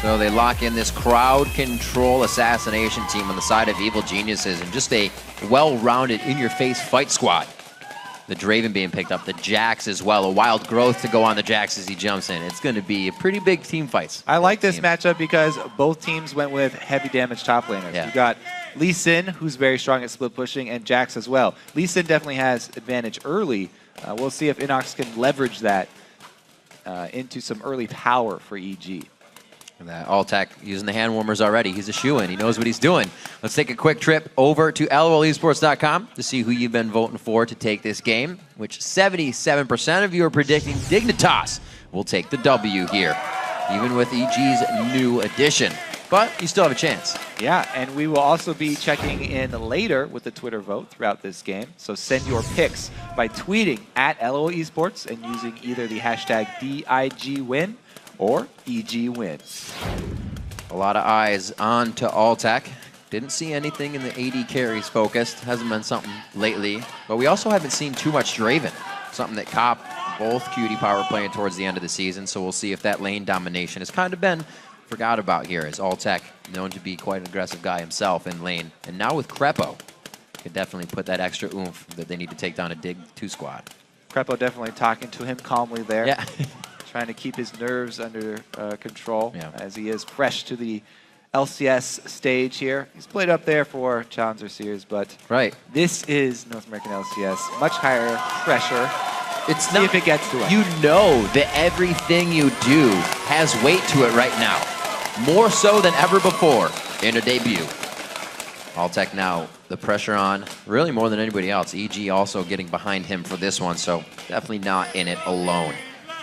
So they lock in this crowd control assassination team on the side of Evil Geniuses and just a well-rounded, in-your-face fight squad. The Draven being picked up, the Jax as well. A wild growth to go on the Jax as he jumps in. It's going to be a pretty big team fights. I like this matchup because both teams went with heavy damage top laners. You got Lee Sin, who's very strong at split pushing, and Jax as well. Lee Sin definitely has advantage early. We'll see if Inox can leverage that into some early power for EG. And that Alltech using the hand warmers already. He's a shoo-in. He knows what he's doing. Let's take a quick trip over to LOLesports.com to see who you've been voting for to take this game, which 77% of you are predicting Dignitas will take the W here, even with EG's new addition. But you still have a chance. Yeah, and we will also be checking in later with the Twitter vote throughout this game. So send your picks by tweeting at LOLesports and using either the hashtag DIGWin or EG wins. A lot of eyes on to Alltech. Didn't see anything in the AD carries focused. Hasn't been something lately. But we also haven't seen too much Draven. Something that Cop, both Cutie Pie were playing towards the end of the season. So we'll see if that lane domination has kind of been forgot about here, as Alltech known to be quite an aggressive guy himself in lane. And now with Krepo, could definitely put that extra oomph that they need to take down a Dig 2 squad. Krepo definitely talking to him calmly there. Yeah. Trying to keep his nerves under control as he is fresh to the LCS stage here. He's played up there for Challenger Series, but this is North American LCS. Much higher pressure. It's See if it gets to him. You know that everything you do has weight to it right now. More so than ever before in a debut. Alltech now, the pressure on, really more than anybody else. EG also getting behind him for this one, so definitely not in it alone.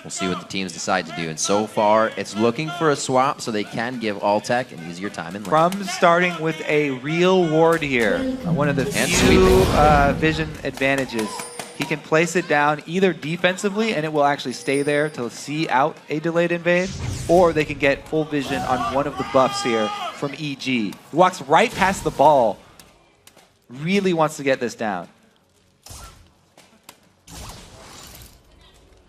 We'll see what the teams decide to do. And so far, it's looking for a swap so they can give Alltech an easier time in lane. Crumbs starting with a real ward here. One of the few vision advantages. He can place it down either defensively, and it will actually stay there to see out a delayed invade, or they can get full vision on one of the buffs here from EG. He walks right past the ball. Really wants to get this down.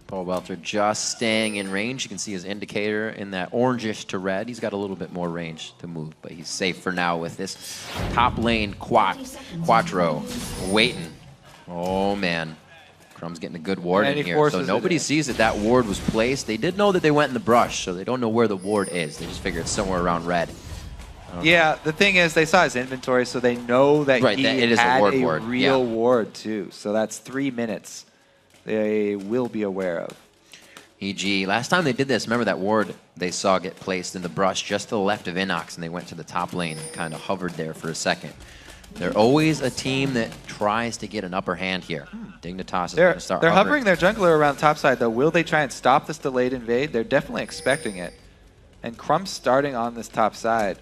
Welter just staying in range. You can see his indicator in that orangish to red. He's got a little bit more range to move, but he's safe for now with this top lane Quattro waiting. Oh man, Crumb's getting a good ward in here. So nobody sees that that ward was placed. They did know that they went in the brush, so they don't know where the ward is. They just figure it's somewhere around red. Yeah, the thing is, they saw his inventory, so they know that he it is had a ward. real ward too. So that's 3 minutes. They will be aware of. EG, last time they did this, remember that ward they saw get placed in the brush just to the left of Inox, and they went to the top lane and kind of hovered there for a second. They're always a team that tries to get an upper hand here. Dignitas is going to start hovering their jungler around top side, though. Will they try and stop this delayed invade? They're definitely expecting it. And Crumb's starting on this top side.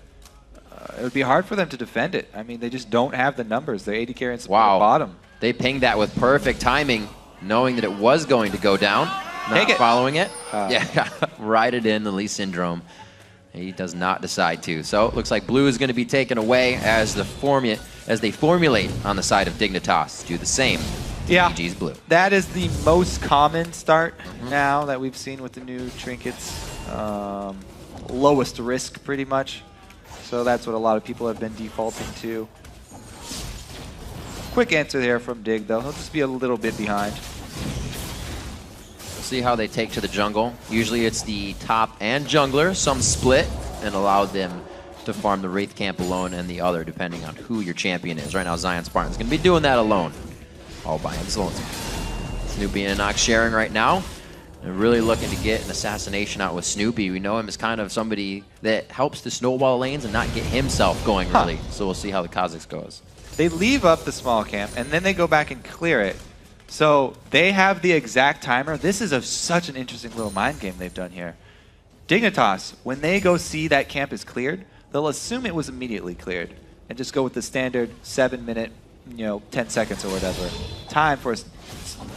It would be hard for them to defend it. I mean, they just don't have the numbers. They're 80 carry and support bottom. They pinged that with perfect timing, knowing that it was going to go down. Not following it. Yeah, ride it in, the Lee Syndrome. He does not decide to. So it looks like blue is going to be taken away as they formulate on the side of Dignitas. Do the same. Yeah, EG's blue. That is the most common start now that we've seen with the new trinkets. Lowest risk, pretty much. So that's what a lot of people have been defaulting to. Quick answer there from Dig, though. He'll just be a little bit behind. We'll see how they take to the jungle. Usually it's the top and jungler. Some split and allow them to farm the Wraith camp alone and the other, depending on who your champion is. Right now, Zion Spartan's going to be doing that alone. All by himself. Snoopy and Inox sharing right now. And really looking to get an assassination out with Snoopy. We know him as kind of somebody that helps to snowball lanes and not get himself going early. So we'll see how the Kha'Zix goes. They leave up the small camp, and then they go back and clear it. So they have the exact timer. This is such an interesting little mind game they've done here. Dignitas, when they go see that camp is cleared, they'll assume it was immediately cleared and just go with the standard 7-minute, 10 seconds or whatever time for a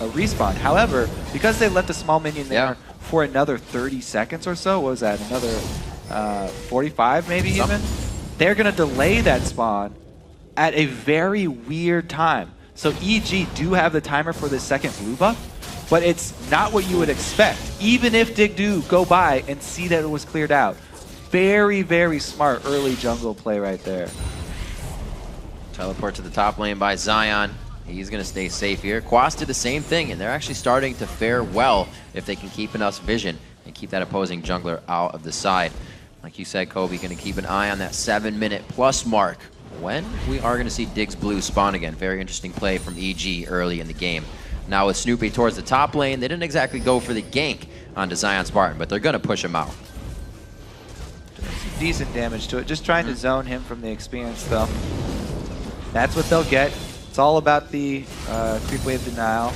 respawn. However, because they left a small minion there for another 30 seconds or so, what was that, another 45 maybe even? They're going to delay that spawn at a very weird time. So EG do have the timer for this second blue buff, but it's not what you would expect, even if Dig do go by and see that it was cleared out. Very, very smart early jungle play right there. Teleport to the top lane by Zion. He's going to stay safe here. Quas did the same thing, and they're actually starting to fare well if they can keep enough vision and keep that opposing jungler out of the side. Like you said, Kobe, going to keep an eye on that 7-minute plus mark when we are going to see Dig's blue spawn again. Very interesting play from EG early in the game. Now with Snoopy towards the top lane, they didn't exactly go for the gank onto Zion Spartan, but they're going to push him out. Decent damage to it. Just trying to zone him from the experience, though. That's what they'll get. It's all about the creep wave denial.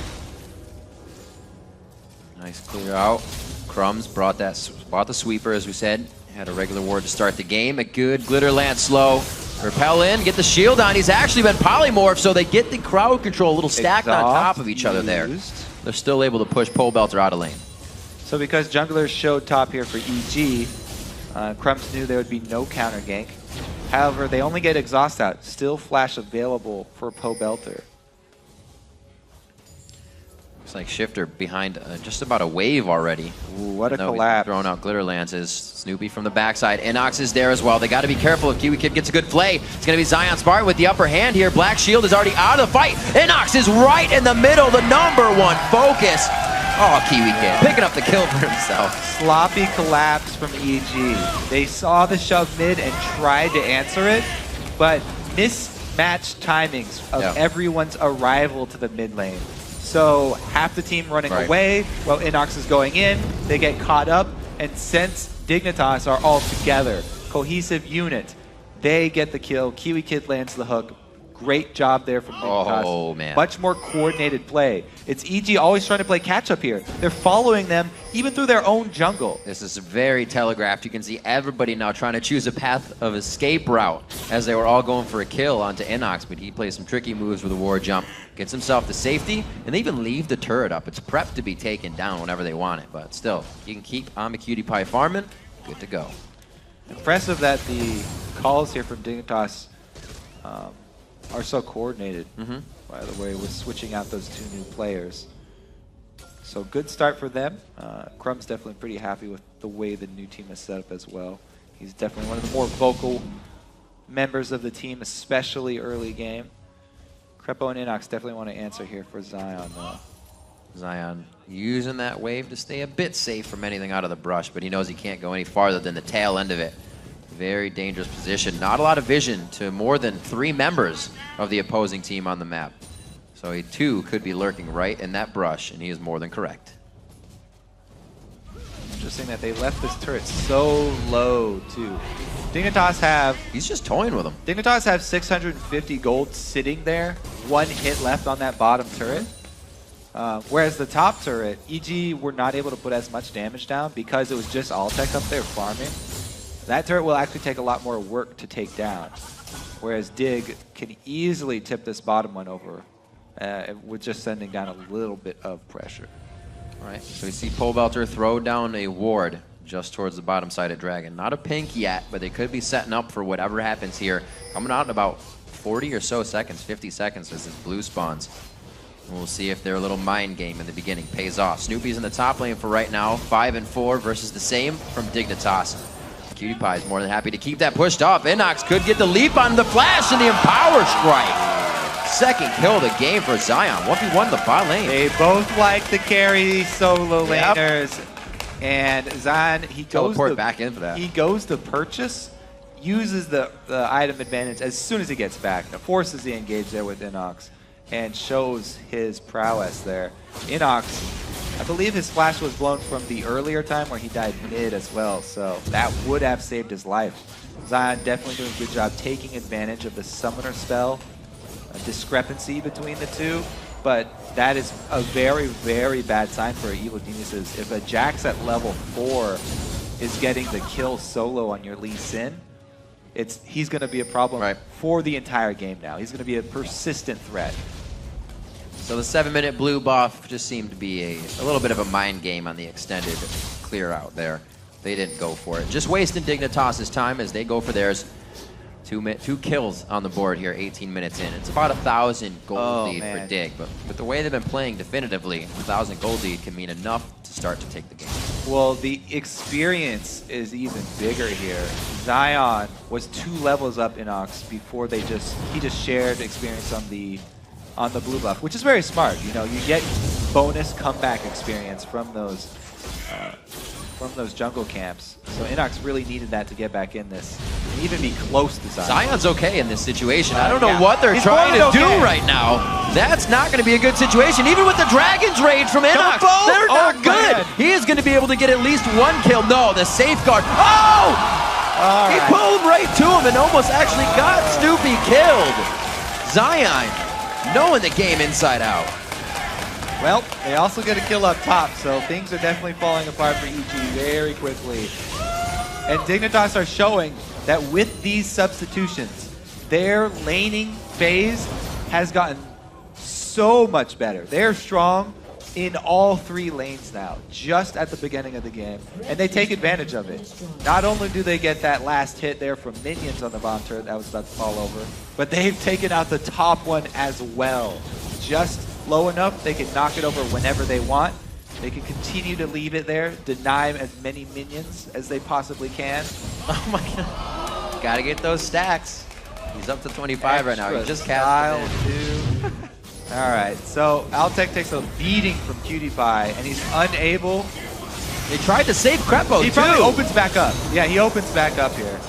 Nice clear out. Crumbs brought the sweeper, as we said. Had a regular ward to start the game. A good glitter lance slow. Repel in, get the shield on. He's actually been polymorphed, so they get the crowd control a little stacked on top of each other there. They're still able to push Pole Belter out of lane. So because junglers showed top here for EG, Crumbs knew there would be no counter gank. However, they only get exhaust out. Still flash available for Pole Belter. Looks like Shifter behind just about a wave already. Ooh, what a Even though he's collapse. throwing out glitter lances. Snoopy from the backside. Inox is there as well. They got to be careful if Kiwi Kid gets a good play. It's going to be Zion Spartan with the upper hand here. Black Shield is already out of the fight. Inox is right in the middle, the #1 focus. Oh, Kiwi Kid picking up the kill for himself. Sloppy collapse from EG. They saw the shove mid and tried to answer it, but mismatched timings of everyone's arrival to the mid lane. So half the team running away while Inox is going in, they get caught up, and since Dignitas are all together, cohesive unit, they get the kill. Kiwi Kid lands the hook. Great job there from Dignitas. Oh, man. Much more coordinated play. It's EG always trying to play catch up here. They're following them even through their own jungle. This is very telegraphed. You can see everybody now trying to choose a path of escape route as they were all going for a kill onto Inox, but he plays some tricky moves with a war jump, gets himself to safety, and they even leave the turret up. It's prepped to be taken down whenever they want it, but still, you can keep on the Cutie Pie farming, good to go. Impressive that the calls here from Dignitas are so coordinated, by the way, with switching out those 2 new players. So good start for them. Crumb's definitely pretty happy with the way the new team is set up as well. He's definitely one of the more vocal members of the team, especially early game. Crepo and Inox definitely want to answer here for Zion, though. Zion using that wave to stay a bit safe from anything out of the brush, but he knows he can't go any farther than the tail end of it. Very dangerous position. Not a lot of vision to more than 3 members of the opposing team on the map. So he too could be lurking right in that brush, and he is more than correct. Interesting that they left this turret so low, too. Dignitas have... He's just toying with them. Dignitas have 650 gold sitting there. 1 hit left on that bottom turret. Whereas the top turret, EG were not able to put as much damage down because it was just Altec up there farming. That turret will actually take a lot more work to take down. Whereas Dig can easily tip this bottom one over with just sending down a little bit of pressure. All right, so we see Pole Belter throw down a ward just towards the bottom side of Dragon. Not a pink yet, but they could be setting up for whatever happens here. Coming out in about 40 or so seconds, 50 seconds as this blue spawns. And we'll see if their little mind game in the beginning pays off. Snoopy's in the top lane for right now, 5 and 4 versus the same from Dignitas. Cutie Pie is more than happy to keep that pushed off. Inox could get the leap on the flash and the Empower Strike. Second kill of the game for Zion. 1v1 the bot lane. They both like the carry solo laners. And Zion, he goes back in for that. He goes to purchase, uses the item advantage as soon as he gets back. Forces the engage there with Inox and shows his prowess there. Inox, I believe his flash was blown from the earlier time where he died mid as well, so that would have saved his life. Zion definitely doing a good job taking advantage of the summoner spell, a discrepancy between the two, but that is a very, very bad sign for Evil Geniuses. If a Jax at level 4 is getting the kill solo on your Lee Sin, he's going to be a problem for the entire game now. He's going to be a persistent threat. So the 7-minute blue buff just seemed to be a little bit of a mind game on the extended clear out there. They didn't go for it. Just wasting Dignitas' time as they go for theirs. 2 kills on the board here, 18 minutes in. It's about 1,000 gold lead for Dig, but with the way they've been playing definitively, 1,000 gold lead can mean enough to start to take the game. Well, the experience is even bigger here. Zion was 2 levels up Inox before he just shared experience on the blue buff, which is very smart. You know, you get bonus comeback experience from those jungle camps. So Inox really needed that to get back in this, and even be close to Zion. Zion's okay in this situation. I don't know what they're trying to do right now. That's not going to be a good situation, even with the Dragon's Rage from Inox. They're not good. He is going to be able to get at least 1 kill. No, the safeguard. Oh! He pulled right to him and almost actually got Snoopy killed. Zion knowing the game inside out. Well, they also get a kill up top, so things are definitely falling apart for EG very quickly. And Dignitas are showing that with these substitutions, their laning phase has gotten so much better. They're strong in all 3 lanes now, just at the beginning of the game, and they take advantage of it. Not only do they get that last hit there from minions on the bomb turret that was about to fall over, but they've taken out the top one as well, just low enough, they can knock it over whenever they want. They can continue to leave it there, deny as many minions as they possibly can. Oh my god. Gotta get those stacks. He's up to 25 right now. He just cast too. All right, so Altec takes a beating from PewDiePie, and he's unable. They tried to save Crepo, He probably opens back up. Yeah, he opens back up here.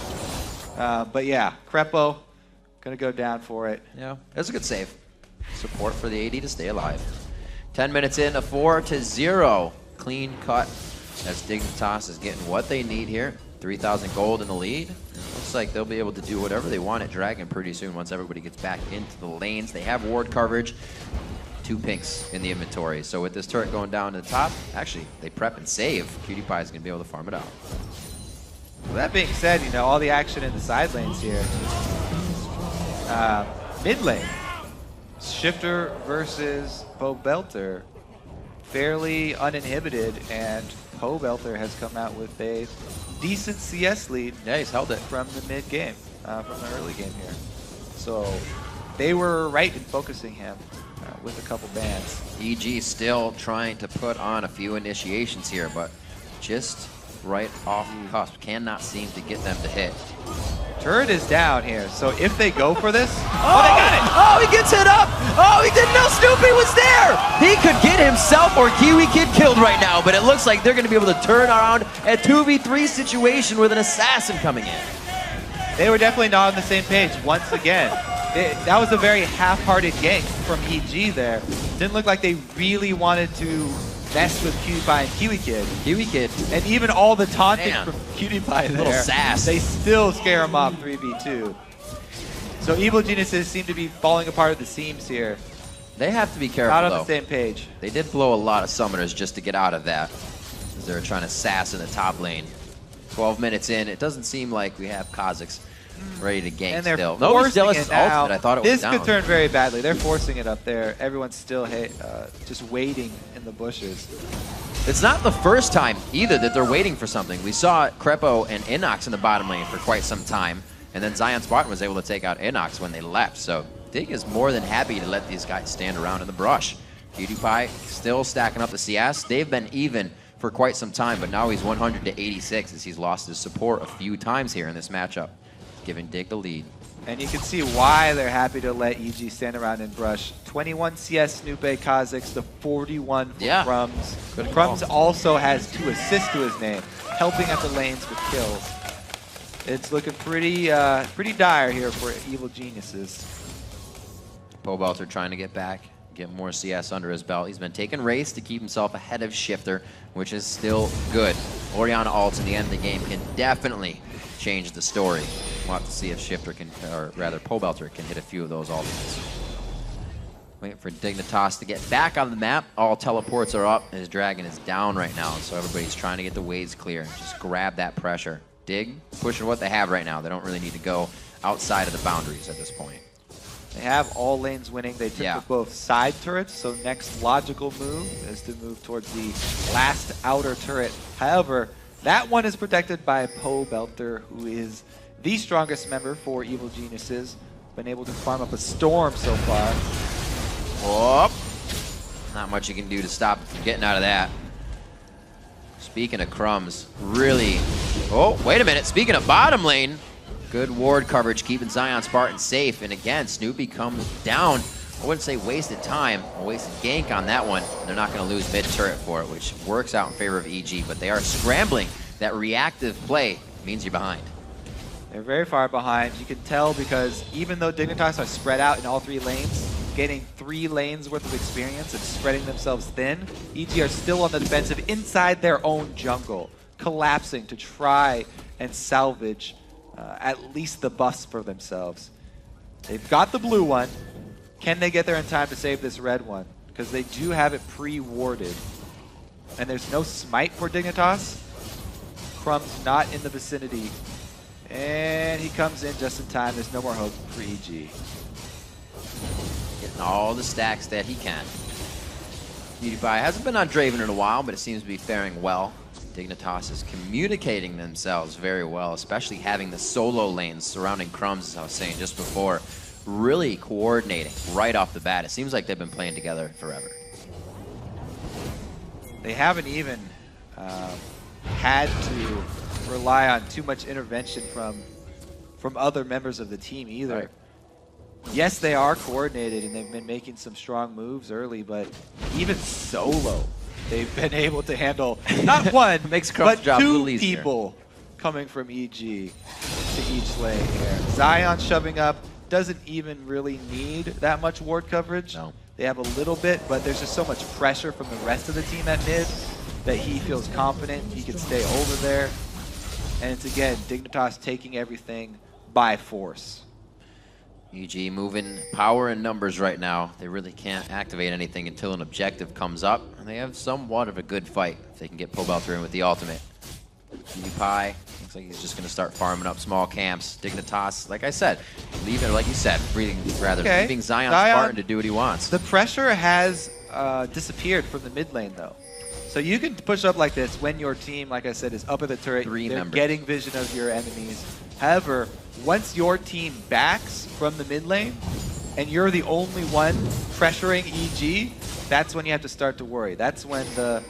But yeah, Crepo gonna go down for it. Yeah, that's a good save. Support for the AD to stay alive. 10 minutes in, a 4-0. Clean cut as Dignitas is getting what they need here. 3,000 gold in the lead. Looks like they'll be able to do whatever they want at Dragon pretty soon once everybody gets back into the lanes. They have ward coverage. 2 pinks in the inventory. So with this turret going down to the top, actually, they prep and save. PewDiePie is going to be able to farm it out. Well, that being said, you know, all the action in the side lanes here. Mid lane, Shifter versus Pobelter, fairly uninhibited, and Pobelter has come out with a decent CS lead. Yeah, he's held it from the mid game, from the early game here. So they were right in focusing him with a couple bans. EG still trying to put on a few initiations here, but just right off the cusp. Cannot seem to get them to hit. Turret is down here, so if they go for this, oh, they got it! Oh, he gets hit up! Oh, he didn't know Snoopy was there! He could get himself or Kiwi Kid killed right now, but it looks like they're going to be able to turn around a 2v3 situation with an assassin coming in. They were definitely not on the same page once again. That was a very half-hearted gank from EG there. Didn't look like they really wanted to mess with PewDiePie and Kiwi Kid. Kiwi Kid. And even all the taunting from PewDiePie there. Little sass. They still scare him off 3v2. So Evil Geniuses seem to be falling apart at the seams here. They have to be careful, Not on though. the same page. They did blow a lot of summoners just to get out of that, as they were trying to sass in the top lane. 12 minutes in, it doesn't seem like we have Kazakhs ready to gank And they're still. forcing Nobody's it now. ultimate. I thought it this was down. could turn very badly. They're forcing it up there. Everyone's still just waiting in the bushes. It's not the first time either that they're waiting for something. We saw Crepo and Inox in the bottom lane for quite some time, and then Zion Spartan was able to take out Inox when they left. So Dig is more than happy to let these guys stand around in the brush. PewDiePie still stacking up the CS. They've been even for quite some time, but now he's 100 to 86 as he's lost his support a few times here in this matchup, giving Dig the lead. And you can see why they're happy to let EG stand around and brush. 21 CS Snoopy Kazakhs to 41 for Crumbs. Crumbs also has 2 assists to his name, helping at the lanes with kills. It's looking pretty dire here for Evil Geniuses. Pobelter trying to get back, get more CS under his belt. He's been taking race to keep himself ahead of Shifter, which is still good. Orianna ults in the end of the game can definitely change the story. We'll have to see if Shifter can, or rather Pobelter can hit a few of those ultimates. Waiting for Dignitas to get back on the map. All teleports are up. His dragon is down right now, so everybody's trying to get the waves clear. Just grab that pressure. Dig, pushing what they have right now. They don't really need to go outside of the boundaries at this point. They have all lanes winning. They took both side turrets, so next logical move is to move towards the last outer turret. However, that one is protected by Pobelter, who is the strongest member for Evil Geniuses. Been able to farm up a storm so far. Whoop. Not much you can do to stop it from getting out of that. Speaking of Crumbs, really... Oh, wait a minute. Speaking of bottom lane, good ward coverage keeping Zion Spartan safe. And again, Snoopy comes down. I wouldn't say wasted time, a wasted gank on that one. They're not going to lose mid turret for it, which works out in favor of EG, but they are scrambling. That reactive play means you're behind. They're very far behind. You can tell because even though Dignitas are spread out in all 3 lanes, getting 3 lanes worth of experience and spreading themselves thin, EG are still on the defensive inside their own jungle, collapsing to try and salvage at least the buffs for themselves. They've got the blue one. Can they get there in time to save this red one? Because they do have it pre-warded. And there's no smite for Dignitas. Crumb's not in the vicinity. And he comes in just in time. There's no more hope for EG. Getting all the stacks that he can. PewDiePie hasn't been on Draven in a while, but it seems to be faring well. Dignitas is communicating themselves very well, especially having the solo lanes surrounding Crumbs, as I was saying just before. really coordinating right off the bat. It seems like they've been playing together forever. They haven't even had to rely on too much intervention from other members of the team either. Right. Yes, they are coordinated and they've been making some strong moves early, but even solo, they've been able to handle not one, Makes but job a two little easier. people coming from EG to each lane here. Zion shoving up, doesn't even really need that much ward coverage. No. They have a little bit, but there's just so much pressure from the rest of the team at mid that he feels confident he can stay over there. And it's again, Dignitas taking everything by force. EG moving power and numbers right now. They really can't activate anything until an objective comes up. And they have somewhat of a good fight if they can get Pobelter in with the ultimate. PewDiePie looks like he's just going to start farming up small camps. Dignitas, like I said, leaving, like you said, leaving Zion Spartan to do what he wants. The pressure has disappeared from the mid lane though. So you can push up like this when your team, like I said, is up at the turret. They're getting vision of your enemies. However, once your team backs from the mid lane and you're the only one pressuring EG, that's when you have to start to worry. That's when the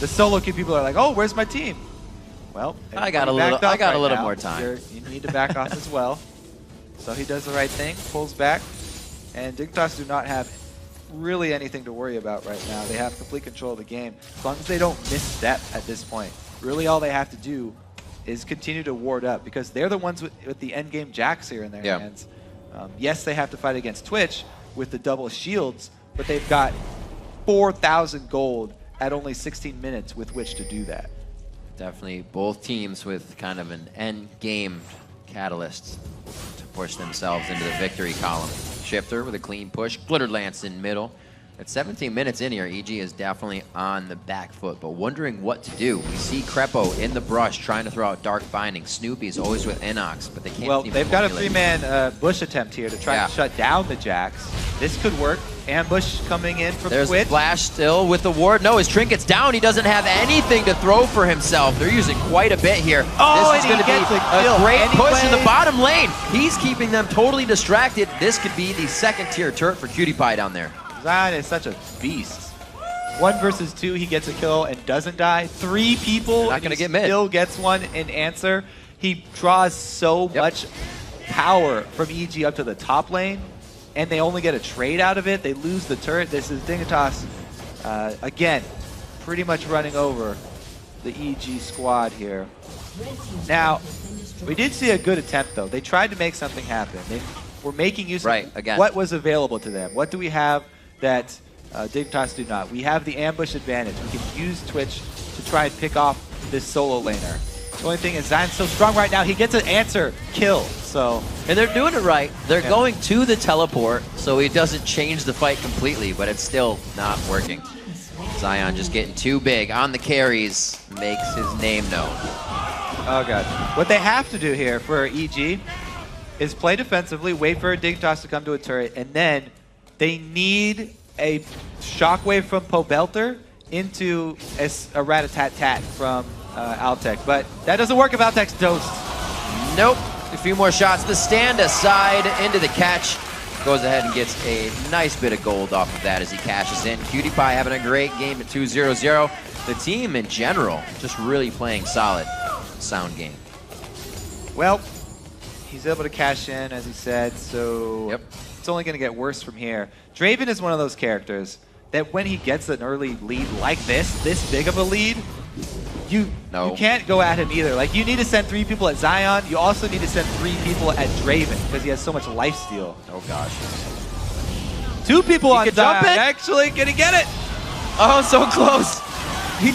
solo queue people are like, "Oh, where's my team?" Well, I got a little more time. You need to back off as well. So he does the right thing, pulls back, and Dignitas do not have really anything to worry about right now. They have complete control of the game. As long as they don't misstep at this point, really all they have to do is continue to ward up because they're the ones with the end game jacks here in their hands. Yes, they have to fight against Twitch with the double shields, but they've got 4,000 gold at only 16 minutes with which to do that. Definitely both teams with kind of an end game catalyst to push themselves into the victory column. Shifter with a clean push, Glitter Lance in middle. At 17 minutes in here, EG is definitely on the back foot, but wondering what to do. We see Crepo in the brush trying to throw out Dark Binding. Snoopy's always with Inox, but they can't. Well, they've got a 3-man bush attempt here to try to shut down the jacks. This could work. Ambush coming in from There's Twitch. Flash still with the ward. No, his Trinket's down. He doesn't have anything to throw for himself. They're using quite a bit here. Oh, this is going to be a great push in the bottom lane. He's keeping them totally distracted. This could be the second-tier turret for PewDiePie down there. Zion is such a beast. 1 versus 2, he gets a kill and doesn't die. 3 people, not gonna get mid. Still gets one in answer. He draws so much power from EG up to the top lane, and they only get a trade out of it. They lose the turret. This is Dignitas, again, pretty much running over the EG squad here. Now, we did see a good attempt, though. They tried to make something happen. They were making use of what was available to them. What do we have that Dignitas do not? We have the ambush advantage. We can use Twitch to try and pick off this solo laner. The only thing is Zion's so strong right now, he gets an answer kill. So, and they're doing it right. They're going to the teleport, so it doesn't change the fight completely, but it's still not working. Zion just getting too big on the carries, makes his name known. Oh god. What they have to do here for EG is play defensively, wait for a Dignitas to come to a turret, and then they need a shockwave from Pobelter into a rat-a-tat-tat from Altec. But that doesn't work if Altec's dosed. Nope. A few more shots. The stand aside into the catch. Goes ahead and gets a nice bit of gold off of that as he cashes in. PewDiePie having a great game at 2-0-0. The team in general just really playing solid. Sound game. Well, he's able to cash in, as he said, so it's only going to get worse from here. Draven is one of those characters that when he gets an early lead like this big of a lead, you can't go at him either. Like, you need to send 3 people at Zion. You also need to send 3 people at Draven because he has so much lifesteal. Oh, gosh. 2 people on Zion. Jump it. Actually, gonna get it. Oh, so close. He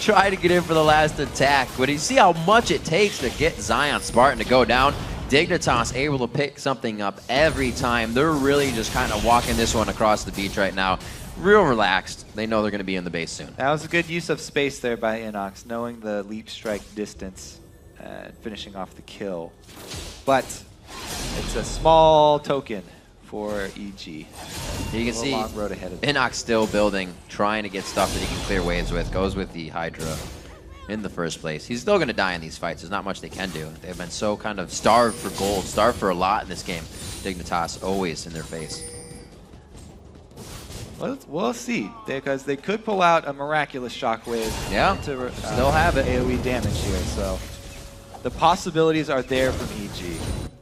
tried to get in for the last attack, but you see how much it takes to get Zion Spartan to go down. Dignitas able to pick something up every time. They're really just kind of walking this one across the beach right now. Real relaxed. They know they're going to be in the base soon. That was a good use of space there by Inox, knowing the leap strike distance and finishing off the kill. But it's a small token for EG. You can see long road ahead of them. Inox still building, trying to get stuff that he can clear waves with. Goes with the Hydra in the first place. He's still going to die in these fights. There's not much they can do. They've been so kind of starved for gold, starved for a lot in this game. Dignitas always in their face. We'll see, because they could pull out a miraculous shockwave. Yeah, to, still have it. AoE damage here, so the possibilities are there from EG.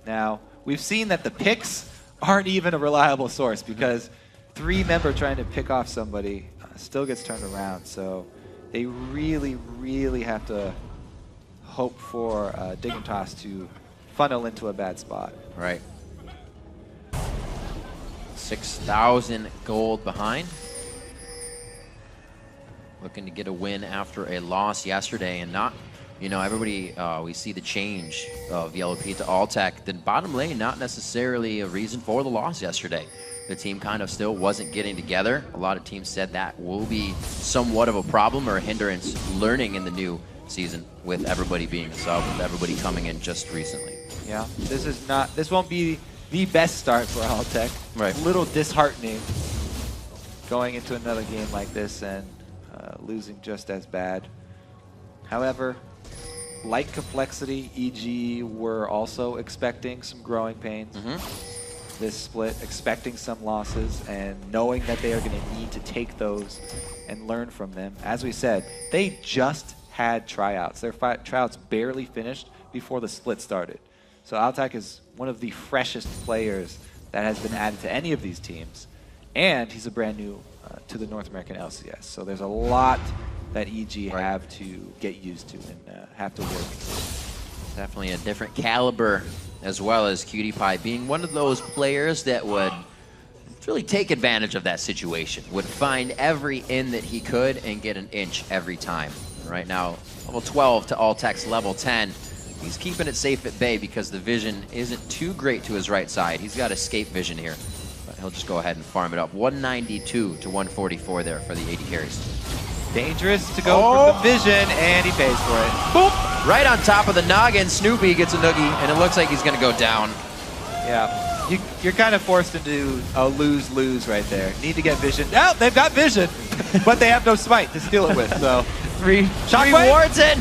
Now, we've seen that the picks aren't even a reliable source, because 3-member trying to pick off somebody still gets turned around, so they really, really have to hope for Dignitas to funnel into a bad spot. Right. 6,000 gold behind. Looking to get a win after a loss yesterday, and not, you know, everybody, we see the change of Yellow Pete to Alltech. The bottom lane, not necessarily a reason for the loss yesterday. The team kind of still wasn't getting together. A lot of teams said that will be somewhat of a problem or a hindrance learning in the new season with everybody being sub, with everybody coming in just recently. Yeah, this won't be the best start for Alltech. Right. A little disheartening going into another game like this and losing just as bad. However, like Complexity, EG were also expecting some growing pains. This split, expecting some losses and knowing that they are going to need to take those and learn from them. As we said, they just had tryouts. Their tryouts barely finished before the split started. So Alltech is one of the freshest players that has been added to any of these teams, and he's a brand new to the North American LCS. So there's a lot that EG have to get used to and have to work. Definitely a different caliber, as well as Cutie Pie being one of those players that would really take advantage of that situation, would find every in that he could and get an inch every time. Right now, level 12 to Alltech's level 10. He's keeping it safe at bay because the vision isn't too great to his right side. He's got escape vision here, but he'll just go ahead and farm it up. 192 to 144 there for the AD carries. Dangerous to go for the vision, and he pays for it. Boop! Right on top of the noggin, Snoopy gets a noogie, and it looks like he's going to go down. Yeah, you're kind of forced into a lose-lose right there. Need to get vision. Oh, they've got vision, but they have no smite to steal it with, so. Three wards in.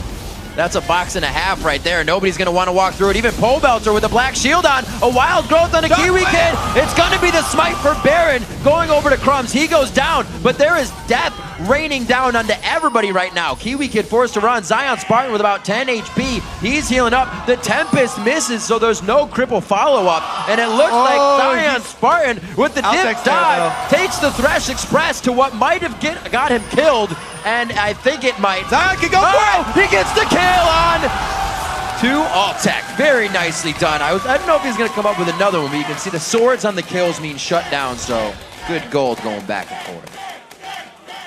That's a box and a half right there. Nobody's going to want to walk through it. Even Pole Belter with a black shield on. A wild growth on a Kiwi Kid. It's going to be the smite for Baron going over to Crumbs. He goes down, but there is death raining down onto everybody right now. Kiwi Kid forced to run. Zion Spartan with about 10 HP. He's healing up. The Tempest misses, so there's no cripple follow-up. And it looks like Zion Spartan with the dip dive takes the Thresh Express to what might have got him killed. And I think it might. Zion can go for it! He gets the kill on to Alltech. Very nicely done. I don't know if he's going to come up with another one, but you can see the swords on the kills mean shut down, so good gold going back and forth.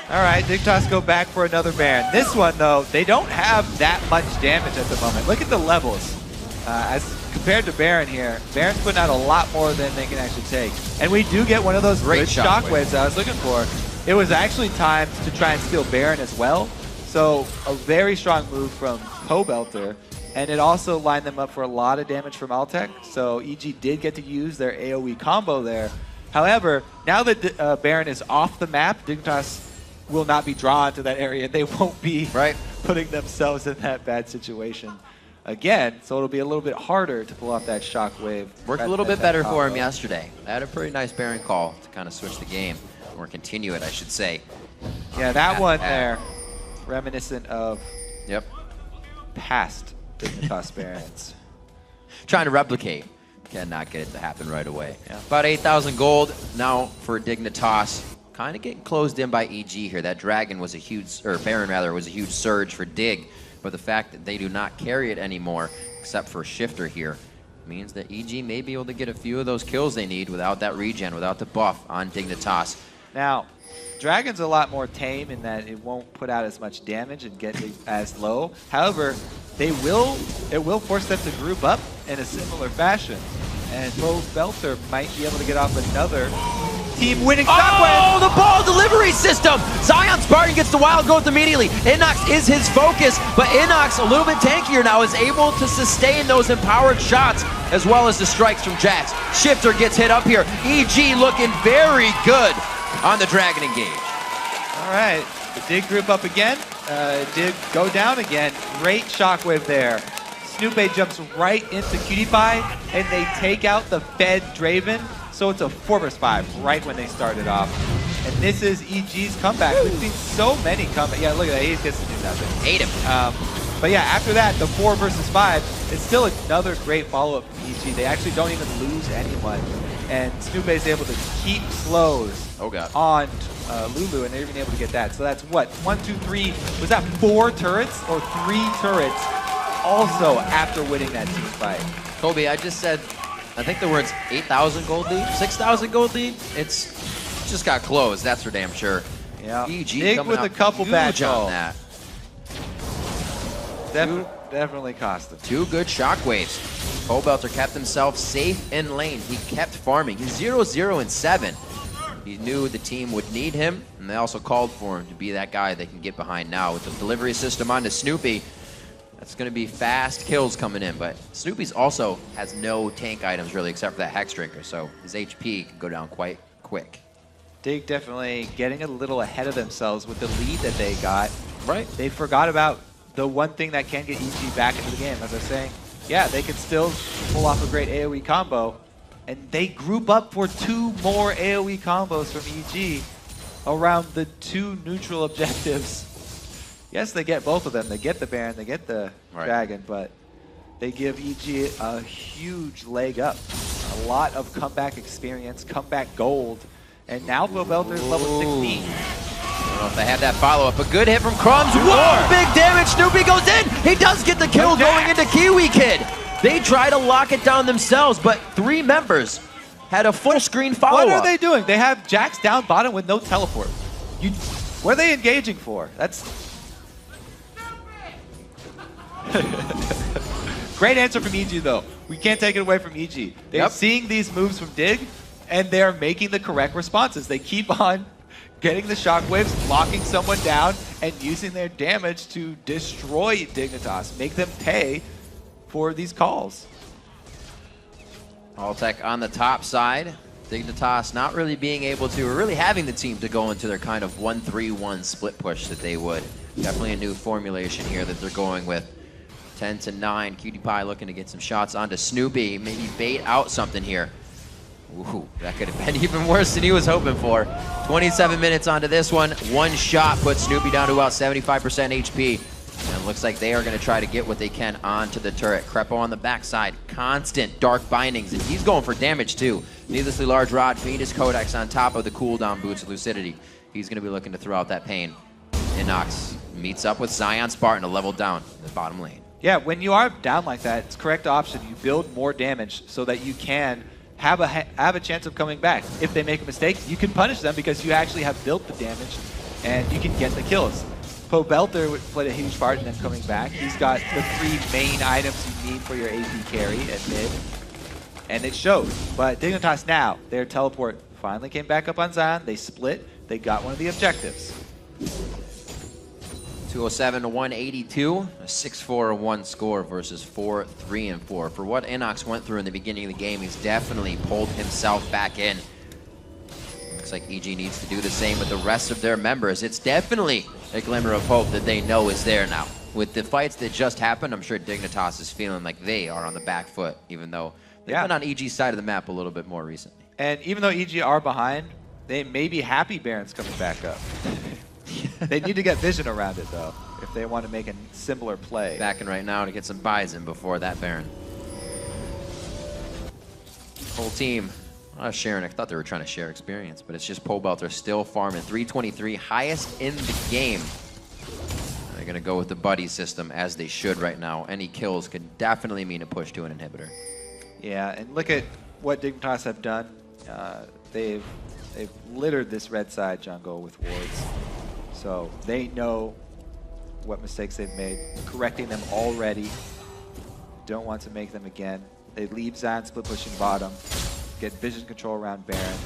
All right, Dignitas go back for another Baron. This one, though, they don't have that much damage at the moment. Look at the levels. As compared to Baron here, Baron's putting out a lot more than they can actually take. And we do get one of those great shockwaves I was looking for. It was actually timed to try and steal Baron as well. So a very strong move from Pobelter. And it also lined them up for a lot of damage from Alltech. So EG did get to use their AoE combo there. However, now that Baron is off the map, Dignitas will not be drawn to that area. They won't be putting themselves in that bad situation again. So it'll be a little bit harder to pull off that shockwave. Worked a little bit better for him yesterday. I had a pretty nice Baron call to kind of switch the game. Or continue it, I should say. Yeah, that one there, reminiscent of past Dignitas Barons. Trying to replicate. Cannot get it to happen right away. Yeah. About 8,000 gold now for Dignitas. Kind of getting closed in by EG here. That Dragon was a huge, or Baron rather, was a huge surge for Dig. But the fact that they do not carry it anymore, except for Shifter here, means that EG may be able to get a few of those kills they need without that regen, without the buff on Dignitas. Now, Dragon's a lot more tame in that it won't put out as much damage and get as low. However, it will force them to group up in a similar fashion. And Belter might be able to get off another team-winning shockwave. Oh, the ball delivery system! Zion Spartan gets the wild growth immediately. Inox is his focus, but Inox, a little bit tankier now, is able to sustain those empowered shots as well as the strikes from Jax. Shifter gets hit up here. EG looking very good on the Dragon engage. All right, the Dig group up again. Dig go down again. Great shockwave there. Snoopy jumps right into Cutie Pie, and they take out the Fed Draven. So it's a 4-5 right when they started off. And this is EG's comeback. We've seen so many comebacks. Yeah, look at that. He gets to do nothing. Hate him. But yeah, after that, the 4 versus 5, it's still another great follow-up from EG. They actually don't even lose anyone. And Snoopy is able to keep slows on Lulu, and they're even able to get that. So that's what? 1, 2, 3. Was that 4 turrets or 3 turrets also after winning that team fight? Kobe, I just said, I think the words 8,000 gold lead, 6,000 gold lead. It's just got closed, that's for damn sure. Yeah. EG Dig coming with out a couple bad huge on calls. that. Definitely cost him. 2 good shockwaves. Pobelter kept himself safe in lane. He kept farming. He's 0-0 and 7. He knew the team would need him, and they also called for him to be that guy they can get behind now. With the delivery system onto Snoopy, that's going to be fast kills coming in, but Snoopy's also has no tank items really except for that Hex Drinker, so his HP can go down quite quick. Dig definitely getting a little ahead of themselves with the lead that they got. Right. They forgot about the one thing that can get EG back into the game. As I was saying, yeah, they could still pull off a great AoE combo, and they group up for 2 more AoE combos from EG around the 2 neutral objectives. Yes, they get both of them. They get the Baron, they get the Dragon, but they give EG a huge leg up. A lot of comeback experience, comeback gold, and now Pobelter's level 16. I don't know if they had that follow-up. A good hit from Crumbs. Whoa! Big damage. Snoopy goes in. He does get the kill going into Kiwi Kid. They try to lock it down themselves, but 3 members had a full screen follow-up. What are they doing? They have Jax down bottom with no teleport. What are they engaging for? That's... Great answer from EG, though. We can't take it away from EG. They're seeing these moves from Dig, and they're making the correct responses. They keep on getting the shockwaves, locking someone down, and using their damage to destroy Dignitas, make them pay for these calls. Alltech on the top side. Dignitas not really being able to, or really having the team to go into their kind of 1-3-1 split push that they would. Definitely a new formulation here that they're going with. 10-9, Cutie Pie looking to get some shots onto Snoopy, maybe bait out something here. Ooh, that could have been even worse than he was hoping for. 27 minutes onto this one. 1 shot puts Snoopy down to about 75% HP. And it looks like they are going to try to get what they can onto the turret. Crepo on the backside. Constant dark bindings, and he's going for damage too. Needlessly large rod, Venus Codex on top of the cooldown boots of Lucidity. He's going to be looking to throw out that pain. Inox meets up with Zion Spartan to level down in the bottom lane. Yeah, when you are down like that, it's correct option. You build more damage so that you can have a chance of coming back. If they make a mistake, you can punish them because you actually have built the damage and you can get the kills. Pobelter played a huge part in them coming back. He's got the 3 main items you need for your AP carry at mid, and it showed. But Dignitas now, their teleport finally came back up on Zion. They split. They got one of the objectives. 207 to 182, a 6-4-1 score versus 4-3-4. For what Inox went through in the beginning of the game, he's definitely pulled himself back in. Looks like EG needs to do the same with the rest of their members. It's definitely a glimmer of hope that they know is there now. With the fights that just happened, I'm sure Dignitas is feeling like they are on the back foot, even though they've been on EG's side of the map a little bit more recently. And even though EG are behind, they may be happy Baron's coming back up. They need to get vision around it, though, if they want to make a similar play. Backing right now to get some buys in before that Baron. Whole team sharing. I thought they were trying to share experience, but it's just Pobelter still farming. 323, highest in the game. They're going to go with the buddy system, as they should right now. Any kills could definitely mean a push to an inhibitor. Yeah, and look at what Dignitas have done. They've littered this red side jungle with wards. So they know what mistakes they've made, correcting them already. Don't want to make them again. They leave Zion split pushing bottom, get vision control around Baron,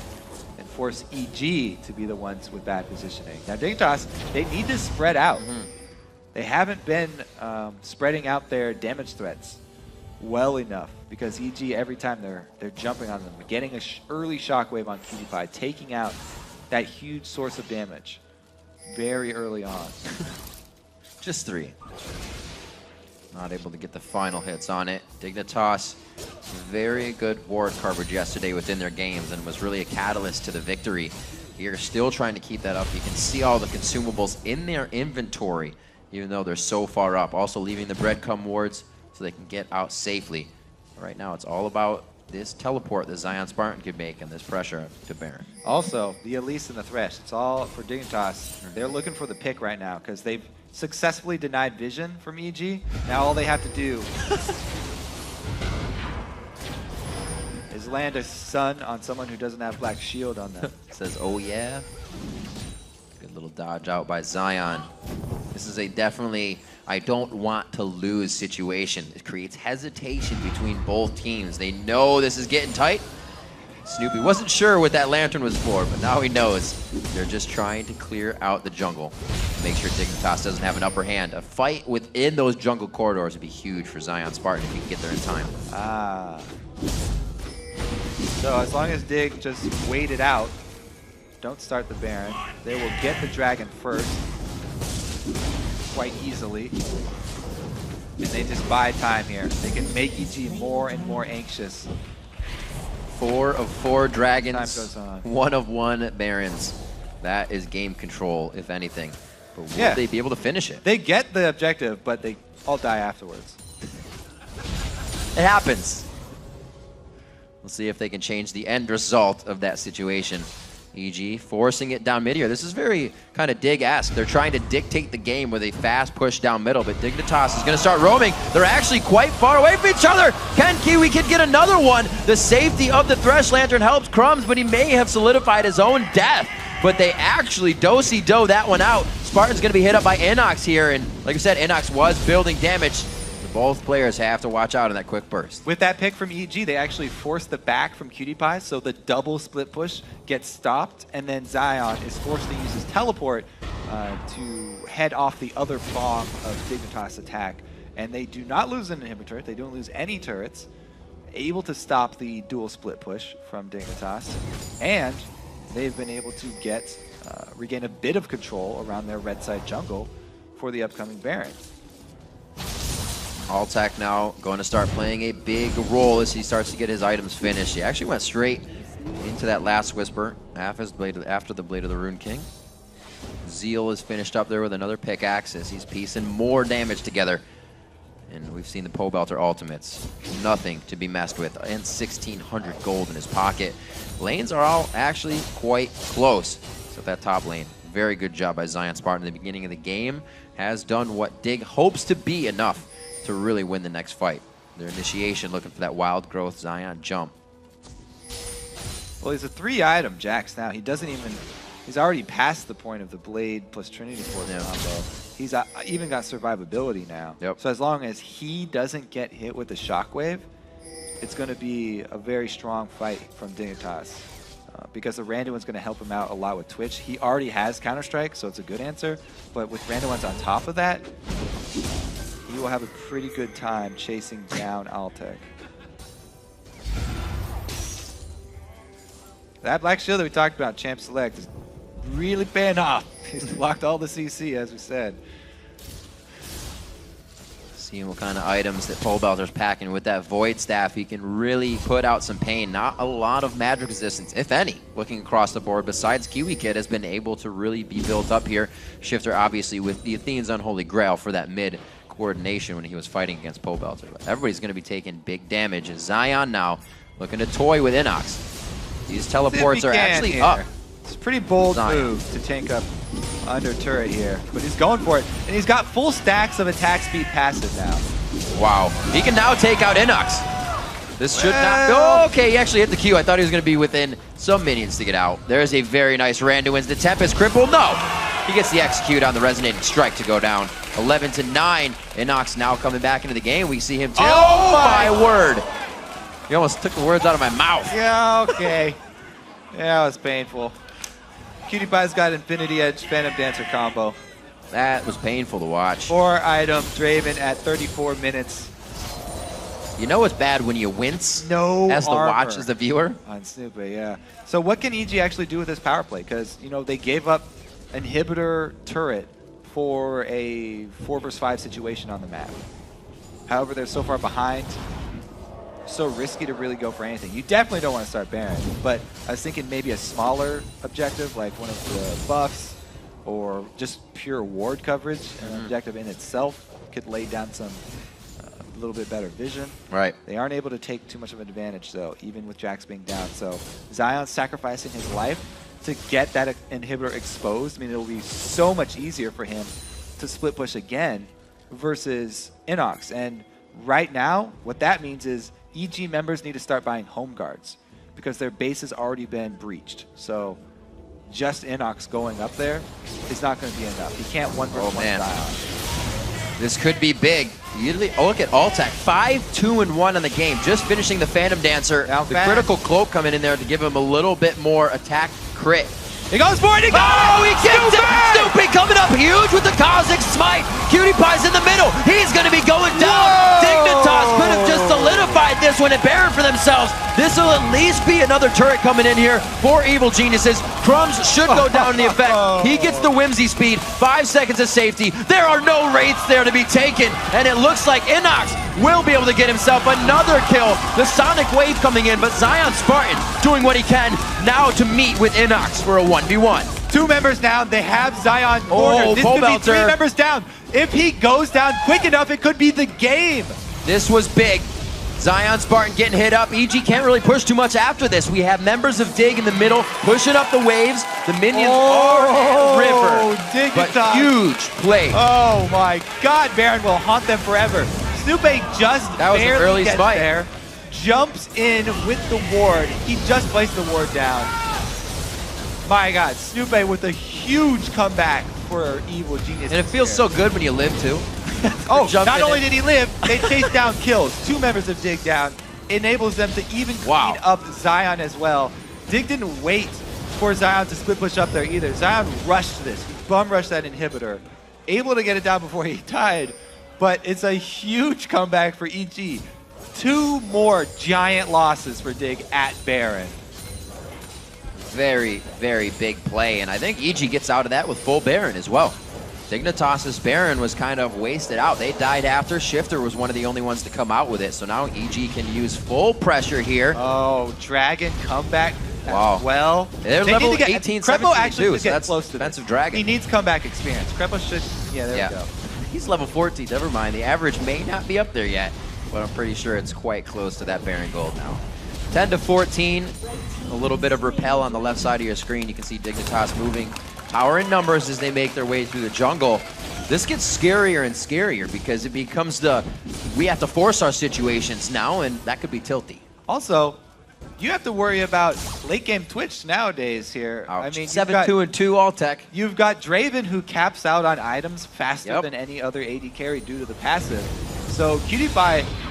and force EG to be the ones with bad positioning. Now Dignitas, they need to spread out. They haven't been spreading out their damage threats well enough, because EG, every time they're jumping on them, getting an early shockwave on Cutie Pie, taking out that huge source of damage very early on. Just 3. Not able to get the final hits on it. Dignitas, very good ward coverage yesterday within their games and was really a catalyst to the victory. Here, still trying to keep that up. You can see all the consumables in their inventory, even though they're so far up. Also leaving the breadcrumb wards so they can get out safely. Right now, it's all about this teleport that Zion Spartan could make and this pressure to Baron. Also, the Elise and the Thresh, it's all for Dignitas. They're looking for the pick right now because they've successfully denied vision from EG. Now all they have to do is land a stun on someone who doesn't have Black Shield on them. Says, oh yeah. Good little dodge out by Zion. This is a definitely I don't want to lose situation. It creates hesitation between both teams. They know this is getting tight. Snoopy wasn't sure what that lantern was for, but now he knows. They're just trying to clear out the jungle. Make sure Dignitas doesn't have an upper hand. A fight within those jungle corridors would be huge for Zion Spartan if he can get there in time. Ah. So as long as Dig just wait it out, don't start the Baron, they will get the dragon first quite easily. And they just buy time here. They can make EG more and more anxious. 4 of 4 dragons, Time goes on. 1 of 1 barons. That is game control, if anything. But will they be able to finish it? They get the objective, but they all die afterwards. It happens. We'll see if they can change the end result of that situation. EG forcing it down mid here. This is very kind of Dig-esque. They're trying to dictate the game with a fast push down middle, but Dignitas is going to start roaming. They're actually quite far away from each other. Can Kiwi can get another one? The safety of the Thresh Lantern helps Crumbs, but he may have solidified his own death. But they actually do-si-do that one out. Spartan's going to be hit up by Inox here, and like I said, Inox was building damage. Both players have to watch out in that quick burst. With that pick from EG, they actually force the back from Cutie Pie, so the double split push gets stopped, and then Zion is forced to use his teleport to head off the other prong of Dignitas' attack. And they do not lose an inhibitor, they don't lose any turrets, able to stop the dual split push from Dignitas, and they've been able to get regain a bit of control around their red side jungle for the upcoming Baron. Altac now going to start playing a big role as he starts to get his items finished. He actually went straight into that last Whisper after the Blade of the Rune King. Zeal is finished up there with another pickaxe as he's piecing more damage together. And we've seen the Pole Belter ultimates. Nothing to be messed with. And 1,600 gold in his pocket. Lanes are all actually quite close. So that top lane, very good job by Zion Spartan in the beginning of the game. Has done what Dig hopes to be enough to really win the next fight. Their initiation looking for that wild growth Zion jump. Well, he's a 3-item Jax now. He doesn't even, he's already past the point of the Blade plus Trinity Force combo. He's even got survivability now. Yep. So as long as he doesn't get hit with the Shockwave, it's going to be a very strong fight from Dignitas. Because the Randuin's going to help him out a lot with Twitch. He already has Counter-Strike, so it's a good answer. But with Randuin's on top of that, he will have a pretty good time chasing down Altec. That Black Shield that we talked about, Champ Select, is really paying off. He's blocked all the CC, as we said. Seeing what kind of items that Pole Belter's packing with that Void Staff, he can really put out some pain. Not a lot of magic resistance, if any, looking across the board. Besides, Kiwi Kid has been able to really be built up here. Shifter, obviously, with the Athene's Unholy Grail for that mid coordination when he was fighting against Pole Belter. But everybody's going to be taking big damage. And Zion now looking to toy with Inox. These teleports are actually up. It's a pretty bold move to tank up under turret here, but he's going for it. And he's got full stacks of attack speed passive now. Wow. He can now take out Inox. This should not... Oh, okay, he actually hit the Q. I thought he was going to be within some minions to get out. There's a very nice Randuin's. The Tempest crippled. No! He gets the execute on the Resonating Strike to go down. 11-9. Inox now coming back into the game. We see him too. Oh, my word. He almost took the words out of my mouth. Yeah, okay. Yeah, it was painful. Cutie Pie's got Infinity Edge Phantom Dancer combo. That was painful to watch. 4-item Draven at 34 minutes. You know what's bad when you wince as the watch, as the viewer? On Snoopy, yeah. So what can EG actually do with this power play? Because, you know, they gave up inhibitor turret for a 4 vs 5 situation on the map. However, they're so far behind, so risky to really go for anything. You definitely don't want to start Baron, but I was thinking maybe a smaller objective, like one of the buffs, or just pure ward coverage. An objective in itself could lay down some a little bit better vision. Right. They aren't able to take too much of an advantage, though, even with Jax being down. So Zion's sacrificing his life to get that inhibitor exposed. I mean, it'll be so much easier for him to split push again versus Inox. And right now, what that means is EG members need to start buying home guards because their base has already been breached. So just Inox going up there is not going to be enough. He can't 1 versus 1 Zion. This could be big. Usually, oh, look at Altec, 5-2-1 on the game. Just finishing the Phantom Dancer. The critical cloak coming in there to give him a little bit more attack crit. He goes for it, he goes! Oh, he gets it! Snoopy coming up huge with the Cosmic Smite. Cutie Pie's in the middle. He's going to be going down. Dignitas could have just solidified this one and Baron for themselves. This will at least be another turret coming in here for Evil Geniuses. Crumbs should go down in the effect. He gets the Whimsy speed, 5 seconds of safety. There are no wraiths there to be taken, and it looks like Inox will be able to get himself another kill. The Sonic Wave coming in, but Zion Spartan doing what he can now to meet with Inox for a 1v1. 2 members down. They have Zion cornered. This could be 3 members down. If he goes down quick enough, it could be the game. This was big. Zion Spartan getting hit up. EG can't really push too much after this. We have members of Dig in the middle pushing up the waves. The minions are at river. But huge play. Oh my God, Baron will haunt them forever. Snoopy just barely gets there. Jumps in with the ward. He just placed the ward down. My God, Snoopy with a huge comeback for Evil Genius. And it feels so good when you live too. Oh, not only did he live, they chased down kills. 2 members of Dig down. Enables them to even clean up Zion as well. Dig didn't wait for Zion to split push up there either. Zion rushed this. He bum rushed that inhibitor. Able to get it down before he died. But it's a huge comeback for EG. 2 more giant losses for Dig at Baron. Very, very big play. And I think EG gets out of that with full Baron as well. Dignitas' Baron was kind of wasted out. They died after. Shifter was one of the only ones to come out with it. So now EG can use full pressure here. Oh, Dragon comeback as well. They're level 18, 17 actually too, should so get that's close to defensive this. Dragon. He needs comeback experience. Crepo should, there we go. He's level 14, never mind. The average may not be up there yet, but I'm pretty sure it's quite close to that Baron Gold now. 10-14, a little bit of repel on the left side of your screen. You can see Dignitas moving. Power in numbers as they make their way through the jungle. This gets scarier and scarier because it becomes we have to force our situations now, and that could be tilty. Also, you have to worry about late game Twitch nowadays here. Ouch. I mean, 7-2-2 Altec. You've got Draven who caps out on items faster than any other AD carry due to the passive. So Cutie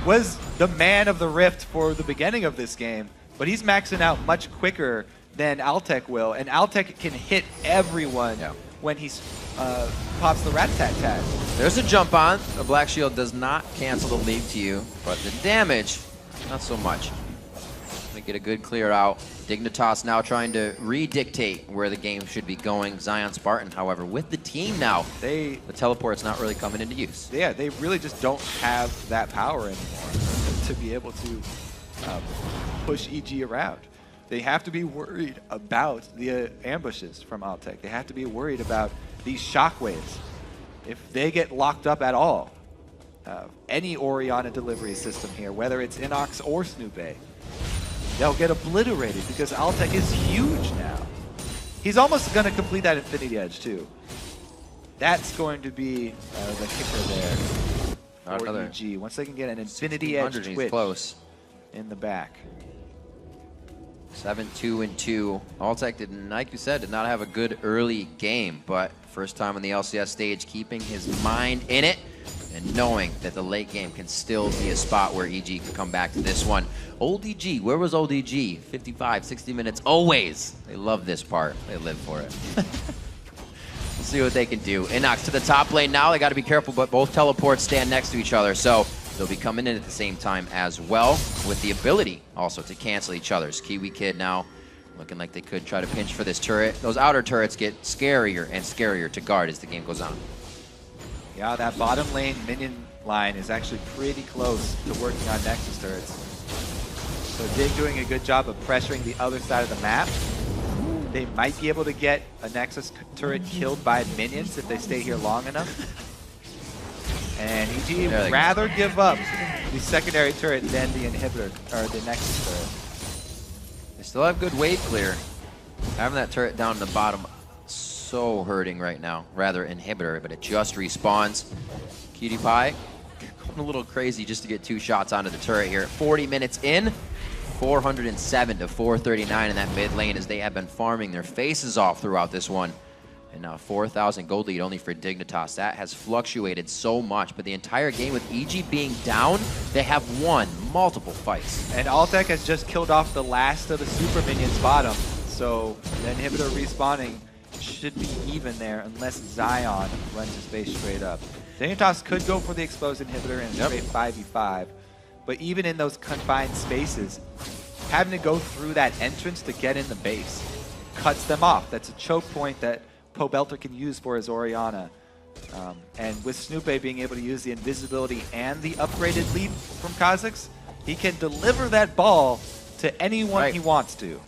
was the man of the Rift for the beginning of this game, but he's maxing out much quicker than Altec will, and Altec can hit everyone when he pops the rat-tat-tat. There's a jump on. The Black Shield does not cancel the leap to you, but the damage, not so much. Let me get a good clear out. Dignitas now trying to re-dictate where the game should be going. Zion Spartan, however, with the team now, the teleport's not really coming into use. Yeah, they really just don't have that power anymore to be able to push EG around. They have to be worried about the ambushes from Altec. They have to be worried about these shockwaves. If they get locked up at all, any Orianna delivery system here, whether it's Inox or Snoopy, they'll get obliterated because Altec is huge now. He's almost going to complete that Infinity Edge too. That's going to be the kicker there for EG. Once they can get an Infinity Edge Twitch close in the back. 7-2-2. Altec didn't, like you said, did not have a good early game, but first time on the LCS stage, keeping his mind in it and knowing that the late game can still be a spot where EG can come back to this one. Old EG, where was old EG? 55, 60 minutes, always. They love this part. They live for it. We'll see what they can do. Inox to the top lane now. They got to be careful, but both teleports stand next to each other, so they'll be coming in at the same time as well, with the ability also to cancel each other's. Kiwi Kid now looking like they could try to pinch for this turret. Those outer turrets get scarier and scarier to guard as the game goes on. Yeah, that bottom lane minion line is actually pretty close to working on Nexus turrets. So Dig doing a good job of pressuring the other side of the map. They might be able to get a Nexus turret killed by minions if they stay here long enough. And EG would rather give up the secondary turret than the inhibitor, or the Nexus turret. They still have good wave clear. Having that turret down in the bottom, so hurting right now. Rather inhibitor, but it just respawns. Cutie Pie going a little crazy just to get 2 shots onto the turret here. 40 minutes in, 407 to 439 in that mid lane as they have been farming their faces off throughout this one. And now 4,000 gold lead only for Dignitas. That has fluctuated so much, but the entire game with EG being down, they have won multiple fights. And Altec has just killed off the last of the super minions bottom, so the inhibitor respawning should be even there unless Zion runs his base straight up. Dignitas could go for the exposed inhibitor and straight 5v5, but even in those confined spaces, having to go through that entrance to get in the base cuts them off. That's a choke point that Pobelter can use for his Orianna. And with Snoopé being able to use the invisibility and the upgraded lead from Kha'Zix, he can deliver that ball to anyone he wants to.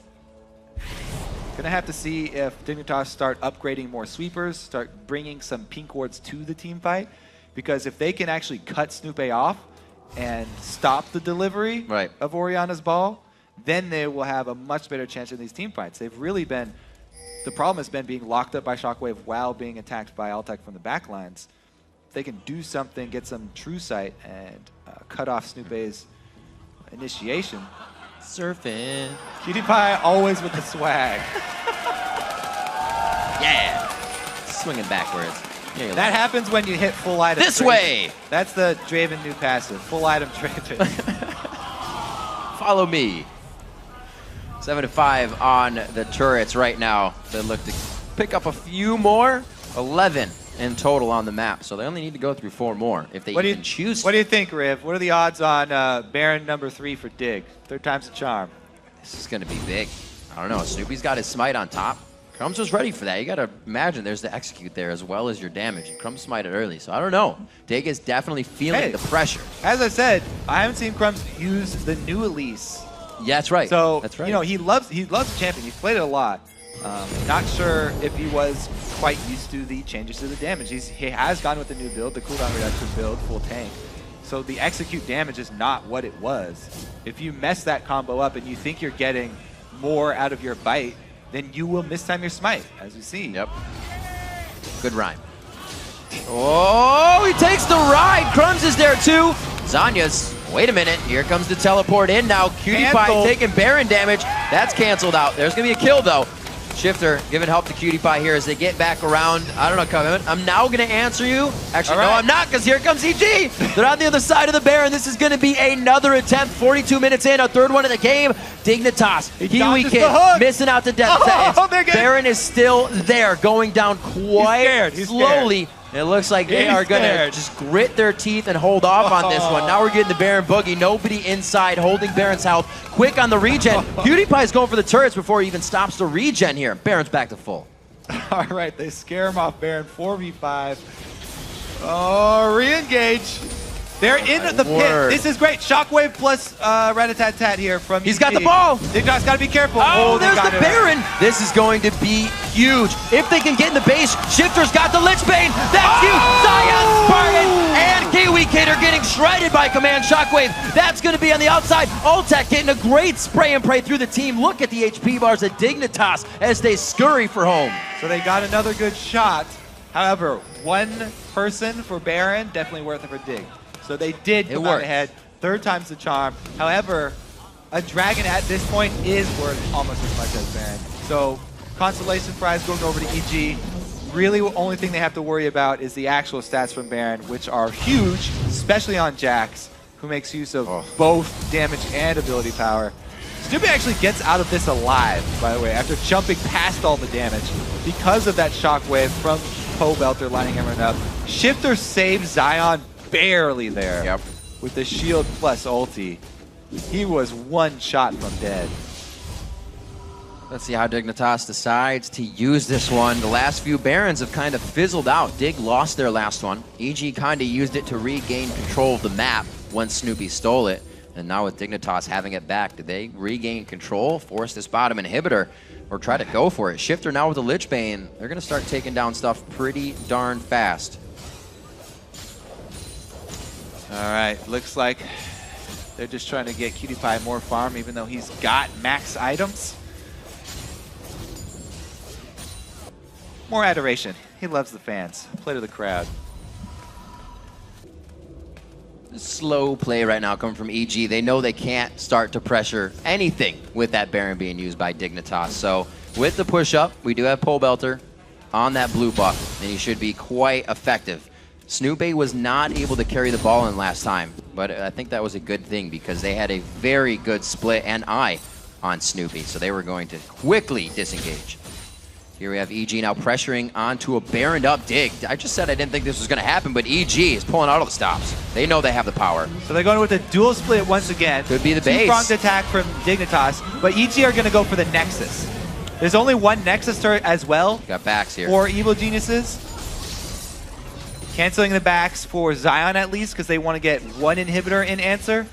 Gonna have to see if Dignitas start upgrading more sweepers, start bringing some pink wards to the team fight, because if they can actually cut Snoopé off and stop the delivery of Orianna's ball, then they will have a much better chance in these team fights. They've really been, the problem has been being locked up by Shockwave while being attacked by Altec from the backlines. If they can do something, get some true sight, and cut off Snoopé's initiation. Surfing. Cutie Pie always with the swag. Yeah. Swinging backwards. Yeah, that happens when you hit full item. This way. That's the Draven new passive. Full item Draven. Follow me. 7-5 on the turrets right now. They look to pick up a few more. 11 in total on the map, so they only need to go through 4 more if they even choose. What do you think, Riv? What are the odds on Baron number 3 for Dig? 3rd time's a charm. This is going to be big. I don't know. Snoopy's got his smite on top. Crumbs was ready for that. You got to imagine there's the execute there as well as your damage. And Crumbs smited early, so I don't know. Dig is definitely feeling the pressure. As I said, I haven't seen Crumbs use the new Elise. Yeah, that's right. So, that's right. You know, he loves the champion. He's played it a lot. Not sure if he was quite used to the changes to the damage. He has gone with the new build, the cooldown reduction build, full tank. So the execute damage is not what it was. If you mess that combo up and you think you're getting more out of your bite, then you will mistime your smite, as we see. Yep. Good rhyme. Oh, he takes the ride. Crumbs is there too. Zanya's, wait a minute, here comes the teleport in now. Cutie Pie taking Baron damage. That's canceled out. There's going to be a kill though. Shifter giving help to Cutie Pie here as they get back around. I don't know, Kevin. I'm now going to answer you. Actually, no, I'm not, because here comes EG. They're on the other side of the Baron. This is going to be another attempt. 42 minutes in, a 3rd one of the game. Dignitas, Kiwi Kid, missing out to death. Baron is still there, going down quite slowly. It looks like they are going to just grit their teeth and hold off on this one. Now we're getting the Baron Boogie. Nobody inside holding Baron's health. Quick on the regen. Cutie Pie's going for the turrets before he even stops the regen here. Baron's back to full. All right, they scare him off Baron. 4v5. Oh, re-engage. They're in the pit. This is great. Shockwave plus Rat-a-tat-tat here from He's got the ball. Dignitas got to be careful. Oh, there's the Baron. This is going to be huge. If they can get in the base, Shifter's got the Lich Bane. That's huge. Zion, Spartan, and Kiwi Kid are getting shredded by Command Shockwave. That's going to be on the outside. Altec getting a great spray and pray through the team. Look at the HP bars of Dignitas as they scurry for home. So they got another good shot. However, 1 person for Baron, definitely worth it for Dig. So they did come out ahead. 3rd time's the charm. However, a dragon at this point is worth almost as much as Baron. So consolation prize going over to EG. Really, the only thing they have to worry about is the actual stats from Baron, which are huge, especially on Jax, who makes use of both damage and ability power. Snoopy actually gets out of this alive, by the way, after jumping past all the damage because of that shockwave from Pobelter lining everyone up. Shifter saves Zion barely there with the shield plus ulti. He was 1 shot from dead. Let's see how Dignitas decides to use this one. The last few Barons have kind of fizzled out. Dig lost their last one. EG kind of used it to regain control of the map once Snoopy stole it. And now with Dignitas having it back, did they regain control, force this bottom inhibitor, or try to go for it? Shifter now with the Lich Bane. They're going to start taking down stuff pretty darn fast. All right, looks like they're just trying to get Cutie Pie more farm, even though he's got max items. More adoration. He loves the fans. Play to the crowd. Slow play right now coming from EG. They know they can't start to pressure anything with that Baron being used by Dignitas. So with the push-up, we do have Pole Belter on that blue buff, and he should be quite effective. Snoopy was not able to carry the ball in last time, but I think that was a good thing because they had a very good split and eye on Snoopy, so they were going to quickly disengage. Here we have EG now pressuring onto a Baroned up Dig. I just said I didn't think this was going to happen, but EG is pulling out all the stops. They know they have the power. So they're going with a dual split once again. Could be the base. Two-pronged attack from Dignitas, but EG are going to go for the Nexus. There's only one Nexus turret as well. Got backs here. For Evil Geniuses. Canceling the backs for Zion at least, because they want to get one inhibitor in answer.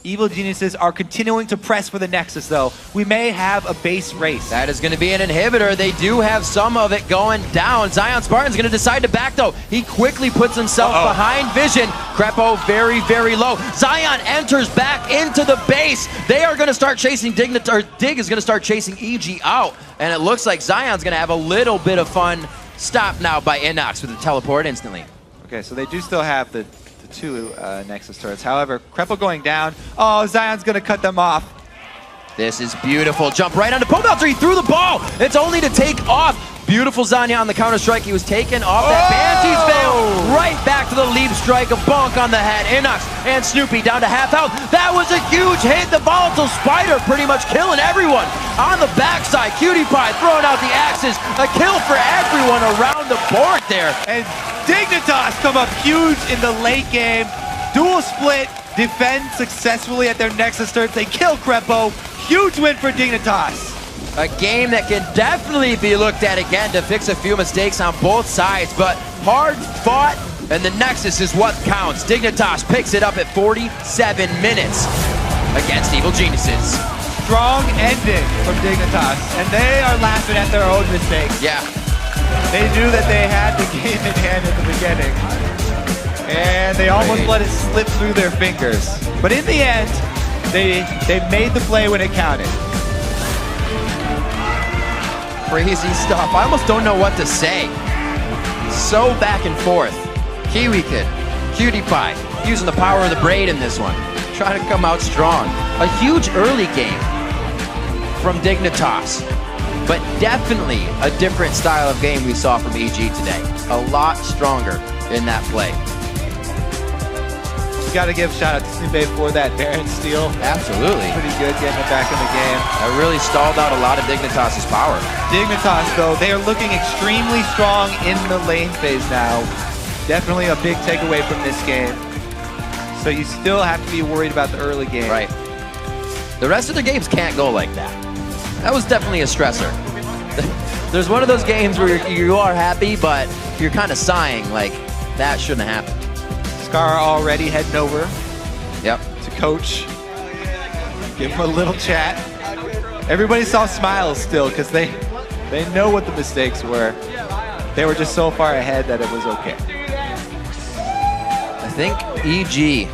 Evil Geniuses are continuing to press for the Nexus, though. We may have a base race. That is going to be an inhibitor. They do have some of it going down. Zion Spartan's going to decide to back, though. He quickly puts himself behind Vision. Krepo very, very low. Zion enters back into the base. They are going to start chasing Dig is going to start chasing EG out. And it looks like Zion's going to have a little bit of fun. Stopped now by Inox with the teleport instantly. Okay, so they do still have the two Nexus turrets. However, Krepo going down. Oh, Zion's going to cut them off. This is beautiful. Jump right onto Pole Belter. He threw the ball. It's only to take off. Beautiful Zanya on the counter-strike. He was taken off that Banshee's veil. Right back to the leap strike. A bonk on the head. Inox and Snoopy down to half health. That was a huge hit. The volatile spider pretty much killing everyone. On the backside, Cutie Pie throwing out the axes. A kill for everyone around the board there. And Dignitas come up huge in the late game. Dual split, defend successfully at their Nexus turrets. They kill Krepo. Huge win for Dignitas. A game that can definitely be looked at again to fix a few mistakes on both sides, but hard fought, and the Nexus is what counts. Dignitas picks it up at 47 minutes against Evil Geniuses. Strong ending from Dignitas, and they are laughing at their own mistakes. Yeah. They knew that they had the game in hand at the beginning, and they almost let it slip through their fingers. But in the end, they made the play when it counted. Crazy stuff. I almost don't know what to say. So back and forth. Kiwi Kid, Cutie Pie, using the power of the braid in this one. Trying to come out strong. A huge early game from Dignitas, but definitely a different style of game we saw from EG today. A lot stronger in that play. You got to give a shout out to Snoopy for that Baron steal. Absolutely. Pretty good getting it back in the game. That really stalled out a lot of Dignitas' power. Dignitas, though, they are looking extremely strong in the lane phase now. Definitely a big takeaway from this game. So you still have to be worried about the early game. Right. The rest of the games can't go like that. That was definitely a stressor. There's one of those games where you are happy, but you're kind of sighing like that shouldn't happen. Scar already heading over. Yep. To coach. Give him a little chat. Everybody saw smiles still because they know what the mistakes were. They were just so far ahead that it was okay. I think EG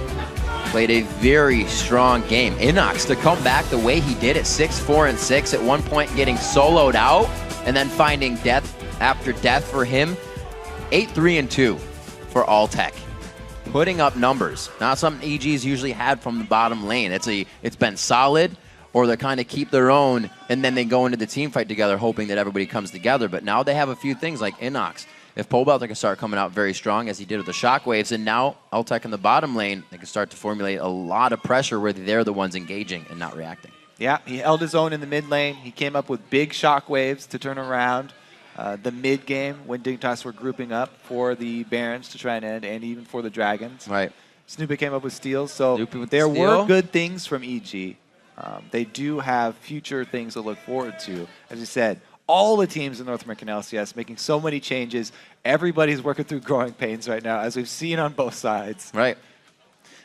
played a very strong game. Inox to come back the way he did at 6-4-6 at one point, getting soloed out and then finding death after death for him. 8-3-2 for Alltech. Putting up numbers, not something EG's usually had from the bottom lane. It's been solid, or they kind of keep their own, and then they go into the team fight together, hoping that everybody comes together. But now they have a few things like Inox. If Pole Belter can start coming out very strong, as he did with the Shockwaves, and now Alltech in the bottom lane, they can start to formulate a lot of pressure where they're the ones engaging and not reacting. Yeah, he held his own in the mid lane. He came up with big Shockwaves to turn around the mid game when Dignitas were grouping up for the Barons to try and end, and even for the Dragons. Right. Snoopy came up with steals, so with there the steal. were good things from EG. They do have future things to look forward to. As you said, all the teams in North American LCS making so many changes. Everybody's working through growing pains right now, as we've seen on both sides. Right.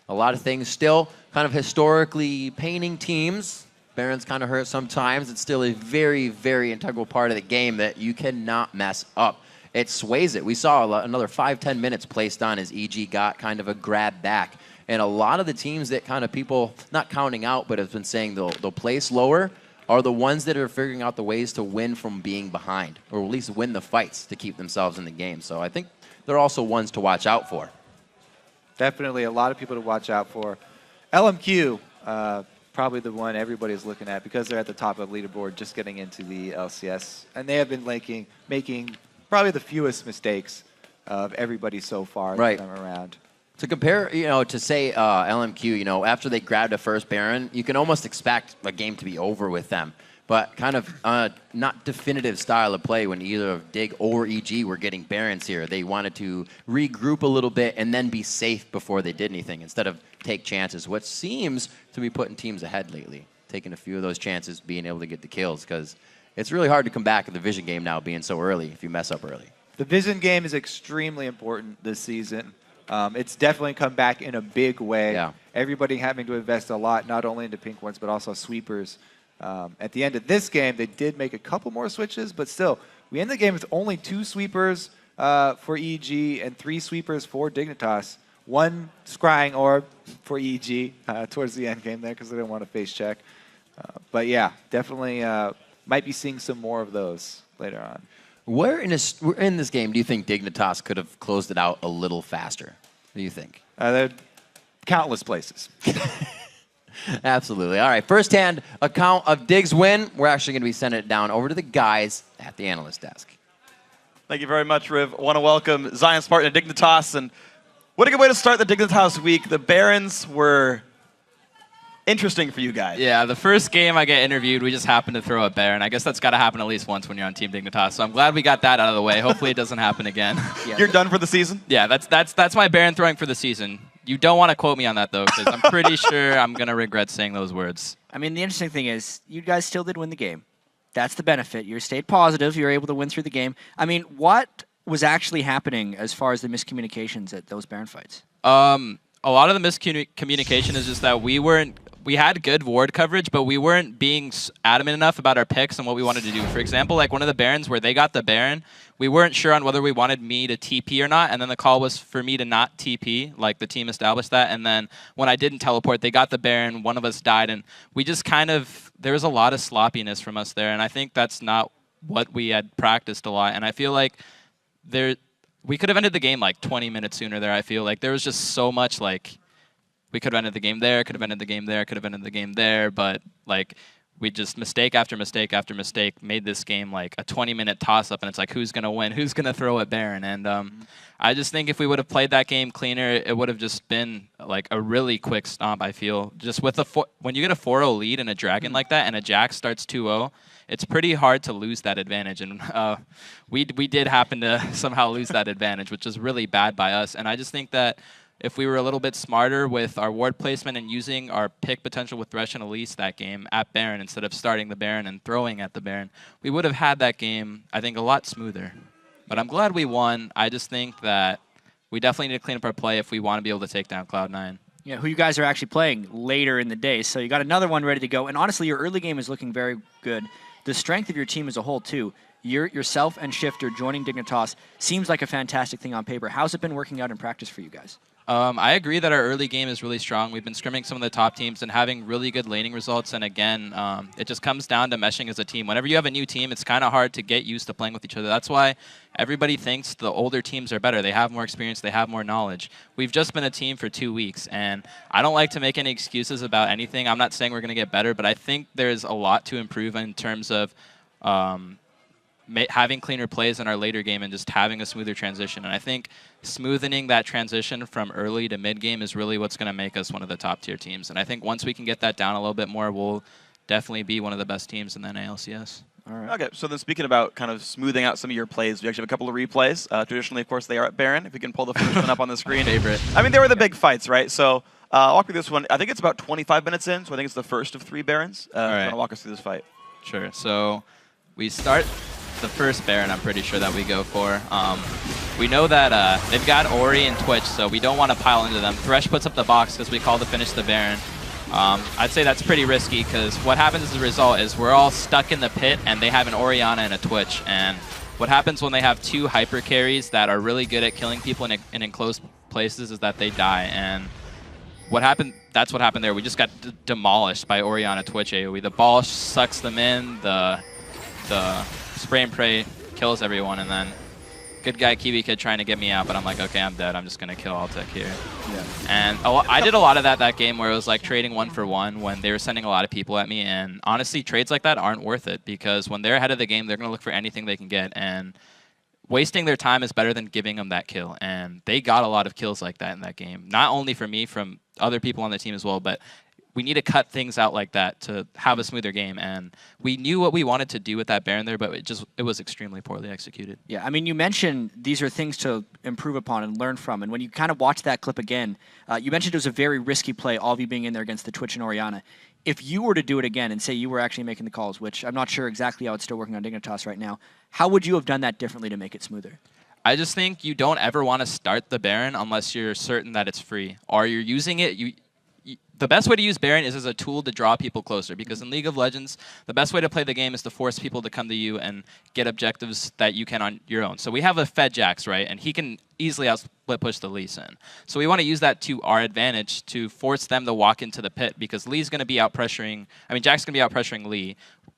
A lot of things still kind of historically painting teams. Baron's kind of hurt sometimes. It's still a very, very integral part of the game that you cannot mess up. It sways it. We saw another 5-10 minutes placed on as EG got kind of a grab back. And a lot of the teams that kind of people, not counting out, but have been saying they'll place lower, are the ones that are figuring out the ways to win from being behind, or at least win the fights to keep themselves in the game. So I think they're also ones to watch out for. Definitely a lot of people to watch out for. LMQ, probably the one everybody's looking at because they're at the top of the leaderboard just getting into the LCS. And they have been making probably the fewest mistakes of everybody so far this time around. To compare, to say LMQ, after they grabbed a first Baron, you can almost expect a game to be over with them. But kind of not definitive style of play when either of Dig or EG were getting Barons here. They wanted to regroup a little bit and then be safe before they did anything instead of take chances, which seems to be putting teams ahead lately, taking a few of those chances, being able to get the kills, because it's really hard to come back in the Vision game now being so early if you mess up early. The Vision game is extremely important this season. It's definitely come back in a big way. Yeah. Everybody having to invest a lot, not only into pink ones, but also sweepers. At the end of this game, they did make a couple more switches, but still, we end the game with only 2 sweepers for EG and 3 sweepers for Dignitas. 1 scrying orb for EG towards the end game there because they didn't want to face check. But yeah, definitely might be seeing some more of those later on. Where in this game do you think Dignitas could have closed it out a little faster? What do you think? There are countless places. Absolutely. All right, first-hand account of Dig's win. We're actually going to be sending it down over to the guys at the analyst desk. Thank you very much, Riv. I want to welcome Zion Spartan and Dignitas. And what a good way to start the Dignitas week. The Barons were interesting for you guys. Yeah, the first game I get interviewed, we just happened to throw a Baron. I guess that's got to happen at least once when you're on Team Dignitas. So I'm glad we got that out of the way. Hopefully it doesn't happen again. You're done for the season? Yeah, that's my Baron throwing for the season. You don't want to quote me on that, though, because I'm pretty sure I'm going to regret saying those words. I mean, the interesting thing is you guys still did win the game. That's the benefit. You stayed positive. You were able to win through the game. I mean, what was actually happening as far as the miscommunications at those Baron fights? A lot of the miscommunication is just that we had good ward coverage, but we weren't being adamant enough about our picks and what we wanted to do. For example, like one of the Barons where they got the Baron, we weren't sure on whether we wanted me to TP or not, and then the call was for me to not TP, like the team established that, and then when I didn't teleport, they got the Baron, one of us died, and we just kind of, there was a lot of sloppiness from us there, and I think that's not what we had practiced a lot, and I feel like we could have ended the game like 20 minutes sooner there. I feel like there was just so much like, we could have ended the game there, could have ended the game there, could have ended the game there, but like we just mistake after mistake after mistake made this game like a 20-minute toss-up, and it's like who's going to win, who's going to throw at Baron, and I just think if we would have played that game cleaner, it would have just been like a really quick stomp, I feel. Just with when you get a 4-0 lead in a Dragon like that and a Jack starts 2-0, it's pretty hard to lose that advantage, and we did happen to somehow lose that advantage, which is really bad by us, and I just think that if we were a little bit smarter with our ward placement and using our pick potential with Thresh and Elise that game at Baron instead of starting the Baron and throwing at the Baron, we would have had that game, I think, a lot smoother. But I'm glad we won. I just think that we definitely need to clean up our play if we want to be able to take down Cloud9. Yeah, who you guys are actually playing later in the day. So you got another one ready to go. And honestly, your early game is looking very good. The strength of your team as a whole, too. Yourself and Shifter joining Dignitas seems like a fantastic thing on paper. How's it been working out in practice for you guys? I agree that our early game is really strong. We've been scrimming some of the top teams and having really good laning results. And again, it just comes down to meshing as a team. Whenever you have a new team, it's kind of hard to get used to playing with each other. That's why everybody thinks the older teams are better. They have more experience. They have more knowledge. We've just been a team for 2 weeks, and I don't like to make any excuses about anything. I'm not saying we're going to get better, but I think there's a lot to improve in terms of having cleaner plays in our later game and just having a smoother transition. And I think smoothing that transition from early to mid game is really what's going to make us one of the top tier teams. And I think once we can get that down a little bit more, we'll definitely be one of the best teams in the NALCS. All right. Okay, so then speaking about kind of smoothing out some of your plays, we actually have a couple of replays. Traditionally, of course, they are at Baron. If we can pull the first one up on the screen. Favorite. I mean, they were the big fights, right? So I'll walk through this one. I think it's about 25 minutes in, so I think it's the first of 3 Barons. All right. Want to walk us through this fight? Sure. So we start the first Baron, I'm pretty sure that we go for. We know that they've got Ori and Twitch, so we don't want to pile into them. Thresh puts up the box because we call to finish the Baron. I'd say that's pretty risky because what happens as a result is we're all stuck in the pit and they have an Orianna and a Twitch. And what happens when they have 2 hyper carries that are really good at killing people in enclosed places is that they die. And what happened? That's what happened there. We just got demolished by Orianna Twitch AoE. The ball sucks them in. The spray and pray kills everyone, and then good guy Kiwi Kid trying to get me out, but I'm like, okay, I'm dead. I'm just gonna kill Altec here. Yeah. And I did a lot of that game where it was like trading 1-for-1 when they were sending a lot of people at me, and honestly, trades like that aren't worth it because when they're ahead of the game, they're gonna look for anything they can get, and wasting their time is better than giving them that kill. And they got a lot of kills like that in that game. Not only from me, from other people on the team as well, but we need to cut things out like that to have a smoother game. And we knew what we wanted to do with that Baron there, but it was extremely poorly executed. Yeah, I mean, you mentioned these are things to improve upon and learn from. And when you kind of watch that clip again, you mentioned it was a very risky play, all of you being in there against the Twitch and Orianna. If you were to do it again and say you were actually making the calls, which I'm not sure exactly how it's still working on Dignitas right now, how would you have done that differently to make it smoother? I just think you don't ever want to start the Baron unless you're certain that it's free. Or you're using it, the best way to use Baron is as a tool to draw people closer, because in League of Legends, the best way to play the game is to force people to come to you and get objectives that you can on your own. So we have a Fed Jax, right? And he can easily outsplit push the Lee Sin. So we want to use that to our advantage to force them to walk into the pit, because Lee's going to be out pressuring, Jack's going to be out pressuring Lee.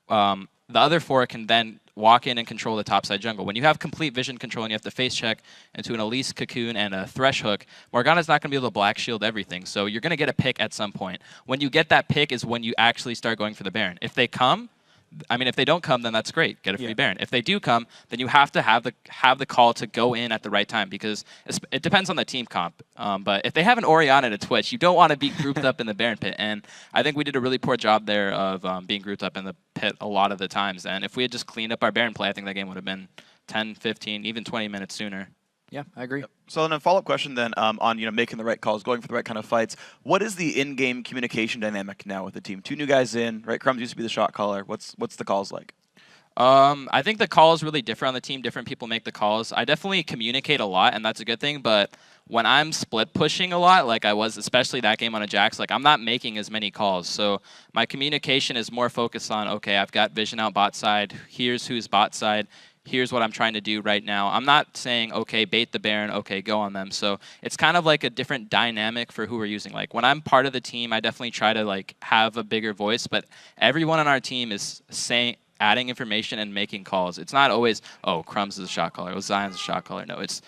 The other 4 can then walk in and control the topside jungle. When you have complete vision control and you have to face check into an Elise Cocoon and a Thresh Hook, Morgana's not going to be able to black shield everything. So you're going to get a pick at some point. When you get that pick is when you actually start going for the Baron. If they come, if they don't come, then that's great. Get a free Baron. If they do come, then you have to have the call to go in at the right time, because it depends on the team comp. But if they have an Orianna and a Twitch, you don't want to be grouped up in the Baron pit. And I think we did a really poor job there of being grouped up in the pit a lot of the times. And if we had just cleaned up our Baron play, I think that game would have been 10, 15, even 20 minutes sooner. Yeah, I agree. Yep. So then a follow-up question then on making the right calls, going for the right kind of fights. What is the in-game communication dynamic now with the team? 2 new guys in, right? Crumbs used to be the shot caller. What's the calls like? I think the calls really differ on the team. Different people make the calls. I definitely communicate a lot, and that's a good thing. But when I'm split pushing a lot, like I was, especially that game on a Jax, like I'm not making as many calls. So my communication is more focused on, okay, I've got vision out bot side. Here's who's bot side. Here's what I'm trying to do right now. I'm not saying, okay, bait the Baron, okay, go on them. So it's kind of like a different dynamic for who we're using. Like when I'm part of the team, I definitely try to like have a bigger voice, but everyone on our team is adding information and making calls. It's not always, oh, Crumbs is a shot caller, oh, Zion's a shot caller. No, it's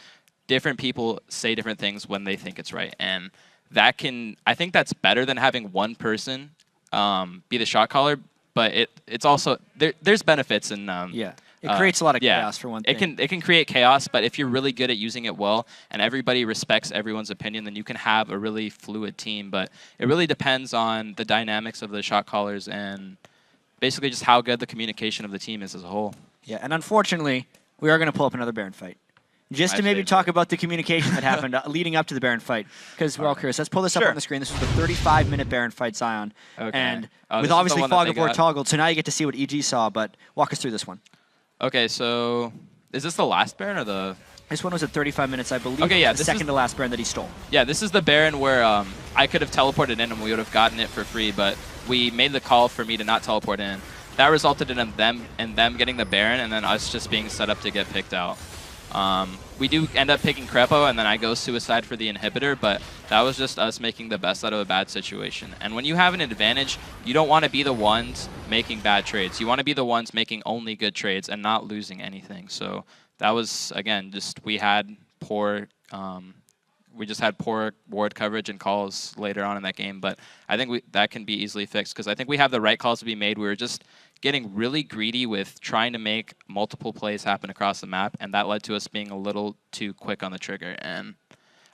different people say different things when they think it's right. And I think that's better than having one person be the shot caller, but it's also, there's benefits in It creates a lot of chaos for one thing. It can create chaos, but if you're really good at using it well and everybody respects everyone's opinion, then you can have a really fluid team. But it really depends on the dynamics of the shot callers and basically just how good the communication of the team is as a whole. Yeah, and unfortunately, we are going to pull up another Baron fight. Just to maybe talk about the communication that happened leading up to the Baron fight, because we're all curious. Let's pull this up on the screen. This was the 35-minute Baron fight, Zion. Okay. And with obviously Fog of War toggled, so now you get to see what EG saw, but walk us through this one. Okay, so is this the last Baron or the... This one was at 35 minutes, I believe. Okay, yeah. The second to last Baron that he stole. Yeah, this is the Baron where I could have teleported in and we would have gotten it for free, but we made the call for me to not teleport in. That resulted in them getting the Baron and then us just being set up to get picked out. We do end up picking Crepo, and then I go Suicide for the inhibitor, but that was just us making the best out of a bad situation. And when you have an advantage, you don't want to be the ones making bad trades. You want to be the ones making only good trades and not losing anything. So that was, again, just we had poor ward coverage and calls later on in that game, but I think that can be easily fixed because I think we have the right calls to be made. We were just getting really greedy with trying to make multiple plays happen across the map, and that led to us being a little too quick on the trigger. And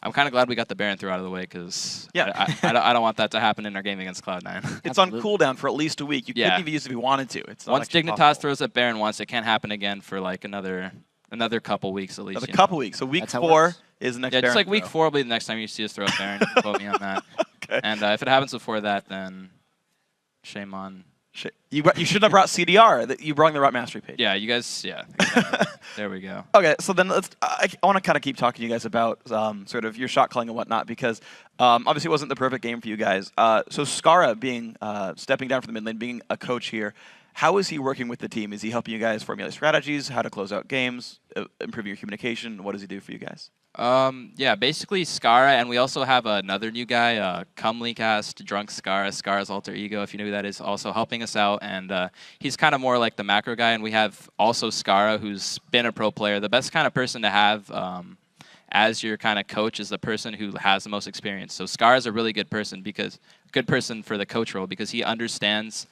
I'm kind of glad we got the Baron through out of the way because I don't want that to happen in our game against Cloud9. It's on cooldown for at least a week. You couldn't even use it if you wanted to. It's not once Dignitas throws up Baron once, it can't happen again for like another couple weeks at least. Another couple weeks. So week 4 is the next Baron just like throw. week 4 will be the next time you see us throw up Baron. You can quote me on that. Okay. And if it happens before that, then shame on. You shouldn't have brought CDR. You brought the right mastery page. Yeah, you guys. Yeah. Exactly. There we go. Okay, so then I want to kind of keep talking to you guys about sort of your shot calling and whatnot, because obviously it wasn't the perfect game for you guys. So Skara being stepping down from the mid lane, being a coach here, how is he working with the team? Is he helping you guys formulate strategies, how to close out games, improving your communication? What does he do for you guys? Yeah, basically Skara, and we also have another new guy, Cumlycast, Drunk Skara, Skara's alter ego, if you know who that is, also helping us out, and he's kind of more like the macro guy, and we have also Skara, who's been a pro player. The best kind of person to have as your kind of coach is the person who has the most experience. So Skara's a really good person for the coach role, because he understands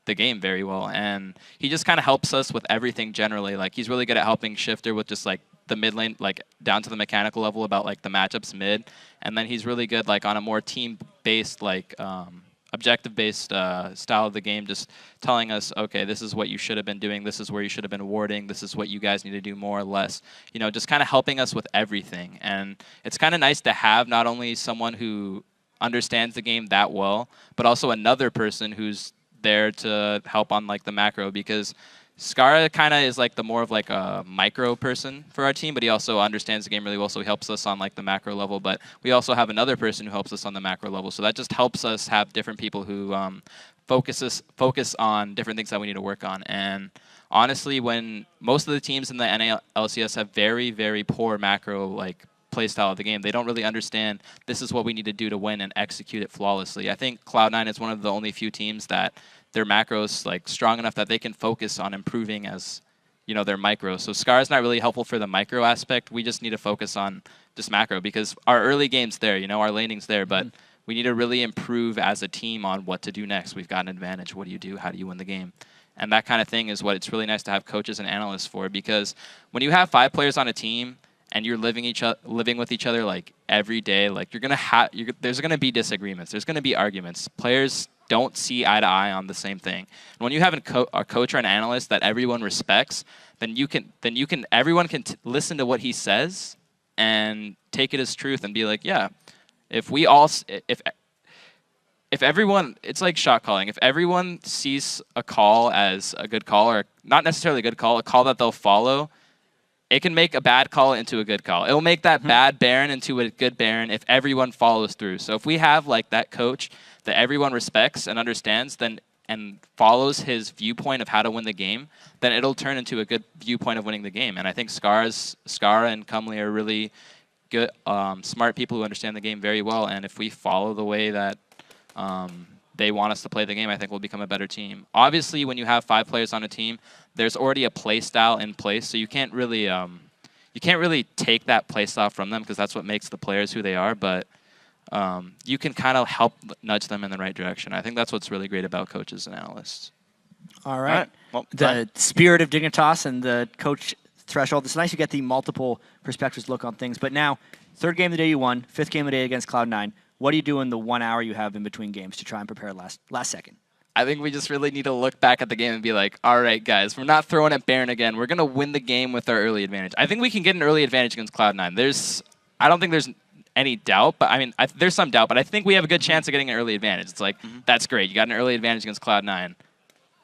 the game very well, and he just kind of helps us with everything generally. Like, he's really good at helping Shifter with just like the mid lane, like down to the mechanical level about like the matchups mid, and then he's really good like on a more team-based, like objective-based style of the game, just telling us, okay, this is what you should have been doing, this is where you should have been warding, this is what you guys need to do more or less, you know, just kind of helping us with everything. And it's kind of nice to have not only someone who understands the game that well, but also another person who's there to help on like the macro, because Skara kind of is like the more of like a micro person for our team, but he also understands the game really well, so he helps us on like the macro level. But we also have another person who helps us on the macro level, so that just helps us have different people who focus on different things that we need to work on. And honestly, when most of the teams in the NA LCS have very, very poor macro like playstyle of the game, they don't really understand this is what we need to do to win and execute it flawlessly. I think Cloud9 is one of the only few teams that their macros like strong enough that they can focus on improving as, you know, their micro. So Scar's not really helpful for the micro aspect. We just need to focus on just macro, because our early game's there, you know, our laning's there, but we need to really improve as a team on what to do next. We've got an advantage. What do you do? How do you win the game? And that kind of thing is what it's really nice to have coaches and analysts for, because when you have 5 players on a team and you're living with each other like every day, like there's gonna be disagreements. There's gonna be arguments. Players don't see eye to eye on the same thing. And when you have a coach or an analyst that everyone respects, then everyone can listen to what he says and take it as truth and be like, yeah, if everyone, it's like shot calling. If everyone sees a call as a good call, or not necessarily a good call, a call that they'll follow, it can make a bad call into a good call. It will make that bad Baron into a good Baron if everyone follows through. So if we have like that coach that everyone respects and understands, then and follows his viewpoint of how to win the game, then it'll turn into a good viewpoint of winning the game. And I think Skara and Cumly are really good, smart people who understand the game very well. And if we follow the way that they want us to play the game, I think we'll become a better team. Obviously, when you have 5 players on a team, there's already a play style in place, so you can't really take that play style from them, because that's what makes the players who they are. But you can kind of help nudge them in the right direction. I think that's what's really great about coaches and analysts. All right. Well, the spirit of Dignitas and the coach threshold. It's nice you get the multiple perspectives look on things. But now, 3rd game of the day you won, 5th game of the day against Cloud9. What do you do in the 1 hour you have in between games to try and prepare last second? I think we just really need to look back at the game and be like, all right, guys, we're not throwing at Baron again. We're going to win the game with our early advantage. I think we can get an early advantage against Cloud9. I don't think there's any doubt, but I mean, there's some doubt, but I think we have a good chance of getting an early advantage. It's like, that's great. You got an early advantage against Cloud9.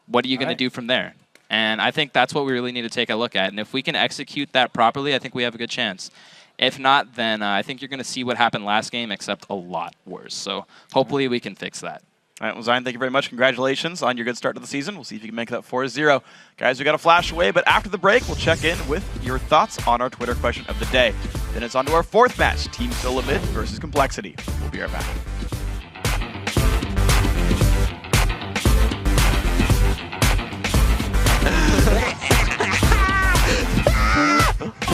What are you going to do from there? And I think that's what we really need to take a look at. And if we can execute that properly, I think we have a good chance. If not, then I think you're going to see what happened last game, except a lot worse. So hopefully we can fix that. All right, well, Zion, thank you very much. Congratulations on your good start to the season. We'll see if you can make that 4-0. Guys, we got to flash away, but after the break, we'll check in with your thoughts on our Twitter question of the day. Then it's on to our 4th match, Team Philamid versus Complexity. We'll be right back.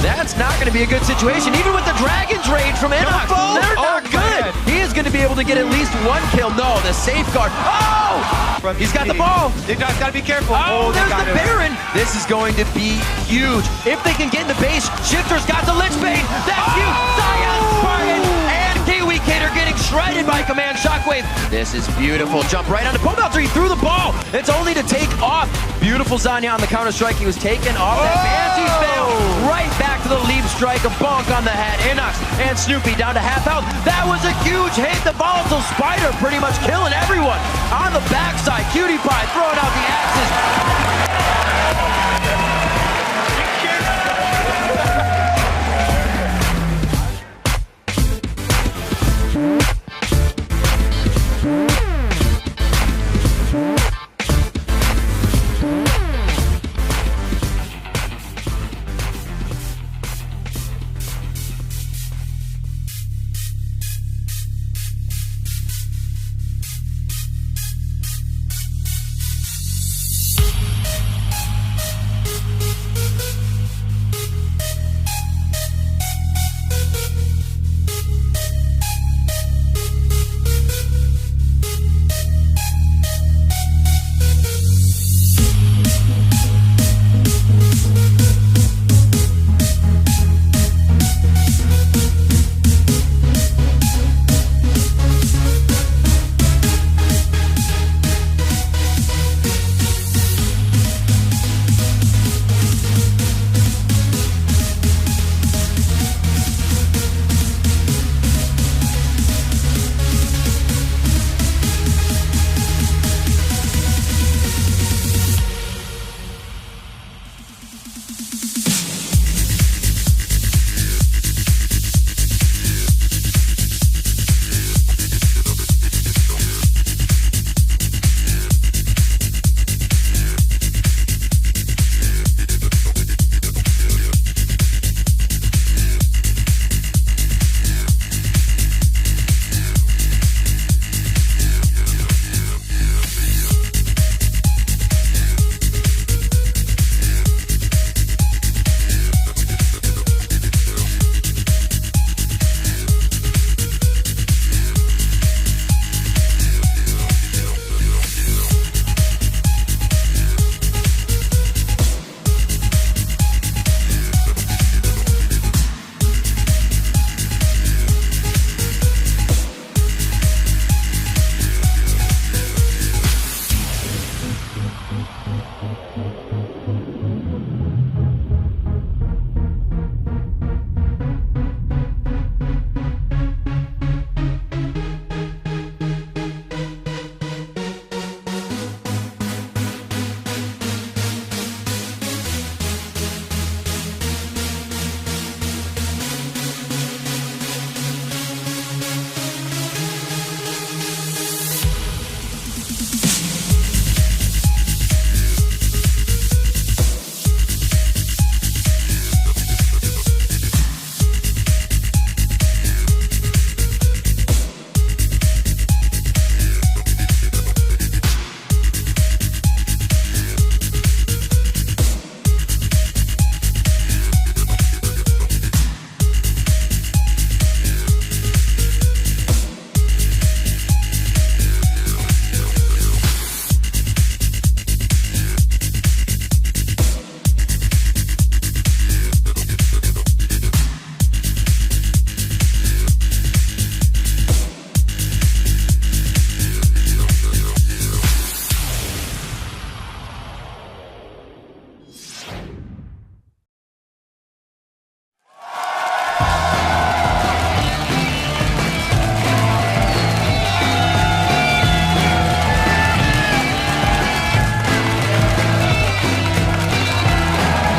That's not going to be a good situation. Even with the Dragon's Rage from Enoch, they're not good. He is going to be able to get at least 1 kill. No, the safeguard. Oh! He's got the ball. They've got to be careful. Oh, there's the Baron. This is going to be huge. If they can get in the base, Shifter's got the Lich Bane. That's huge. Zion, Spartan, and Kiwi Eradicator getting shredded by Command Shockwave. This is beautiful. Jump right onto Pobelter. He threw the ball. It's only to take off. Beautiful Zanya on the counter strike. He was taken off that fancy fail. Right back to the leap strike. A bonk on the head. Inox and Snoopy down to half health. That was a huge hit. The volatile spider pretty much killing everyone. On the backside, Cutie Pie throwing out the axes.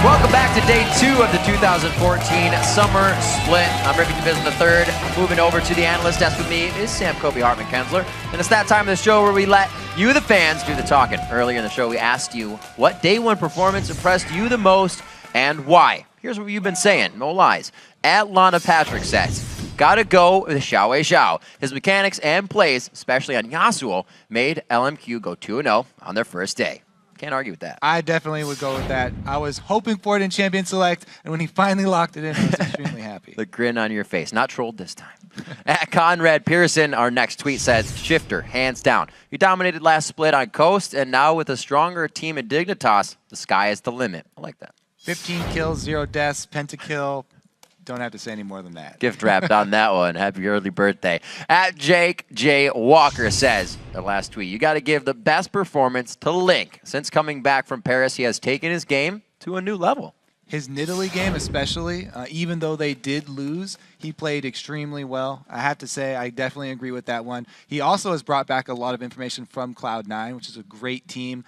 Welcome back to day 2 of the 2014 Summer Split. I'm Ricky Division III. Moving over to the analyst desk with me is Sam Kobe Hartman-Kensler. And it's that time of the show where we let you, the fans, do the talking. Earlier in the show, we asked you what day 1 performance impressed you the most and why. Here's what you've been saying, no lies. At Lana Patrick says, gotta go with Xiao Xiao. His mechanics and plays, especially on Yasuo, made LMQ go 2-0 on their first day. Can't argue with that. I definitely would go with that. I was hoping for it in Champion Select, and when he finally locked it in, I was extremely happy. The grin on your face. Not trolled this time. At Conrad Pearson, our next tweet says, Shifter, hands down. You dominated last split on Coast, and now with a stronger team in Dignitas, the sky is the limit. I like that. 15 kills, 0 deaths, pentakill. Don't have to say any more than that. Gift wrapped on that one. Happy early birthday. At Jake J. Walker says, the last tweet, you got to give the best performance to Link. Since coming back from Paris, he has taken his game to a new level. His Nidalee game especially, even though they did lose, he played extremely well. I have to say, I definitely agree with that one. He also has brought back a lot of information from Cloud9, which is a great team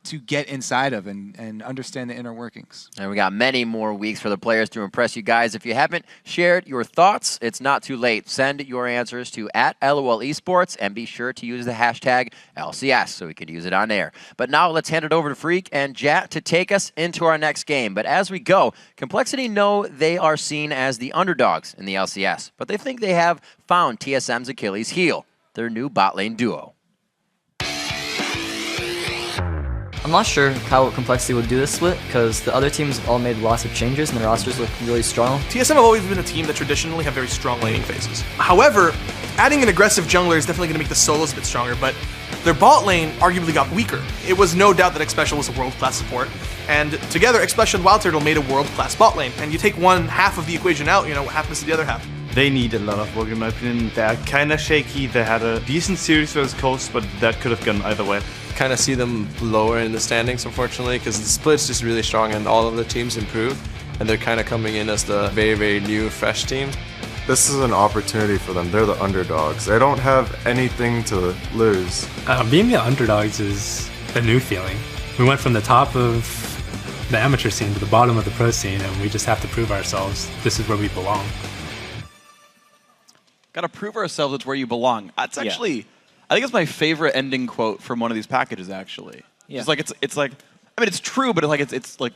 to get inside of and understand the inner workings. And we got many more weeks for the players to impress you guys. If you haven't shared your thoughts, it's not too late. Send your answers to @LOL Esports and be sure to use the hashtag LCS so we can use it on air. But now let's hand it over to Freak and Jat to take us into our next game. But as we go, Complexity know they are seen as the underdogs in the LCS, but they think they have found TSM's Achilles heel, their new bot lane duo. I'm not sure how Complexity would do this split, because the other teams all made lots of changes and their rosters look really strong. TSM have always been a team that traditionally have very strong laning phases. However, adding an aggressive jungler is definitely going to make the solos a bit stronger, but their bot lane arguably got weaker. It was no doubt that Xpecial was a world-class support, and together Xpecial and Wild Turtle made a world-class bot lane, and you take one half of the equation out, what happens to the other half? They need a lot of work in my opinion. They're kind of shaky. They had a decent series versus Coast, but that could have gone either way. Kind of see them lower in the standings, unfortunately, because the split's just really strong and all of the teams improved, and they're kind of coming in as the very, very new, fresh team. This is an opportunity for them. They're the underdogs. They don't have anything to lose. Being the underdogs is a new feeling. We went from the top of the amateur scene to the bottom of the pro scene, and we just have to prove ourselves. This is where we belong. Got to prove ourselves it's where you belong. That's actually, I think it's my favorite ending quote from one of these packages, actually. Yeah. It's like, I mean, it's true, but it's like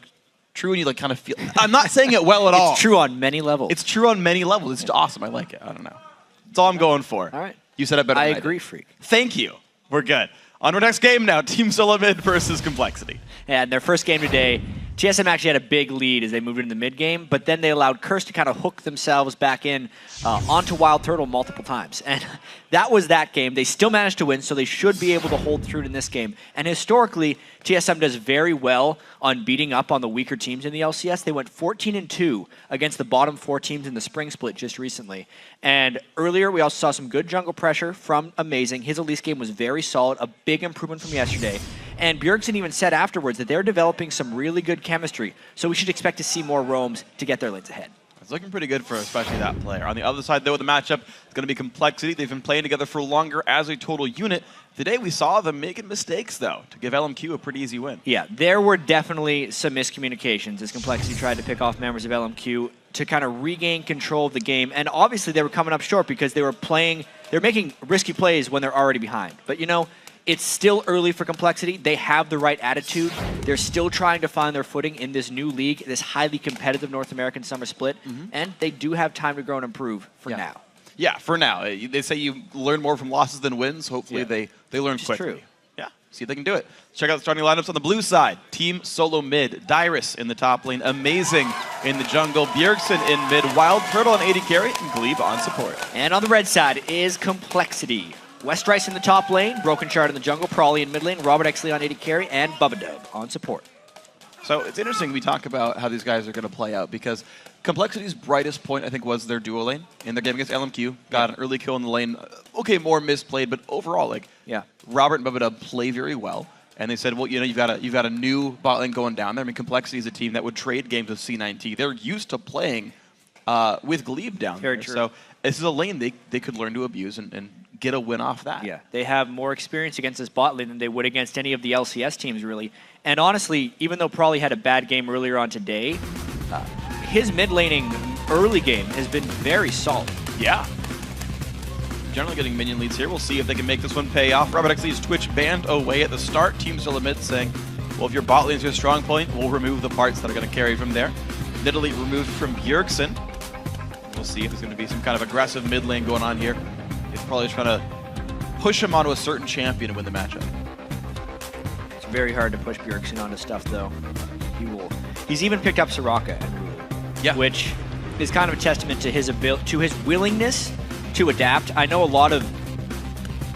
true and you like kind of feel, I'm not saying it well at all. It's true on many levels. It's true on many levels. It's awesome. I like it. I don't know. That's all I'm going for. All right. You said it better than I agree, did. Freak. Thank you. We're good. On to our next game now. Team Solo Mid versus Complexity. Yeah, in their first game today, TSM actually had a big lead as they moved into the mid game, but then they allowed Curse to kind of hook themselves back in onto Wild Turtle multiple times. And that was that game. They still managed to win, so they should be able to hold through in this game. And historically, TSM does very well on beating up on the weaker teams in the LCS. They went 14-2 against the bottom 4 teams in the spring split just recently. And earlier, we also saw some good jungle pressure from Amazing. His Elise game was very solid, a big improvement from yesterday. And Bjergsen even said afterwards that they're developing some really good chemistry, so we should expect to see more roams to get their lanes ahead. It's looking pretty good for especially that player. On the other side, though, of the matchup, it's going to be Complexity. They've been playing together for longer as a total unit. Today, we saw them making mistakes, though, to give LMQ a pretty easy win. Yeah, there were definitely some miscommunications as Complexity tried to pick off members of LMQ to kind of regain control of the game. And obviously, they were coming up short because they were making risky plays when they're already behind. But, it's still early for Complexity. They have the right attitude. They're still trying to find their footing in this new league, this highly competitive North American summer split, and they do have time to grow and improve for now. Yeah, for now. They say you learn more from losses than wins. Hopefully they learn quickly. True. Yeah, see if they can do it. Check out the starting lineups on the blue side. Team Solo Mid, Dyrus in the top lane, Amazing in the jungle, Bjergsen in mid, Wild Turtle on AD carry, and Glebe on support. And on the red side is Complexity. Westrice in the top lane, Broken Shard in the jungle, Prawley in mid lane, Robert Exley on AD carry, and Bubba Dub on support. So it's interesting we talk about how these guys are going to play out because Complexity's brightest point, I think, was their duo lane in their game against LMQ. Got an early kill in the lane. Okay, more misplayed, but overall, Robert and Bubba Dub play very well. And they said, well, you've got a new bot lane going down there. I mean, Complexity is a team that would trade games with C9T. They're used to playing with Glebe down there. True. So this is a lane they could learn to abuse and get a win off that. Yeah, they have more experience against this bot lane than they would against any of the LCS teams, really. And honestly, even though Prawley had a bad game earlier on today, his mid laning early game has been very solid. Yeah. Generally getting minion leads here. We'll see if they can make this one pay off. Robert Exley's Twitch banned away at the start. Team Solo Mid saying, well, if your bot lane is your strong point, we'll remove the parts that are going to carry from there. Nidalee removed from Bjergsen. We'll see if there's going to be some kind of aggressive mid lane going on here. He's probably trying to push him onto a certain champion to win the matchup. It's very hard to push Bjergsen onto stuff, though. He's even picked up Soraka, which is kind of a testament to his willingness to adapt. I know a lot of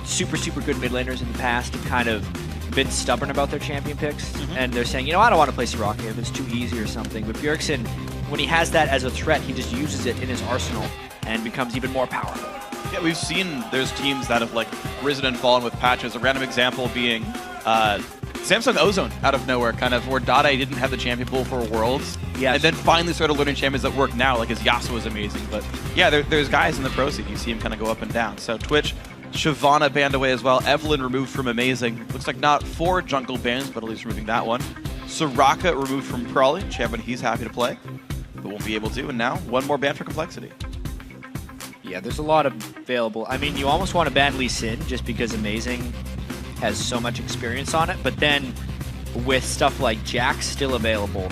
super good mid laners in the past have kind of been stubborn about their champion picks, and they're saying, I don't want to play Soraka if it's too easy or something. But Bjergsen, when he has that as a threat, he just uses it in his arsenal and becomes even more powerful. Yeah, we've seen there's teams that have like risen and fallen with patches. A random example being Samsung Ozone out of nowhere, kind of where Dade didn't have the champion pool for Worlds. Yes. And then finally started learning champions that work now, like his Yasuo is amazing. But yeah, there's guys in the pro scene, you see him kind of go up and down. So Twitch, Shyvana banned away as well. Evelyn removed from Amazing. Looks like not 4 jungle bans, but at least removing that one. Soraka removed from Prawley. Champion he's happy to play, but won't be able to. And now 1 more ban for Complexity. Yeah, there's a lot available. I mean, you almost want to ban Lee Sin just because Amazing has so much experience on it, but then with stuff like Jax still available,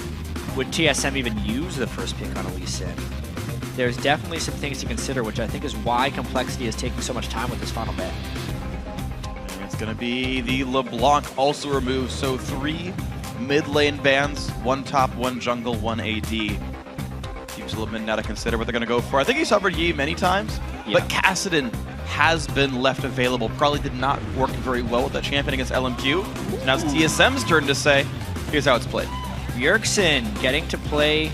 would TSM even use the first pick on a Lee Sin? There's definitely some things to consider, which I think is why Complexity is taking so much time with this final ban. And it's going to be the LeBlanc also removed, so 3 mid lane bans, 1 top, 1 jungle, 1 AD. Seems a little bit now to consider what they're going to go for. I think he's covered Yi many times, but Kassadin has been left available. Probably did not work very well with that champion against LMQ. So now it's TSM's turn to say, here's how it's played. Bjergsen getting to play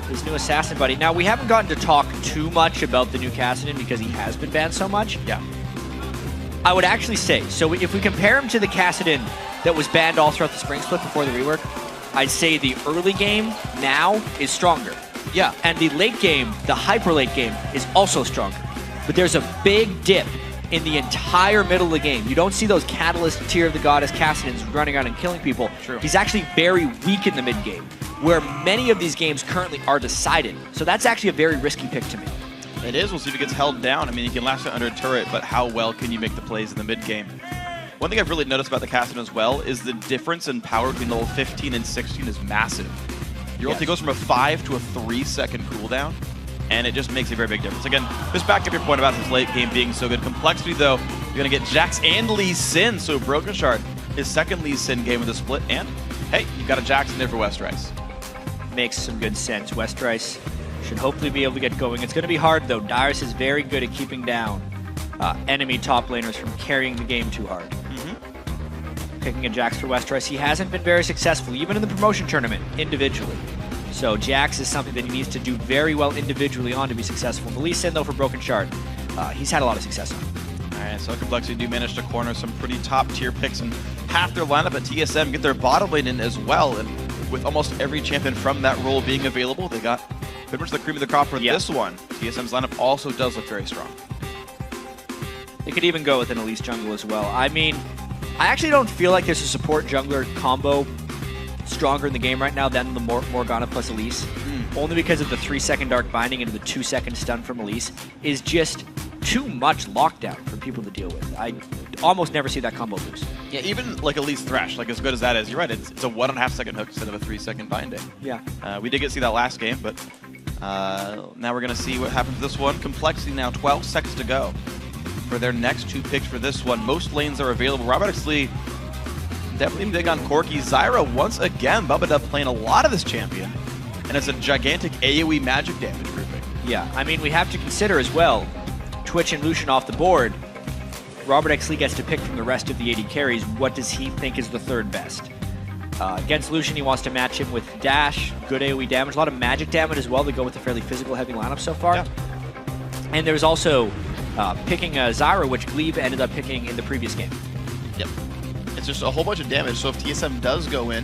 his new assassin buddy. Now, we haven't gotten to talk too much about the new Kassadin because he has been banned so much. Yeah. I would actually say, so if we compare him to the Kassadin that was banned all throughout the spring split before the rework, I'd say the early game now is stronger. Yeah. And the late game, the hyper late game, is also stronger. But there's a big dip in the entire middle of the game. You don't see those Catalyst tier of the goddess Kassadins running around and killing people. True. He's actually very weak in the mid game, where many of these games currently are decided. So that's actually a very risky pick to me. It is. We'll see if he gets held down. I mean, he can last it under a turret, but how well can you make the plays in the mid game? One thing I've really noticed about the Kassadin as well is the difference in power between level 15 and 16 is massive. Your ulti goes from a 5 to a 3-second cooldown, and it just makes a very big difference. Again, just back up your point about his late game being so good. Complexity, though, you're going to get Jax and Lee Sin, so Broken Shard, his second Lee Sin game with a split, and hey, you've got a Jax in there for Westrice. Makes some good sense. Westrice should hopefully be able to get going. It's going to be hard, though. Dyrus is very good at keeping down enemy top laners from carrying the game too hard. Picking a Jax for Westrice, he hasn't been very successful, even in the promotion tournament, individually. So Jax is something that he needs to do very well individually on to be successful. The Lee Sin, though, for Broken Shard, he's had a lot of success on. All right, so Complexity do manage to corner some pretty top-tier picks and half their lineup at TSM, get their bottom lane in as well, and with almost every champion from that role being available, they got pretty much the cream of the crop for this one. TSM's lineup also does look very strong. They could even go with an Elise jungle as well. I mean, I actually don't feel like there's a support jungler combo stronger in the game right now than the Morgana plus Elise. Only because of the 3-second Dark Binding into the 2-second stun from Elise is just too much lockdown for people to deal with. I almost never see that combo lose. Yeah, even like Elise Thresh, like as good as that is, you're right, it's a 1.5-second hook instead of a 3-second binding. Yeah. We did get to see that last game, but now we're going to see what happens to this one. Complexity now 12 seconds to go for their next 2 picks for this one. Most lanes are available. Robert Exley definitely big on Corki. Zyra once again, Bubba Dub playing a lot of this champion, and it's a gigantic AoE magic damage grouping. Yeah, I mean, we have to consider as well, Twitch and Lucian off the board. Robert Exley gets to pick from the rest of the AD carries. What does he think is the third best? Against Lucian, he wants to match him with Dash, good AoE damage, a lot of magic damage as well to go with a fairly physical heavy lineup so far. Yeah. And there's also picking Zyra, which Glebe ended up picking in the previous game. Yep. It's just a whole bunch of damage, so if TSM does go in,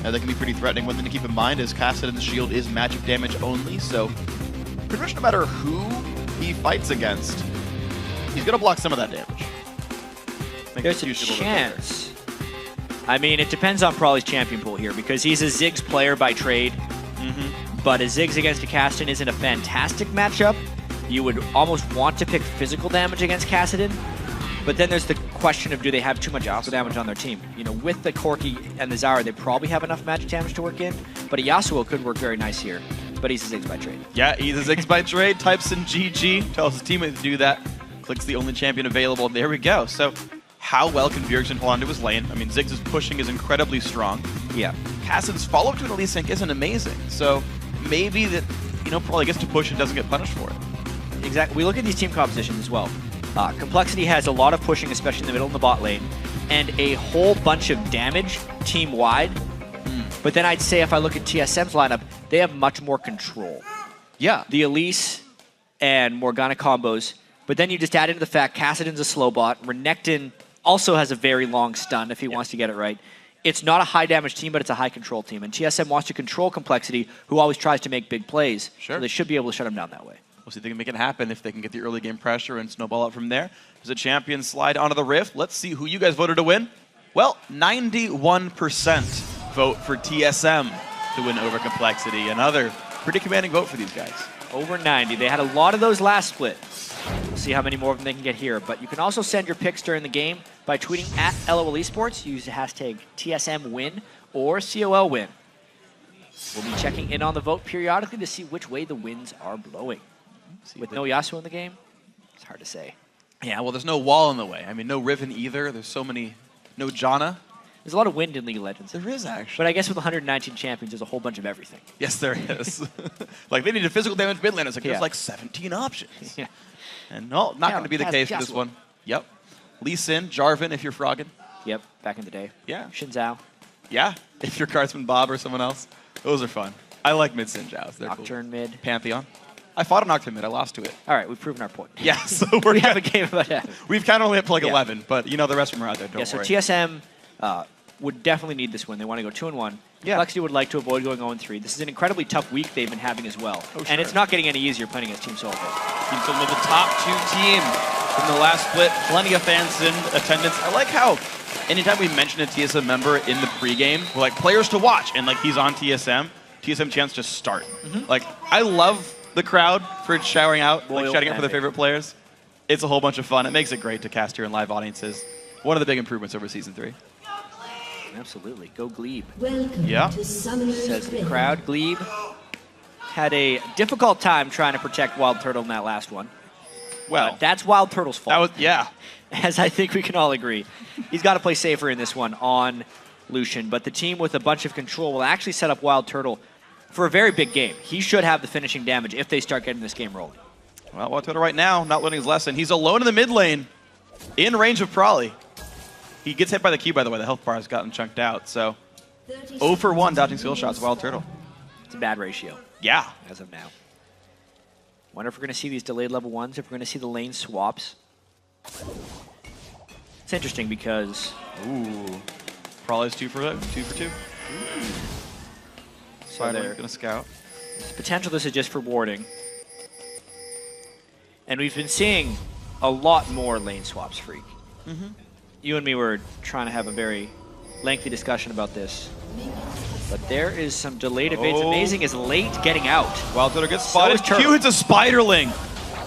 that can be pretty threatening. One thing to keep in mind is Kassadin's shield is magic damage only, so pretty much no matter who he fights against, he's going to block some of that damage. There's a chance. I mean, it depends on Prawley's champion pool here, because he's a Ziggs player by trade, but a Ziggs against a Kassadin isn't a fantastic matchup. You would almost want to pick physical damage against Kassadin, but then there's the question of do they have too much physical damage on their team? You know, with the Corki and the Zyra, they probably have enough magic damage to work in, but a Yasuo could work very nice here, but he's a Ziggs by trade. Yeah, he's a Ziggs by trade, types in GG, tells his teammate to do that, clicks the only champion available, and there we go. So how well can Bjergsen hold onto his lane? I mean, Ziggs' pushing is incredibly strong. Yeah. Kassadin's follow-up to an Elise Sync isn't amazing, so maybe that, you know, probably gets to push and doesn't get punished for it. Exactly. We look at these team compositions as well. Complexity has a lot of pushing, especially in the middle and the bot lane, and a whole bunch of damage team-wide But then I'd say if I look at TSM's lineup, they have much more control. Yeah. The Elise and Morgana combos, but then you just add into the fact Kassadin's a slow bot. Renekton also has a very long stun if he wants to get it right. It's not a high damage team, but it's a high control team. And TSM wants to control Complexity, who always tries to make big plays. Sure. So they should be able to shut him down that way. We'll see if they can make it happen, if they can get the early game pressure and snowball out from there. There's a champion slide onto the Rift. Let's see who you guys voted to win. Well, 91% vote for TSM to win over Complexity. Another pretty commanding vote for these guys. Over 90. They had a lot of those last split. We'll see how many more of them they can get here. But you can also send your picks during the game by tweeting at LOL Esports. Use the hashtag TSMWin or COLWin. We'll be checking in on the vote periodically to see which way the winds are blowing. With no Yasuo in the game, it's hard to say. Yeah, well, there's no wall in the way. I mean, no Riven either. There's so many... No Janna. There's a lot of wind in League of Legends. There is, actually. But I guess with 119 champions, there's a whole bunch of everything. Yes, there is. Like, they need a physical damage mid laners. Like, there's like 17 options. Yeah. And no, not going to be the case for this one. Yep. Lee Sin, Jarvan, if you're frogging. Yep, back in the day. Yeah. Shinzao. Yeah, if you're Cardsman Bob or someone else. Those are fun. I like mid Sin Jows. They're Nocturne cool. mid. Pantheon. I fought a Nocturne mid. I lost to it. All right, we've proven our point. Yeah, so we have a game about that. We've kind of only hit like 11, but you know the rest of them are out there. Don't so worry. TSM would definitely need this win. They want to go 2-1. Yeah. Complexity would like to avoid going 0-3. This is an incredibly tough week they've been having as well. Oh, sure. And it's not getting any easier playing against Team Solid. Team Solid, the top 2 team from the last split. Plenty of fans in attendance. I like how anytime we mention a TSM member in the pregame, we're like, players to watch, and like he's on TSM chance to start. Like, I love the crowd for shouting out, like shouting out for their favorite players. It's a whole bunch of fun. It makes it great to cast here in live audiences. One of the big improvements over Season 3. Absolutely. Go Glebe. Welcome Yeah. to Summoner's Says the Rift. crowd. Glebe had a difficult time trying to protect Wild Turtle in that last one. Well, that's Wild Turtle's fault. That was, yeah. As I think we can all agree. He's got to play safer in this one on Lucian, but the team with a bunch of control will actually set up Wild Turtle for a very big game. He should have the finishing damage if they start getting this game rolling. Well, Wild Turtle right now, not learning his lesson. He's alone in the mid lane, in range of Prolly. He gets hit by the Q, by the way. The health bar has gotten chunked out, so 0 for 1 dodging skill shots, Wild Turtle. It's a bad ratio. Yeah. As of now. Wonder if we're going to see these delayed level 1s, if we're going to see the lane swaps. It's interesting because... Ooh. Prolly's 2 for 2. So they're going to scout. There's potential this is just for warding. And we've been seeing a lot more lane swaps, Freak. You and me were trying to have a very lengthy discussion about this. But there is some delayed evades. Amazing is late getting out. Wild Turtle gets spotted. Q hits a Spiderling.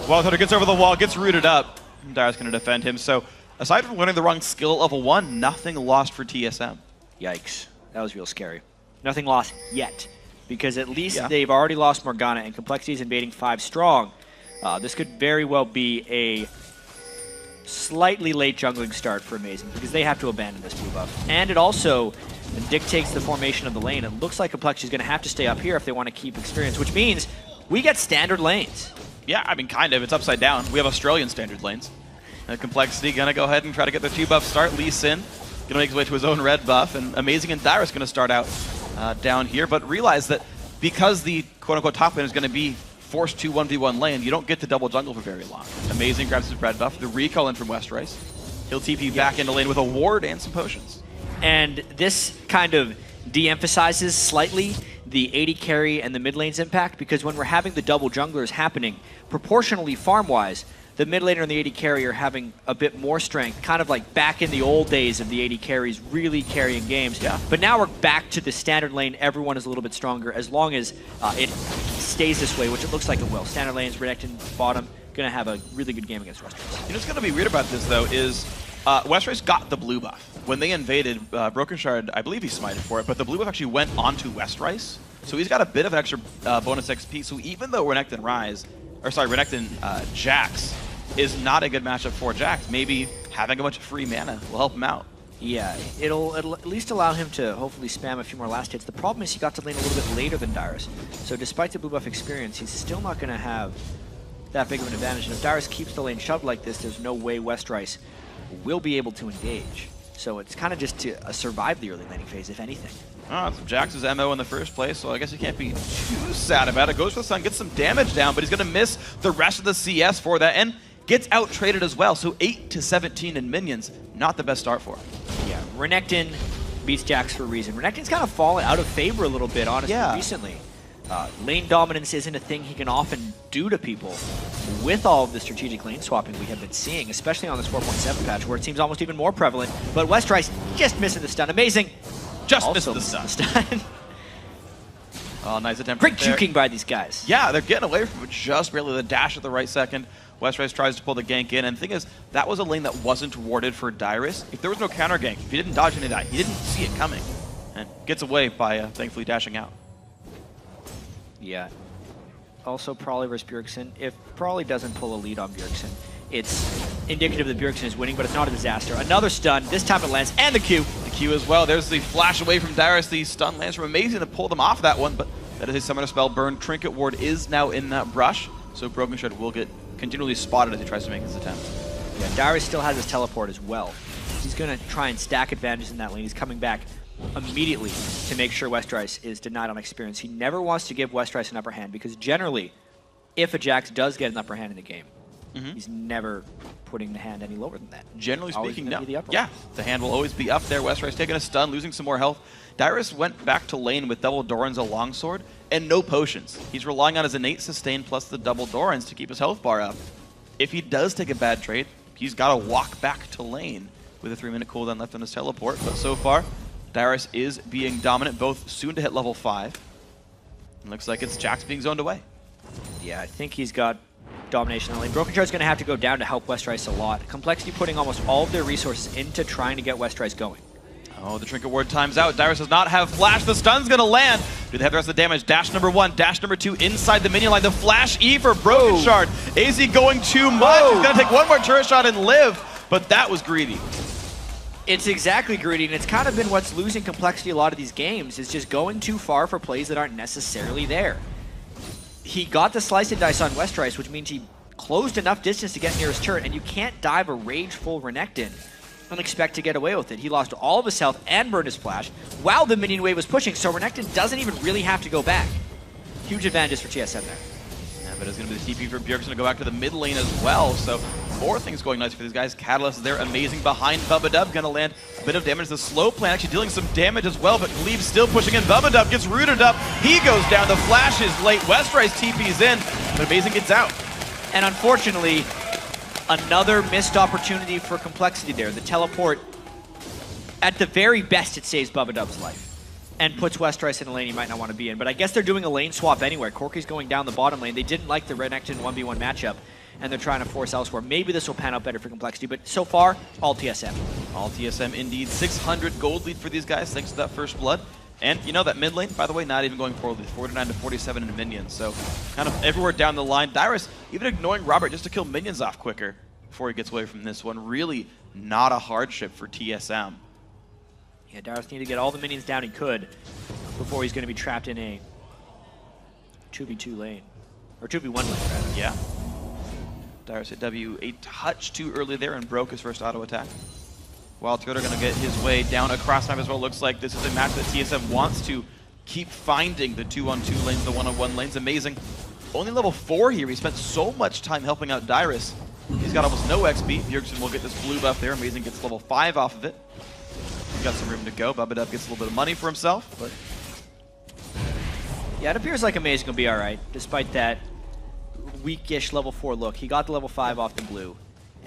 Wild Turtle gets over the wall, gets rooted up. Dyer's going to defend him. So aside from learning the wrong skill at level 1, nothing lost for TSM. Yikes. That was real scary. Nothing lost yet. Because at least they've already lost Morgana and Complexity is invading 5 strong. This could very well be a slightly late jungling start for Amazing because they have to abandon this blue buff. And it also dictates the formation of the lane. It looks like Complexity is going to have to stay up here if they want to keep experience, which means we get standard lanes. Yeah, I mean, kind of. It's upside down. We have Australian standard lanes. Complexity going to go ahead and try to get their 2 buff start. Lee Sin going to make his way to his own red buff, and Amazing and Dyrus going to start out down here, but realize that because the quote-unquote top lane is going to be forced to 1v1 lane, you don't get to double jungle for very long. Amazing grabs his red buff, the recall in from West Rice. He'll TP back into lane with a ward and some potions. And this kind of de-emphasizes slightly the AD carry and the mid lane's impact, because when we're having the double junglers happening, proportionally farm-wise, the mid laner and the AD carry are having a bit more strength, kind of like back in the old days of the AD carries really carrying games. Yeah. But now we're back to the standard lane. Everyone is a little bit stronger as long as it stays this way, which it looks like it will. Standard lanes, Renekton, bottom, going to have a really good game against West Rice. You know what's going to be weird about this, though, is West Rice got the blue buff. When they invaded, Broken Shard, I believe he smited for it, but the blue buff actually went onto West Rice. So he's got a bit of an extra bonus XP. So even though Renekton Jax is not a good matchup for Jax, maybe having a bunch of free mana will help him out. Yeah, it'll at least allow him to hopefully spam a few more last hits. The problem is he got to lane a little bit later than Dyrus. So despite the blue buff experience, he's still not going to have that big of an advantage. And if Dyrus keeps the lane shoved like this, there's no way West Rice will be able to engage. So it's kind of just to survive the early laning phase, if anything. Oh, it's Jax's MO in the first place, so I guess he can't be too sad about it. Goes for the stun, gets some damage down, but he's going to miss the rest of the CS for that, and gets out-traded as well. So 8 to 17 in minions, not the best start for him. Yeah, Renekton beats Jax for a reason. Renekton's kind of fallen out of favor a little bit, honestly, recently. Lane dominance isn't a thing he can often do to people with all of the strategic lane swapping we have been seeing, especially on this 4.7 patch, where it seems almost even more prevalent. But Westrice just missing the stun. Amazing. Just missing the stun. Oh, nice attempt. Great juking by these guys. Yeah, they're getting away from it just barely. The dash at the right second. Westrice tries to pull the gank in, and the thing is, that was a lane that wasn't warded for Dyrus. If there was no counter gank, if he didn't dodge any of that, he didn't see it coming, and gets away by thankfully dashing out. Yeah. Also, Prawley versus Bjergsen. If Prawley doesn't pull a lead on Bjergsen, it's indicative that Bjergsen is winning, but it's not a disaster. Another stun. This time it lands, and the Q. The Q as well. There's the flash away from Dyrus. The stun lands from Amazing to pull them off that one, but that is a summoner spell burn. Trinket Ward is now in that brush, so Broken Shred will get continually spotted as he tries to make his attempt. Yeah, Dyrus still has his teleport as well. He's going to try and stack advantages in that lane. He's coming back immediately to make sure Westrice is denied on experience. He never wants to give Westrice an upper hand, because generally, if a Jax does get an upper hand in the game, he's never putting the hand any lower than that. Generally speaking, no. The yeah, the hand will always be up there. Westrice taking a stun, losing some more health. Dyrus went back to lane with double Doran's a longsword and no potions. He's relying on his innate sustain plus the double Doran's to keep his health bar up. If he does take a bad trade, he's got to walk back to lane with a 3-minute cooldown left on his teleport. But so far, Dyrus is being dominant, both soon to hit level 5. It looks like it's Jax being zoned away. Yeah, I think he's got domination on lane. Broken Shard's going to have to go down to help Westrice a lot. Complexity putting almost all of their resources into trying to get Westrice going. Oh, the Trinket Ward times out. Dyrus does not have flash. The stun's going to land. Do they have the rest of the damage? Dash number 1, dash number 2 inside the minion line. The flash E for Broken Shard. AZ going too much. He's going to take one more turret shot and live, but that was greedy. It's exactly greedy, and it's kind of been what's losing Complexity a lot of these games, is just going too far for plays that aren't necessarily there. He got the slice and dice on Westrice, which means he closed enough distance to get near his turret, and you can't dive a rageful Renekton and expect to get away with it. He lost all of his health and burned his flash while the minion wave was pushing, so Renekton doesn't even really have to go back. Huge advantage for TSM there. Yeah, but it's going to be the TP for Bjergsen to go back to the mid lane as well, so more things going nice for these guys. Catalyst, they're amazing behind Bubba going to land a bit of damage. The slow plan actually dealing some damage as well, but Glebe still pushing in. Bubba gets rooted up. He goes down. The flash is late. Westrice TP's in, but Amazing gets out. And unfortunately, another missed opportunity for Complexity there. The teleport, at the very best, it saves Bubba life and puts Westrice in a lane he might not want to be in. But I guess they're doing a lane swap anywhere. Corki's going down the bottom lane. They didn't like the Renekton 1v1 matchup, and they're trying to force elsewhere. Maybe this will pan out better for Complexity, but so far, all TSM. All TSM indeed. 600 gold lead for these guys thanks to that first blood. And you know that mid lane, by the way, not even going poorly. 49 to 47 in minions. So kind of everywhere down the line. Dyrus even ignoring Robert just to kill minions off quicker before he gets away from this one. Really not a hardship for TSM. Yeah, Dyrus needed to get all the minions down he could before he's going to be trapped in a 2v2 lane. Or 2v1 lane, rather. Yeah. Dyrus hit W a touch too early there and broke his first auto attack. Wild Turtle going to get his way down across map as well. Looks like this is a match that TSM wants to keep finding the 2-on-2 lanes, the 1-on-1 lanes. Amazing. Only level 4 here. He spent so much time helping out Dyrus. He's got almost no XP. Bjergsen will get this blue buff there. Amazing gets level 5 off of it. He's got some room to go. Bubba gets a little bit of money for himself, but yeah, it appears like Amazing will be alright, despite that weakish level 4 look. He got the level 5 off the blue,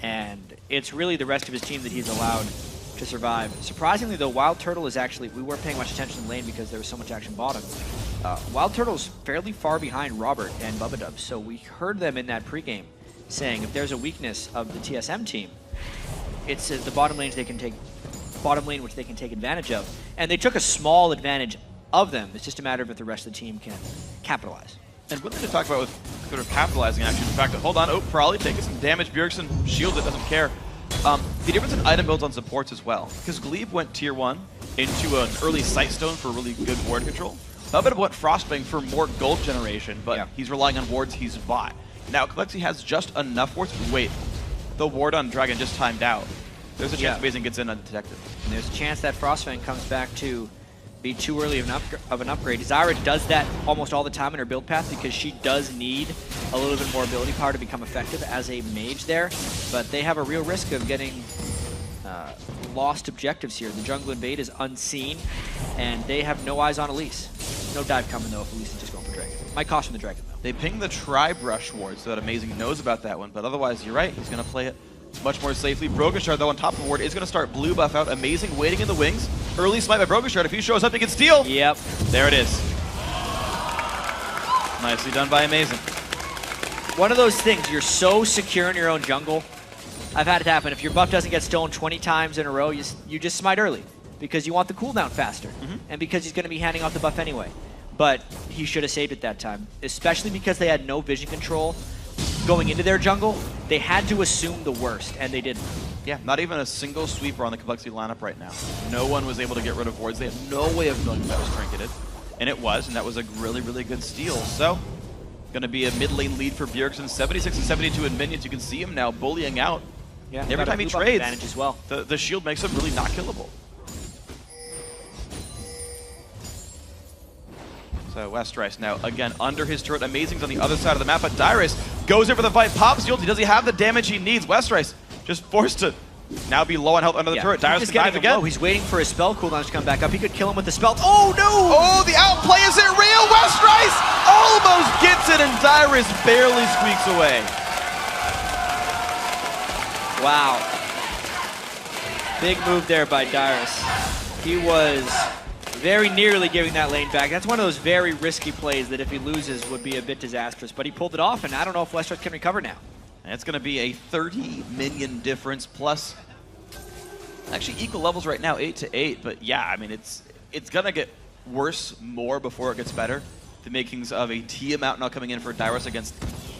and it's really the rest of his team that he's allowed to survive. Surprisingly though, Wild Turtle is actually, we weren't paying much attention in lane because there was so much action bottom. Wild Turtle's fairly far behind Robert and Bubba, so we heard them in that pregame saying if there's a weakness of the TSM team, it's the bottom lane which they can take advantage of. And they took a small advantage of them. It's just a matter of if the rest of the team can capitalize. And what did they talk about with sort of capitalizing actually? The fact that, hold on, Prawley taking some damage. Bjergsen shields it, doesn't care. The difference in item builds on supports as well. Because Glebe went tier 1 into an early Sightstone for really good ward control. Bubba went Frostbang for more gold generation, but he's relying on wards he's bought. Now, Complexity has just enough wards. Wait, the ward on Dragon just timed out. There's a chance Amazing gets in undetected. And there's a chance that Frostfang comes back to be too early of an upgrade. Zyra does that almost all the time in her build path because she does need a little bit more ability power to become effective as a mage there, but they have a real risk of getting lost objectives here. The jungle invade is unseen, and they have no eyes on Elise. No dive coming, though, if Elise is just going for Dragon. Might caution the Dragon, though. They ping the Tri-Brush ward, so that Amazing knows about that one, but otherwise, you're right, he's going to play it much more safely. Brokenshard, though, on top of the ward, is going to start blue buff out. Amazing waiting in the wings. Early smite by Brokenshard. If he shows up, he can steal. Yep. There it is. Nicely done by Amazing. One of those things, you're so secure in your own jungle. I've had it happen. If your buff doesn't get stolen 20 times in a row, you just smite early because you want the cooldown faster and because he's going to be handing off the buff anyway. But he should have saved it that time, especially because they had no vision control going into their jungle. They had to assume the worst, and they didn't. Yeah, not even a single sweeper on the Complexity lineup right now. No one was able to get rid of wards. They had no way of knowing that was trinketed. And it was, and that was a really, really good steal. So, going to be a mid lane lead for Bjergsen. 76 and 72 in minions. You can see him now bullying out. Yeah, every time he trades, as well. the shield makes him really not killable. So Westrice now, again, under his turret. Amazing's on the other side of the map, but Dyrus goes in for the fight, pops shield. Does he have the damage he needs? Westrice just forced to now be low on health under the turret. Dyrus can dive again. Low. He's waiting for his spell cooldown to come back up. He could kill him with the spell. Oh, no! Oh, the outplay, is it real? Westrice almost gets it, and Dyrus barely squeaks away. Wow. Big move there by Dyrus. He was very nearly giving that lane back. That's one of those very risky plays that if he loses would be a bit disastrous, but he pulled it off, and I don't know if Westrice can recover now. And it's going to be a 30 minion difference plus actually equal levels right now, 8 to 8. But yeah, I mean, it's going to get worse more before it gets better. The makings of a Tiamat now coming in for Dyrus against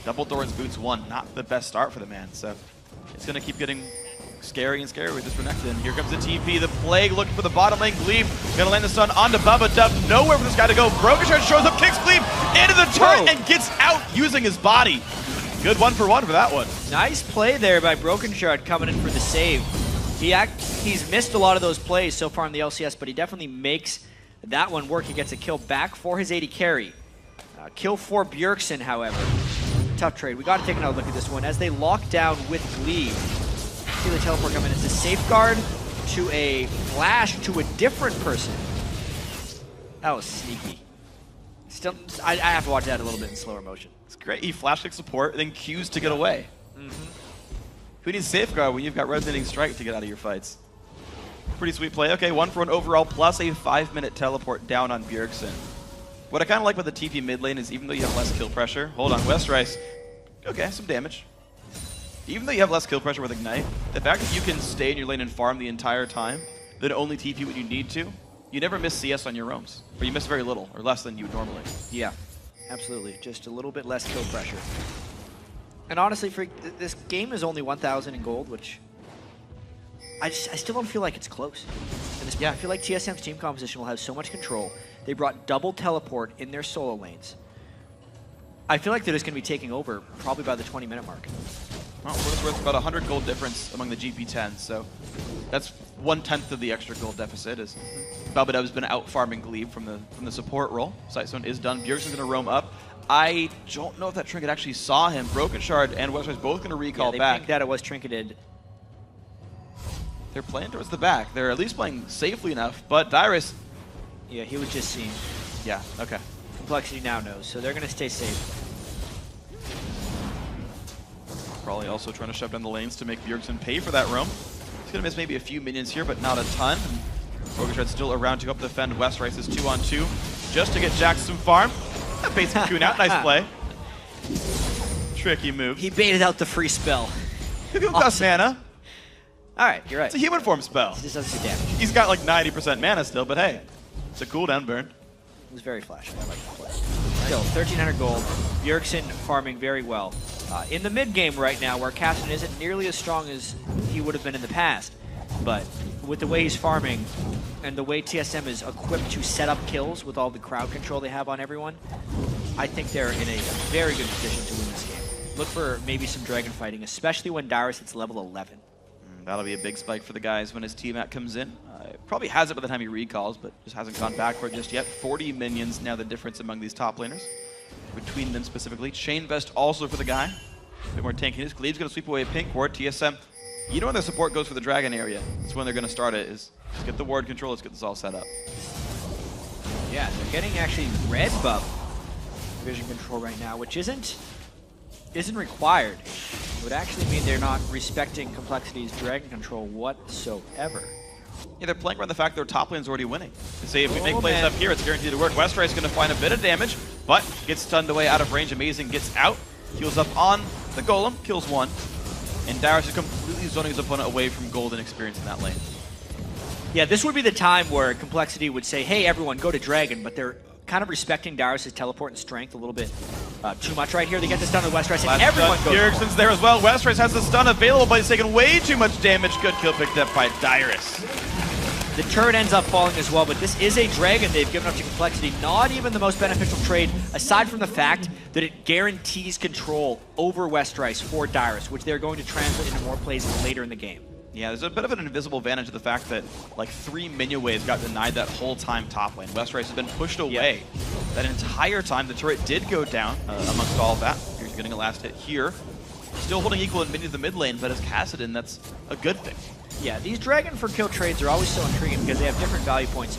Double Doran's Boots 1. Not the best start for the man, so it's going to keep getting scary and scary with this Renekton. And here comes the TP, the Plague looking for the bottom lane. Glebe gonna land the stun onto Bubba Dub. Nowhere for this guy to go. Brokenshard shows up, kicks Glebe into the turret and gets out using his body. Good 1-for-1 for that one. Nice play there by Brokenshard coming in for the save. He's missed a lot of those plays so far in the LCS, but he definitely makes that one work. He gets a kill back for his AD carry. Kill for Bjergsen, however. Tough trade. We got to take another look at this one as they lock down with Glebe. See the teleport come in. It's a safeguard to a flash to a different person. That was sneaky. Still, I have to watch that a little bit in slower motion. It's great. He flash kick support, then Qs to get away. Who needs safeguard when you've got resonating strike to get out of your fights? Pretty sweet play. Okay, 1-for-1 overall plus a 5-minute teleport down on Bjergsen. What I kind of like about the TP mid lane is even though you have less kill pressure, hold on, Westrice. Okay, some damage. Even though you have less kill pressure with Ignite, the fact that you can stay in your lane and farm the entire time, then only TP when you need to, you never miss CS on your roams. Or you miss very little, or less than you would normally. Yeah, absolutely. Just a little bit less kill pressure. And honestly, this game is only 1,000 in gold, which I still don't feel like it's close. I feel like TSM's team composition will have so much control. They brought double teleport in their solo lanes. I feel like they're just going to be taking over probably by the 20-minute mark. Well, for what it's worth, about 100 gold difference among the GP10, so that's 1/10 of the extra gold deficit. As Babadub's been out farming Glebe from the support role. Sightstone is done. Bjergsen's going to roam up. I don't know if that trinket actually saw him. Brokenshard and Westrice both going to recall back. I think that it was trinketed. They're playing towards the back. They're at least playing safely enough, but Dyrus... Yeah, he was just seen. Yeah, okay. Complexity now knows, so they're going to stay safe. Probably also trying to shove down the lanes to make Bjergsen pay for that roam. He's going to miss maybe a few minions here, but not a ton. Brokenshard's still around to go up to defend Westrice. Is 2-on-2 just to get Jax some farm. That baits some Coon out. Nice play. Tricky move. He baited out the free spell. Who got mana? All right, you're right. It's a human form spell. This doesn't do damage. He's got like 90% mana still, but hey, it's a cooldown burn. It was very flashy. I like that play. Still, 1,300 gold. Bjergsen farming very well. In the mid game right now, where Cassian isn't nearly as strong as he would have been in the past, but with the way he's farming and the way TSM is equipped to set up kills with all the crowd control they have on everyone, I think they're in a very good position to win this game. Look for maybe some dragon fighting, especially when Dyrus hits level 11. That'll be a big spike for the guys when his Tiamat comes in. Probably has it by the time he recalls, but just hasn't gone back for it just yet. 40 minions now the difference among these top laners. Between them specifically. Chain Vest also for the guy. A bit more tankiness. Gleave's going to sweep away Pink Ward. TSM, you know when their support goes for the Dragon area. That's when they're going to start it, is let's get the ward control, let's get this all set up. Yeah, they're getting actually red buff vision control right now, which isn't required. It would actually mean they're not respecting Complexity's Dragon control whatsoever. Yeah, they're playing around the fact their top lane's already winning. They say if we make plays up here, it's guaranteed to work. Westrice going to find a bit of damage, but gets stunned away out of range. Amazing gets out, heals up on the Golem, kills one, and Darius is completely zoning his opponent away from golden experience in that lane. Yeah, this would be the time where Complexity would say, hey, everyone, go to Dragon, but they're kind of respecting Darius' teleport and strength a little bit too much right here. They get the stun of Westrice, and everyone goes. Bjergsen's there as well. Westrice has the stun available, but he's taking way too much damage. Good kill picked up by Darius. The turret ends up falling as well, but this is a Dragon they've given up to Complexity. Not even the most beneficial trade, aside from the fact that it guarantees control over Westrice for Darius, which they're going to translate into more plays later in the game. Yeah, there's a bit of an invisible advantage of the fact that like 3 minion waves got denied that whole time top lane. Westrice has been pushed away that entire time. The turret did go down amongst all of that. Here's getting a last hit here. Still holding equal in minion to the mid lane, but as Kassadin, that's a good thing. Yeah, these Dragon for kill trades are always so intriguing because they have different value points.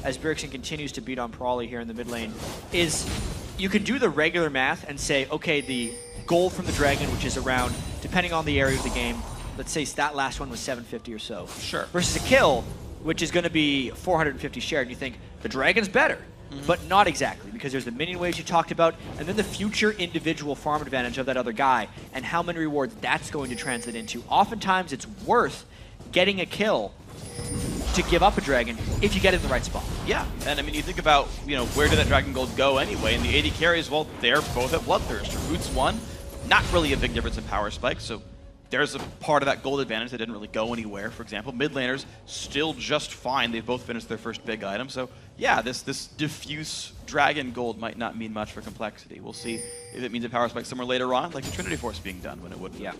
As Bjergsen continues to beat on Prawley here in the mid lane, is you can do the regular math and say, okay, the gold from the Dragon, which is around, depending on the area of the game, let's say that last one was 750 or so. Sure. Versus a kill, which is going to be 450 shared. And you think, the Dragon's better. But not exactly, because there's the minion waves you talked about, and then the future individual farm advantage of that other guy, and how many rewards that's going to translate into. Oftentimes, it's worth getting a kill to give up a Dragon if you get it in the right spot. Yeah, and I mean, you think about, you know, where did that Dragon Gold go anyway? And the AD carries, well, they're both at Bloodthirster. Roots 1, not really a big difference in power spike, so there's a part of that gold advantage that didn't really go anywhere. For example, mid laners still just fine. They've both finished their first big item. So yeah, this diffuse Dragon Gold might not mean much for Complexity. We'll see if it means a power spike somewhere later on, like the Trinity Force being done when it wouldn't. Yeah.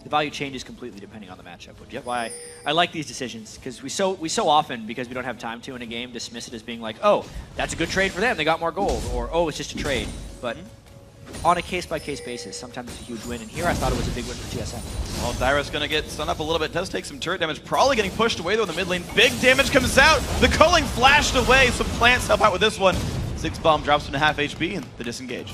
The value changes completely depending on the matchup, which is why I like these decisions, because we so often, because we don't have time to in a game, dismiss it as being like, oh, that's a good trade for them, they got more gold, or oh, it's just a trade. But on a case-by-case basis, sometimes it's a huge win, and here I thought it was a big win for TSM. Well, Darius going to get stunned up a little bit. Does take some turret damage. Probably getting pushed away, though, in the mid lane. Big damage comes out. The culling flashed away. Some plants help out with this one. Ziggs bomb drops him to half HP, and the disengage.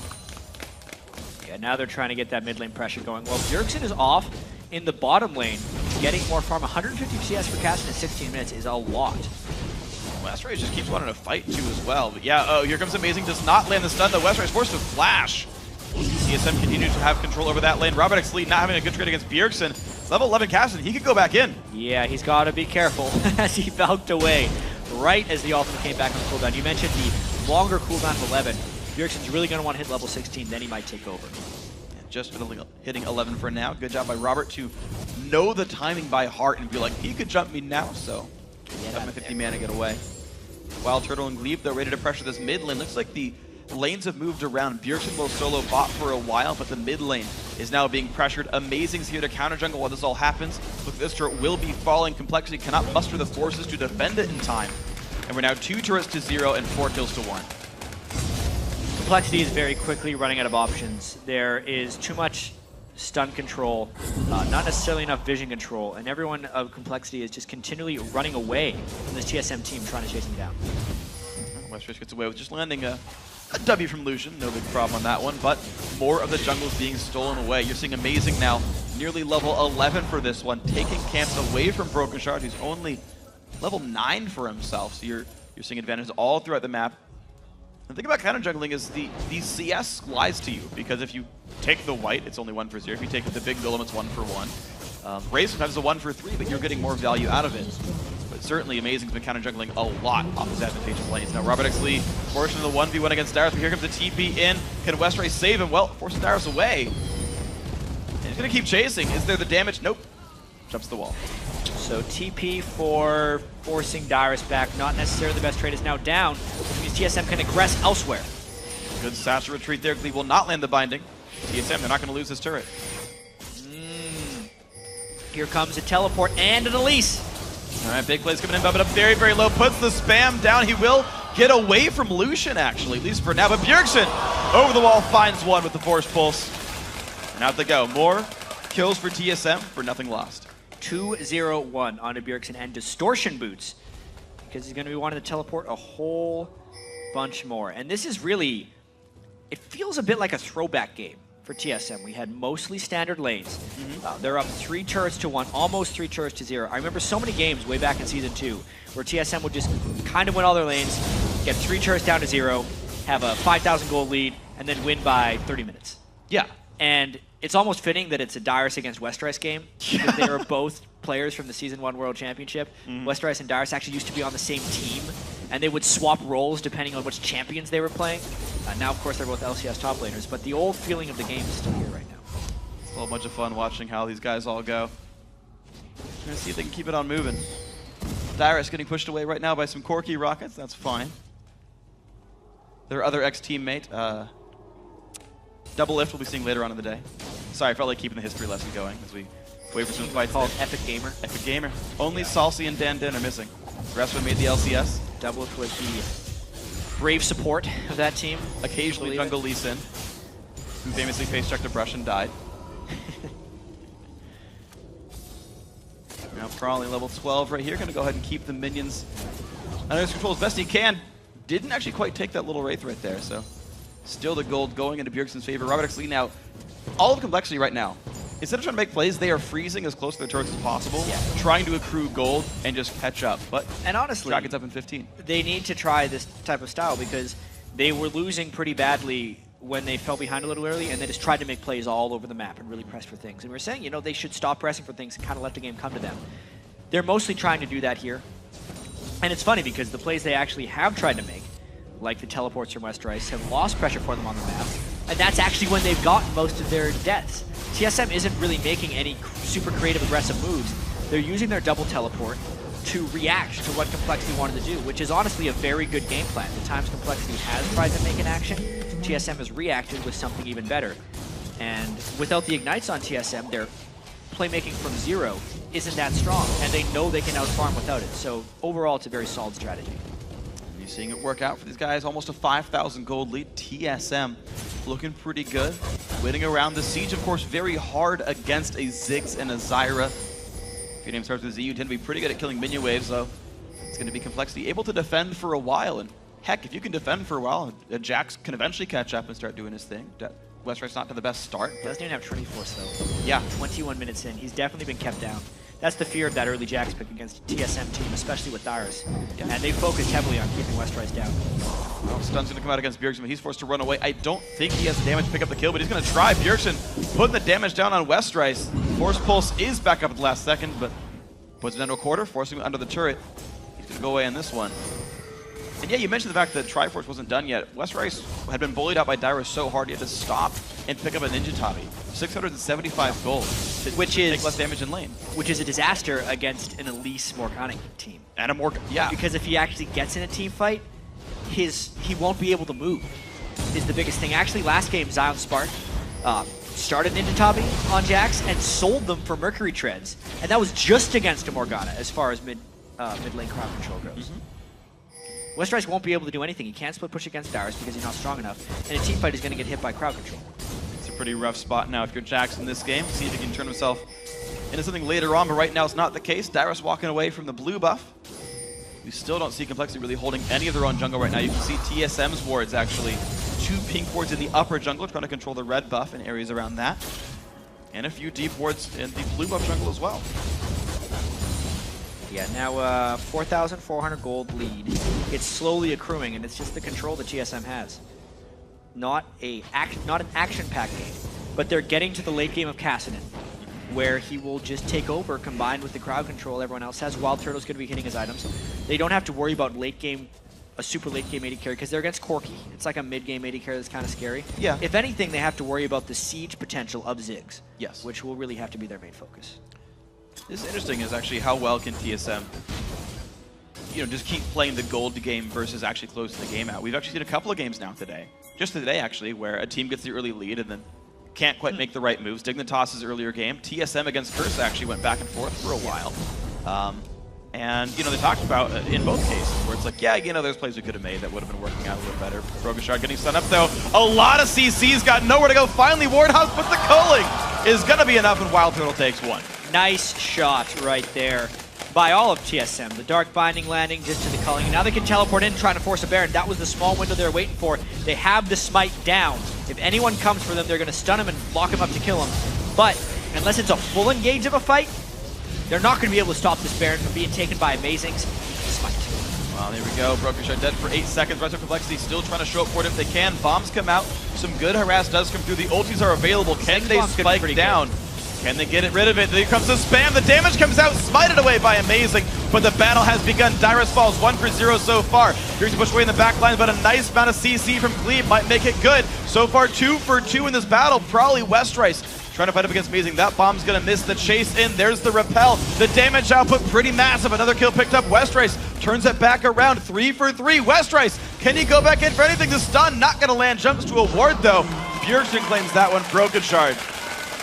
Yeah, now they're trying to get that mid lane pressure going. Well, Bjergsen is off in the bottom lane, getting more farm. 150 CS for Kassadin in 16 minutes is a lot. Westrice just keeps wanting to fight, too, as well. But yeah, oh, here comes Amazing. Does not land the stun, though. Westrice forced to flash. TSM continues to have control over that lane. Robert X. Lee not having a good trade against Bjergsen. Level 11 Kassadin, he could go back in. Yeah, he's got to be careful as he falced away right as the ultimate came back on cooldown. You mentioned the longer cooldown of 11. Bjergsen's really going to want to hit level 16, then he might take over. Just hitting 11 for now. Good job by Robert to know the timing by heart and be like, he could jump me now, so let my 50 mana get away. Wild Turtle and Glebe, though, ready to pressure this mid lane. Looks like the lanes have moved around. Bjergsen will solo bot for a while, but the mid lane is now being pressured. Amazing's here to counter jungle while this all happens. Look, this turret will be falling. Complexity cannot muster the forces to defend it in time. And we're now 2 turrets to 0 and 4 kills to 1. Complexity is very quickly running out of options. There is too much stun control, not necessarily enough vision control, and everyone of Complexity is just continually running away from this TSM team trying to chase him down. Westrice gets away with just landing a W from Lucian, no big problem on that one, but more of the jungle is being stolen away. You're seeing Amazing now, nearly level 11 for this one, taking camps away from Broken Shard, who's only level 9 for himself, so you're seeing advantages all throughout the map. The thing about counter jungling is the CS lies to you, because if you take the white, it's only 1 for 0. If you take the big golem, it's 1 for 1. Raze sometimes is a 1 for 3, but you're getting more value out of it. But certainly Amazing's been counter jungling a lot off his advantageous lanes. Now Robert X. Lee, portion of the 1v1 against Darius, but here comes the TP in. Can Westrice save him? Well, forces Darius away. And he's going to keep chasing. Is there the damage? Nope. Jumps the wall. So TP for forcing Darius back. Not necessarily the best trade, is now down, which means TSM can aggress elsewhere. Good Sasha retreat there. Glebe will not land the binding. TSM, they're not going to lose this turret. Here comes a teleport and an Elise. All right, big plays coming in, but up very, very low. Puts the spam down. He will get away from Lucian, actually, at least for now. But Bjergsen over the wall finds one with the Force Pulse. And out they go. More kills for TSM for nothing lost. 2-0-1 onto Bjergsen and Distortion Boots, because he's going to be wanting to teleport a whole bunch more. And this is really, it feels a bit like a throwback game for TSM. We had mostly standard lanes. They're up 3 turrets to 1, almost 3 turrets to 0. I remember so many games way back in Season 2 where TSM would just kind of win all their lanes, get 3 turrets down to 0, have a 5,000 gold lead, and then win by 30 minutes. Yeah. And it's almost fitting that it's a Dyrus against Westrice game, because they were both players from the Season 1 World Championship. Westrice and Dyrus actually used to be on the same team, and they would swap roles depending on which champions they were playing. Now, of course, they're both LCS top laners, but the old feeling of the game is still here right now. It's a whole bunch of fun watching how these guys all go. Trying to see if they can keep it on moving. Dyrus getting pushed away right now by some Corki rockets. That's fine. Their other ex-teammate, Double Lift, we'll be seeing later on in the day. Sorry, I felt like keeping the history lesson going as we wait for some fights. Called Epic Gamer. Epic Gamer. Only Salsi and Dan are missing. The rest of them made the LCS. Double Lift was the brave support of that team. Occasionally jungle Lee Sin, who famously face checked a brush and died. Now Crawley level 12 right here, gonna go ahead and keep the minions under his control as best he can. Didn't actually quite take that little Wraith right there, so still the gold going into Bjergsen's favor. Robert X Lee now, all of Complexity right now, instead of trying to make plays, they are freezing as close to their turrets as possible, trying to accrue gold and just catch up. And honestly, Dragon's up in 15. They need to try this type of style because they were losing pretty badly when they fell behind a little early, and they just tried to make plays all over the map and really press for things. And we're saying, you know, they should stop pressing for things and kind of let the game come to them. They're mostly trying to do that here. And it's funny because the plays they actually have tried to make, like the teleports from Westrice, have lost pressure for them on the map. And that's actually when they've gotten most of their deaths. TSM isn't really making any super creative, aggressive moves. They're using their double teleport to react to what Complexity wanted to do, which is honestly a very good game plan. The times Complexity has tried to make an action, TSM has reacted with something even better. And without the Ignites on TSM, their playmaking from 0 isn't that strong, and they know they can outfarm without it. So overall, it's a very solid strategy. You're seeing it work out for these guys. Almost a 5,000 gold lead. TSM looking pretty good. Winning around the siege, of course, very hard against a Ziggs and a Zyra. If your name starts with Z, you tend to be pretty good at killing minion waves, though. It's going to be Complexity. Able to defend for a while, and heck, if you can defend for a while, Jax can eventually catch up and start doing his thing. Westrice's not to the best start. Doesn't even have Trinity Force, though. Yeah. 21 minutes in. He's definitely been kept down. That's the fear of that early Jax pick against a TSM team, especially with Dyrus. Yeah. And they focused heavily on keeping Westrice down. Well, Stun's going to come out against Bjergsen, but he's forced to run away. I don't think he has the damage to pick up the kill, but he's going to try. Bjergsen putting the damage down on Westrice. Force Pulse is back up at the last second, but puts it down to a quarter, forcing him under the turret. He's going to go away on this one. And yeah, you mentioned the fact that Triforce wasn't done yet. Westrice had been bullied out by Dyrus so hard he had to stop and pick up a Ninja Tabi. 675 gold, which is take less damage in lane. Which is a disaster against an Elise Morgana team. And a Morgana, yeah. Because if he actually gets in a team fight, he won't be able to move, is the biggest thing. Actually, last game, Zion Spark started Ninja Tabi on Jax and sold them for Mercury Treads. And that was just against a Morgana as far as mid lane crowd control goes. Westrice won't be able to do anything. He can't split push against Dyrus because he's not strong enough, and a team fight is going to get hit by crowd control. It's a pretty rough spot now if you're Jax in this game. See if he can turn himself into something later on, but right now it's not the case. Dyrus walking away from the blue buff. We still don't see Complexity really holding any of their own jungle right now. You can see TSM's wards actually. 2 pink wards in the upper jungle trying to control the red buff and areas around that. And a few deep wards in the blue buff jungle as well. Yeah, now 4,400 gold lead. It's slowly accruing, and it's just the control that TSM has. Not an action-packed game, but they're getting to the late game of Cassidy, where he will just take over combined with the crowd control everyone else has. Wild Turtle's going to be hitting his items. They don't have to worry about late game, a super late game AD carry, because they're against Corki. It's like a mid-game AD carry that's kind of scary. Yeah. If anything, they have to worry about the siege potential of Ziggs. Yes. Which will really have to be their main focus. This is interesting is actually how well can TSM, just keep playing the gold game versus actually closing the game out. We've actually seen a couple of games now today, just today actually, where a team gets the early lead and then can't quite make the right moves. Dignitas's earlier game, TSM against Curse actually went back and forth for a while. And, you know, they talked about in both cases where it's like, yeah, you know, there's plays we could have made that would have been working out a little better. Brokenshard getting stunned up, though. A lot of CCs got nowhere to go. Finally, Wardhouse, but the culling is going to be enough, and Wild Turtle takes one. Nice shot right there by all of TSM. The Dark Binding landing just to the culling. Now they can teleport in, trying to force a Baron. That was the small window they were waiting for. They have the smite down. If anyone comes for them, they're going to stun him and lock him up to kill him. But unless it's a full engage of a fight, they're not going to be able to stop this Baron from being taken by Amazing's smite. Well, there we go. Brokenshard dead for 8 seconds. Rise of Complexity still trying to show up for it if they can. Bombs come out. Some good harass does come through. The ultis are available. Can they spike down? Can they get rid of it? There comes the spam. The damage comes out. Smited away by Amazing. But the battle has begun. Dyrus falls 1 for 0 so far. Here's a push away in the back line, but a nice amount of CC from Glebe might make it good. So far, 2 for 2 in this battle. Probably Westrice trying to fight up against Amazing. That bomb's going to miss the chase in. There's the repel. The damage output pretty massive. Another kill picked up. Westrice turns it back around. 3 for 3. Westrice, can he go back in for anything? The stun not going to land. Jumps to a ward, though. Bjergsen claims that one. Brokenshard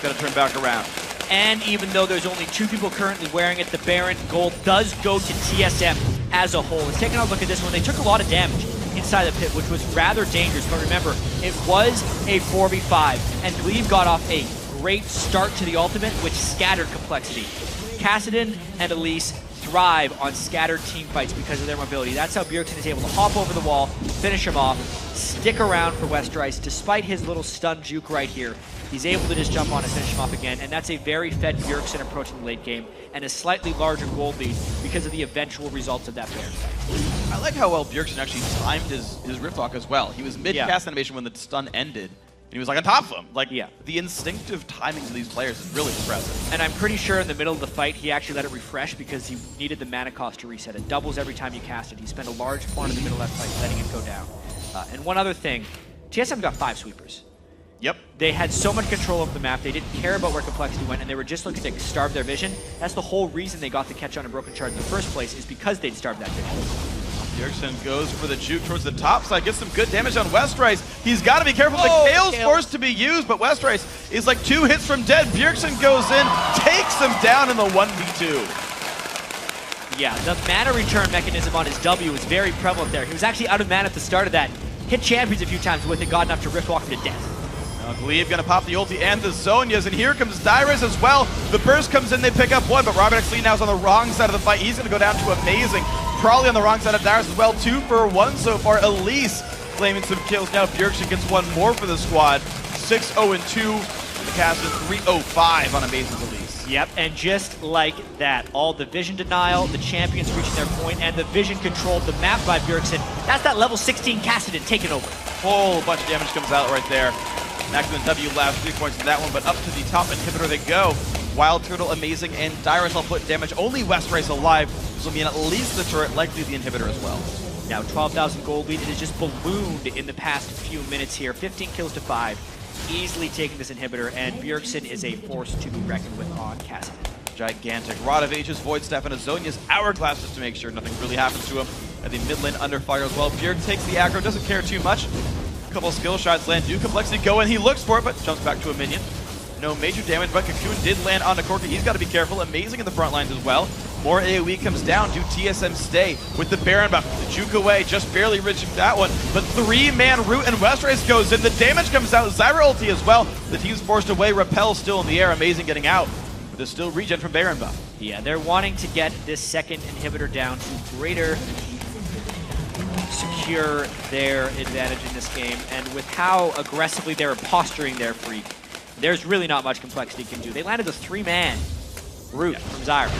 going to turn back around. And even though there's only 2 people currently wearing it, the Baron gold does go to TSM as a whole. Let's take another look at this one. They took a lot of damage inside the pit, which was rather dangerous. But remember, it was a 4v5, and Glebe got off a great start to the ultimate, which scattered Complexity. Kassadin and Elise thrive on scattered team fights because of their mobility. That's how Bjergsen is able to hop over the wall, finish him off, stick around for Westrice. Despite his little stun juke right here, he's able to just jump on and finish him off again, and that's a very fed Bjergsen approaching the late game, and a slightly larger gold lead because of the eventual results of that Baron fight. I like how well Bjergsen actually timed his Riftwalk as well. He was mid-cast animation when the stun ended, and he was like on top of him. Like, the instinctive timings of these players is really impressive. And I'm pretty sure in the middle of the fight, he actually let it refresh because he needed the mana cost to reset. It doubles every time you cast it. He spent a large part of the middle of that fight letting it go down. And one other thing, TSM got 5 sweepers. Yep. They had so much control of the map, they didn't care about where Complexity went, and they were just looking to starve their vision. That's the whole reason they got the catch on a Brokenshard in the first place, is because they'd starved that vision. Bjergsen goes for the juke towards the top side, gets some good damage on Westrice. He's got to be careful. The Kale's forced to be used, but Westrice is like 2 hits from dead. Bjergsen goes in, takes him down in the 1v2. Yeah, the mana return mechanism on his W was very prevalent there. He was actually out of mana at the start of that. Hit champions a few times with it, got enough to Riftwalk him to death. Now Glebe gonna pop the ulti and the Zonias, and here comes Dyrus as well. The burst comes in, they pick up 1, but Robert X. Lee now is on the wrong side of the fight. He's gonna go down to Amazing. Probably on the wrong side of Dyrus as well. 2 for 1 so far. Elise claiming some kills. Now Bjergsen gets 1 more for the squad. 6-0-2. The cast is 3-0-5 on Amazing's Elise. Yep, and just like that, all the vision denial, the champions reaching their point, and the vision controlled the map by Bjergsen. That's that level 16 Kassadin taking over. Whole bunch of damage comes out right there. Maximum W last 3 points in that one, but up to the top inhibitor they go. Wild Turtle, Amazing, and Dyrus all put damage. Only Westrice alive. This will mean at least the turret, likely the inhibitor as well. Now 12,000 gold lead. It has just ballooned in the past few minutes here. 15 kills to 5. Easily taking this inhibitor, and Bjergsen is a force to be reckoned with on Kassadin. Gigantic. Rod of Ages, Void Staff, and Azonia's Hourglass just to make sure nothing really happens to him. At the mid lane under fire as well. Bjerg takes the aggro, doesn't care too much. A couple of skill shots land. Do Complexity go in? He looks for it, but jumps back to a minion. No major damage, but Cocoon did land on the Corki. He's got to be careful. Amazing in the front lines as well. More AoE comes down. Do TSM stay with the Baron buff? The juke away, just barely reaching that one. But 3-man root and Westrice goes in. The damage comes out. Zyra ulti as well. The team's forced away. Repel still in the air. Amazing getting out. But there's still regen from Baron buff. Yeah, they're wanting to get this second inhibitor down to greater secure their advantage in this game. And with how aggressively they're posturing their Freak, there's really not much Complexity can do. They landed the 3-man root from Zyra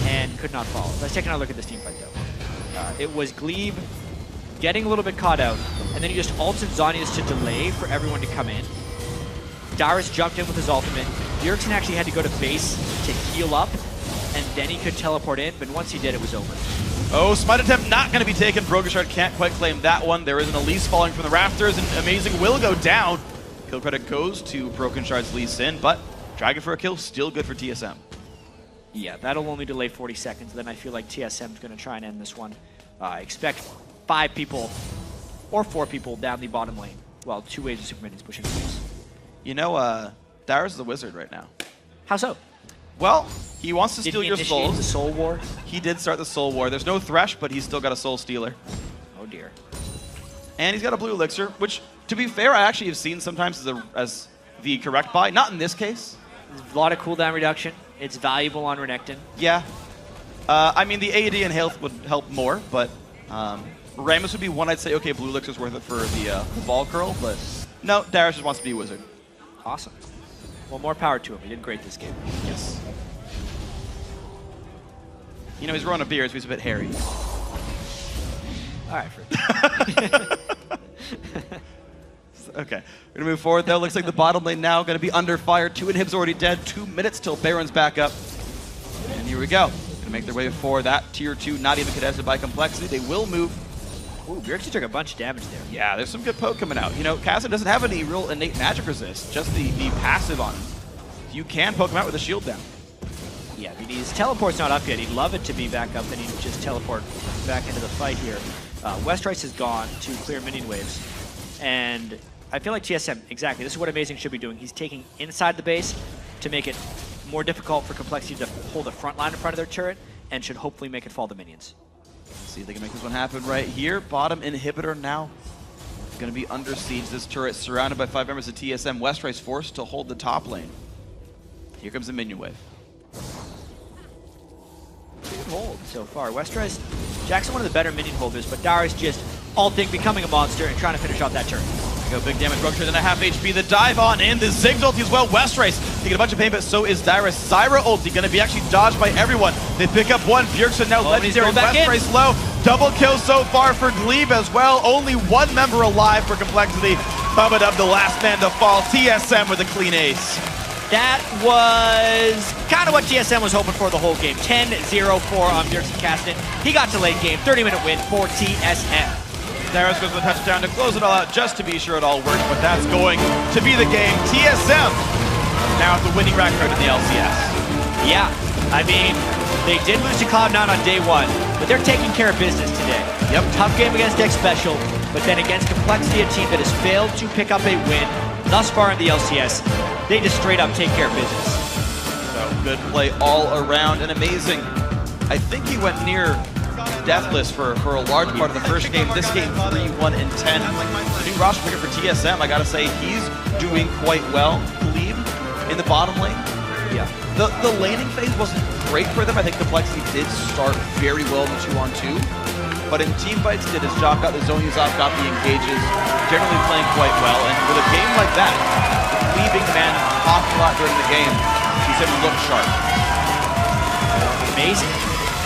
and could not follow. Let's take another look at this team fight, though. It was Glebe getting a little bit caught out, and then he just ulted Zonias to delay for everyone to come in. Dyrus jumped in with his ultimate. Bjergsen actually had to go to base to heal up, and then he could teleport in, but once he did, it was over. Oh, smite attempt not going to be taken. Brokenshard can't quite claim that one. There is an Elise falling from the rafters, and Amazing will go down. Kill credit goes to Brokenshard's Lee Sin, but Dragon for a kill, still good for TSM. Yeah, that'll only delay 40 seconds. Then I feel like TSM's going to try and end this one. Expect 5 people or 4 people down the bottom lane, while 2 waves of super minions pushing the base. You know, Dyrus is a wizard right now. How so? Well, he wants to Did steal he your initiate souls. the Soul War? He did start the Soul War. There's no Thresh, but he's still got a Soul Stealer. Oh dear. And he's got a Blue Elixir, which, to be fair, I actually have seen sometimes as the correct buy. Not in this case. A lot of cooldown reduction. It's valuable on Renekton. Yeah. I mean, the AD and health would help more, but Rammus would be one I'd say, okay, Blue Elixir's worth it for the ball curl, but no, Darius just wants to be a wizard. Awesome. Well, more power to him. He did great this game. Yes. You know, he's growing a beard, so he's a bit hairy. All right, Fred. Okay, we're gonna move forward though. Looks like the bottom lane now gonna be under fire. 2 inhibs already dead. 2 minutes till Baron's back up. And here we go. Gonna make their way for that tier 2, not even contested by complexity. They will move. Ooh, Bjergsen took a bunch of damage there. Yeah, there's some good poke coming out. You know, Kassa doesn't have any real innate magic resist, just the passive on him. You can poke him out with a shield down. Yeah, I mean, his teleport's not up yet. He'd love it to be back up, and he'd just teleport back into the fight here. Westrice has gone to clear minion waves, and I feel like TSM, exactly, this is what Amazing should be doing. He's taking inside the base to make it more difficult for Complexity to hold a front line in front of their turret, and should hopefully make it fall the minions. Let's see if they can make this one happen right here. Bottom inhibitor now going to be under siege. This turret surrounded by 5 members of TSM. Westrice forced to hold the top lane. Here comes the minion wave. Good hold so far. Westrice, Jackson one of the better minion holders, but Darius just ulting, becoming a monster, and trying to finish off that turret. Go big damage, Rogue Turret, and a half HP. The dive on in, the Ziggs ulti as well. Westrice taking a bunch of pain, but so is Darius. Zyra ulti going to be actually dodged by everyone. They pick up one. Bjergsen now legendary. Westrice low. Double kill so far for Glebe as well. Only one member alive for Complexity. Bubba Dub, the last man to fall. TSM with a clean ace. That was kind of what TSM was hoping for the whole game. 10-0-4 on Bjergsen Caston. He got to late game. 30-minute win for TSM. Darius goes with a touchdown to close it all out just to be sure it all works, but that's going to be the game. TSM now at the winning record in the LCS. Yeah, I mean, they did lose to Cloud9 on day 1, but they're taking care of business today. Yep. Tough game against X Special, but then against Complexity, a team that has failed to pick up a win thus far in the LCS, they just straight up take care of business. So good play all around and amazing. I think he went near deathless for a large part of the first game. This game 3-1 and 10. The new roster picker for TSM, I gotta say, he's doing quite well. Glebe in the bottom lane. Yeah. The laning phase wasn't great for them. I think Complexity did start very well in the 2-on-2. But in team fights, did his job, got the zonies off, got the engages, generally playing quite well. And with a game like that, the Glebing man talked a lot during the game. He said he looked sharp. Amazing,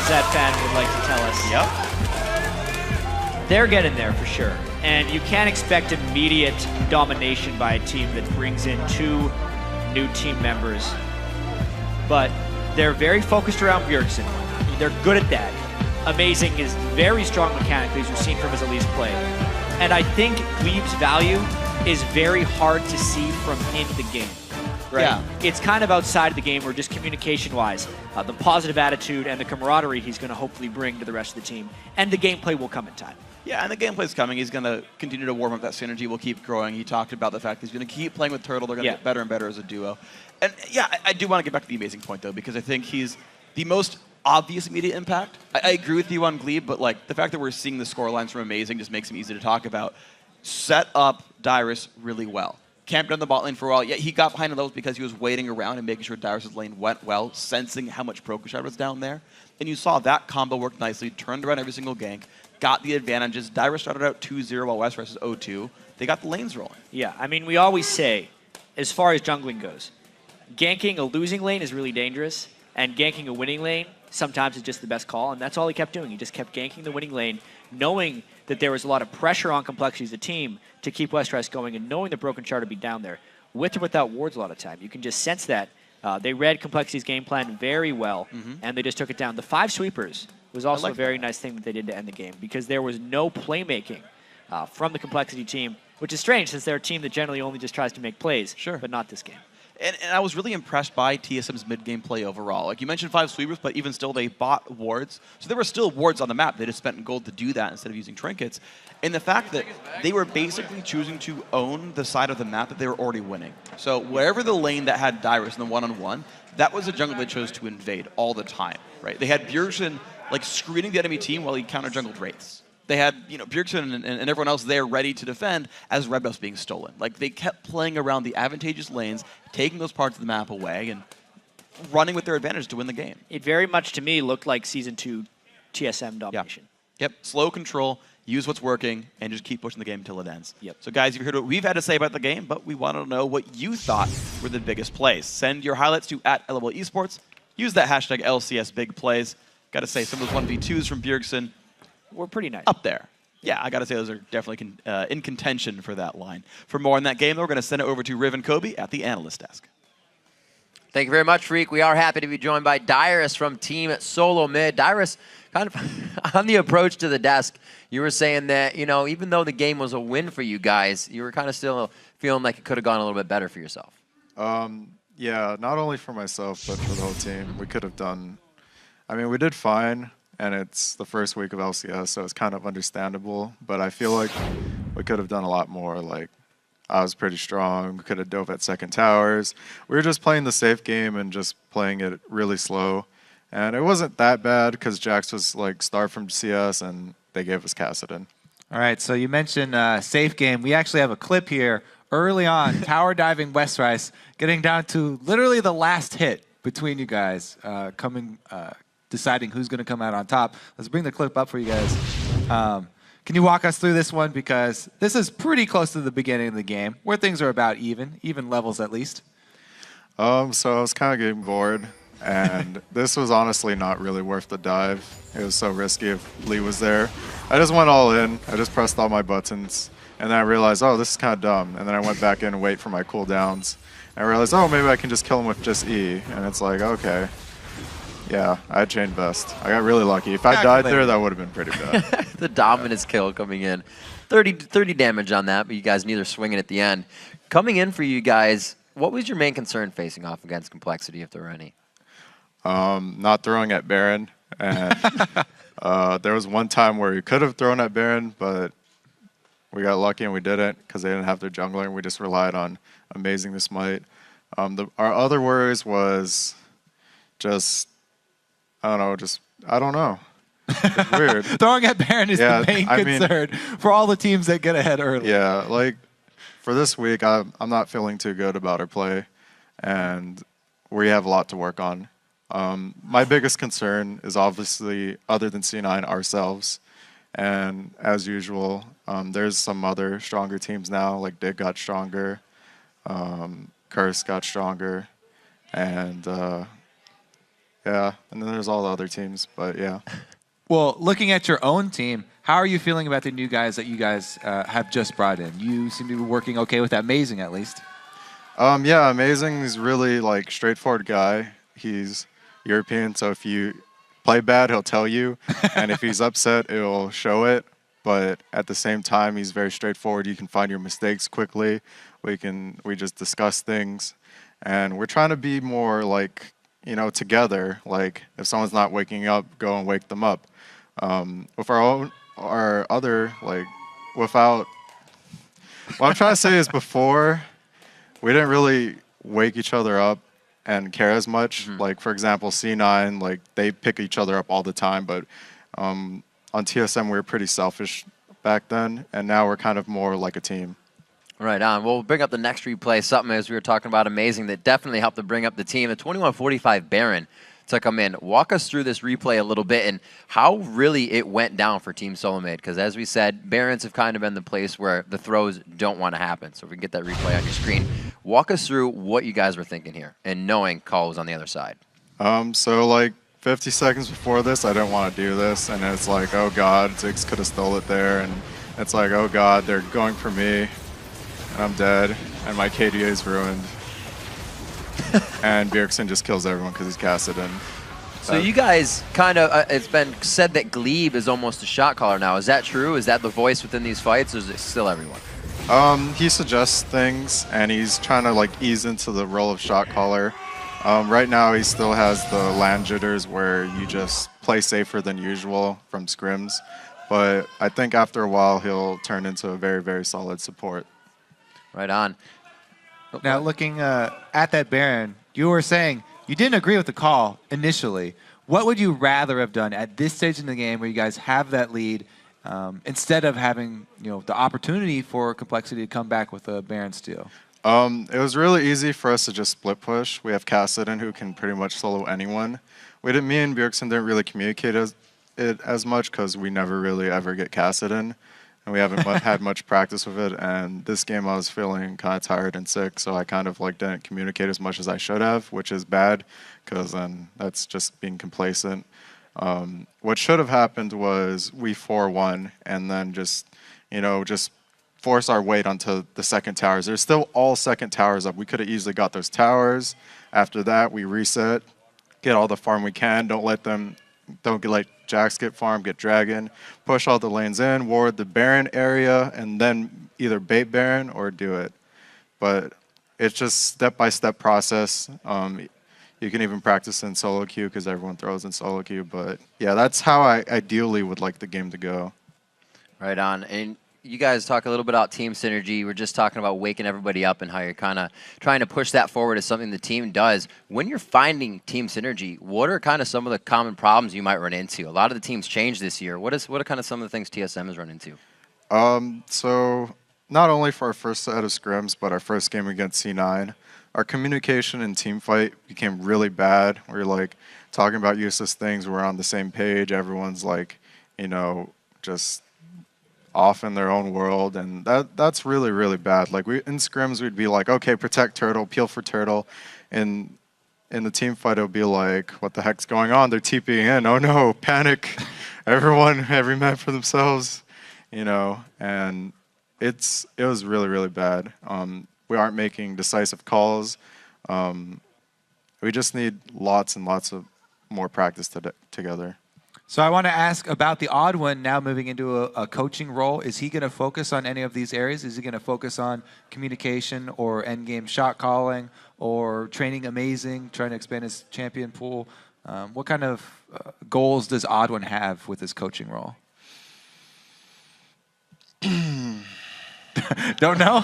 as that fan would like to tell us. Yep. They're getting there for sure. And you can't expect immediate domination by a team that brings in 2 new team members. But they're very focused around Bjergsen. They're good at that. Amazing is very strong mechanically, as we've seen from his Elise play. And I think Glebe's value is very hard to see from in the game. Right? Yeah. It's kind of outside of the game, or just communication-wise, the positive attitude and the camaraderie he's going to hopefully bring to the rest of the team. And the gameplay will come in time. Yeah, and the gameplay's coming. He's going to continue to warm up that synergy. Will keep growing. He talked about the fact he's going to keep playing with Turtle. They're going to get better and better as a duo. And yeah, I do want to get back to the amazing point, though, because I think he's the most obvious immediate impact. I agree with you on Glebe, but like the fact that we're seeing the score lines from Amazing just makes him easy to talk about. Set up Darius really well. Camped on the bot lane for a while. Yeah, he got behind those because he was waiting around and making sure Darius' lane went well, sensing how much ProKushad was down there. And you saw that combo work nicely, turned around every single gank, got the advantages. Darius started out 2-0 while Westrice is 0-2. They got the lanes rolling. Yeah, I mean, we always say, as far as jungling goes, ganking a losing lane is really dangerous, and ganking a winning lane sometimes is just the best call, and that's all he kept doing. He just kept ganking the winning lane, knowing that there was a lot of pressure on Complexity as a team to keep Westrice going, and knowing the Broken Shard would be down there. With or without wards a lot of time. You can just sense that. They read Complexity's game plan very well, and they just took it down. The 5 sweepers was also a very nice thing that they did to end the game, because there was no playmaking from the Complexity team, which is strange since they're a team that generally only just tries to make plays, but not this game. And I was really impressed by TSM's mid-game play overall. Like you mentioned 5 sweepers, but even still they bought wards. So there were still wards on the map. They just spent gold to do that instead of using trinkets. And the fact that they were basically choosing to own the side of the map that they were already winning. So wherever the lane that had Dyrus in the one-on-one, that was a jungle they chose to invade all the time, right? They had Bjergsen like screening the enemy team while he counter-jungled Wraiths. They had, you know, Bjergsen and everyone else there ready to defend as red buffs being stolen. Like, they kept playing around the advantageous lanes, taking those parts of the map away, and running with their advantage to win the game. It very much, to me, looked like Season 2 TSM domination. Yep, slow control, use what's working, and just keep pushing the game until it ends. Yep. So, guys, you've heard what we've had to say about the game, but we want to know what you thought were the biggest plays. Send your highlights to @LOL Esports. Use that hashtag LCS Big Plays. Got to say, some of those 1v2s from Bjergsen were pretty nice. Up there. Yeah, I got to say those are definitely in contention for that line. For more on that game, though, we're going to send it over to Riv and Kobe at the analyst desk. Thank you very much, Freak. We are happy to be joined by Dyrus from Team Solo Mid. Dyrus, kind of on the approach to the desk, you were saying that, you know, even though the game was a win for you guys, you were kind of still feeling like it could have gone a little bit better for yourself. Yeah, not only for myself, but for the whole team. We could have done, I mean, we did fine. And it's the first week of LCS, so it's kind of understandable. But I feel like we could have done a lot more. Like, I was pretty strong. We could have dove at second towers. We were just playing the safe game and just playing it really slow. And it wasn't that bad because Jax was, like, starved from CS, and they gave us Kassadin. All right, so you mentioned safe game. We actually have a clip here early on, tower diving Westrice, getting down to literally the last hit between you guys, deciding who's going to come out on top. Let's bring the clip up for you guys. Can you walk us through this one? Because this is pretty close to the beginning of the game, where things are about even levels at least. So I was kind of getting bored, and this was honestly not really worth the dive. It was so risky if Lee was there. I just went all in. I just pressed all my buttons, and then I realized, oh, this is kind of dumb. And then I went back in and wait for my cooldowns. And I realized, oh, maybe I can just kill him with just E. And it's like, okay. Yeah, I had chain best. I got really lucky. If I died there, that would have been pretty bad. The dominance kill coming in. 30 damage on that, but you guys neither swinging at the end. Coming in for you guys, what was your main concern facing off against Complexity, if there were any? Not throwing at Baron. And there was one time where we could have thrown at Baron, but we got lucky and we didn't because they didn't have their jungler, and we just relied on amazing the smite. Our other worries was just... I don't know. It's weird. Throwing at Baron is the main concern for all the teams that get ahead early. Yeah, like for this week, I'm not feeling too good about our play, and we have a lot to work on. My biggest concern is obviously, other than C9, ourselves. And as usual, there's some other stronger teams now, like Dig got stronger, Curse got stronger, and... yeah, and then there's all the other teams, but yeah. Well, looking at your own team, how are you feeling about the new guys that you guys have just brought in? You seem to be working okay with that. Amazing, at least. Yeah, Amazing is really like straightforward guy. He's European, so if you play bad, he'll tell you, and if he's upset, it'll show it. But at the same time, he's very straightforward. You can find your mistakes quickly. We just discuss things, and we're trying to be more like, you know, together. Like, if someone's not waking up, go and wake them up. With our other, like, without... What I'm trying to say is before, we didn't really wake each other up and care as much. Like, for example, C9, like, they pick each other up all the time, but on TSM, we were pretty selfish back then, and now we're kind of more like a team. Right on. We'll bring up the next replay, something as we were talking about Amazing that definitely helped to bring up the team. The 2145 Baron to come in. Walk us through this replay a little bit and how really it went down for Team Solo Mid. Because as we said, Barons have kind of been the place where the throws don't want to happen. So if we can get that replay on your screen, walk us through what you guys were thinking here and knowing Call was on the other side. So like 50 seconds before this, I didn't want to do this. And it's like, oh God, Ziggs could have stole it there. And it's like, oh God, they're going for me. And I'm dead, and my KDA is ruined. And Bjergsen just kills everyone because he's Kassadin. So you guys kind of, it's been said that Glebe is almost a shot caller now. Is that true? Is that the voice within these fights, or is it still everyone? He suggests things, and he's trying to like ease into the role of shot caller. Right now, he still has the land jitters where you just play safer than usual from scrims. But I think after a while, he'll turn into a very, very solid support. Right on. Now, looking at that Baron, you were saying you didn't agree with the call initially. What would you rather have done at this stage in the game where you guys have that lead instead of having the opportunity for Complexity to come back with a Baron steal? It was really easy for us to just split push. We have Kassadin who can pretty much solo anyone. Me and Bjergsen didn't really communicate it as much because we never really ever get Kassadin, and we haven't had much practice with it. And this game I was feeling kind of tired and sick, so I kind of like didn't communicate as much as I should have, which is bad because then that's just being complacent. What should have happened was we 4-1 and then just force our weight onto the second towers. There's still all second towers up. We could have easily got those towers. After that, we reset, get all the farm we can. Don't let Jax get farm, get Dragon, push all the lanes in, ward the Baron area, and then either bait Baron or do it. But it's just step-by-step process. You can even practice in solo queue because everyone throws in solo queue. But yeah, that's how I ideally would like the game to go. Right on. And you guys talk a little bit about team synergy. We're just talking about waking everybody up and how you're kind of trying to push that forward as something the team does. When you're finding team synergy, what are kind of some of the common problems you might run into? A lot of the teams changed this year. What are kind of some of the things TSM has run into? So not only for our first set of scrims, but our first game against C9, our communication and team fight became really bad. We're like talking about useless things. We're on the same page. Everyone's like, just off in their own world, and that's really, really bad. Like in scrims, we'd be like, okay, protect turtle, peel for turtle. In the team fight, it would be like, what the heck's going on? They're TPing in. Oh no, panic. Every man for themselves, and it was really, really bad. We aren't making decisive calls. We just need lots and lots of more practice together. So I want to ask about the Odd One now moving into a coaching role. Is he going to focus on any of these areas? Is he going to focus on communication or endgame shot calling or training amazing, trying to expand his champion pool? What kind of goals does Odd One have with his coaching role? Don't know?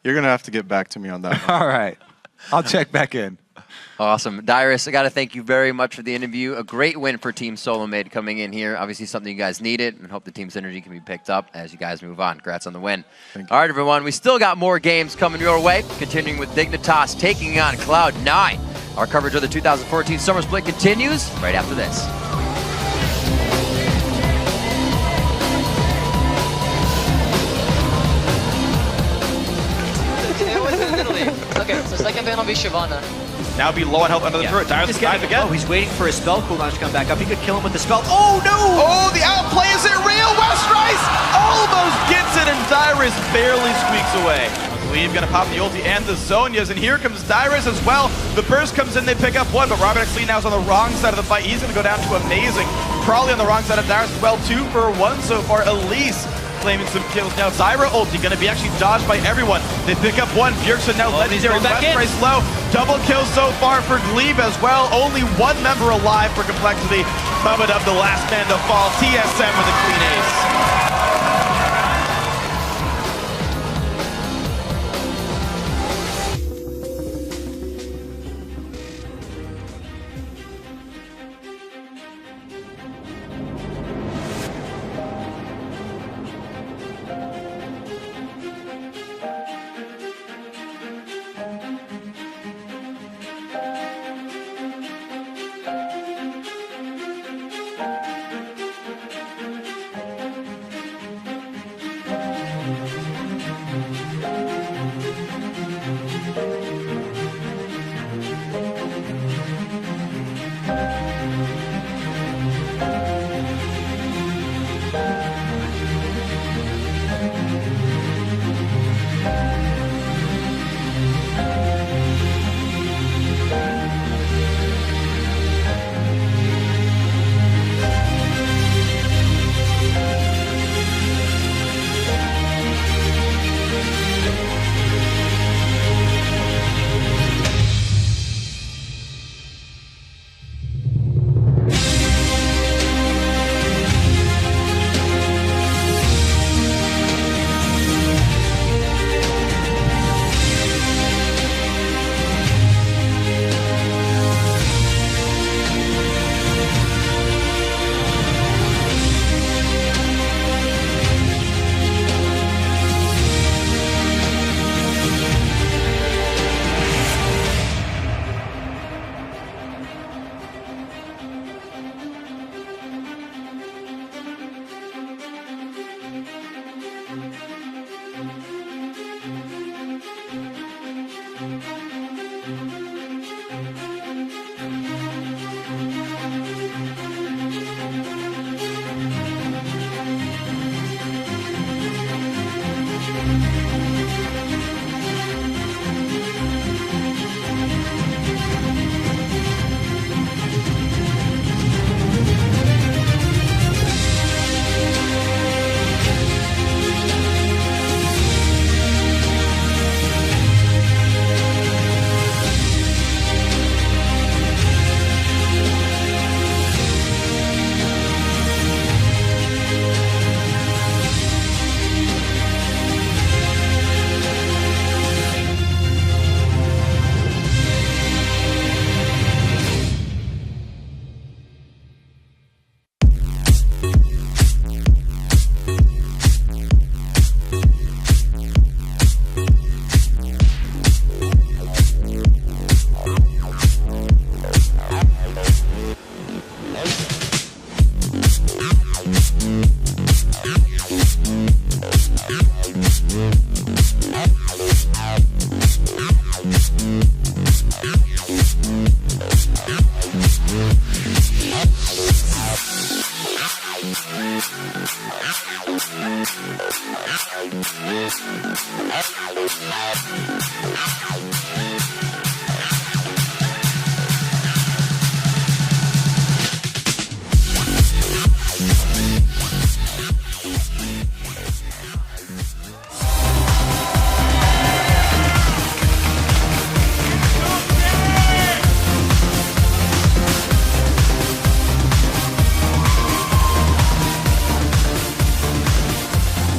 You're going to have to get back to me on that one. All right. I'll check back in. Awesome. Dyrus, I got to thank you very much for the interview. A great win for Team Solomade coming in here. Obviously something you guys needed, and hope the team synergy can be picked up as you guys move on. Congrats on the win. All right, everyone. We still got more games coming your way, continuing with Dignitas taking on Cloud9. Our coverage of the 2014 Summer Split continues right after this. Okay, so second ban will be Shyvana. Now be low on health under the turret. Dyrus dies again. Oh, he's waiting for his spell cooldown to come back up. He could kill him with the spell. Oh, no! Oh, the outplay is it real? Westrice almost gets it, and Dyrus barely squeaks away. Leave gonna pop the ulti and the Zonias, and here comes Dyrus as well. The burst comes in, they pick up one, but Robert X. Lee now is on the wrong side of the fight. He's gonna go down to Amazing. Probably on the wrong side of Dyrus as well. 2 for 1 so far. Elise claiming some kills. Now Zyra ulti gonna be actually dodged by everyone. They pick up one. Bjergsen now legendary. Westrice low. Double kill so far for Glebe as well. Only one member alive for Complexity. Bubba Dub, the last man to fall. TSM with a clean ace.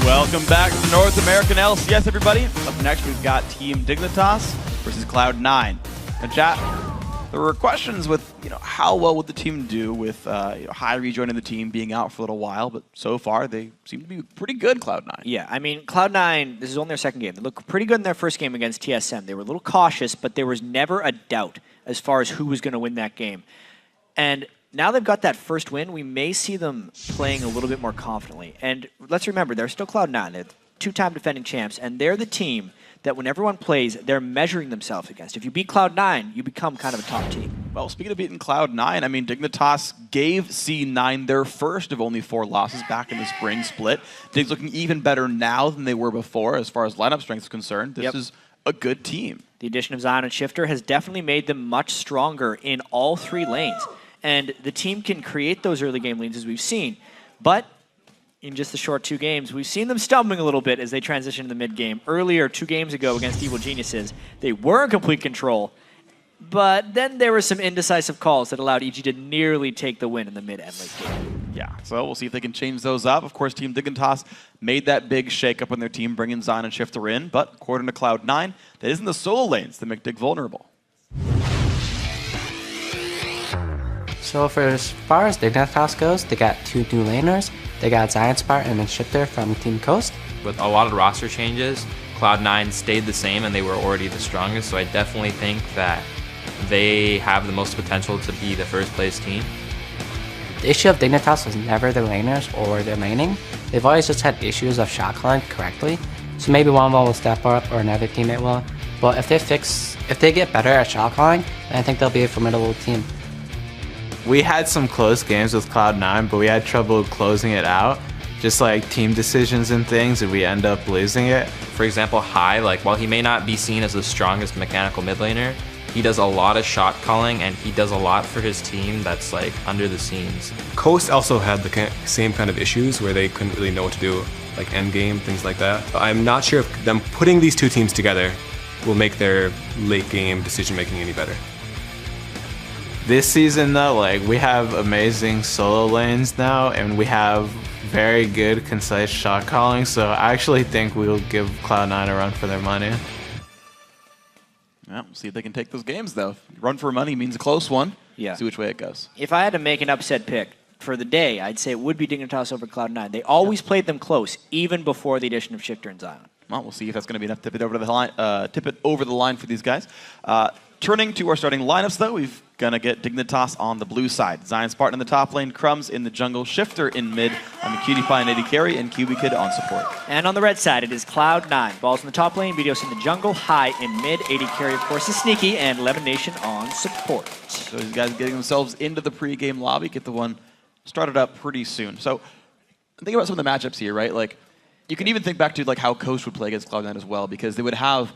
Welcome back to the North American LCS, everybody. Up next, we've got Team Dignitas versus Cloud9. And chat, there were questions with, how well would the team do with High rejoining the team, being out for a little while, but so far they seem to be pretty good, Cloud9. Yeah, I mean, Cloud9, this is only their second game. They looked pretty good in their first game against TSM. They were a little cautious, but there was never a doubt as far as who was going to win that game. And now they've got that first win, we may see them playing a little bit more confidently. And let's remember, they're still Cloud9. They're two-time defending champs, and they're the team that when everyone plays, they're measuring themselves against. If you beat Cloud9, you become kind of a top team. Well, speaking of beating Cloud9, I mean, Dignitas gave C9 their first of only 4 losses back in the spring split. Dig's looking even better now than they were before as far as lineup strength is concerned. This is a good team. The addition of Zion and Shifter has definitely made them much stronger in all 3 lanes. And the team can create those early game leads as we've seen. But in just the short 2 games, we've seen them stumbling a little bit as they transition to the mid game. Earlier, 2 games ago against Evil Geniuses, they were in complete control. But then there were some indecisive calls that allowed EG to nearly take the win in the mid and late game. Yeah, so we'll see if they can change those up. Of course, Team Dignitas made that big shakeup on their team, bringing Zion and Shifter in. But according to Cloud9, that isn't the solo lanes that make Dig vulnerable. So for as far as Dignitas goes, they got 2 new laners. They got Zion Spartan and then Shifter from Team Coast. With a lot of roster changes, Cloud9 stayed the same and they were already the strongest, so I definitely think that they have the most potential to be the first place team. The issue of Dignitas was never their laners or their laning. They've always just had issues of shot calling correctly, so maybe one of them will step up or another teammate will. But if they get better at shot calling, then I think they'll be a formidable team. We had some close games with Cloud9, but we had trouble closing it out. Just like team decisions and things, and we end up losing it. For example, High, while he may not be seen as the strongest mechanical mid laner, he does a lot of shot calling and he does a lot for his team that's under the scenes. Coast also had the same kind of issues where they couldn't really know what to do, like end game, things like that. I'm not sure if them putting these 2 teams together will make their late game decision making any better. This season though, we have amazing solo lanes now, and we have very good concise shot calling, so I actually think we'll give Cloud9 a run for their money. Yeah, we'll see if they can take those games though. Run for money means a close one. Yeah. See which way it goes. If I had to make an upset pick for the day, I'd say it would be Dignitas over Cloud9. They always played them close, even before the addition of Shifter and Zion. Well, we'll see if that's going to be enough to tip it over the line. Tip it over the line for these guys. turning to our starting lineups, though, we've gonna get Dignitas on the blue side. Zion Spartan in the top lane, Crumbs in the jungle, Shifter in mid, on the Cutie Pie and AD carry, and QB Kid on support. And on the red side, it is Cloud9. Balls in the top lane, Videos in the jungle, High in mid, AD carry, of course, is Sneaky, and Lemon Nation on support. So these guys getting themselves into the pre-game lobby, get the one started up pretty soon. So think about some of the matchups here, right? Like, you can even think back to like how Coast would play against Cloud9 as well, because they would have,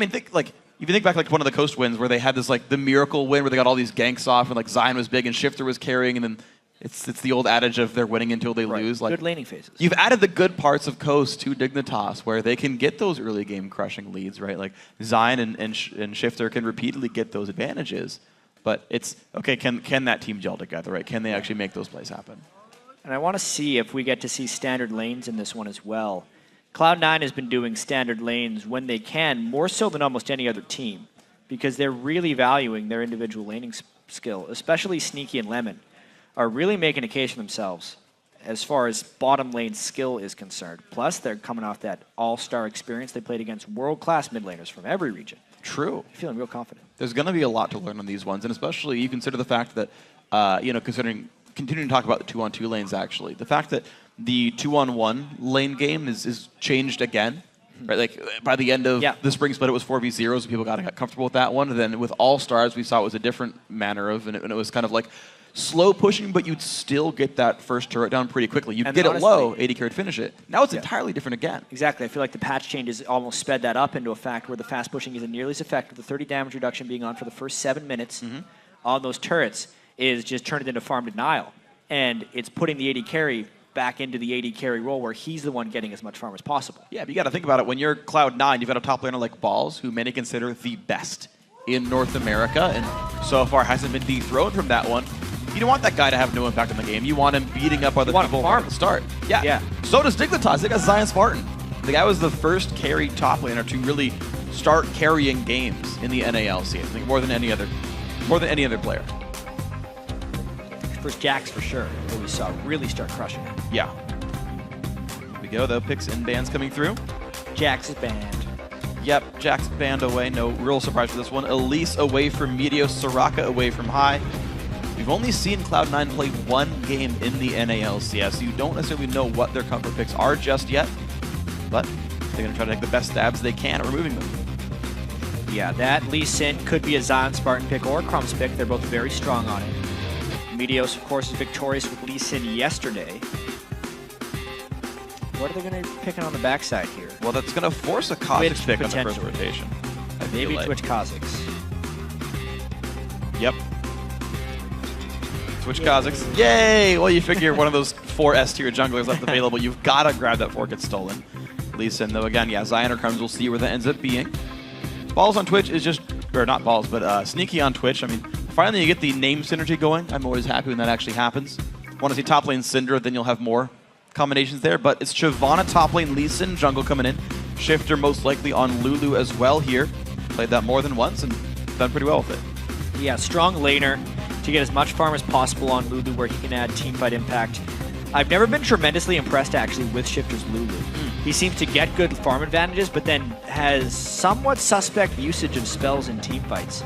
think like, if you think back like one of the Coast wins where they had this like the miracle win where they got all these ganks off and like Zion was big and Shifter was carrying, and then it's the old adage of they're winning until they lose. Like, good laning phases. You've added the good parts of Coast to Dignitas where they can get those early game crushing leads, right? Like Zion and Shifter can repeatedly get those advantages, but it's okay. Can that team gel together, right? Can they actually make those plays happen? And I want to see if we get to see standard lanes in this one as well. Cloud9 has been doing standard lanes when they can, more so than almost any other team, because they're really valuing their individual laning skill, especially Sneaky and Lemon, are really making a case for themselves as far as bottom lane skill is concerned. Plus, they're coming off that all-star experience. They played against world-class mid laners from every region. True. Feeling real confident. There's going to be a lot to learn on these ones, and especially you consider the fact that, considering continuing to talk about the 2-on-2 lanes, actually, the fact that the 2-on-1 lane game is changed again, right? Like by the end of the spring split, it was 4v0s, and people got comfortable with that one. And then with All Stars, we saw it was a different manner of, and it was kind of like slow pushing, but you'd still get that first turret down pretty quickly. You'd get it low, AD carry would finish it. Now it's entirely different again. Exactly. I feel like the patch changes almost sped that up into a fact where the fast pushing isn't nearly as effective. The 30 damage reduction being on for the first 7 minutes on those turrets is just turned it into farm denial. And it's putting the AD carry back into the AD carry role where he's the one getting as much farm as possible. Yeah, but you got to think about it. When you're Cloud9, you've got a top laner like Balls, who many consider the best in North America, and so far hasn't been dethroned from that one. You don't want that guy to have no impact on the game. You want him beating up other people from the start. Yeah. So does Dignitas. They got Zion Spartan. The guy was the first carry top laner to really start carrying games in the NALCS. I think more than any other player. First Jax for sure, where we saw really start crushing it. Yeah. Here we go, though. Picks and bans coming through. Jax is banned. Yep, Jax banned away. No real surprise for this one. Elise away from Meteos, Soraka away from High. We've only seen Cloud9 play one game in the NALCS, so you don't necessarily know what their comfort picks are just yet, but they're going to try to take the best stabs they can at removing them. Yeah, that Lee Sin could be a Zion Spartan pick or a Crumbs pick. They're both very strong on it. Meteos, of course, is victorious with Lee Sin yesterday. What are they going to be picking on the backside here? Well, that's going to force a Kha'Zix pick on the first rotation. Maybe Twitch Kha'Zix. Yep. Twitch Kha'Zix. Yay! Well, you figure one of those 4 S-tier junglers left available. You've got to grab that before it gets stolen. Lee Sin, though, again, yeah, Zion or Crumbs, we'll see where that ends up being. Balls on Twitch is just, or not Balls, but Sneaky on Twitch. I mean, finally you get the name synergy going. I'm always happy when that actually happens. Want to see top lane Syndra, then you'll have more combinations there. But it's Shyvana top lane, Lee Sin jungle coming in. Shifter most likely on Lulu as well here. Played that more than once and done pretty well with it. Yeah, strong laner to get as much farm as possible on Lulu where he can add teamfight impact. I've never been tremendously impressed actually with Shifter's Lulu. He seems to get good farm advantages, but then has somewhat suspect usage of spells in teamfights.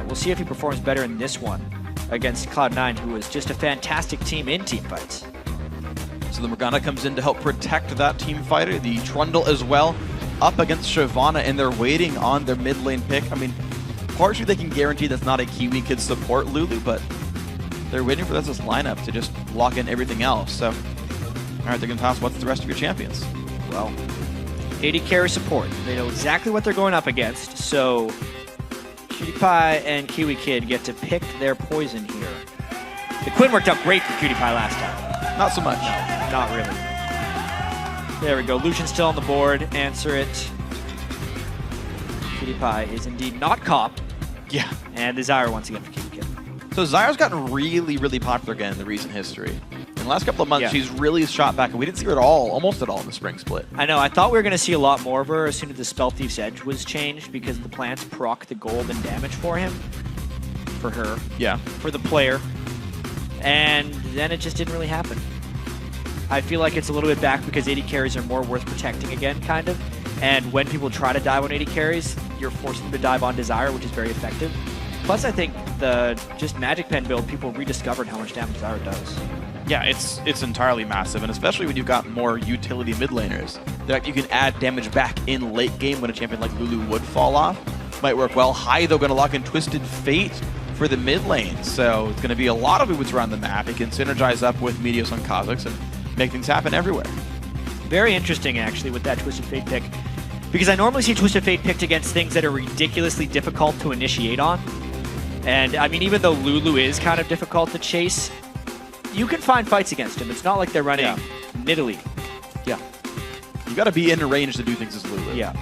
We'll see if he performs better in this one against Cloud9, who is just a fantastic team in teamfights. So the Morgana comes in to help protect that team fighter. The Trundle as well up against Shyvana, and they're waiting on their mid lane pick. I mean, partially they can guarantee that's not a Kiwi Kid support Lulu, but they're waiting for this lineup to just lock in everything else. So, all right, they're going to toss what's the rest of your champions? Well, AD carry support. They know exactly what they're going up against, so Cutie Pie and Kiwi Kid get to pick their poison here. The Quinn worked out great for Cutie Pie last time. Not so much. No, not really. There we go. Lucian's still on the board. Answer it. Cutie Pie is indeed not Cop. Yeah. And Desire once again for Kiwi Kid. So Zyra's gotten really, really popular again in the recent history. In the last couple of months, she's really shot back, and we didn't see her at all, almost at all, in the spring split. I know. I thought we were going to see a lot more of her as soon as the Spell Thief's Edge was changed, because the plants proc the gold and damage for him. For her. Yeah. For the player. And then it just didn't really happen. I feel like it's a little bit back because AD carries are more worth protecting again, kind of. And when people try to dive on AD carries, you're forcing them to dive on Desire, which is very effective. Plus, I think the just Magic Pen build, people rediscovered how much damage Desire does. Yeah, it's entirely massive, and especially when you've got more utility mid laners, that you can add damage back in late game when a champion like Lulu would fall off. Might work well. Hai, though, going to lock in Twisted Fate for the mid lane, so it's going to be a lot of boots around the map. It can synergize up with Meteos on Kha'Zix and make things happen everywhere. Very interesting, actually, with that Twisted Fate pick, because I normally see Twisted Fate picked against things that are ridiculously difficult to initiate on. And, I mean, even though Lulu is kind of difficult to chase, you can find fights against him. It's not like they're running Nidalee. Yeah. You got to be in range to do things as Lulu. Yeah.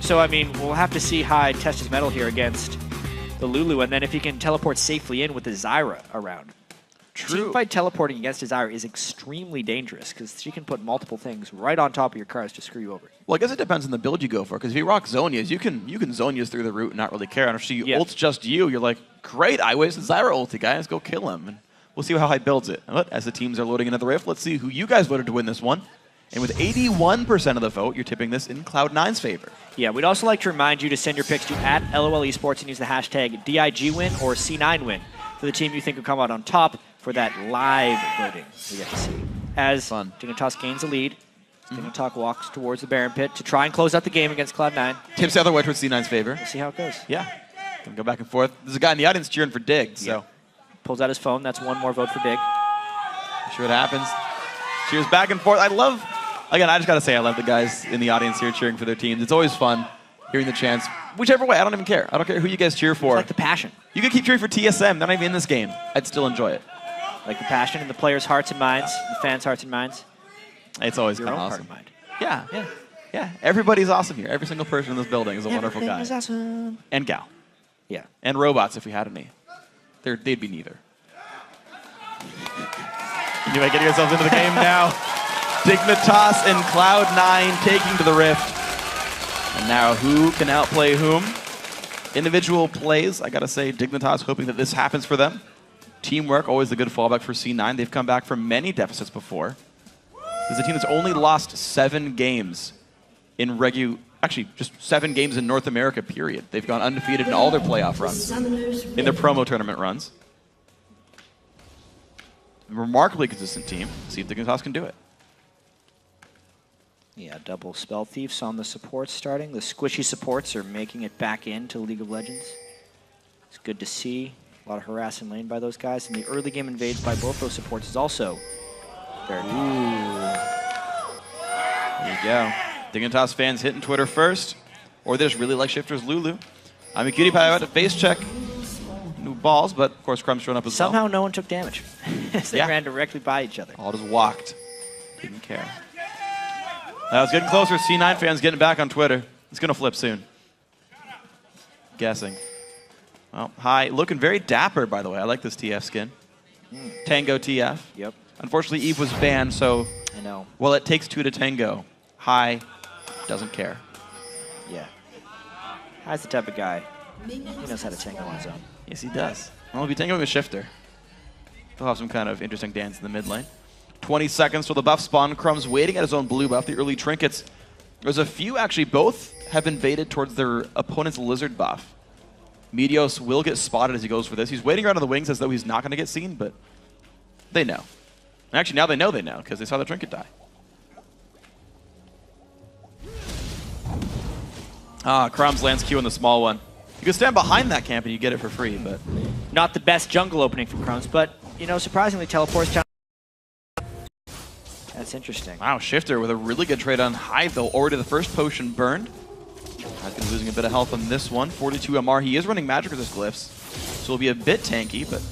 So, I mean, we'll have to see Hai test his mettle here against the Lulu, and then if he can teleport safely in with the Zyra around. True. Teamfight teleporting against a Zyra is extremely dangerous because she can put multiple things right on top of your cars to screw you over. Well, I guess it depends on the build you go for, because if you rock Zonias, you can Zonias through the root and not really care. And if she ults just you, you're like, great, I wasted Zyra ulti, guys, go kill him. And we'll see how Hai builds it. But as the teams are loading into the Rift, let's see who you guys voted to win this one. And with 81% of the vote, you're tipping this in Cloud9's favor. Yeah, we'd also like to remind you to send your picks to @LOL Esports and use the hashtag DIGWin or C9Win for the team you think will come out on top for that live voting we get to see. As Dignitas gains the lead, Dignitas walks towards the Baron pit to try and close out the game against Cloud9. Tips the other way towards C9's favor. We'll see how it goes. Yeah. Gonna go back and forth. There's a guy in the audience cheering for Dig, so. Pulls out his phone. That's one more vote for Dig. See what happens. Cheers back and forth. I love, again, I just gotta say I love the guys in the audience here cheering for their teams. It's always fun hearing the chants. Whichever way, I don't even care. I don't care who you guys cheer for. It's like the passion. You could keep cheering for TSM. They're not even in this game. I'd still enjoy it. Like the passion in the players' hearts and minds, the fans' hearts and minds. It's always Your kind of own awesome. heart and mind. Yeah. Yeah. Everybody's awesome here. Every single person in this building is a wonderful guy. Everything is awesome. And gal. Yeah. And robots, if we had any. They'd be neither. Anyway, getting ourselves into the game now. Dignitas and Cloud9 taking to the Rift. And now who can outplay whom? Individual plays, I gotta say, Dignitas hoping that this happens for them. Teamwork, always a good fallback for C9. They've come back from many deficits before. This is a team that's only lost 7 games in actually just 7 games in North America, period. They've gone undefeated in all their playoff runs, in their promo tournament runs. Remarkably consistent team. See if Dignitas can do it. Yeah, double Spell Thieves on the supports starting. The squishy supports are making it back into League of Legends. It's good to see. A lot of harass in lane by those guys. And the early game invades by both those supports is also very good. There you go. Dignitas fans hitting Twitter first. Or they just really like Shifter's Lulu. I'm a cutie pie out to face check. New balls, but of course Crumb's showing up as Somehow no one took damage. They ran directly by each other. All just walked. Didn't care. It's getting closer. C9 fans getting back on Twitter. It's going to flip soon. Guessing. Well, Hai, looking very dapper, by the way. I like this TF skin. Tango TF. Yep. Unfortunately, Eve was banned, so I know. Well, it takes 2 to tango. Hai doesn't care. Yeah. Hai's the type of guy. He knows how to tango on his own. Yes, he does. Well, he'll be tangoing a Shifter. They'll have some kind of interesting dance in the mid lane. 20 seconds till the buff spawn. Crumb's waiting at his own blue buff, the early trinkets. There's a few, actually, both have invaded towards their opponent's lizard buff. Meteos will get spotted as he goes for this. He's waiting around on the wings as though he's not going to get seen, but they know. And actually, now they know, because they saw the trinket die. Crumbs lands Q on the small one. You can stand behind that camp and you get it for free, but... Not the best jungle opening from Crumbs, but, you know, surprisingly, teleports down. That's interesting. Wow, Shifter with a really good trade on Hai, though. Already the first potion burned. Hai's been losing a bit of health on this one. 42 MR. He is running magic resist glyphs, so he'll be a bit tanky, but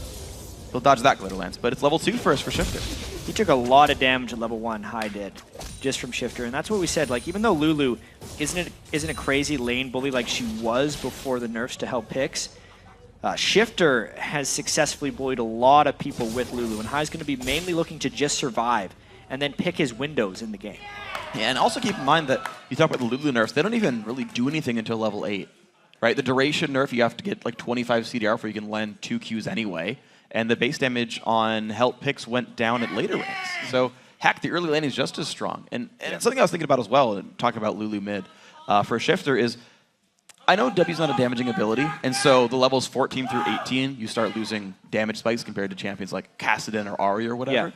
he'll dodge that glitter lance. But it's level 2 first for Shifter. He took a lot of damage at level 1, Hai did, just from Shifter. And that's what we said, like, even though Lulu isn't a crazy lane bully like she was before the nerfs to help picks, Shifter has successfully bullied a lot of people with Lulu, and Hai's going to be mainly looking to just survive and then pick his windows in the game. Yeah, and also keep in mind that you talk about the Lulu nerfs, they don't even really do anything until level 8, right? The duration nerf, you have to get like 25 CDR before you can land 2 Qs anyway, and the base damage on help picks went down at later ranks. So, heck, the early lane is just as strong. And something I was thinking about as well, and talking about Lulu mid, for Shifter is, I know W's not a damaging ability, and so the levels 14 through 18, you start losing damage spikes compared to champions like Kassadin or Ari or whatever. Yeah.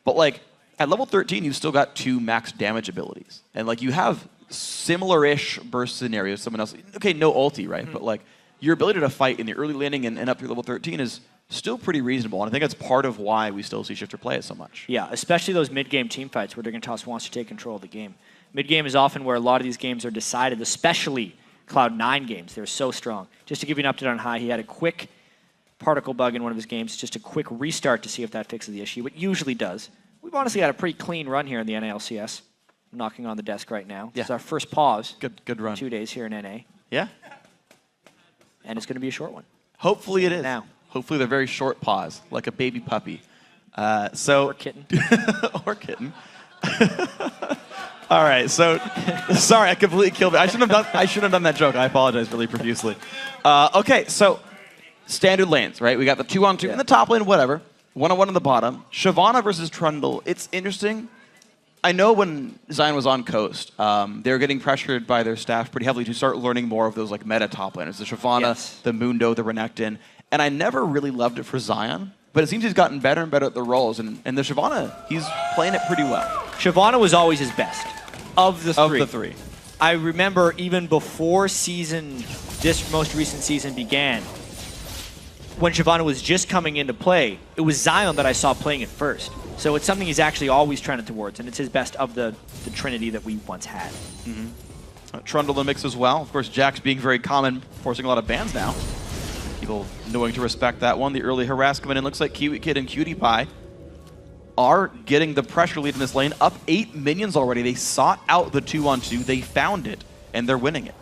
But like at level 13, you've still got 2 max damage abilities, and like you have similar-ish burst scenarios. Someone else, okay, no ulti, right? But like your ability to fight in the early laning and up through level 13 is still pretty reasonable, and I think that's part of why we still see Shifter play it so much. Yeah, especially those mid-game team fights where Dignitas wants to take control of the game. Mid-game is often where a lot of these games are decided, especially Cloud9 games. They're so strong. Just to give you an update on High, he had a quick particle bug in one of his games, just a quick restart to see if that fixes the issue. It usually does. We've honestly had a pretty clean run here in the NALCS. I'm knocking on the desk right now. Yeah. It's our first pause. Good run. 2 days here in NA. Yeah. And it's going to be a short one. Hopefully it is. Now. Hopefully they're very short pause, like a baby puppy. Or kitten. Or kitten. All right, so sorry, I completely killed it. I shouldn't have done that joke. I apologize really profusely. Okay, so standard lanes, right? We got the 2-on-2 in the top lane, whatever. 1-on-1 in the bottom. Shyvana versus Trundle. It's interesting. I know when Zion was on Coast, they were getting pressured by their staff pretty heavily to start learning more of those like meta top laners, the Shyvana, the Mundo, the Renekton, and I never really loved it for Zion. But it seems he's gotten better and better at the roles, and the Shyvana, he's playing it pretty well. Shyvana was always his best of the three. Of the three. I remember even before this most recent season began, when Shyvana was just coming into play, it was Zion that I saw playing it first. So it's something he's actually always trending towards, and it's his best of the trinity that we once had. Trundle in the mix as well. Of course, Jax being very common, forcing a lot of bans now. People knowing to respect that one. The early harass coming in. Looks like Kiwi Kid and Cutie Pie are getting the pressure lead in this lane. Up 8 minions already. They sought out the 2-on-2. They found it, and they're winning it.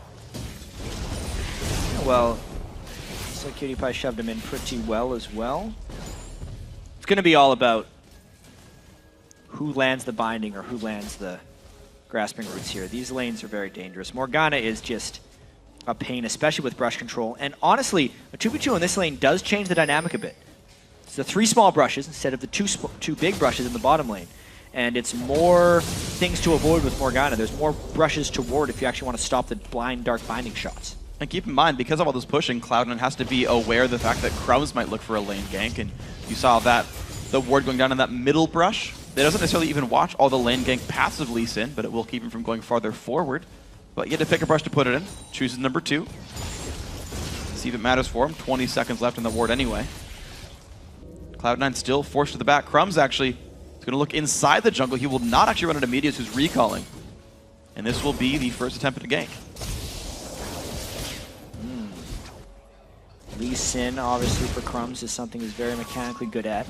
Well, looks like Cutie Pie shoved him in pretty well as well. It's going to be all about who lands the binding or who lands the grasping roots here. These lanes are very dangerous. Morgana is just a pain, especially with brush control. And honestly, a 2v2 in this lane does change the dynamic a bit. It's the 3 small brushes instead of the two big brushes in the bottom lane. And it's more things to avoid with Morgana. There's more brushes to ward if you actually want to stop the blind dark binding shots. And keep in mind, because of all this pushing, Cloud9 has to be aware of the fact that Crumbs might look for a lane gank. And you saw that, the ward going down in that middle brush. It doesn't necessarily even watch all the lane gank passive Lee Sin, but it will keep him from going farther forward. But you had to pick a brush to put it in. Chooses number 2. See if it matters for him. 20 seconds left in the ward anyway. Cloud9 still forced to the back. Crumbs actually is going to look inside the jungle. He will not actually run into Medius, who's recalling. And this will be the first attempt at a gank. Lee Sin, obviously, for Crumbs is something he's very mechanically good at.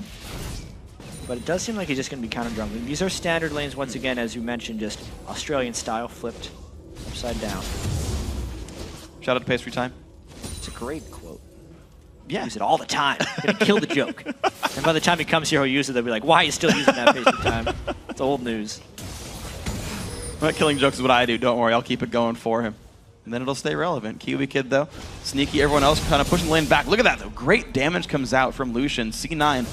But it does seem like he's just going to be counter-jungling. These are standard lanes, once again, as you mentioned, just Australian style, flipped upside down. Shout out to Pastry Time. It's a great quote. Yeah. Use it all the time. Gonna kill the joke. And by the time he comes here, he'll use it. They'll be like, why are you still using that Pastry Time? It's old news. Not killing jokes is what I do. Don't worry. I'll keep it going for him. And then it'll stay relevant. Kiwi Kid, though. Sneaky. Everyone else kind of pushing the lane back. Look at that, though. Great damage comes out from Lucian. C9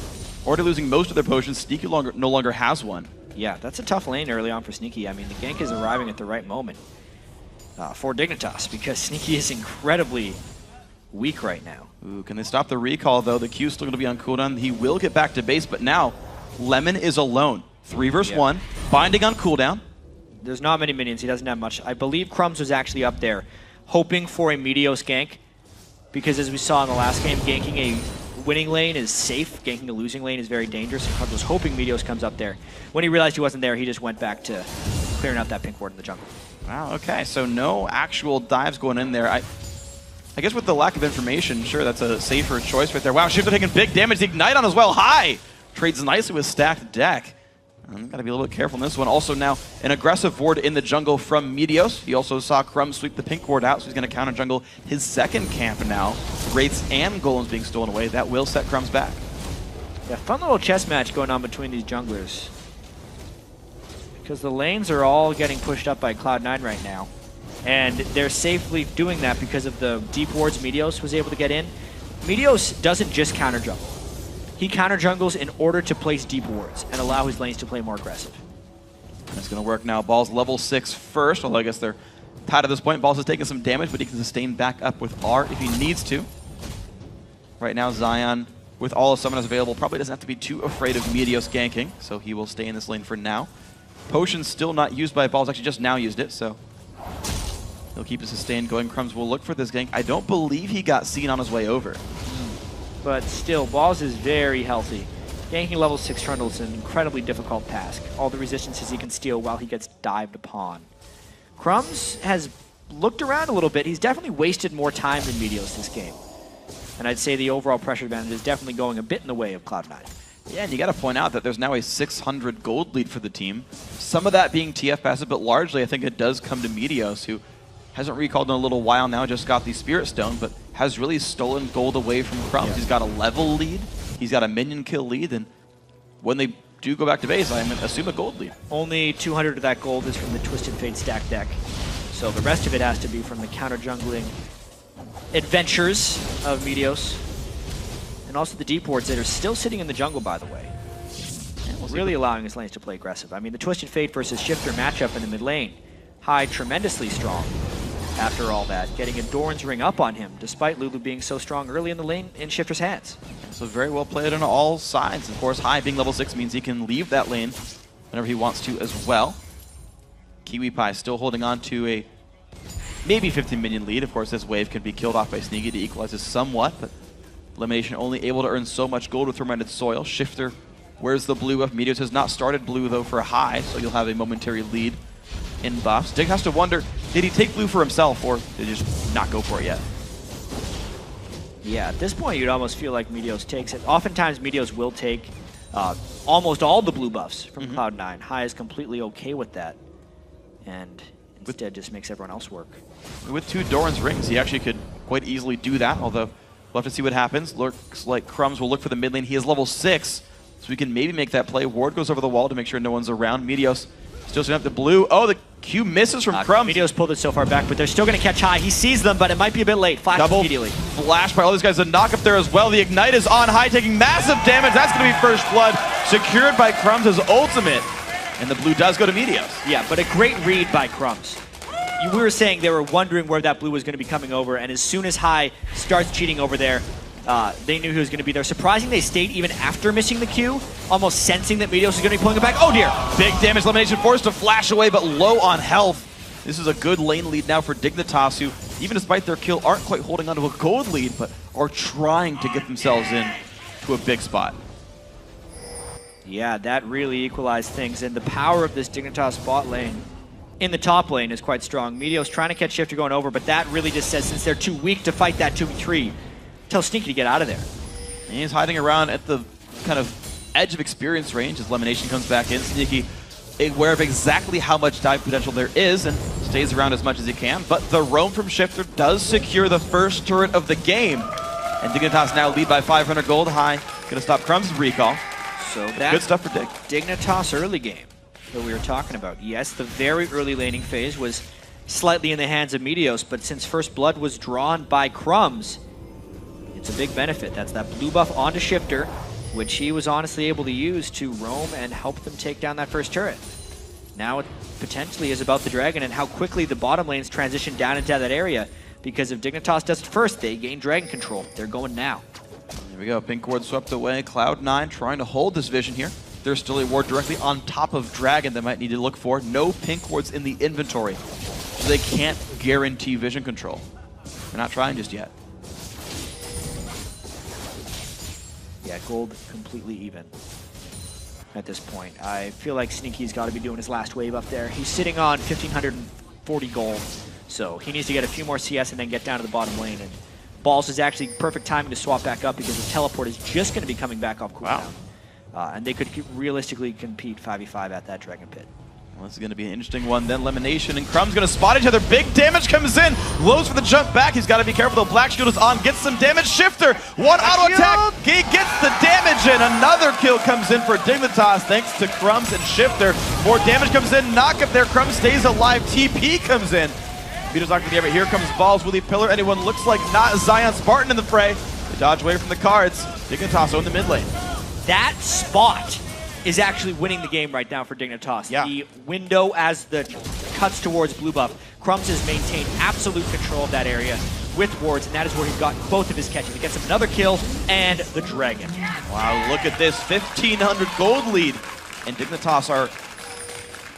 already losing most of their potions. Sneaky no longer has one. Yeah, that's a tough lane early on for Sneaky. I mean, the gank is arriving at the right moment for Dignitas, because Sneaky is incredibly weak right now. Ooh, can they stop the recall, though? The Q's still going to be on cooldown. He will get back to base, but now Lemon is alone. 3 versus 1. Binding on cooldown. There's not many minions. He doesn't have much. I believe Crumbs was actually up there hoping for a Meteos gank, because as we saw in the last game, ganking a winning lane is safe. Ganking a losing lane is very dangerous, and Crumbs was hoping Meteos comes up there. When he realized he wasn't there, he just went back to clearing out that pink ward in the jungle. Wow, okay. So no actual dives going in there. I guess with the lack of information, sure, that's a safer choice right there. Wow, Shifter taking big damage. The Ignite on as well. High! Trades nicely with stacked deck. Got to be a little bit careful in this one. Also now an aggressive ward in the jungle from Meteos. He also saw Crumbs sweep the pink ward out, so he's going to counter jungle his second camp now. Wraiths and Golems being stolen away. That will set Crumbs back. Yeah, fun little chess match going on between these junglers, because the lanes are all getting pushed up by Cloud9 right now. And they're safely doing that because of the deep wards Meteos was able to get in. Meteos doesn't just counter jungle. He counter jungles in order to place deep wards and allow his lanes to play more aggressive. That's going to work now. Ball's level 6 first, although I guess they're pad at this point. Balls is taking some damage, but he can sustain back up with R if he needs to. Right now, Zion, with all of summoners available, probably doesn't have to be too afraid of Meteos ganking, so he will stay in this lane for now. Potion's still not used by Balls, actually just now used it, so he'll keep his sustain going. Crumbs will look for this gank. I don't believe he got seen on his way over. But still, Balls is very healthy. Ganking level 6 Trundle is an incredibly difficult task. All the resistances he can steal while he gets dived upon. Crumbs has looked around a little bit. He's definitely wasted more time than Meteos this game. And I'd say the overall pressure advantage is definitely going a bit in the way of Cloud9. Yeah, and you got to point out that there's now a 600 gold lead for the team. Some of that being TF passive, but largely I think it does come to Meteos, who hasn't recalled in a little while now, just got the Spirit Stone, but has really stolen gold away from Crumbs. Yeah. He's got a level lead, he's got a minion kill lead, and when they do go back to base, I assume a gold lead. Only 200 of that gold is from the Twisted Fate stack deck, so the rest of it has to be from the counter-jungling adventures of Meteos. And also the deep wards that are still sitting in the jungle, by the way. Really allowing his lanes to play aggressive. I mean, the Twisted Fate versus Shifter matchup in the mid lane. High tremendously strong after all that. Getting a Doran's Ring up on him, despite Lulu being so strong early in the lane in Shifter's hands. So very well played on all sides. Of course, High being level 6 means he can leave that lane whenever he wants to as well. Kiwi Pie still holding on to a maybe 15 minion lead. Of course, this wave can be killed off by Sneaky to equalize this somewhat, but Elimination only able to earn so much gold with Reminded Soil. Shifter, where's the blue of Meteos? Has not started blue though for High, so you'll have a momentary lead in buffs. Dig has to wonder, did he take blue for himself, or did he just not go for it yet? Yeah, at this point you'd almost feel like Meteos takes it. Oftentimes Meteos will take almost all the blue buffs from Cloud9. High is completely okay with that, and instead just makes everyone else work. With 2 Doran's Rings, he actually could quite easily do that, although we'll have to see what happens. Looks like Crumbs will look for the mid lane. He is level 6, so we can maybe make that play. Ward goes over the wall to make sure no one's around. Meteos still setting up the blue. Oh, the Q misses from Crumbs. Meteos pulled it so far back, but they're still going to catch High. He sees them, but it might be a bit late. Flash Double immediately. Flash by all these guys. The knock up there as well. The Ignite is on High, taking massive damage. That's going to be first blood. Secured by Crumbs' ultimate. And the blue does go to Meteos. Yeah, but a great read by Crumbs. We were saying they were wondering where that blue was going to be coming over, and as soon as High starts cheating over there, they knew he was going to be there. Surprising they stayed even after missing the Q, almost sensing that Meteos was going to be pulling it back. Oh dear! Big damage, elimination forced to flash away, but low on health. This is a good lane lead now for Dignitas, who, even despite their kill, aren't quite holding onto a gold lead, but are trying to get themselves in to a big spot. Yeah, that really equalized things, and the power of this Dignitas bot lane in the top lane is quite strong. Meteos trying to catch Shifter going over, but that really just says since they're too weak to fight that 2v3, tell Sneaky to get out of there. And he's hiding around at the kind of edge of experience range as Elimination comes back in. Sneaky aware of exactly how much dive potential there is and stays around as much as he can, but the roam from Shifter does secure the first turret of the game. And Dignitas now lead by 500 gold. High gonna stop Crumbs' recall. So that's good stuff for Dig. Dignitas early game that we were talking about. Yes, the very early laning phase was slightly in the hands of Meteos, but since First Blood was drawn by Crumbs, it's a big benefit. That's that blue buff onto Shifter, which he was honestly able to use to roam and help them take down that first turret. Now it potentially is about the Dragon and how quickly the bottom lanes transition down into that area, because if Dignitas does it first, they gain Dragon control. They're going now. There we go, pink ward swept away. Cloud9 trying to hold this vision here. There's still a ward directly on top of Dragon that might need to look for. No pink wards in the inventory, so they can't guarantee vision control. They're not trying just yet. Yeah, gold completely even at this point. I feel like Sneaky's got to be doing his last wave up there. He's sitting on 1,540 gold, so he needs to get a few more CS and then get down to the bottom lane. And Balls is actually perfect timing to swap back up because his teleport is just going to be coming back off cooldown. Wow. And they could realistically compete 5v5 at that Dragon Pit. Well, this is going to be an interesting one. Then Elimination and Crumb's going to spot each other. Big damage comes in. Lows for the jump back. He's got to be careful though. Black Shield is on. Gets some damage. Shifter. One auto attack. He gets the damage in. Another kill comes in for Dignitas thanks to Crumbs and Shifter. More damage comes in. Knock up there. Crumbs stays alive. TP comes in. Vito's not going to get it. Here comes Balls with the pillar. Anyone looks like not Zion Spartan in the fray. They dodge away from the cards. Dignitas on the mid lane. That spot is actually winning the game right now for Dignitas. Yeah. The window as the cuts towards blue buff, Crumbs has maintained absolute control of that area with wards, and that is where he's gotten both of his catches. He gets him another kill and the dragon. Wow, look at this 1,500 gold lead, and Dignitas are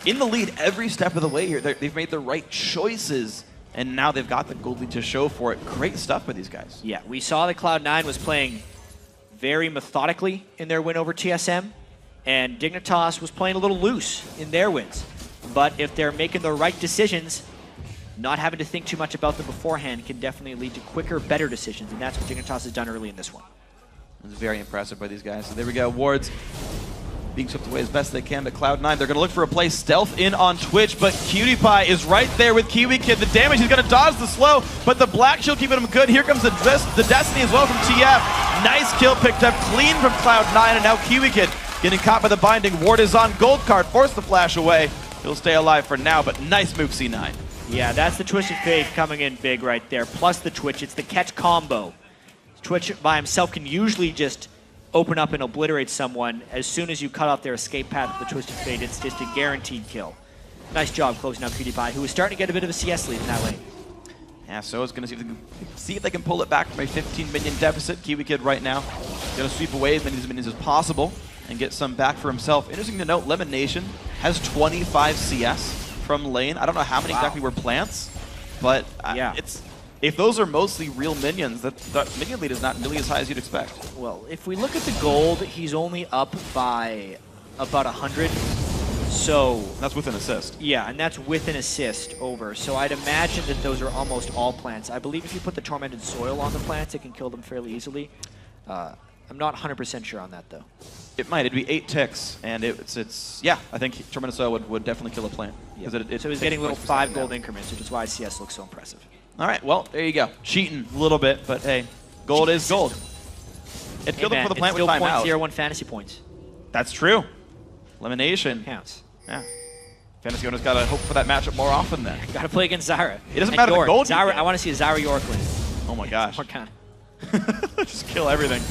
in the lead every step of the way here. They've made the right choices, and now they've got the gold lead to show for it. Great stuff with these guys. Yeah, we saw that Cloud9 was playing very methodically in their win over TSM, and Dignitas was playing a little loose in their wins. But if they're making the right decisions, not having to think too much about them beforehand can definitely lead to quicker, better decisions, and that's what Dignitas has done early in this one. It's very impressive by these guys. So there we go, wards being swept away as best they can to Cloud9. They're going to look for a play stealth in on Twitch, but Cutie Pie is right there with Kiwi Kid. The damage, he's going to dodge the slow, but the Black Shield keeping him good. Here comes the Destiny as well from TF. Nice kill picked up clean from Cloud9, and now Kiwi Kid getting caught by the binding. Ward is on gold card, forced the flash away. He'll stay alive for now, but nice move, C9. Yeah, that's the Twisted Fate coming in big right there, plus the Twitch. It's the catch combo. Twitch by himself can usually just open up and obliterate someone. As soon as you cut off their escape path with the Twisted Fate, it's just a guaranteed kill. Nice job closing out PewDiePie, who is starting to get a bit of a CS lead in that lane. Yeah, so it's going to see if they can pull it back from a 15 minion deficit. Kiwi Kid right now going to sweep away as many of these minions as possible and get some back for himself. Interesting to note, Lemon Nation has 25 CS from lane. I don't know how many exactly were plants, but yeah. If those are mostly real minions, that minion lead is not nearly as high as you'd expect. Well, if we look at the gold, he's only up by about 100. So that's with an assist. Yeah, and that's with an assist over. So I'd imagine that those are almost all plants. I believe if you put the Tormented Soil on the plants, it can kill them fairly easily. I'm not 100% sure on that, though. It might. It'd be 8 ticks, and yeah, I think Tormented Soil would definitely kill a plant. Yeah. So he's getting little 5 gold increments, which is why CS looks so impressive. All right, well, there you go. Cheating a little bit, but hey, gold is gold. It killed him for the plant with timeout. 0.01 fantasy points. That's true. Elimination. Counts. Yeah. Fantasy owners got to hope for that matchup more often then. Got to play against Zyra. It doesn't matter the gold. Zyra, I want to see a Zyra York lane. Oh my gosh. What kind? Just kill everything.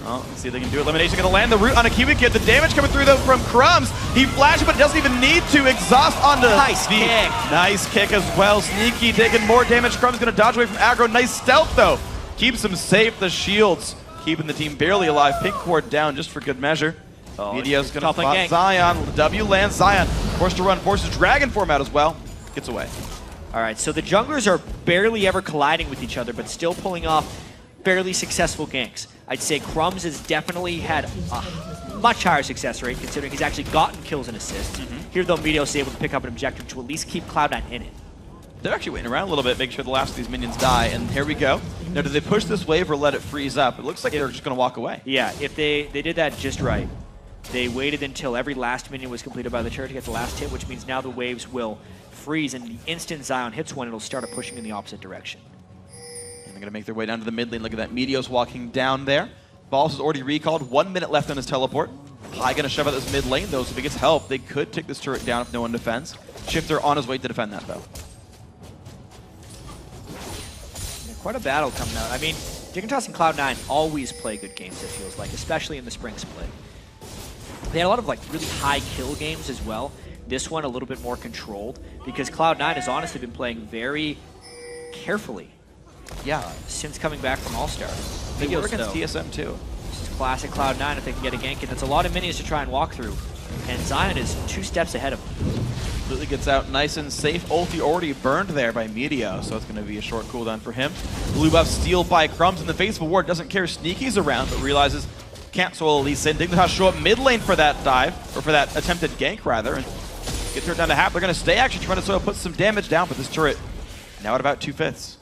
Well, let's see if they can do it. Elimination going to land the root on a Kiwi Kid. The damage coming through though from Crumbs. He flashed, but doesn't even need to. Exhaust onto nice kick. Nice kick as well. Sneaky taking more damage. Crumbs going to dodge away from aggro. Nice stealth though. Keeps him safe. The shields keeping the team barely alive. Pink cord down just for good measure. Media's going to spot Zion. W lands Zion. Forced to run. Forces Dragon form out as well. Gets away. All right, so the junglers are barely ever colliding with each other, but still pulling off fairly successful ganks. I'd say Crumbs has definitely had a much higher success rate, considering he's actually gotten kills and assists. Here, though, Meteos is able to pick up an objective to at least keep Cloud9 in it. They're actually waiting around a little bit, making sure the last of these minions die, and here we go. Now, do they push this wave or let it freeze up? It looks like they're just going to walk away. Yeah, if they did that just right. They waited until every last minion was completed by the turret to get the last hit, which means now the waves will freeze, and the instant Zion hits one, it'll start pushing in the opposite direction. And they're going to make their way down to the mid lane. Look at that, Meteos walking down there. Balls is already recalled, 1 minute left on his teleport. High going to shove out this mid lane, though, so if he gets help, they could take this turret down if no one defends. Shifter on his way to defend that, though. Yeah, quite a battle coming out. I mean, Dignitas and Cloud9 always play good games, it feels like, especially in the spring split. They had a lot of really high kill games as well. This one a little bit more controlled because Cloud9 has honestly been playing very carefully. Yeah, since coming back from All-Star. They were against TSM too. This is classic Cloud9 if they can get a gank in. That's a lot of minions to try and walk through. And Zion is 2 steps ahead of him. Completely gets out nice and safe. Ulti already burned there by Meteos, so it's going to be a short cooldown for him. Blue buff steal by Crumbs in the face of a ward. Doesn't care Sneaky's around, but realizes can't solo Lee Sin. Dignitas show up mid lane for that dive, or for that attempted gank rather, and get turned down to half. They're going to stay actually trying to sort of put some damage down, but this turret now at about 2/5.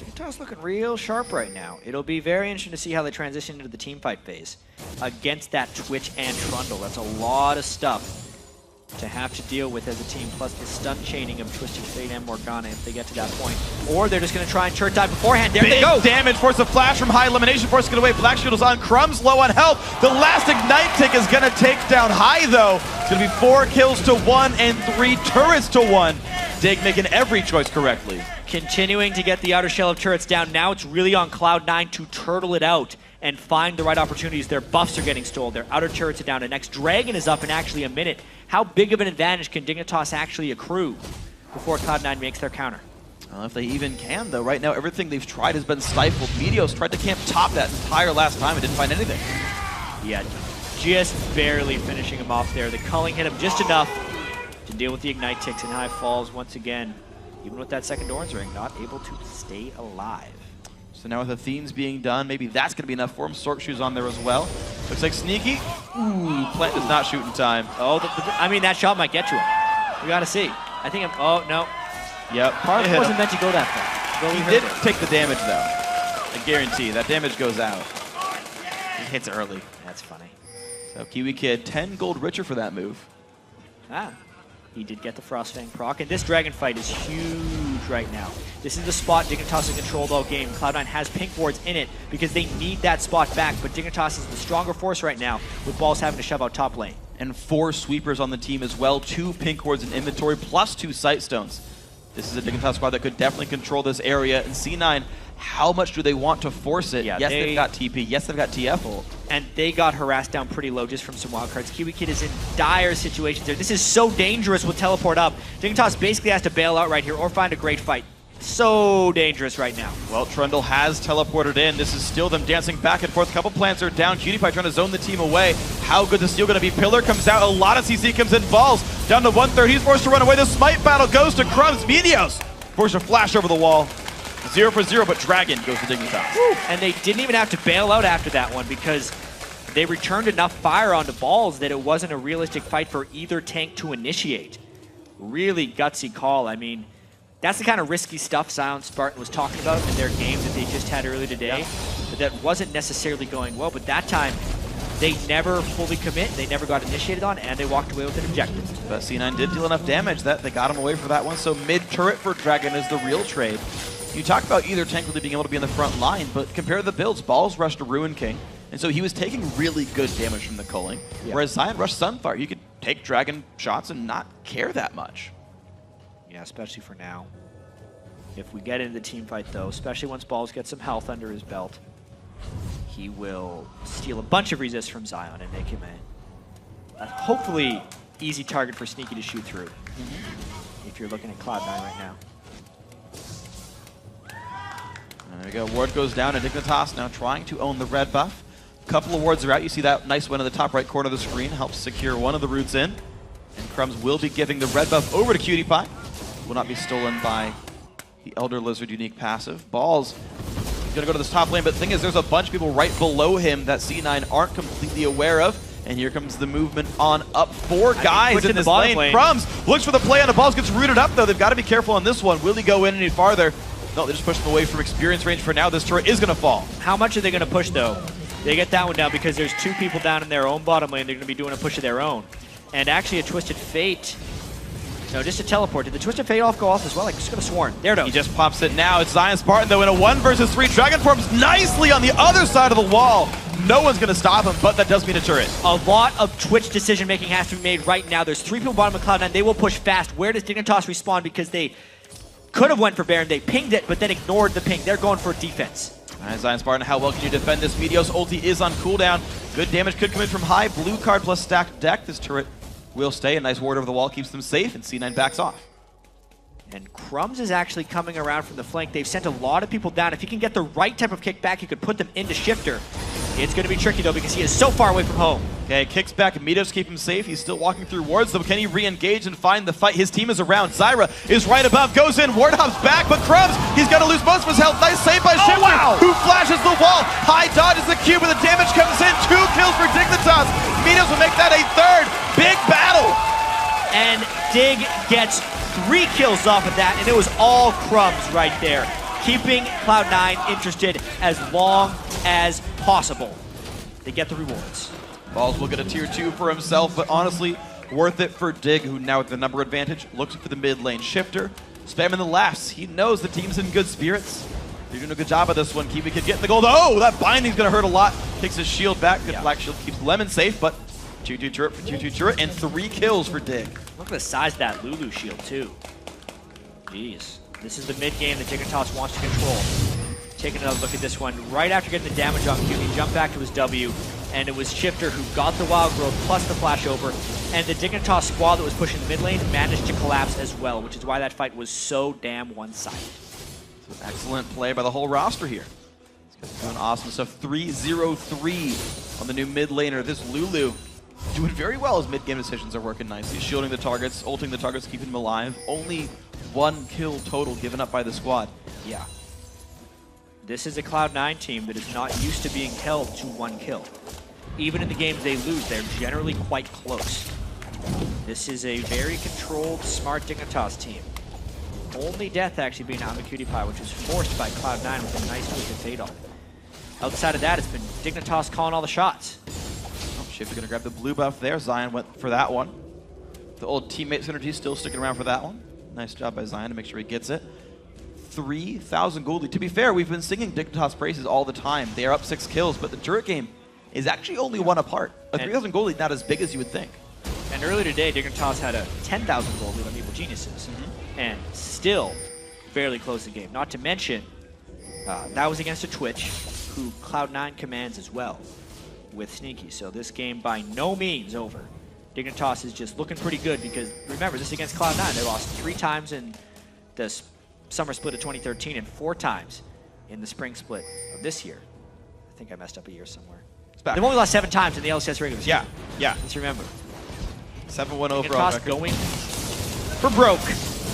Dignitas looking real sharp right now. It'll be very interesting to see how they transition into the team fight phase against that Twitch and Trundle. That's a lot of stuff to have to deal with as a team, plus the stun chaining of Twisted Fate and Morgana if they get to that point. Or they're just going to try and turret dive beforehand. There they go! Damage, force a flash from high, elimination force get away. Black Shield is on, Crumbs low on health. The last Ignite tick is going to take down High though. It's going to be 4 kills to 1 and 3 turrets to 1. Dig making every choice correctly. Continuing to get the outer shell of turrets down. Now it's really on Cloud9 to turtle it out and find the right opportunities. Their buffs are getting stolen. Their outer turrets are down. The next Dragon is up in actually a minute. How big of an advantage can Dignitas actually accrue before Cloud9 makes their counter? I don't know if they even can, though. Right now, everything they've tried has been stifled. Meteos tried to camp top that entire last time and didn't find anything. Yeah, just barely finishing him off there. The culling hit him just enough to deal with the Ignite ticks, and High falls once again. Even with that second Doran's Ring, not able to stay alive. So now with the themes being done, maybe that's going to be enough for him. Sork Shoes on there as well. Looks like Sneaky. Ooh, Plant does not shoot in time. Oh, I mean, that shot might get to him. We got to see. I think oh, no. Yep. Part of it wasn't meant to go that far. He did take the damage, though. I guarantee that damage goes out. He hits early. That's funny. So Kiwi Kid, 10 gold richer for that move. He did get the Frostfang proc, and this Dragon fight is huge right now. This is the spot Dignitas has controlled all game. Cloud9 has pink wards in it because they need that spot back, but Dignitas is the stronger force right now with Balls having to shove out top lane. And 4 sweepers on the team as well, 2 pink wards in inventory, plus 2 sight stones. This is a Dignitas squad that could definitely control this area. And C9, how much do they want to force it? Yeah, yes, they've got TP. Yes, they've got TF ult. And they got harassed down pretty low just from some wildcards. Kiwi Kid is in dire situations there. This is so dangerous with teleport up. Dignitas basically has to bail out right here or find a great fight. So dangerous right now. Well, Trundle has teleported in. This is still them dancing back and forth. A couple plants are down. Cutie-Pie trying to zone the team away. How good is Steel going to be? Pillar comes out. A lot of CC comes in. Balls down to 1/3. He's forced to run away. The smite battle goes to Crumbs. Meteos forced to flash over the wall. 0 for 0, but Dragon goes to Dignitas. Woo. And they didn't even have to bail out after that one because they returned enough fire onto Balls that it wasn't a realistic fight for either tank to initiate. Really gutsy call. I mean, that's the kind of risky stuff Silent Spartan was talking about in their game that they just had earlier today. Yeah. But that wasn't necessarily going well. But that time, they never fully commit. They never got initiated on, and they walked away with an objective. But C9 did deal enough damage that they got him away for that one. So mid-turret for Dragon is the real trade. You talk about either tank really being able to be in the front line, but compare the builds. Balls rushed to Ruin King, and so he was taking really good damage from the culling. Yeah. Whereas Zion rushed Sunfire. You could take Dragon shots and not care that much. Yeah, especially for now. If we get into the team fight, though, especially once Balls gets some health under his belt, he will steal a bunch of resists from Zion and make him a hopefully easy target for Sneaky to shoot through. If you're looking at Cloud9 right now. There we go. Ward goes down, and Dignitas now trying to own the red buff. A couple of wards are out. You see that nice one in the top right corner of the screen. Helps secure one of the roots in. And Crumbs will be giving the red buff over to Cutie Pie. Will not be stolen by the Elder Lizard unique passive. Balls going to go to this top lane, but the thing is there's a bunch of people right below him that C9 aren't completely aware of. And here comes the movement on up. 4 guys in this lane. Crumbs looks for the play on the Balls, gets rooted up though. They've got to be careful on this one. Will he go in any farther? No, they just pushed him away from experience range for now. This turret is going to fall. How much are they going to push, though? They get that one down because there's 2 people down in their own bottom lane. They're going to be doing a push of their own. And actually a Twisted Fate. No, just a teleport. Did the Twisted Fate go off as well? I just could have sworn. There it goes. He just pops it now. It's Zion Spartan, though, in a 1 versus 3. Dragon forms nicely on the other side of the wall. No one's going to stop him, but that does mean a turret. A lot of Twitch decision-making has to be made right now. There's 3 people bottom of Cloud9. They will push fast. Where does Dignitas respawn? Because they could have went for Baron. They pinged it, but then ignored the ping. They're going for defense. All right, Zion Spartan, how well can you defend this? Meteos ulti is on cooldown. Good damage could come in from high. Blue card plus stacked deck. This turret will stay. A nice ward over the wall keeps them safe, and C9 backs off. And Crumbs is actually coming around from the flank. They've sent a lot of people down. If he can get the right type of kickback, he could put them into Shifter. It's going to be tricky, though, because he is so far away from home. Okay, kicks back. Meteos keep him safe. He's still walking through wards, though. Can he re-engage and find the fight? His team is around. Zyra is right above, goes in. Ward hops back, but Crumbs, he's going to lose most of his health. Nice save by Shifter, who flashes the wall. High dodges the cube, but the damage comes in. 2 kills for Dignitas. Meteos will make that a 3rd. Big battle. And Dig gets 3 kills off of that, and it was all Crumbs right there, keeping Cloud9 interested as long as possible. They get the rewards. Balls will get a tier 2 for himself, but honestly, worth it for Dig, who now with the number advantage, looks for the mid lane. Shifter, spamming the laughs. He knows the team's in good spirits. They're doing a good job of this one. Kiwi Kid getting the gold. Oh, that binding's going to hurt a lot. Takes his shield back. Good Black Shield keeps Lemon safe, but 2-2 turret for 2-2 turret, and 3 kills for Dig. Look at the size of that Lulu shield, too. Jeez. This is the mid game that Dignitas wants to control. taking another look at this one. Right after getting the damage on Q, he jumped back to his W, and it was Shifter who got the Wild Growth plus the flash over, and the Dignitas squad that was pushing the mid lane managed to collapse as well, which is why that fight was so damn one-sided. Excellent play by the whole roster here. These guys are doing awesome stuff. 3-0-3 on the new mid laner. This Lulu doing very well. His mid-game decisions are working nicely. Shielding the targets, ulting the targets, keeping them alive. Only 1 kill total given up by the squad. Yeah. This is a Cloud9 team that is not used to being held to 1 kill. Even in the games they lose, they're generally quite close. This is a very controlled, smart Dignitas team. Only death actually being out of PewDiePie, which was forced by Cloud9 with a nice twisted Fatal. Outside of that, it's been Dignitas calling all the shots. Oh, Shifter gonna grab the blue buff there. Zion went for that one. The old teammate synergy still sticking around for that one. Nice job by Zion to make sure he gets it. 3,000 gold lead. To be fair, we've been singing Dignitas praises all the time. They are up 6 kills, but the turret game is actually only 1 apart. A 3,000 gold lead not as big as you would think. And earlier today, Dignitas had a 10,000 gold lead on Evil Geniuses, and still barely closed the game. Not to mention, that was against a Twitch, who Cloud9 commands as well, with Sneaky. So this game by no means over. Dignitas is just looking pretty good because, remember, this is against Cloud9. They lost 3 times in the summer split of 2013 and 4 times in the spring split of this year. I think I messed up a year somewhere. They've only lost 7 times in the LCS regular season. Yeah. Let's remember. 7-1 overall. Dignitas going for broke.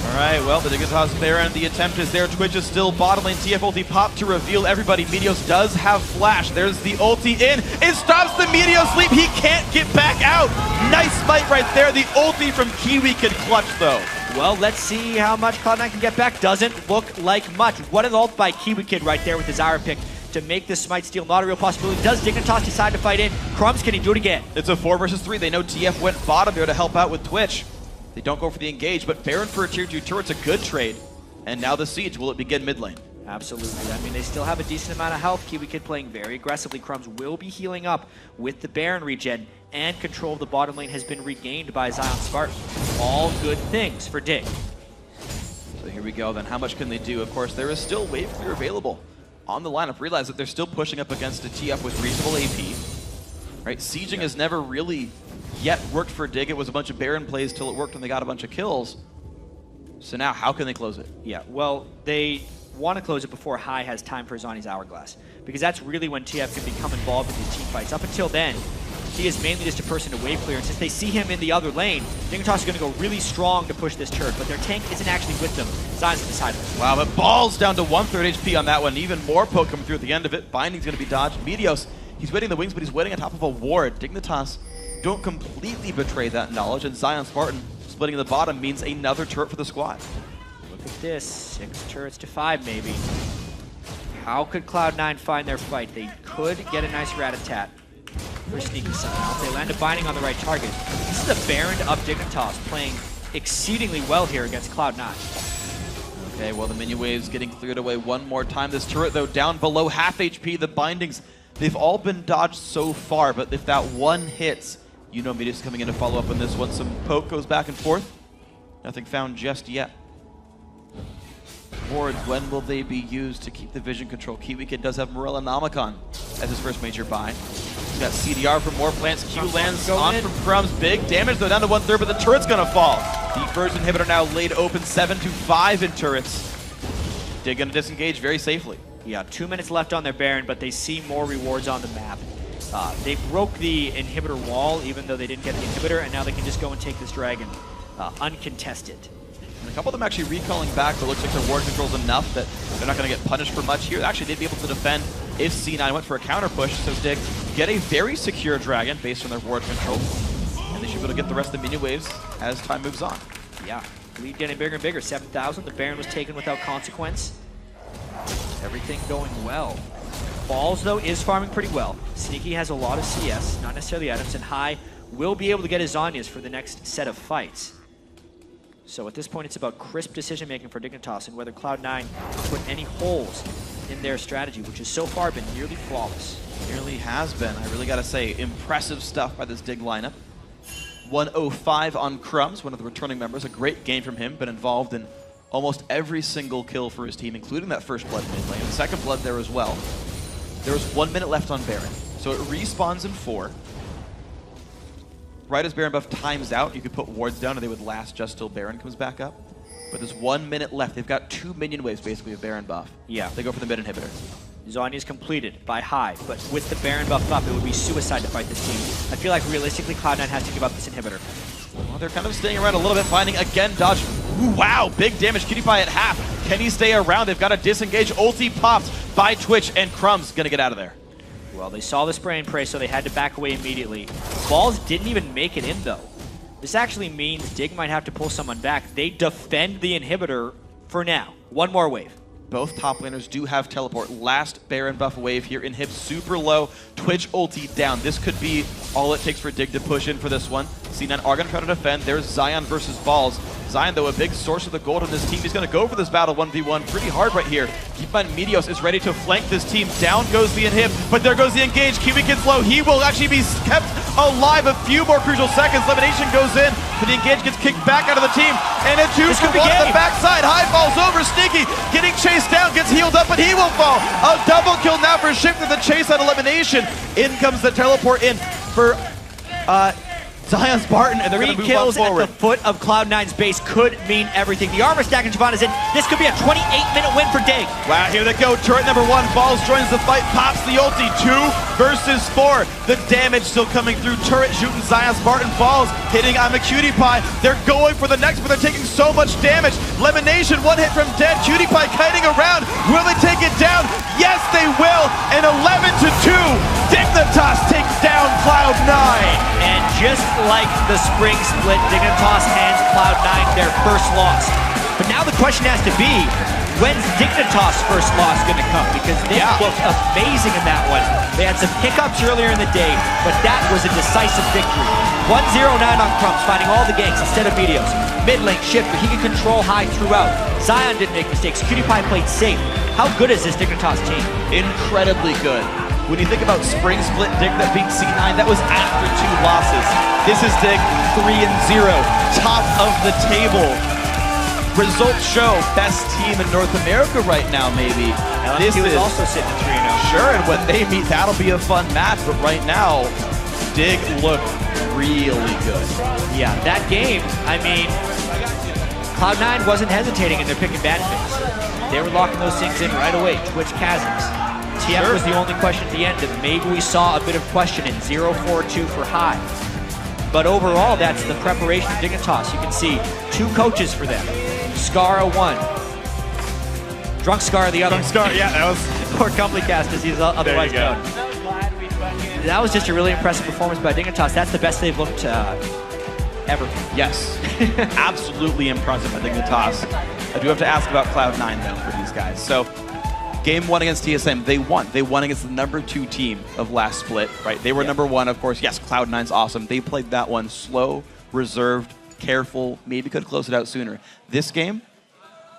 All right, well, the Dignitas Baron, the attempt is there. Twitch is still bottom lane. TF ulti pop to reveal everybody. Meteos does have flash. There's the ulti in. It stops the Meteos sleep. He can't get back out. Nice fight right there. The ulti from Kiwi can clutch, though. Well, let's see how much Cloud9 can get back. Doesn't look like much. What an ult by Kiwi Kid right there with his Zyra pick to make this Smite steal not a real possibility. Does Dignitas decide to fight in? Crumbs, can he do it again? It's a 4 versus 3. They know TF went bottom there to help out with Twitch. They don't go for the engage, but Baron for a tier 2 turret's a good trade. And now the siege, will it begin mid lane? Absolutely. I mean, they still have a decent amount of health. Kiwi Kid playing very aggressively. Crumbs will be healing up with the Baron regen, and control of the bottom lane has been regained by Zion Spartan. All good things for Dig. So here we go then. How much can they do? Of course, there is still wave clear available on the lineup. Realize that they're still pushing up against a TF with reasonable AP. Right? Sieging has never really yet worked for Dig. It was a bunch of Baron plays till it worked and they got a bunch of kills. So now, how can they close it? Yeah, well, they want to close it before High has time for Zani's Hourglass, because that's really when TF can become involved in these team fights. Up until then, he is mainly just a person to wave clear, and since they see him in the other lane, Dignitas is going to go really strong to push this turret, but their tank isn't actually with them. Zion's beside them. Wow, but Ball's down to 1/3 HP on that one. Even more poke coming through at the end of it. Binding's going to be dodged. Meteos, he's waiting the wings, but he's waiting on top of a ward. Dignitas don't completely betray that knowledge, and Zion Spartan splitting the bottom means another turret for the squad. Look at this, 6 turrets to 5 maybe. How could Cloud9 find their fight? They could get a nice rat-a-tat for Sneaky somehow. If they land a binding on the right target. This is a Baron up Dignitas playing exceedingly well here against Cloud9. Okay, well, the minion wave's getting cleared away one more time. This turret, though, down below half HP. The bindings, they've all been dodged so far, but if that one hits, you know Meteos coming in to follow up on this one. Some poke goes back and forth. Nothing found just yet. Wards, when will they be used to keep the vision control? Kiwi Kid does have Morella Namicon as his first major buy. He's got CDR for more plants. Q lands on from Crumbs. Big damage, though, down to 1/3, but the turret's gonna fall. The first inhibitor now laid open, 7-5 in turrets. Dig gonna disengage very safely. Yeah, 2 minutes left on their Baron, but they see more rewards on the map. They broke the inhibitor wall, even though they didn't get the inhibitor, and now they can just go and take this dragon uncontested. And a couple of them actually recalling back, but it looks like their ward control's enough that they're not going to get punished for much here. Actually, they'd be able to defend if C9 went for a counter push, so Dig get a very secure dragon based on their ward control. And they should be able to get the rest of the minion waves as time moves on. Yeah, lead getting bigger and bigger. 7,000, the Baron was taken without consequence. Everything going well. Balls, though, is farming pretty well. Sneaky has a lot of CS, not necessarily items, and High will be able to get his Zanyas for the next set of fights. So at this point, it's about crisp decision-making for Dignitas and whether Cloud9 put any holes in their strategy, which has so far been nearly flawless. Nearly has been. I really got to say, impressive stuff by this Dig lineup. 105 on Crumbs, one of the returning members. A great game from him, been involved in almost every single kill for his team, including that first blood mid lane. The second blood there as well. There was 1 minute left on Baron. So it respawns in 4. Right as Baron buff times out, you could put wards down and they would last just till Baron comes back up. But there's 1 minute left. They've got 2 minion waves basically of Baron buff. Yeah. They go for the mid inhibitor. Zhonya's completed by High, but with the Baron buff up, it would be suicide to fight this team. I feel like realistically, Cloud9 has to give up this inhibitor. Well, they're kind of staying around a little bit, finding again dodge. Ooh, wow, big damage. Cutie Pie at half. Can he stay around? They've got to disengage. Ulti popped by Twitch, and Crumb's gonna get out of there. Well, they saw the spray and pray, so they had to back away immediately. Balls didn't even make it in, though. This actually means Dig might have to pull someone back. They defend the inhibitor for now. One more wave. Both top laners do have teleport. Last Baron buff wave here. Inhib super low. Twitch ulti down. This could be all it takes for Dig to push in for this one. C9 are going to try to defend. There's Zion versus Balls. Zion, though, a big source of the gold on this team. He's going to go for this battle 1v1 pretty hard right here. Keep in mind, Meteos is ready to flank this team. Down goes the inhib, but there goes the engage. Kiwi gets low. He will actually be kept alive a few more crucial seconds. Elimination goes in, but the engage gets kicked back out of the team. And a 2-for-1 at the backside. High falls over. Sneaky getting chased down, gets healed up, but he will fall. A double kill now for Shifter. The chase on elimination. In comes the teleport in for Zion Spartan, and they're going to move on kills forward. at the foot of Cloud9's base could mean everything. The armor stack and Shyvana's in. This could be a 28-minute win for Dig. Wow, here they go. Turret number 1. Balls joins the fight, pops the ulti. 2 versus 4. The damage still coming through. Turret shooting Zion Spartan. Balls hitting I'm a Cutie Pie. They're going for the next, but they're taking so much damage. Elimination, 1 hit from dead. Cutie Pie kiting around. Will they take it down? Yes, they will. And 11-2. Dignitas takes down Cloud9. And just like the spring split, Dignitas hands Cloud9 their first loss. But now the question has to be, when's Dignitas' first loss going to come? Because they looked amazing in that one. They had some hiccups earlier in the day, but that was a decisive victory. 1-0-9 on Crumbs, finding all the ganks instead of Meteos. Mid lane Shifter, he can control High throughout. Zion didn't make mistakes. Cutie Pie played safe. How good is this Dignitas team? Incredibly good. When you think about spring split Dig that beat C9, that was after 2 losses. This is Dig 3-0, top of the table. Results show best team in North America right now, maybe. This is also sitting at 3-0. Sure, and when they meet, that'll be a fun match. But right now, Dig looked really good. Yeah, that game, I mean, Cloud9 wasn't hesitating in their pick and ban phase. They were locking those things in right away. Twitch chasms. TF was the only question at the end, and maybe we saw a bit of question in 0-4-2 for High. But overall, that's the preparation of Dignitas. You can see 2 coaches for them. Scara 1. Drunk Scar the other. Drunk Scar, yeah, that was... or Complicast, as he's otherwise known. That was just a really impressive performance by Dignitas. That's the best they've looked ever. Yes. Absolutely impressive by Dignitas. I do have to ask about Cloud9, though, for these guys. So, Game 1 against TSM, they won. They won against the number 2 team of last split, right? They were number 1, of course. Yes, Cloud9's awesome. They played that one slow, reserved, careful, maybe could close it out sooner. This game,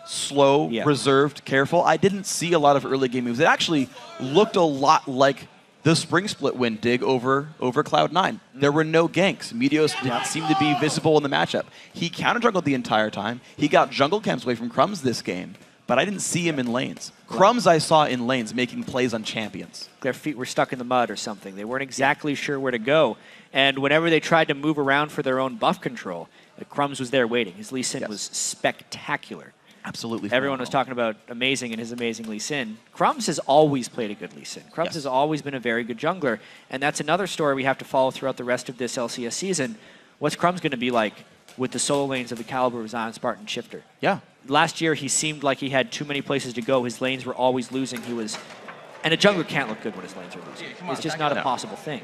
slow, reserved, careful. I didn't see a lot of early game moves. It actually looked a lot like the spring split win Dig over Cloud9. There were no ganks. Meteos didn't seem to be visible in the matchup. He counter-jungled the entire time. He got jungle camps away from Crumbs this game. But I didn't see him in lanes. Crumbs I saw in lanes making plays on champions. Their feet were stuck in the mud or something. They weren't exactly sure where to go. And whenever they tried to move around for their own buff control, Crumbs was there waiting. His Lee Sin was spectacular. Absolutely. Everyone was talking about amazing and his amazing Lee Sin. Crumbs has always played a good Lee Sin. Crumbs has always been a very good jungler. And that's another story we have to follow throughout the rest of this LCS season. What's Crumbs going to be like with the solo lanes of the caliber of Zion Spartan Shifter? Yeah. Last year, he seemed like he had too many places to go. His lanes were always losing. And a jungler can't look good when his lanes are losing. It's just not a possible thing.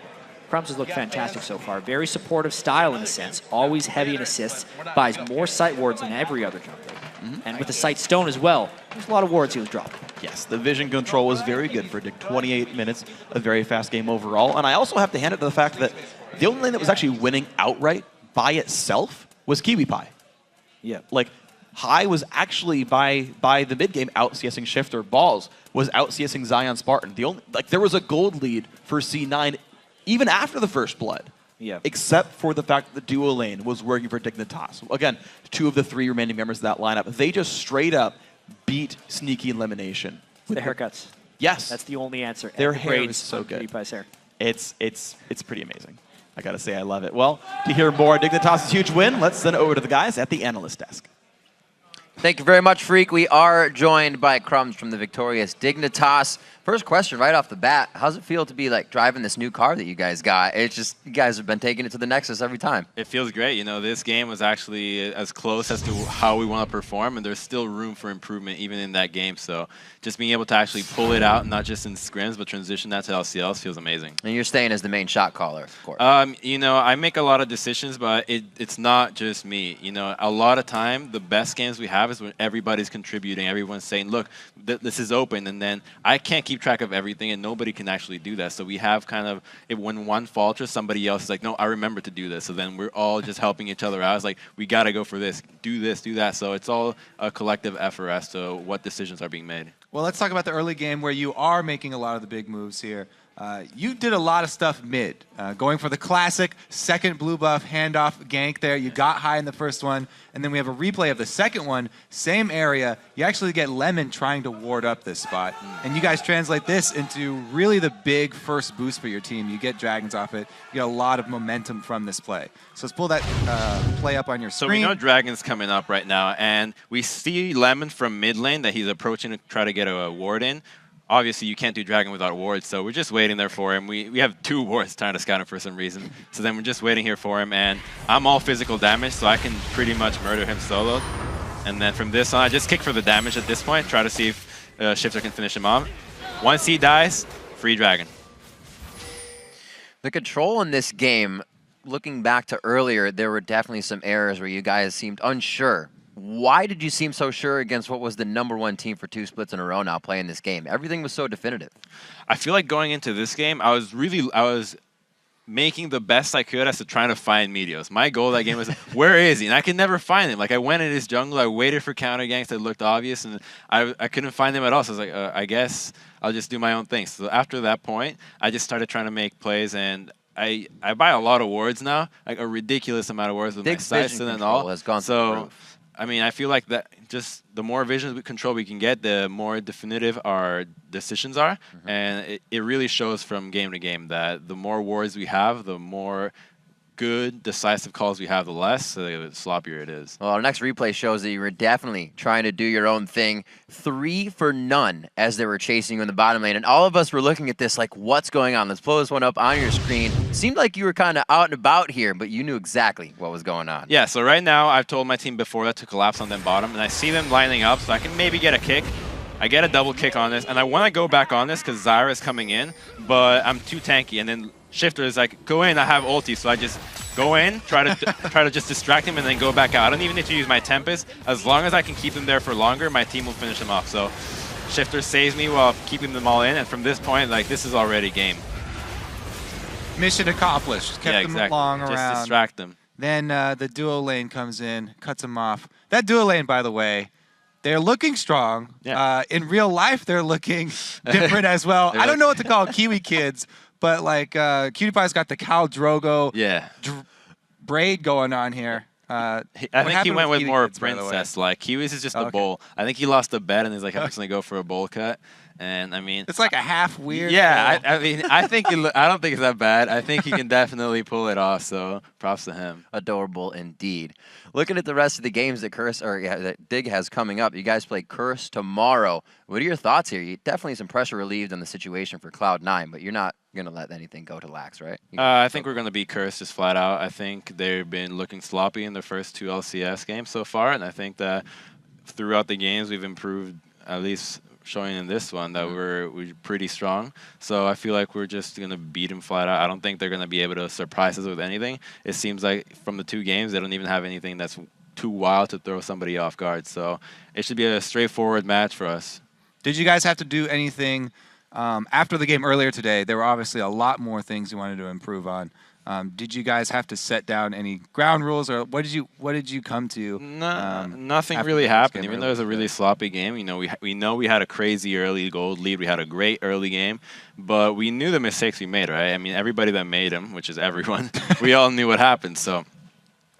Crumbs has looked fantastic so far. Very supportive style in a sense. Always heavy in assists. Buys more sight wards than every other jungler. And with the sight stone as well, there's a lot of wards he was dropping. Yes, the vision control was very good for Dig. 28 minutes, a very fast game overall. And I also have to hand it to the fact that the only lane that was actually winning outright by itself was Kiwi Pie. Yeah. Like, High was actually by the mid game out CSing Shifter. Balls was out CSing Zion Spartan. There was a gold lead for C9 even after the first blood. Yeah. Except for the fact that the duo lane was working for Dignitas. Again, 2 of the 3 remaining members of that lineup. They just straight up beat Sneaky Elimination. The haircuts. Yes. That's the only answer. Their And the hair braids is so on good. PewDiePie's hair. It's pretty amazing. I gotta say, I love it. Well, to hear more on Dignitas' huge win, let's send it over to the guys at the analyst desk. Thank you very much, Freak. We are joined by Crumbs from the victorious Dignitas. First question right off the bat, how's it feel to be like driving this new car that you guys got? It's just, you guys have been taking it to the Nexus every time. It feels great. You know, this game was actually as close as to how we want to perform, and there's still room for improvement even in that game. So just being able to actually pull it out, not just in scrims, but transition that to LCS feels amazing. And you're staying as the main shot caller, of course. You know, I make a lot of decisions, but it's not just me. You know, a lot of time, the best games we have is when everybody's contributing, everyone's saying, look, this is open, and then I can't keep track of everything, and nobody can actually do that. So we have kind of, when one falters, somebody else is like, no, I remember to do this. So then we're all just helping each other out. It's like, we got to go for this, do that. So it's all a collective effort as to what decisions are being made. Well, let's talk about the early game where you are making a lot of the big moves here. You did a lot of stuff mid, going for the classic second blue buff handoff gank there. You got high in the first one, and then we have a replay of the second one, same area. You actually get Lemon trying to ward up this spot, and you guys translate this into really the big first boost for your team. You get Dragons off it. You get a lot of momentum from this play. So let's pull that play up on your screen. So we know Dragon's coming up right now, and we see Lemon from mid lane that he's approaching to try to get a ward in. Obviously, you can't do Dragon without wards, so we're just waiting there for him. We have 2 wards trying to scout him for some reason. So then we're just waiting here for him, and I'm all physical damage, so I can pretty much murder him solo. And then from this on, I just kick for the damage at this point, try to see if Shifter can finish him off. Once he dies, free Dragon. The control in this game, looking back to earlier, there were definitely some errors where you guys seemed unsure. Why did you seem so sure against what was the #1 team for 2 splits in a row now playing this game? Everything was so definitive. I feel like going into this game, I was making the best I could as to trying to find Meteos. My goal that game was, where is he? And I could never find him. Like, I went in his jungle, I waited for counter ganks that looked obvious, and I couldn't find him at all. So I was like, I guess I'll just do my own thing. So after that point, I just started trying to make plays, and I buy a lot of wards now, like a ridiculous amount of wards with my Syson and all. Has gone through the roof. I mean, I feel like that just the more vision control we can get, the more definitive our decisions are. And it really shows from game to game that the more wards we have, the more good, decisive calls we have, the less, the sloppier it is. Well, our next replay shows that you were definitely trying to do your own thing. 3 for none as they were chasing you in the bottom lane. And all of us were looking at this like, what's going on? Let's blow this one up on your screen. Seemed like you were kind of out and about here, but you knew exactly what was going on. Yeah, so right now, I've told my team before that to collapse on them bottom, and I see them lining up, so I can maybe get a kick. I get a double kick on this, and I want to go back on this because Zyra is coming in, but I'm too tanky, and then Shifter is like, go in, I have ulti, so I just go in, try to just distract him, and then go back out. I don't even need to use my Tempest. As long as I can keep them there for longer, my team will finish them off. So Shifter saves me while keeping them all in, and from this point, like, this is already game. Mission accomplished. Kept them long around. Just distract them. Then the duo lane comes in, cuts them off. That duo lane, by the way, they're looking strong. Yeah. In real life, they're looking different as well. I don't know what to call Kiwi kids, but like QtPie's got the Khal Drogo braid going on here. I think he went with more princess-like. Kiwi's is just a bowl. I think he lost a bet and he's like, I'm just going to go for a bowl cut. And I mean, it's like a half weird. Yeah, I mean, I don't think it's that bad. I think he can definitely pull it off. So props to him. Adorable indeed. Looking at the rest of the games that that Dig has coming up, you guys play Curse tomorrow. What are your thoughts here? You definitely some pressure relieved on the situation for Cloud9, but you're not going to let anything go to lax, right? I think we're going to beat Curse just flat out. I think they've been looking sloppy in their first 2 LCS games so far, and I think that throughout the games we've improved, at least showing in this one that we're pretty strong. So I feel like we're just going to beat them flat out. I don't think they're going to be able to surprise us with anything. It seems like from the 2 games, they don't even have anything that's too wild to throw somebody off guard. So it should be a straightforward match for us. Did you guys have to do anything after the game earlier today? There were obviously a lot more things you wanted to improve on. Did you guys have to set down any ground rules, or what did you come to? Nothing really happened. Even though it was a really sloppy game, we know we had a crazy early gold lead. We had a great early game, but we knew the mistakes we made, right? I mean, everybody that made them, which is everyone, we all knew what happened. So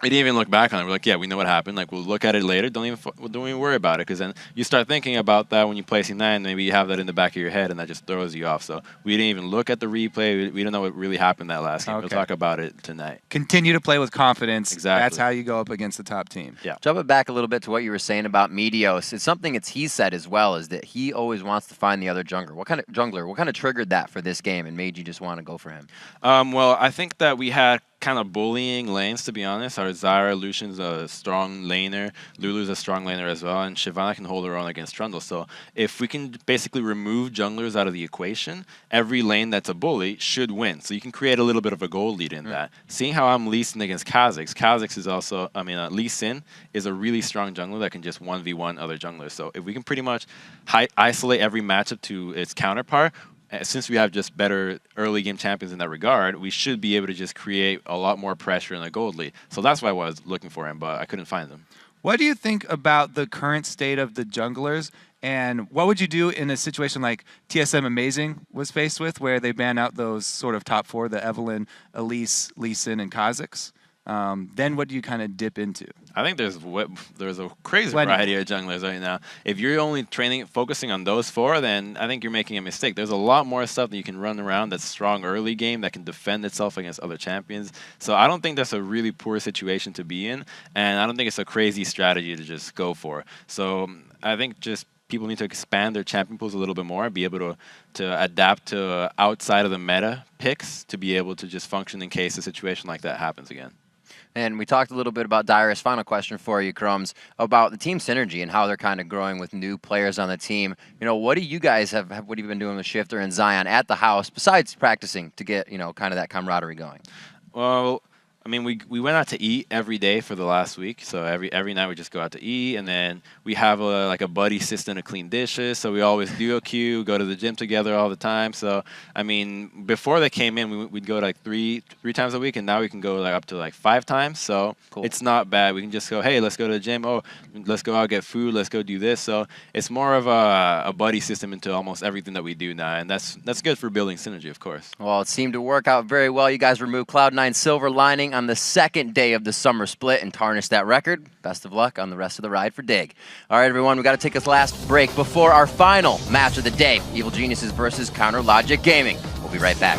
we didn't even look back on it. We're like, yeah, we know what happened. Like, we'll look at it later. Don't even worry about it, because then you start thinking about that when you're placing 9. Maybe you have that in the back of your head, and that just throws you off. So we didn't even look at the replay. We don't know what really happened that last game. Okay. We'll talk about it tonight. Continue to play with confidence. Exactly. That's how you go up against the top team. Yeah. Jumping back a little bit to what you were saying about Meteos, it's something he said as well, is that he always wants to find the other jungler. What kind of triggered that for this game and made you just want to go for him? Well, I think that we had kind of bullying lanes, to be honest. Our Zyra, Lucian's a strong laner, Lulu's a strong laner as well, and Shyvana can hold her own against Trundle. So if we can basically remove junglers out of the equation, every lane that's a bully should win. So you can create a little bit of a goal lead in that. Seeing how I'm Lee Sin against Kha'Zix, Kha'Zix is also, Lee Sin is a really strong jungler that can just 1v1 other junglers. So if we can pretty much isolate every matchup to its counterpart, since we have just better early game champions in that regard, we should be able to just create a lot more pressure in the gold lead. So that's why I was looking for him, but I couldn't find them. What do you think about the current state of the junglers, and what would you do in a situation like TSM Amazing was faced with, where they ban out those sort of top 4, the Evelynn, Elise, Lee Sin, and Kha'Zix? Then what do you kind of dip into? I think there's a crazy variety of junglers right now. If you're only focusing on those 4, then I think you're making a mistake. There's a lot more stuff that you can run around that's strong early game that can defend itself against other champions. So I don't think that's a really poor situation to be in, and I don't think it's a crazy strategy to just go for. So I think just people need to expand their champion pools a little bit more, be able to adapt to outside of the meta picks to be able to just function in case a situation like that happens again. And we talked a little bit about Dyrus. Final question for you, Crumbs, about the team synergy and how they're kind of growing with new players on the team. What do you guys what have you been doing with Shifter and Zion at the house, besides practicing to get, kind of that camaraderie going? Well, I mean, we went out to eat every day for the last week. So every night we just go out to eat, and then we have a buddy system to clean dishes. So we always do a queue, go to the gym together all the time. So I mean, before they came in, we'd go like three times a week, and now we can go up to 5 times. So cool. It's not bad. We can just go, hey, let's go to the gym. Oh, let's go out get food. Let's go do this. So it's more of a buddy system into almost everything that we do now, and that's good for building synergy, of course. Well, it seemed to work out very well. You guys removed Cloud9's silver lining on the second day of the summer split and tarnished that record. Best of luck on the rest of the ride for Dig. All right, everyone, we got to take this last break before our final match of the day, Evil Geniuses versus Counter Logic Gaming. We'll be right back.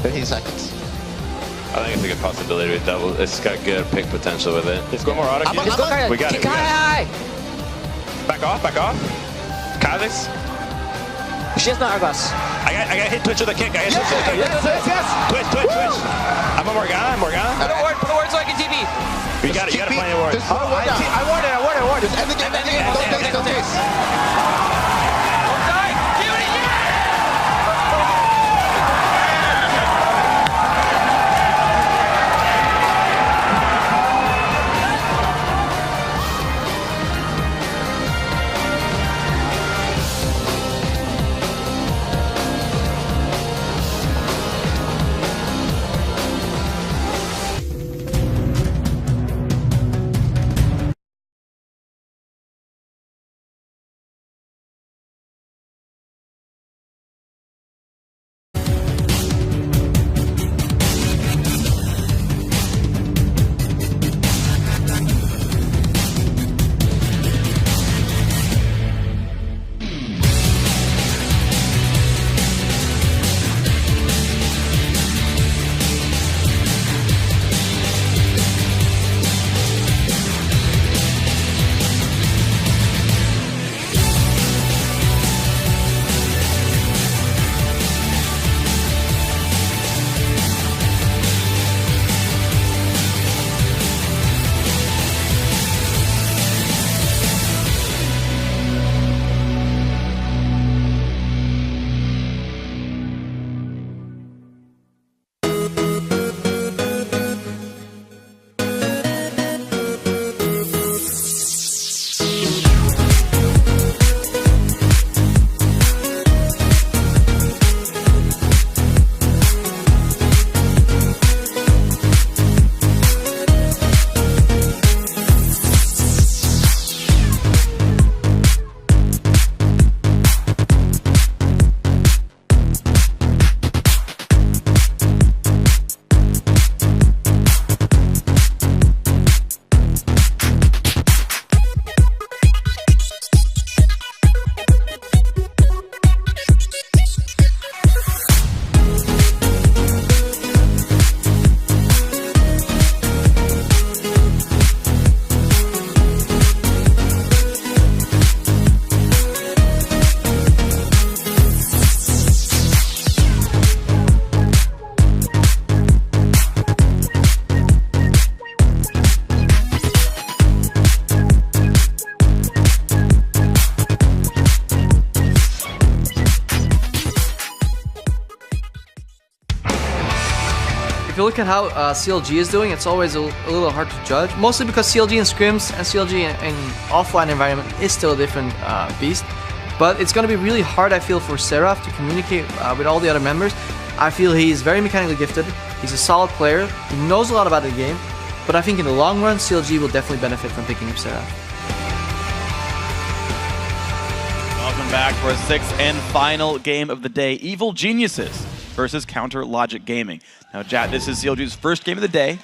15 seconds. I think it's a good possibility with double. It's got good pick potential with it. Let's go more auto. We got it. High. Back off, back off. Kha'Zix. She has not Argos. I got hit Twitch with a kick. Yes. Twitch. I'm a Morgana. Put a word so I can TP. You got plenty of words. I want it. Just end the game. Don't taste. look at how CLG is doing, it's always a little hard to judge. Mostly because CLG in scrims and CLG in offline environment is still a different beast. But it's going to be really hard, I feel, for Seraph to communicate with all the other members. I feel he's very mechanically gifted. He's a solid player. He knows a lot about the game. But I think in the long run, CLG will definitely benefit from picking up Seraph. Welcome back for a sixth and final game of the day. Evil Geniuses versus Counter Logic Gaming. Now, Jat, this is CLG's first game of the day.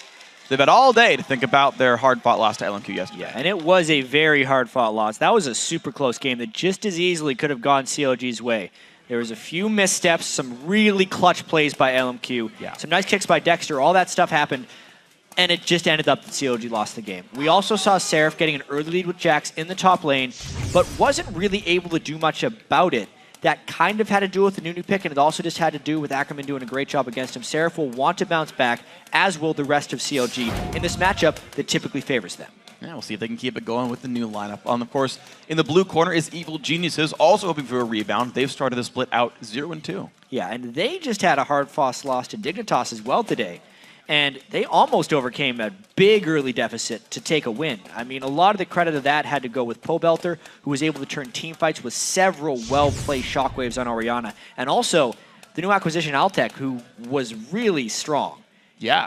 They've had all day to think about their hard-fought loss to LMQ yesterday. Yeah, and it was a very hard-fought loss. That was a super close game that just as easily could have gone CLG's way. There was a few missteps, some really clutch plays by LMQ, some nice kicks by Dexter, all that stuff happened, and it just ended up that CLG lost the game. We also saw Seraph getting an early lead with Jax in the top lane, but wasn't really able to do much about it. That kind of had to do with the new pick, and it also just had to do with Ackerman doing a great job against him. Seraph will want to bounce back, as will the rest of CLG, in this matchup that typically favors them. Yeah, we'll see if they can keep it going with the new lineup. Of course, in the blue corner is Evil Geniuses, also hoping for a rebound. They've started the split out 0-2. Yeah, and they just had a hard-fought loss to Dignitas as well today. And they almost overcame a big early deficit to take a win. I mean, a lot of the credit of that had to go with Pobelter, who was able to turn team fights with several well-played shockwaves on Orianna. And also, the new acquisition, Altec, who was really strong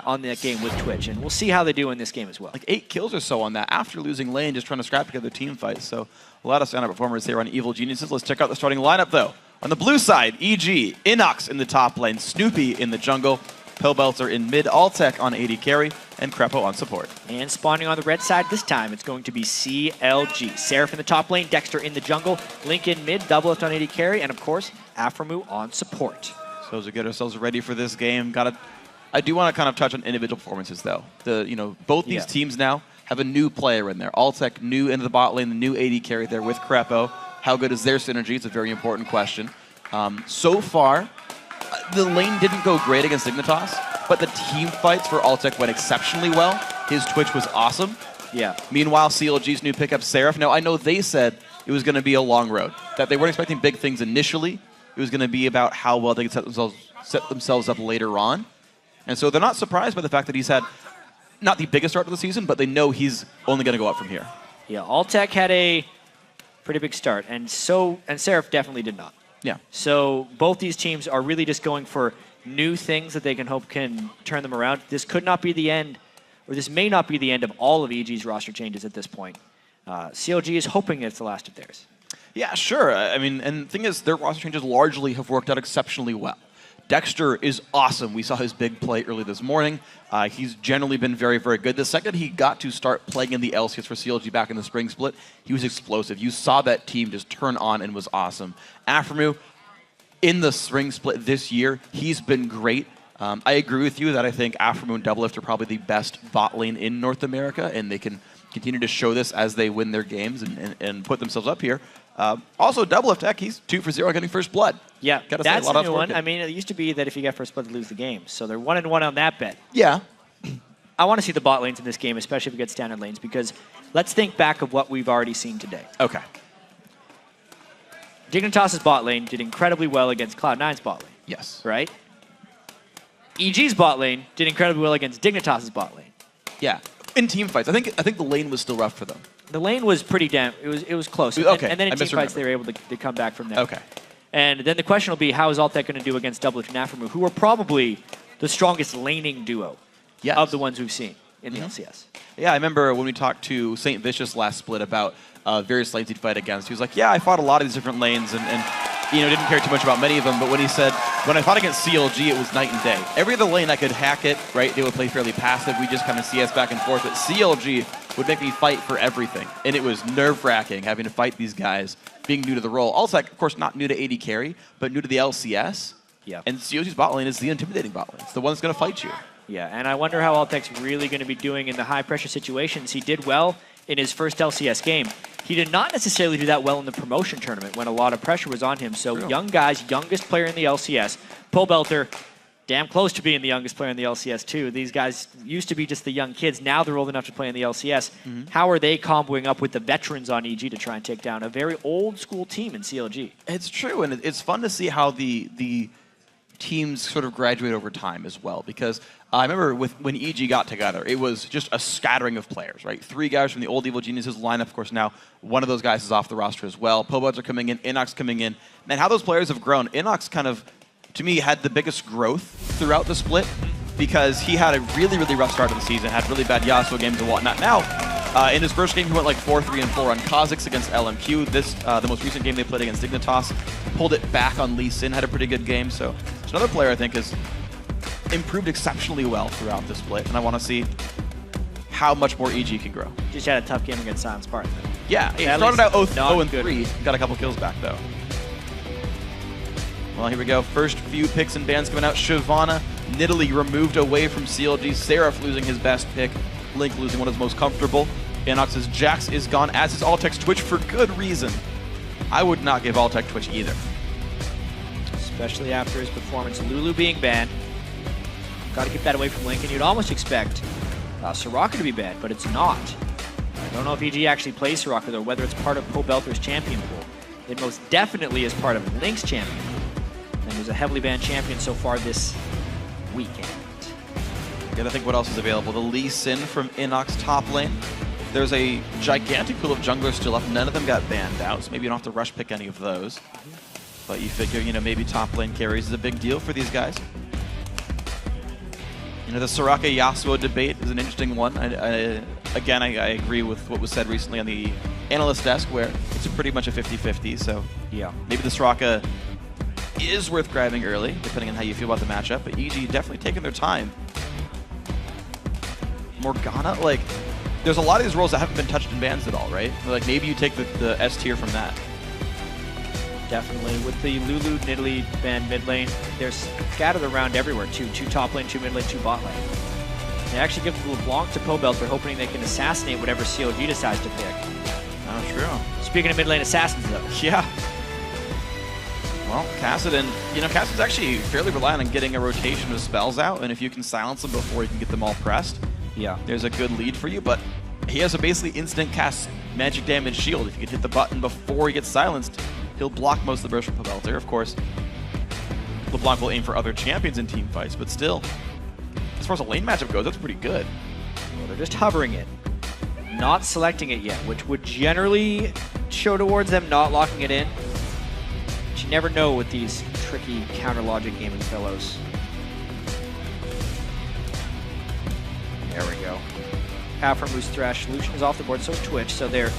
on that game with Twitch. And we'll see how they do in this game as well. Like 8 kills or so on that after losing lane, just trying to scrap together team fights. So a lot of standout performers here on Evil Geniuses. Let's check out the starting lineup, though. On the blue side, EG, Inox in the top lane, Snoopy in the jungle, Pillbelter in mid, Altec on AD carry, and Crepo on support. And spawning on the red side this time, it's going to be CLG. Seraph in the top lane, Dexter in the jungle, Link in mid, Doublelift on AD carry, and of course, Aframu on support. So as we get ourselves ready for this game, I do want to kind of touch on individual performances, though. Both these teams now have a new player in there. Altec new into the bot lane, the new AD carry there with Crepo. How good is their synergy? It's a very important question. So far, the lane didn't go great against Dignitas, but the team fights for Altec went exceptionally well. His Twitch was awesome. Yeah. Meanwhile, CLG's new pickup, Seraph. Now, I know they said it was going to be a long road, that they weren't expecting big things initially. It was going to be about how well they could set themselves up later on. And so they're not surprised by the fact that he's had not the biggest start of the season, but they know he's only going to go up from here. Yeah, Altec had a pretty big start, and Seraph definitely did not. Yeah. So both these teams are really just going for new things that they can hope can turn them around. This could not be the end, or this may not be the end of all of EG's roster changes at this point. CLG is hoping it's the last of theirs. Yeah, sure. I mean, and the thing is, their roster changes largely have worked out exceptionally well. Dexter is awesome. We saw his big play early this morning. He's generally been very, very good. The second he got to start playing in the LCS for CLG back in the spring split, he was explosive. You saw that team just turn on and was awesome. Aframu, in the spring split this year, he's been great. I agree with you that I think Aframu and Doublelift are probably the best bot lane in North America, and they can continue to show this as they win their games and put themselves up here. Also, Doublelift, heck, he's 2 for 0 getting first blood. Yeah, Gotta that's say, a lot a new of one. work. I mean, it used to be that if you get first blood, you lose the game. So they're 1-1 on that bet. Yeah. I want to see the bot lanes in this game, especially if we get standard lanes, because let's think back of what we've already seen today. Okay. Dignitas' bot lane did incredibly well against Cloud9's bot lane. Yes. Right? EG's bot lane did incredibly well against Dignitas' bot lane. Yeah. In team fights. I think the lane was still rough for them. The lane was pretty it was close. Okay. And then in I team fights, misremembered. they were able to come back from there. Okay. And then the question will be, how is Altec going to do against Doublelift and Aframu, who are probably the strongest laning duo of the ones we've seen in the LCS. Yeah, I remember when we talked to St. Vicious last split about various lanes he'd fight against. He was like, yeah, I fought a lot of these different lanes and didn't care too much about many of them. But when he said, when I fought against CLG, it was night and day. Every other lane I could hack it, right? They would play fairly passive. We just kind of CS back and forth. But CLG would make me fight for everything. And it was nerve-wracking having to fight these guys, being new to the role. Also, of course, not new to AD carry, but new to the LCS. Yeah. And CLG's bot lane is the intimidating bot lane. It's the one that's going to fight you. Yeah, and I wonder how Altec's really going to be doing in the high-pressure situations. He did well in his first LCS game. He did not necessarily do that well in the promotion tournament when a lot of pressure was on him. So young guys, youngest player in the LCS. Pobelter, damn close to being the youngest player in the LCS too. These guys used to be just the young kids. Now they're old enough to play in the LCS. How are they comboing up with the veterans on EG to try and take down a very old-school team in CLG? It's true, and it's fun to see how the teams sort of graduate over time as well, because I remember when EG got together, it was just a scattering of players, right? 3 guys from the old Evil Geniuses lineup. Of course, now one of those guys is off the roster as well. Pobuds are coming in, Inox coming in. And how those players have grown. Inox kind of, to me, had the biggest growth throughout the split because he had a really, really rough start of the season, had really bad Yasuo games and whatnot. Now, in his first game, he went like 4-3-4 on Kha'Zix against LMQ. The most recent game they played against Dignitas, pulled it back on Lee Sin, had a pretty good game. So it's another player I think has improved exceptionally well throughout the split, and I want to see how much more EG can grow. Just had a tough game against Silent Spartan. Yeah, he started out 0-3, got a couple kills back though. Well, here we go. First few picks and bans coming out. Shyvana, Nidalee removed away from CLG. Seraph losing his best pick. Link losing one of his most comfortable. Inox's Jax is gone, as is Altec's Twitch for good reason. I would not give Altec Twitch either. Especially after his performance. Lulu being banned. Got to keep that away from Link, and you'd almost expect Soraka to be banned, but it's not. I don't know if EG actually plays Soraka, though, whether it's part of Pobelter's champion pool. It most definitely is part of Link's champion pool. And there's a heavily banned champion so far this weekend. Gotta think what else is available. The Lee Sin from Inox top lane. There's a gigantic pool of junglers still up. None of them got banned out, so maybe you don't have to rush pick any of those. But you figure, you know, maybe top lane carries is a big deal for these guys. You know, the Soraka Yasuo debate is an interesting one. Again, I agree with what was said recently on the analyst desk, where it's pretty much a 50-50. So yeah, maybe the Soraka is worth grabbing early, depending on how you feel about the matchup. But EG definitely taking their time. Morgana, like, there's a lot of these roles that haven't been touched in bans at all, right? Like, maybe you take the S tier from that. Definitely. With the Lulu, Nidalee ban mid lane, they're scattered around everywhere, too. 2 top lane, 2 mid lane, 2 bot lane. They actually give the LeBlanc to Pobelter, hoping they can assassinate whatever CLG decides to pick. Oh, true. Speaking of mid lane assassins, though. Yeah. Well, Kassadin, you know, Kassadin's actually fairly reliant on getting a rotation of spells out, and if you can silence them before you can get them all pressed, yeah, there's a good lead for you. But he has a basically instant cast magic damage shield. If you can hit the button before he gets silenced, he'll block most of the burst from Pobelter. Of course, LeBlanc will aim for other champions in team fights, but still, as far as a lane matchup goes, that's pretty good. Well, they're just hovering it, not selecting it yet, which would generally show towards them not locking it in. But you never know with these tricky counter logic gaming fellows. There we go. Half from Moose Thresh. Lucian is off the board, so is Twitch, so they're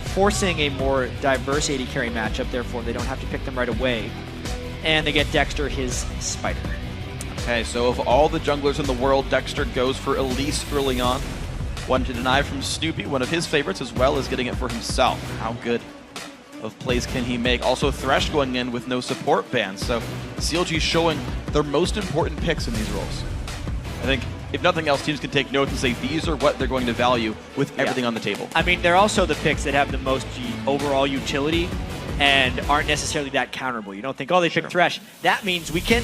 forcing a more diverse AD carry matchup, therefore they don't have to pick them right away. And they get Dexter his Spider. Okay, so of all the junglers in the world, Dexter goes for Elise early on. One to deny from Snoopy, one of his favorites, as well as getting it for himself. How good of plays can he make? Also, Thresh going in with no support bans, so CLG showing their most important picks in these roles. I think, if nothing else, teams can take notes and say these are what they're going to value with everything on the table. I mean, they're also the picks that have the most overall utility and aren't necessarily that counterable. You don't think, oh, they picked Thresh. That means we can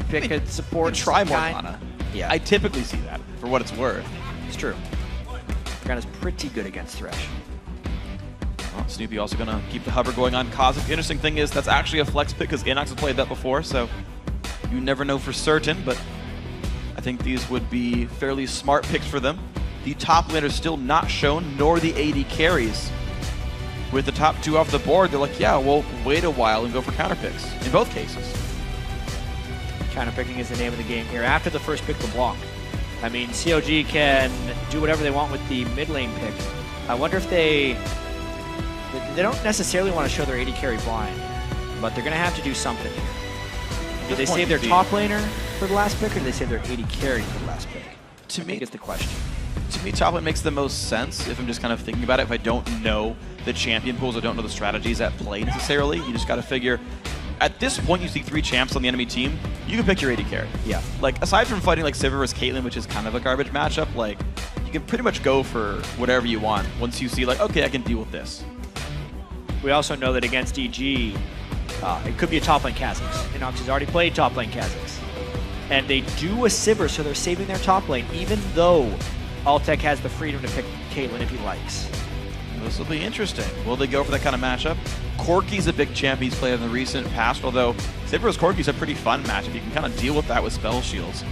pick a support. Try Morgana. Yeah, I typically see that, for what it's worth. It's true. Morgana's pretty good against Thresh. Well, Snoopy also going to keep the hover going on Kha'Zix. The interesting thing is that's actually a flex pick because Inox has played that before, so you never know for certain, but I think these would be fairly smart picks for them. The top laner is still not shown, nor the AD carries. With the top 2 off the board, they're like, yeah, we'll wait a while and go for counter picks in both cases. Counter picking is the name of the game here. After the first pick, LeBlanc. I mean, CLG can do whatever they want with the mid lane pick. I wonder if they don't necessarily want to show their AD carry blind, but they're going to have to do something here. Do they save their top laner for the last pick, or do they save their AD carry for the last pick? To me, is the question. To me, top lane makes the most sense if I'm just kind of thinking about it. If I don't know the champion pools, I don't know the strategies at play necessarily. You just got to figure. At this point, you see 3 champs on the enemy team. You can pick your AD carry. Yeah. Like, aside from fighting like Sivir versus Caitlyn, which is kind of a garbage matchup, like, you can pretty much go for whatever you want once you see, like, okay, I can deal with this. We also know that against EG, it could be a top lane Kha'Zix. Inox has already played top lane Kha'Zix. And they do a Sivir, so they're saving their top lane, even though Altec has the freedom to pick Caitlyn if he likes. This will be interesting. Will they go for that kind of matchup? Corki's a big champ he's played in the recent past, although Sabre's Corki's a pretty fun matchup. You can kind of deal with that with spell shields.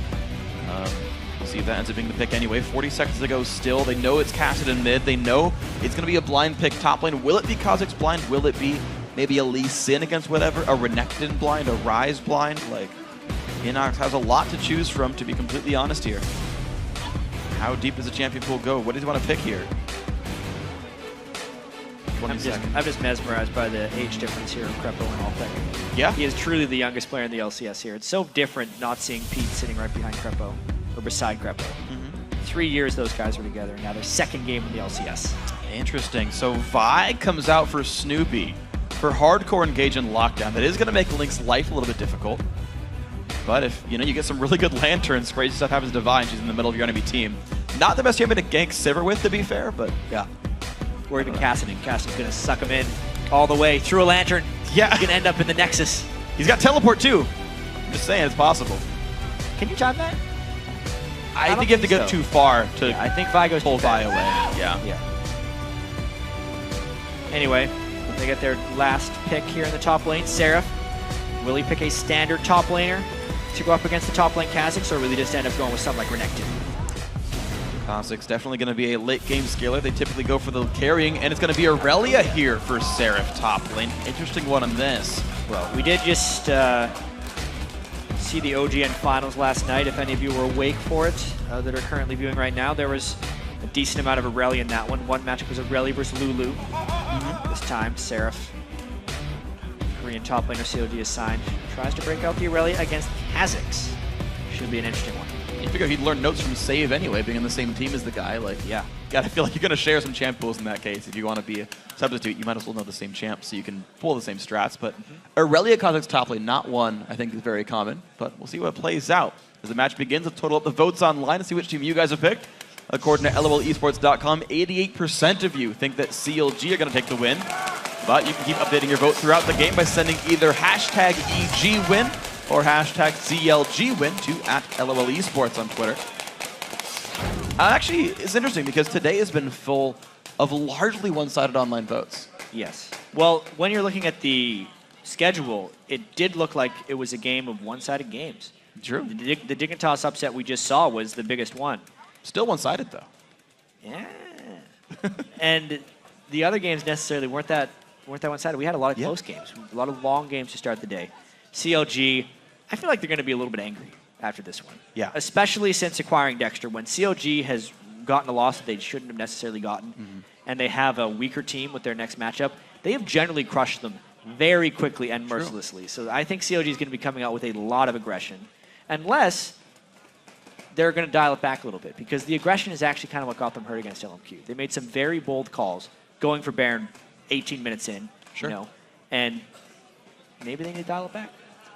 See if that ends up being the pick anyway. 40 seconds to go still. They know it's casted in mid. They know it's going to be a blind pick top lane. Will it be Kha'Zix blind? Will it be maybe a Lee Sin against whatever? A Renekton blind? A Ryze blind? Like, Inox has a lot to choose from, to be completely honest here. How deep does the champion pool go? What does he want to pick here? I'm just mesmerized by the age difference here of Krepo and Altek. Yeah? He is truly the youngest player in the LCS here. It's so different not seeing Pete sitting right behind Krepo, or beside Krepo. 3 years those guys were together, now their second game in the LCS. Interesting. So Vi comes out for Snoopy for hardcore engage and lockdown. That is going to make Link's life a little bit difficult. But if you get some really good lanterns, crazy stuff happens to Vi, and she's in the middle of your enemy team. Not the best champion to gank Sivir with, to be fair, but yeah. Or even Cassidy. Cassidy's going to suck him in all the way through a lantern. Yeah. He's going to end up in the Nexus. He's got teleport too. I'm just saying, it's possible. Can you time that? I think you have to go too far to I think Vi goes pull Vi away. Yeah. Anyway, they get their last pick here in the top lane. Seraph. Will he pick a standard top laner to go up against the top lane Kha'Zix, or will he just end up going with something like Renekton? Kha'Zix definitely going to be a late game scaler. They typically go for the carrying, and it's going to be Aurelia here for Seraph top lane. Interesting one on this. Well, we did just see the OGN finals last night. If any of you were awake for it, that are currently viewing right now, there was a decent amount of Aurelia in that one. One matchup was Aurelia versus Lulu. This time, Seraph, Korean top laner COD assigned, tries to break out the Aurelia against Kha'Zix. Should be an interesting one. You figure he'd learn notes from Save anyway, being in the same team as the guy. Like, yeah, gotta feel like you're gonna share some champ pools in that case. If you want to be a substitute, you might as well know the same champ so you can pull the same strats. But Aurelia Kha'Zix top lane, not one, I think is very common. But we'll see what plays out as the match begins. Let's total up the votes online and see which team you guys have picked. According to LOLesports.com, 88% of you think that CLG are gonna take the win. But you can keep updating your vote throughout the game by sending either hashtag EGWin or hashtag CLGWin to @LOLesports on Twitter. Actually, it's interesting because today has been full of largely one-sided online votes. Yes. Well, when you're looking at the schedule, it did look like it was a game of one-sided games. True. The Dignitas upset we just saw was the biggest one. Still one-sided, though. Yeah. And the other games necessarily weren't that one-sided. We had a lot of close games, a lot of long games to start the day. CLG, I feel like they're going to be a little bit angry after this one. Yeah. Especially since acquiring Dexter. When CLG has gotten a loss that they shouldn't have necessarily gotten, and they have a weaker team with their next matchup, they have generally crushed them very quickly and mercilessly. So I think CLG is going to be coming out with a lot of aggression, unless they're going to dial it back a little bit, because the aggression is actually kind of what got them hurt against LMQ. They made some very bold calls, going for Baron 18 minutes in, and maybe they need to dial it back.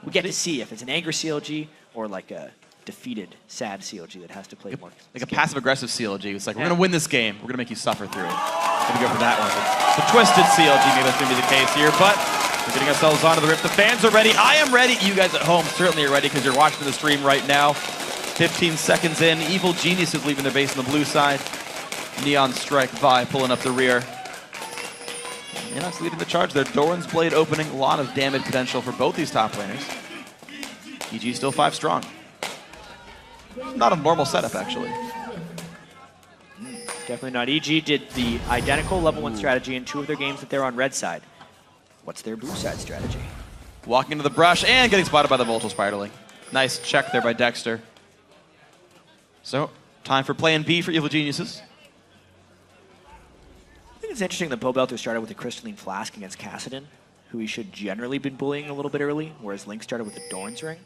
We get to see if it's an angry CLG or like a defeated, sad CLG that has to play more. Like a passive-aggressive CLG. It's like, we're going to win this game. We're going to make you suffer through it. Maybe go for that one. The twisted CLG, maybe that's going to be the case here, but we're getting ourselves onto the rip. The fans are ready. I am ready. You guys at home certainly are ready because you're watching the stream right now. 15 seconds in. Evil Genius is leaving their base on the blue side. Neon Strike Vi pulling up the rear. Inox leading the charge there. Doran's Blade opening. A lot of damage potential for both these top laners. EG still 5 strong. Not a normal setup, actually. Definitely not. EG did the identical level 1 strategy in 2 of their games that they're on red side. What's their blue side strategy? Walking into the brush and getting spotted by the Voltal Spiderling. Nice check there by Dexter. So, time for plan B for Evil Geniuses. I think it's interesting that Pobelter started with a Crystalline Flask against Kassadin, who he should generally been bullying a little bit early, whereas Link started with the Doran's Ring.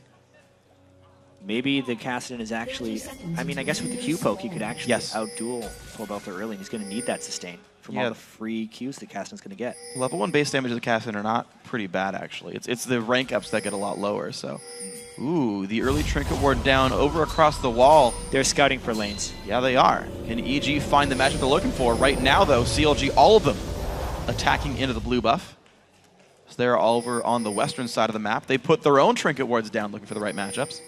Maybe the Kassadin is actually, I mean, I guess with the Q poke, he could actually outduel Pobelter early, and he's going to need that sustain from all the free Qs that Kassadin's going to get. Level 1 base damage of the Kassadin are not pretty bad, actually. It's the rank ups that get a lot lower, so. Ooh, the early Trinket Ward down over across the wall. They're scouting for lanes. Yeah, they are. Can EG find the matchup they're looking for? Right now, though, CLG, all of them attacking into the blue buff. So they're all over on the western side of the map. They put their own Trinket Wards down looking for the right matchups.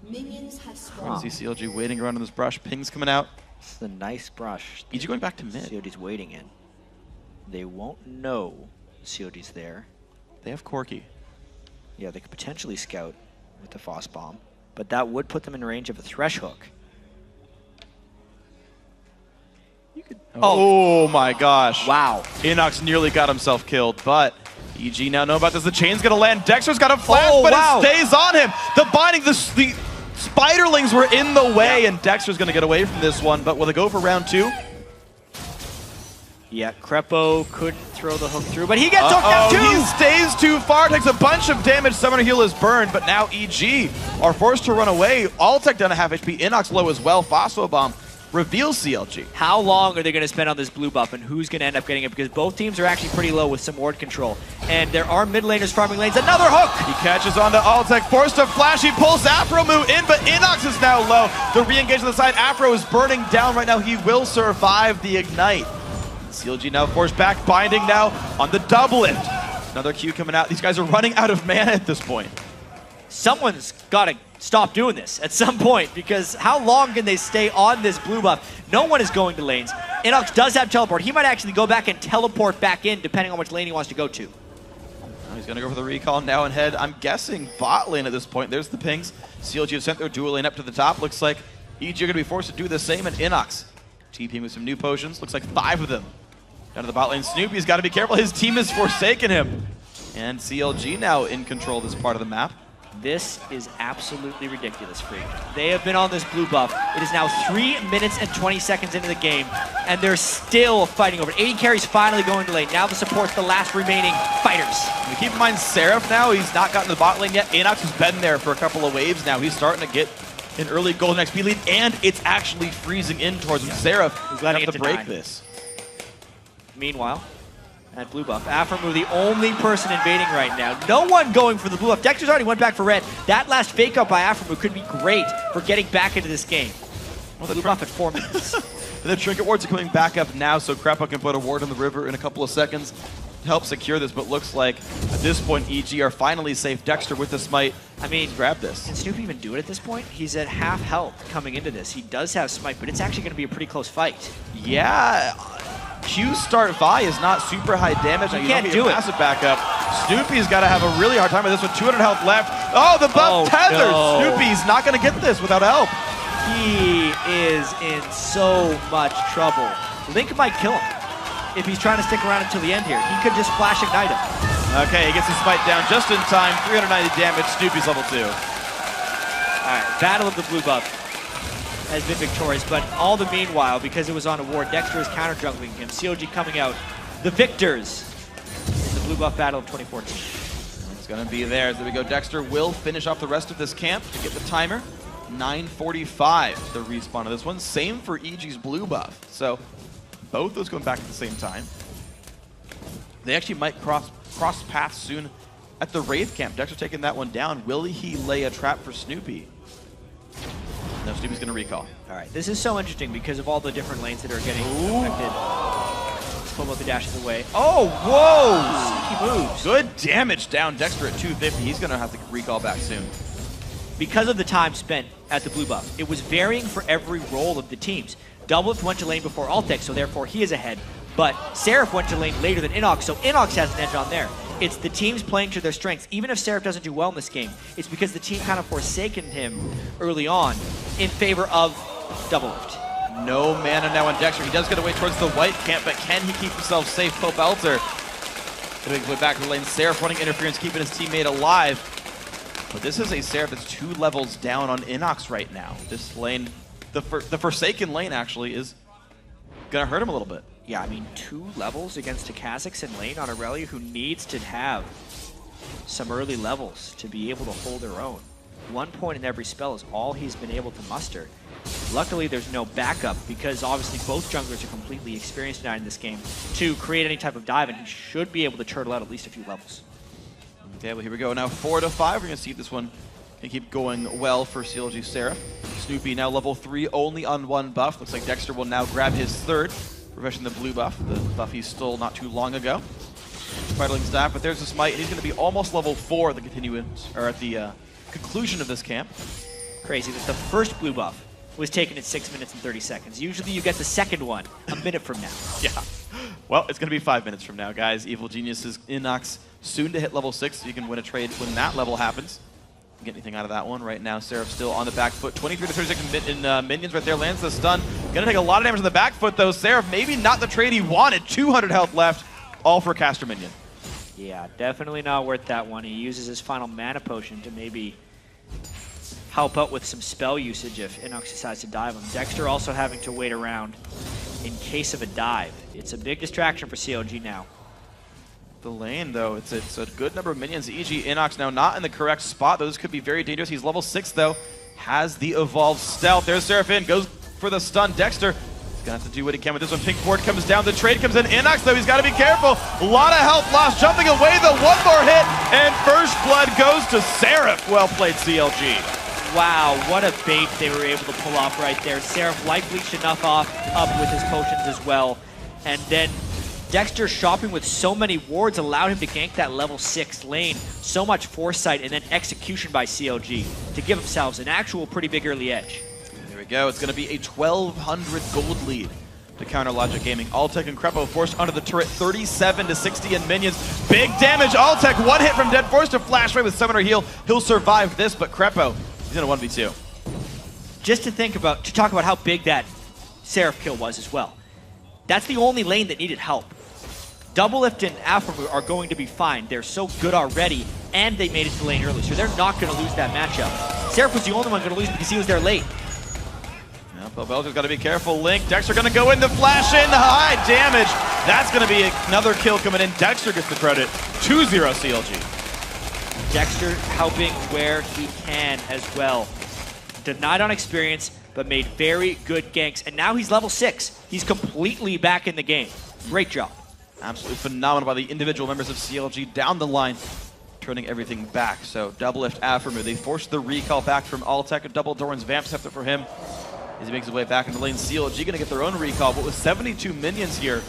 Minions have I see CLG waiting around in this brush. Ping's coming out. This is a nice brush. EG going back to mid. COD's waiting in. They won't know COD's there. They have Corki. Yeah, they could potentially scout with the Foss Bomb, but that would put them in range of a Thresh Hook. Oh my gosh. Wow. Inox nearly got himself killed, but EG now know about this. The chain's gonna land. Dexter's got a flash, but it stays on him. The binding, the Spiderlings were in the way, and Dexter's gonna get away from this one, but will they go for round 2? Yeah, Crepo couldn't throw the hook through, but he gets hooked out too! He stays too far, takes a bunch of damage. Summoner Heal is burned, but now EG are forced to run away. Alltech down to half HP, Inox low as well. Phospho Bomb reveals CLG. How long are they going to spend on this blue buff, and who's going to end up getting it? Because both teams are actually pretty low with some ward control. And there are mid laners farming lanes. Another hook! He catches onto Alltech, forced to flash. He pulls Afromu in, but Inox is now low. The re-engage on the side. Afro is burning down right now. He will survive the ignite. CLG now forced back, binding now on the double lift. Another Q coming out. These guys are running out of mana at this point. Someone's got to stop doing this at some point, because how long can they stay on this blue buff? No one is going to lanes. Inox does have teleport. He might actually go back and teleport back in, depending on which lane he wants to go to. He's going to go for the recall now and head, I'm guessing, bot lane at this point. There's the pings. CLG have sent their dual lane up to the top. Looks like EG are going to be forced to do the same, and Inox TPing with some new potions. Looks like 5 of them. Down to the bot lane. Snoopy's got to be careful. His team has forsaken him. And CLG now in control of this part of the map. This is absolutely ridiculous, Freak. They have been on this blue buff. It is now 3 minutes and 20 seconds into the game, and they're still fighting over it. AD carry's finally going to lane. Now the support's the last remaining fighters. And keep in mind, Seraph now, he's not gotten to the bot lane yet. Inox has been there for a couple of waves now. He's starting to get an early golden XP lead, and it's actually freezing in towards him. Seraph is going to have to break this. Meanwhile, at blue buff, Afromu, the only person invading right now. No one going for the blue buff. Dexter's already went back for red. That last fake out by Afromu could be great for getting back into this game. Well, the blue buff at 4 minutes. The trinket wards are coming back up now, so Crepo can put a ward on the river in a couple of seconds to help secure this, but looks like at this point EG are finally safe. Dexter with the smite. I mean, grab this. Can Snoopy even do it at this point? He's at half health coming into this. He does have smite, but it's actually going to be a pretty close fight. Yeah. Q start Vi is not super high damage. You can't do it. Passive backup. Snoopy's got to have a really hard time with this with 200 health left. Oh, the buff tethers. No. Snoopy's not going to get this without help. He is in so much trouble. Link might kill him if he's trying to stick around until the end here. He could just flash ignite him. Okay, he gets his smite down just in time. 390 damage. Snoopy's level 2. All right, Battle of the Blue Buff has been victorious, but all the meanwhile, because it was on a ward, Dexter is counter-jungling him. COG coming out, the victors in the Blue Buff Battle of 2014. It's going to be there. There we go. Dexter will finish off the rest of this camp to get the timer. 9:45 the respawn of this one. Same for EG's Blue Buff. So both those going back at the same time. They actually might cross paths soon at the Wraith camp. Dexter taking that one down. Will he lay a trap for Snoopy? No, Snoopy's going to recall. All right, this is so interesting because of all the different lanes that are getting affected. Let's pull both the dashes away. Oh, whoa! Sneaky moves. Good damage down. Dexter at 250. He's going to have to recall back soon. Because of the time spent at the blue buff, it was varying for every role of the teams. Doublelift went to lane before Alltech, so therefore he is ahead. But Seraph went to lane later than Inox, so Inox has an edge on there. It's the teams playing to their strengths. Even if Seraph doesn't do well in this game, it's because the team kind of forsaken him early on in favor of Doublelift. No mana now on Dexter. He does get away towards the white camp, but can he keep himself safe? Pope Elter going to go back to the lane. Seraph running interference, keeping his teammate alive. But this is a Seraph that's 2 levels down on Inox right now. This lane, the Forsaken lane actually, is going to hurt him a little bit. Yeah, I mean, 2 levels against a Kazakhstan lane on Aurelia who needs to have some early levels to be able to hold their own. 1 point in every spell is all he's been able to muster. Luckily, there's no backup because obviously both junglers are completely experienced now in this game to create any type of dive, and he should be able to turtle out at least a few levels. Okay, well, here we go. Now 4-5. We're going to see if this one can keep going well for CLG Seraph. Snoopy now level 3, only on 1 buff. Looks like Dexter will now grab his 3rd, refreshing the blue buff, the buff he stole not too long ago. Spiderling staff, but there's the smite, and he's going to be almost level 4 at the continuance, or at the conclusion of this camp. Crazy that the first blue buff was taken at 6 minutes and 30 seconds. Usually you get the second one a minute from now. Yeah. Well, it's going to be 5 minutes from now, guys. Evil Genius's Inox soon to hit level 6, so you can win a trade when that level happens. Get anything out of that one. Right now, Seraph still on the back foot. 23 to 36 minions right there. Lands the stun. Going to take a lot of damage on the back foot, though. Seraph, maybe not the trade he wanted. 200 health left, all for caster minion. Yeah, definitely not worth that one. He uses his final mana potion to maybe help out with some spell usage if Inox decides to dive him. Dexter also having to wait around in case of a dive. It's a big distraction for CLG now. The lane, though, it's a good number of minions. EG Inox now not in the correct spot. Those could be very dangerous. He's level 6, though. Has the evolved stealth. There's Seraphine. Goes for the stun. Dexter he's going to have to do what he can with this one. Pink board comes down. The trade comes in. Inox, though, he's got to be careful. A lot of health lost. Jumping away, though. One more hit. And first blood goes to Seraph. Well played, CLG. Wow, what a bait they were able to pull off right there. Seraph life leached enough up with his potions as well. And then Dexter shopping with so many wards allowed him to gank that level 6 lane. So much foresight and then execution by CLG to give themselves an actual pretty big early edge. There we go. It's going to be a 1,200 gold lead to counter Logic Gaming. Alltech and Crepo forced onto the turret, 37 to 60 in minions. Big damage. Alltech, one hit from Dead, forced to flash away with Summoner Heal. He'll survive this, but Crepo, he's in a 1v2. Just to talk about how big that Seraph kill was as well. That's the only lane that needed help. Doublelift and Aphromoo are going to be fine. They're so good already, and they made it to lane early, so they're not going to lose that matchup. Seraph was the only one going to lose because he was there late. Yeah, Belgium's got to be careful. Link, Dexter going to go in, the flash in, the high damage. That's going to be another kill coming in. Dexter gets the credit. 2-0 CLG. Dexter helping where he can as well. Denied on experience, but made very good ganks. And now he's level 6. He's completely back in the game. Great job. Absolutely phenomenal by the individual members of CLG down the line, turning everything back. So Doublelift, Aphromoo, they forced the recall back from Alltech. A double Doran's Vamp Scepter for him as he makes his way back into lane. CLG going to get their own recall, but with 72 minions here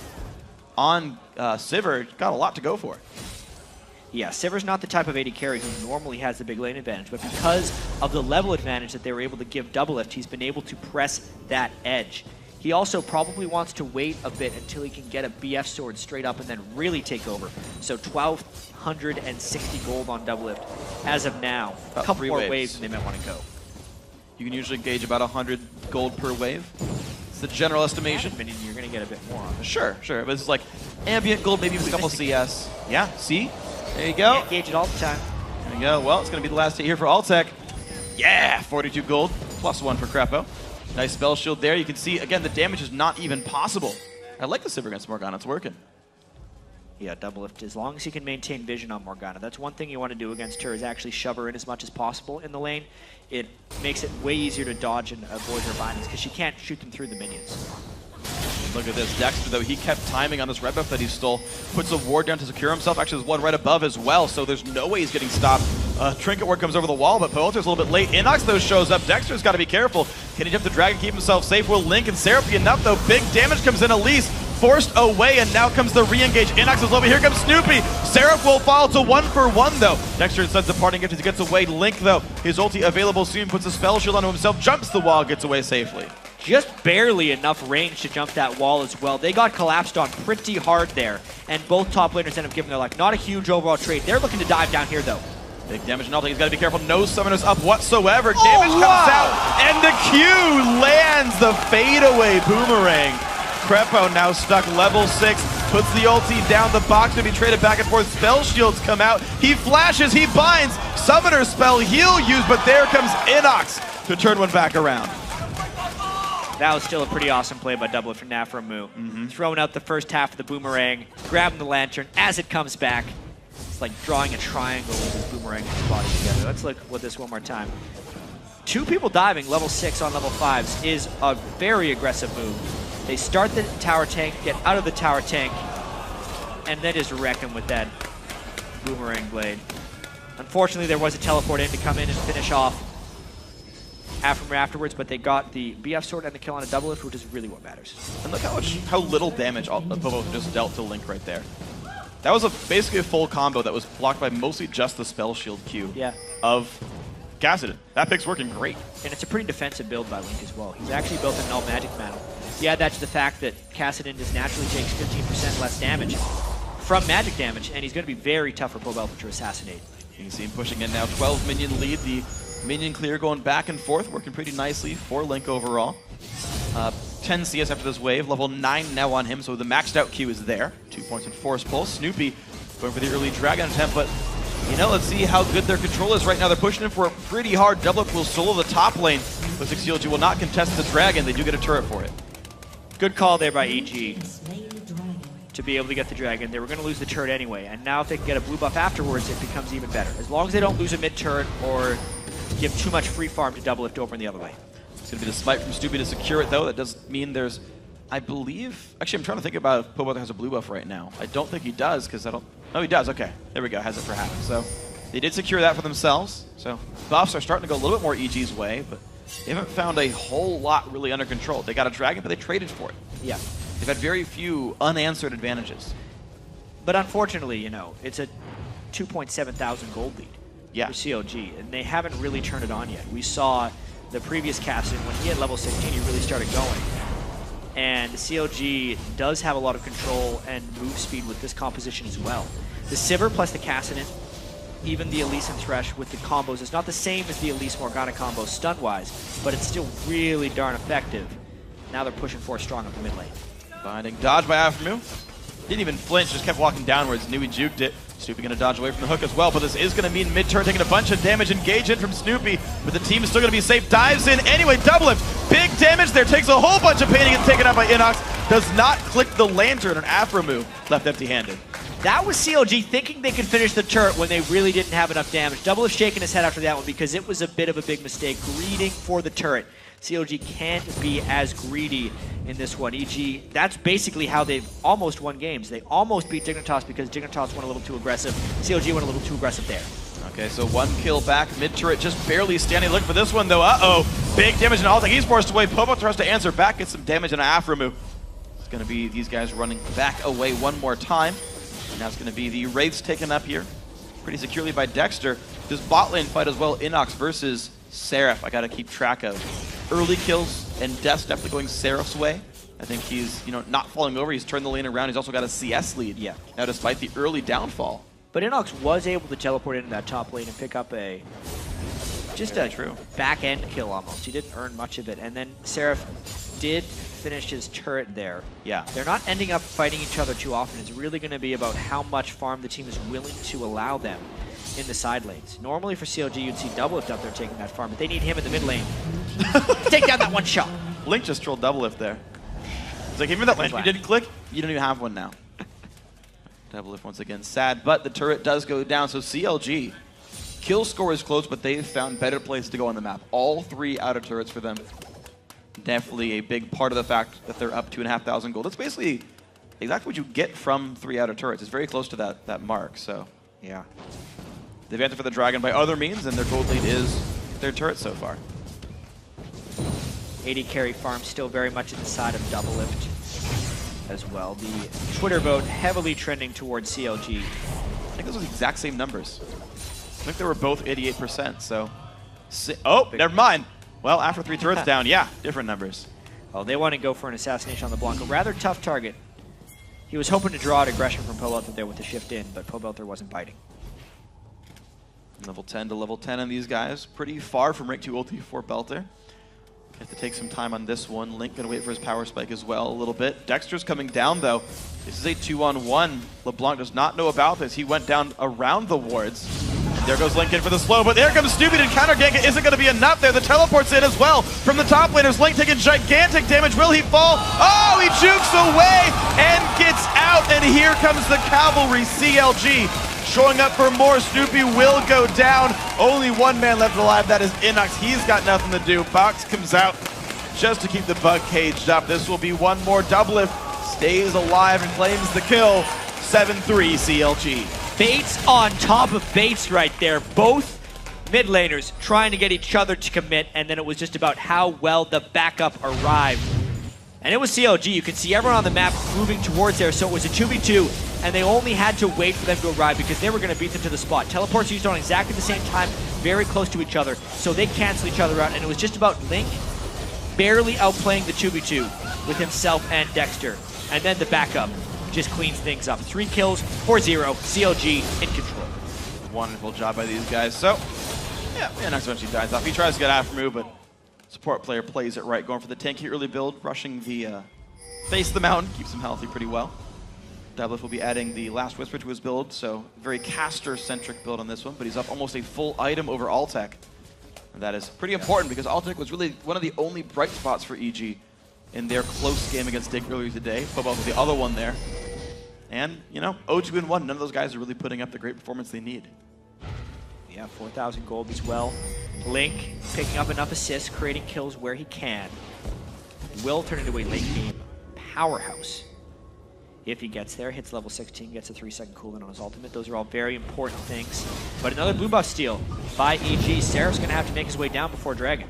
on Sivir, got a lot to go for. Yeah, Sivir's not the type of AD carry who normally has the big lane advantage, but because of the level advantage that they were able to give Doublelift, he's been able to press that edge. He also probably wants to wait a bit until he can get a BF sword straight up and then really take over. So 1,260 gold on Doublelift as of now. A couple more waves and they might want to go. You can usually gauge about 100 gold per wave. It's the general estimation. You're going to get a bit more on this. Sure. But this is like ambient gold, maybe with a couple CS. Yeah, see? There you go. Can't gauge it all the time. There you go. Well, it's going to be the last hit here for Alltech. Yeah, 42 gold, +1 for Crepo. Nice spell shield there. You can see, again, the damage is not even possible. I like the Sivir against Morgana. It's working. Yeah, Doublelift, as long as he can maintain vision on Morgana. That's one thing you want to do against her is actually shove her in as much as possible in the lane. It makes it way easier to dodge and avoid her bindings because she can't shoot them through the minions. Look at this. Dexter, though, he kept timing on this red buff that he stole. Puts a ward down to secure himself. Actually, there's one right above as well, so there's no way he's getting stopped. Trinket ward comes over the wall, but Poelter's a little bit late. Inox, though, shows up. Dexter's got to be careful. Can he jump the dragon, keep himself safe? Will Link and Seraph be enough, though? Big damage comes in. Elise forced away, and now comes the re-engage. Inox is low, but here comes Snoopy. Seraph will fall to 1-for-1, though. Dexter sends the parting gift as he gets away. Link, though, his ulti available soon, puts a spell shield onto himself, jumps the wall, gets away safely. Just barely enough range to jump that wall as well. They got collapsed on pretty hard there, and both top laners end up giving their life. Not a huge overall trade. They're looking to dive down here, though. Big damage and all. He's got to be careful. No summoners up whatsoever. Damage comes out, and the Q lands the fadeaway boomerang. Crepo now stuck level 6, puts the ulti down. The box to be traded back and forth. Spell shields come out. He flashes, he binds. Summoner spell, heal used, but there comes Inox to turn one back around. That was still a pretty awesome play by Doublelift from Aphromoo. Throwing out the first half of the boomerang, grabbing the lantern as it comes back. It's like drawing a triangle with his boomerang and his body together. Let's look at this one more time. 2 people diving level 6 on level 5s is a very aggressive move. They start the tower tank, get out of the tower tank, and then just wreck him with that boomerang blade. Unfortunately, there was a teleport in to come in and finish off Aphromoo afterwards, but they got the BF sword and the kill on a Doublelift, which is really what matters. And look how little damage Bobo just dealt to Link right there. That was basically a full combo that was blocked by mostly just the spell shield Q of Cassidy. That pick's working great. And it's a pretty defensive build by Link as well. He's actually built an all magic mantle. You add that to the fact that Cassidy just naturally takes 15% less damage from magic damage, and he's going to be very tough for Pobelter to assassinate. You can see him pushing in now. 12 minion lead. The minion clear going back and forth, working pretty nicely for Link overall. 10 CS after this wave. Level 9 now on him, so the maxed out Q is there. 2 points in Force Pulse. Snoopy going for the early Dragon attempt, but you know, let's see how good their control is right now. They're pushing in for a pretty hard double up. Will solo the top lane, but CLG will not contest the Dragon. They do get a turret for it. Good call there by EG to be able to get the Dragon. They were going to lose the turret anyway, and now if they can get a blue buff afterwards, it becomes even better. As long as they don't lose a mid turret or give too much free farm to double lift over in the other way. It's going to be the smite from Snoopy to secure it, though. That does mean there's, I believe, actually I'm trying to think about if Pobelter has a blue buff right now. I don't think he does, because I don't, oh he does, okay. There we go, has it for half. So they did secure that for themselves. So buffs are starting to go a little bit more EG's way, but they haven't found a whole lot really under control. They got a Dragon, but they traded for it. Yeah. They've had very few unanswered advantages. But unfortunately, you know, it's a 2.7 thousand gold lead for CLG, and they haven't really turned it on yet. We saw the previous Cassidy, when he had level 16, he really started going. And CLG does have a lot of control and move speed with this composition as well. The Sivir plus the Cassidy, even the Elise and Thresh with the combos, is not the same as the Elise Morgana combo stun-wise, but it's still really darn effective. Now they're pushing for strong up the mid lane. Finding dodge by Aphromoo. Didn't even flinch, just kept walking downwards. Knew he juked it. Snoopy going to dodge away from the hook as well, but this is going to mean mid-turn taking a bunch of damage. Engage in from Snoopy, but the team is still going to be safe. Dives in anyway, double lift. Big damage there, takes a whole bunch of pain and gets taken out by Inox. Does not click the lantern, and Aphromoo left empty-handed. That was CLG thinking they could finish the turret when they really didn't have enough damage. Double is shaking his head after that one because it was a bit of a big mistake. Greeding for the turret. CLG can't be as greedy in this one. EG, that's basically how they've almost won games. They almost beat Dignitas because Dignitas went a little too aggressive. CLG went a little too aggressive there. Okay, so one kill back, mid-turret just barely standing. Look for this one though, big damage and all. He's forced away. Pobelter has to answer back, get some damage on Aphromoo. It's gonna be these guys running back away one more time. And now it's gonna be the Wraiths taken up here pretty securely by Dexter. This bot lane fight as well, Inox versus Seraph. I gotta keep track of early kills and deaths, definitely going Seraph's way. I think he's, not falling over. He's turned the lane around. He's also got a CS lead. Yeah. Now, despite the early downfall. But Inox was able to teleport into that top lane and pick up a back end kill almost. He didn't earn much of it. And then Seraph did finish his turret there. Yeah. They're not ending up fighting each other too often. It's really going to be about how much farm the team is willing to allow them in the side lanes. Normally for CLG, you'd see Double Lift up there taking that farm, but they need him in the mid lane. Take down that one shot. Link just trolled Double Lift there. It's like, even that lane you didn't click, you don't even have one now. Double Lift once again sad, but the turret does go down, so CLG, kill score is close, but they've found better places to go on the map. All 3 outer turrets for them. Definitely a big part of the fact that they're up 2,500 gold. That's basically exactly what you get from 3 outer turrets. It's very close to that mark, so yeah. They've answered for the Dragon by other means, and their gold lead is their turret so far. 80 carry farm still very much at the side of Double Lift as well. The Twitter vote heavily trending towards CLG. I think those are the exact same numbers. I think they were both 88%, so... never mind. Well, after 3 turrets down, yeah, different numbers. Oh, they want to go for an assassination on the Blanco. Rather tough target. He was hoping to draw out aggression from Pobelter there with the shift in, but Pobelter wasn't biting. Level 10 to level 10 on these guys. Pretty far from rank 2 ulti for Belter. Have to take some time on this one. Link gonna wait for his power spike as well a little bit. Dexter's coming down though. This is a 2-on-1. LeBlanc does not know about this. He went down around the wards. There goes Link in for the slow, but there comes Snoopy to counter gank. It isn't gonna be enough there. The teleport's in as well from the top laners. Link taking gigantic damage. Will he fall? Oh, he jukes away and gets out. And here comes the cavalry, CLG. Showing up for more. Snoopy will go down. Only one man left alive. That is Inox. He's got nothing to do. Box comes out just to keep the bug caged up. This will be one more. Double Lift stays alive and claims the kill. 7-3 CLG. Baits on top of baits right there. Both mid laners trying to get each other to commit, and then it was just about how well the backup arrived. And it was CLG. You can see everyone on the map moving towards there, so it was a 2v2, and they only had to wait for them to arrive because they were going to beat them to the spot. Teleports used on exactly the same time very close to each other, so they cancel each other out, and it was just about Link barely outplaying the 2v2 with himself and Dexter. And then the backup just cleans things up. 3 kills, 4-0, CLG in control. Wonderful job by these guys. So, yeah, Inox eventually dies off. He tries to get after move, but support player plays it right, going for the tanky early build, rushing the face of the mountain, keeps him healthy pretty well. Doublelift will be adding the Last Whisper to his build, so very caster-centric build on this one, but he's up almost a full item over Altec. And that is pretty important because Altec was really one of the only bright spots for EG in their close game against Dig earlier today. Put off the other one there. And, you know, 0-2-1, none of those guys are really putting up the great performance they need. Yeah, 4,000 gold as well. Link picking up enough assists, creating kills where he can. Will turn into a late game powerhouse. If he gets there, hits level 16, gets a 3-second cooldown on his ultimate. Those are all very important things. But another blue buff steal by EG. Seraph's going to have to make his way down before Dragon.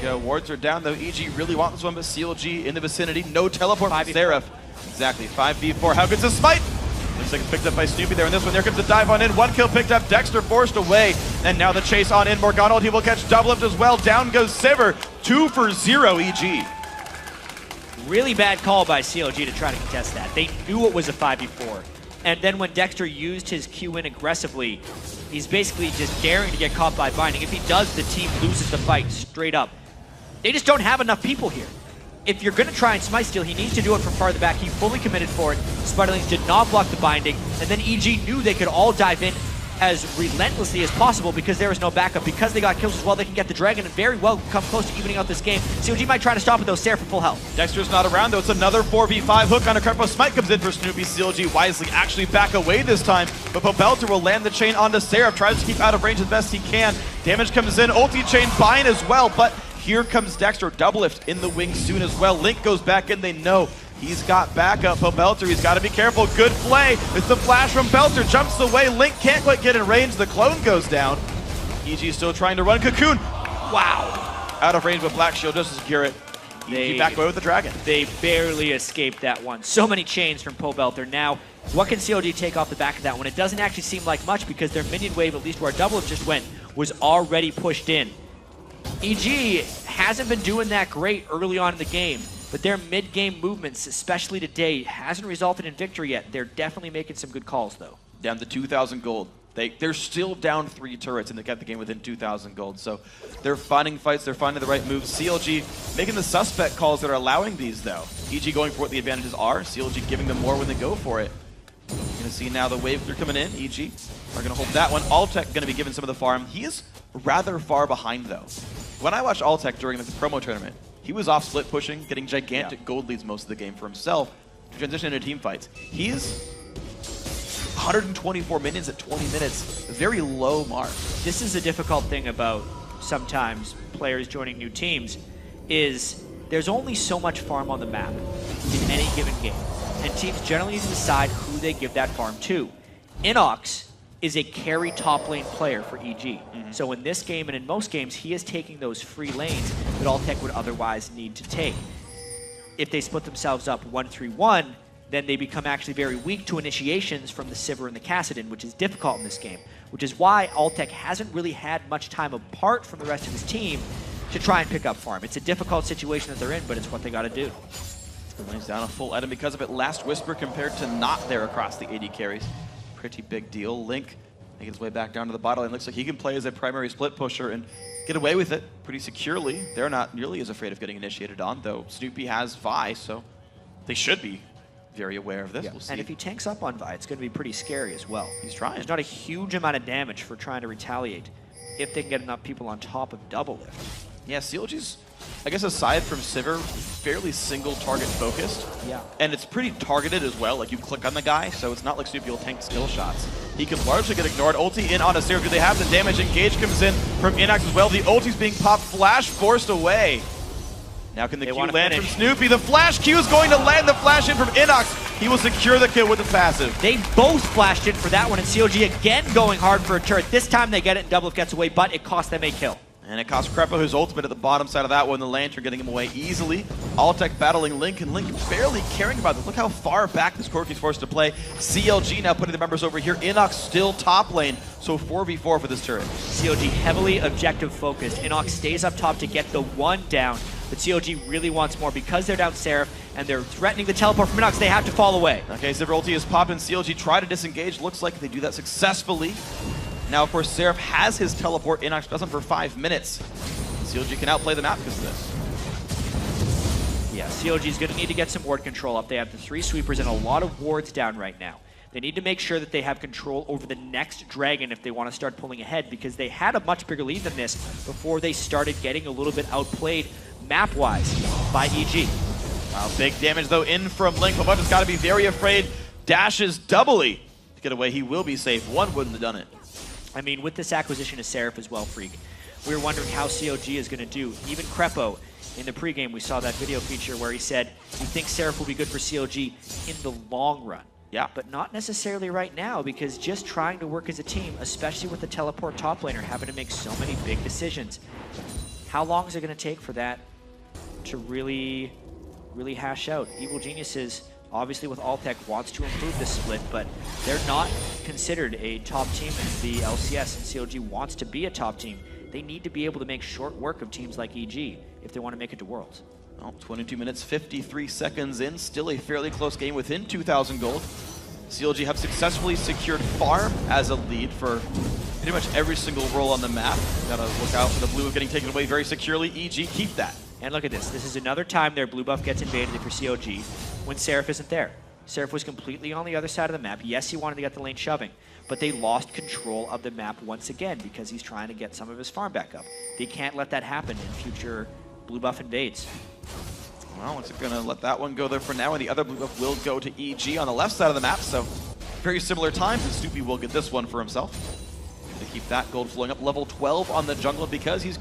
Yeah, wards are down, though. EG really want this one, but CLG in the vicinity. No teleport from Seraph. Exactly, 5v4. How good's the smite? Looks like it's picked up by Snoopy there in this one. There comes the dive on in. 1 kill picked up. Dexter forced away. And now the chase on in. Morgana, he will catch Doublelift as well. Down goes Sivir. 2 for 0 EG. Really bad call by CLG to try to contest that. They knew it was a 5v4. And then when Dexter used his Q in aggressively, he's basically just daring to get caught by binding. If he does, the team loses the fight straight up. They just don't have enough people here. If you're going to try and smite steal, he needs to do it from farther back. He fully committed for it. Spiderlings did not block the binding. And then EG knew they could all dive in as relentlessly as possible because there was no backup. Because they got kills as well, they can get the Dragon and very well come close to evening out this game. CLG might try to stop it though. Seraph for full health. Dexter's not around though. It's another 4v5 hook on a Karpo. Smite comes in for Snoopy. CLG wisely actually back away this time. But Pobelter will land the chain onto Seraph. Tries to keep out of range as best he can. Damage comes in. Ulti chain bind as well. But here comes Dexter. Doublelift in the wing soon as well. Link goes back in. They know he's got backup. Pobelter, he's got to be careful. Good play. It's the flash from Belter. Jumps away. Link can't quite get in range. The clone goes down. EG still trying to run. Cocoon. Wow. Out of range with Black Shield just to secure it. EG back away with the Dragon. They barely escaped that one. So many chains from Pobelter. Now, what can CLG take off the back of that one? It doesn't actually seem like much because their minion wave, at least where Doublelift just went, was already pushed in. EG hasn't been doing that great early on in the game, but their mid-game movements, especially today, hasn't resulted in victory yet. They're definitely making some good calls, though. Down to 2,000 gold. They're still down 3 turrets, and they kept the game within 2,000 gold. So they're finding fights, they're finding the right moves. CLG making the suspect calls that are allowing these, though. EG going for what the advantages are, CLG giving them more when they go for it. You're going to see now the wave clear coming in. EG are going to hold that one. Altec going to be given some of the farm. He is rather far behind, though. When I watched Altec during the promo tournament, he was off split pushing, getting gigantic gold leads most of the game for himself to transition into team fights. He's 124 minions at 20 minutes, a very low mark. This is a difficult thing about sometimes players joining new teams is there's only so much farm on the map in any given game. And teams generally need to decide who they give that farm to. Inox is a carry top lane player for EG. So in this game and in most games, he is taking those free lanes that Altec would otherwise need to take. If they split themselves up 1-3-1, then they become actually very weak to initiations from the Sivir and the Kassadin, which is difficult in this game, which is why Altec hasn't really had much time apart from the rest of his team to try and pick up farm. It's a difficult situation that they're in, but it's what they got to do. Lays down a full item because of it. Last Whisper compared to not there across the AD carries. Pretty big deal. Link making his way back down to the bottom lane. Looks like he can play as a primary split pusher and get away with it pretty securely. They're not nearly as afraid of getting initiated on, though Snoopy has Vi, so they should be very aware of this. We'll see. And if he tanks up on Vi, it's going to be pretty scary as well. He's trying. There's not a huge amount of damage for trying to retaliate if they can get enough people on top of Doublelift. Yeah, CLG's, I guess aside from Sivir, fairly single target focused. Yeah. And it's pretty targeted as well, like you click on the guy, so it's not like Snoopy will tank skill shots. He can largely get ignored. Ulti in on a Sivir. Do they have the damage? Engage comes in from Inox as well. The ulti's being popped, flash forced away. Now can the Q land from Snoopy? The flash Q is going to land the flash in from Inox. He will secure the kill with the passive. They both flashed in for that one, and CLG again going hard for a turret. This time they get it and Doublelift gets away, but it cost them a kill. And it costs Krepo his ultimate at the bottom side of that one. The Lantern getting him away easily. Altec battling Link, and Link barely caring about this. Look how far back this Corki's forced to play. CLG now putting the members over here. Inox still top lane, so 4v4 for this turret. CLG heavily objective focused. Inox stays up top to get the one down, but CLG really wants more because they're down Seraph and they're threatening the teleport from Inox. They have to fall away. Okay, Zivir ulti is popping. CLG try to disengage. Looks like they do that successfully. Now, of course, Seraph has his teleport. Inox doesn't for 5 minutes. CLG can outplay the map because of this. Yeah, CLG is going to need to get some ward control up. They have the 3 sweepers and a lot of wards down right now. They need to make sure that they have control over the next dragon if they want to start pulling ahead, because they had a much bigger lead than this before they started getting a little bit outplayed map-wise by EG. Wow, big damage, though, in from Link. But has got to be very afraid. Dashes doubly to get away. He will be safe. One wouldn't have done it. I mean, with this acquisition of Seraph as well, Freak, we were wondering how CLG is going to do. Even Krepo, in the pregame, we saw that video feature where he said he thinks Seraph will be good for CLG in the long run. Yeah. But not necessarily right now, because just trying to work as a team, especially with the teleport top laner having to make so many big decisions. How long is it going to take for that to really hash out? Evil Geniuses, obviously with Altec, wants to improve this split, but they're not considered a top team in the LCS, and CLG wants to be a top team. They need to be able to make short work of teams like EG if they want to make it to Worlds. Well, 22 minutes, 53 seconds in. Still a fairly close game within 2,000 gold. CLG have successfully secured farm as a lead for pretty much every single role on the map. Gotta look out for the blue getting taken away very securely. EG, keep that. And look at this. This is another time their blue buff gets invaded for CLG when Seraph isn't there. Seraph was completely on the other side of the map. Yes, he wanted to get the lane shoving, but they lost control of the map once again because he's trying to get some of his farm back up. They can't let that happen in future blue buff invades. Well, it's going to let that one go there for now, and the other blue buff will go to EG on the left side of the map, so very similar times, and Snoopy will get this one for himself. To keep that gold flowing up. Level 12 on the jungle because he's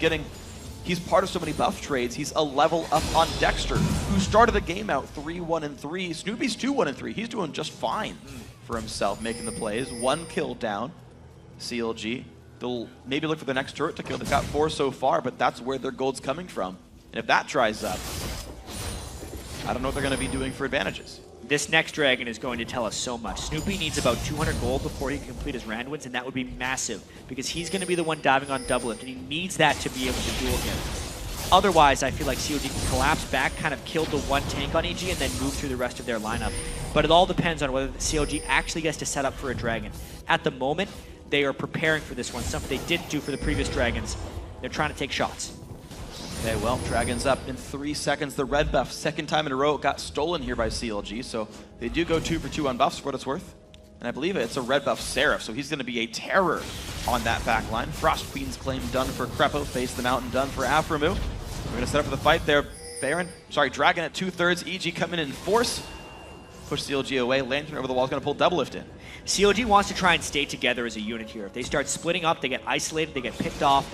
part of so many buff trades. He's a level up on Dexter, who started the game out 3-1-3. Snoopy's 2-1-3. He's doing just fine for himself, making the plays. 1 kill down. CLG. They'll maybe look for the next turret to kill. They've got 4 so far, but that's where their gold's coming from. And if that dries up, I don't know what they're going to be doing for advantages. This next dragon is going to tell us so much. Snoopy needs about 200 gold before he can complete his Randwins, and that would be massive because he's going to be the one diving on double lift, and he needs that to be able to duel him. Otherwise, I feel like CLG can collapse back, kind of kill the one tank on EG, and then move through the rest of their lineup. But it all depends on whether the CLG actually gets to set up for a dragon. At the moment, they are preparing for this one, something they didn't do for the previous dragons. They're trying to take shots. Okay, well, Dragon's up in 3 seconds. The red buff, second time in a row, got stolen here by CLG, so they do go 2 for 2 on buffs for what it's worth. And I believe it's a red buff Seraph, so he's going to be a terror on that back line. Frost Queen's claim done for Krepo, Face the Mountain done for Aframu. We're going to set up for the fight there. Dragon at 2/3, EG coming in force. Push CLG away, Lantern over the wall is going to pull double lift in. CLG wants to try and stay together as a unit here. If they start splitting up, they get isolated, they get picked off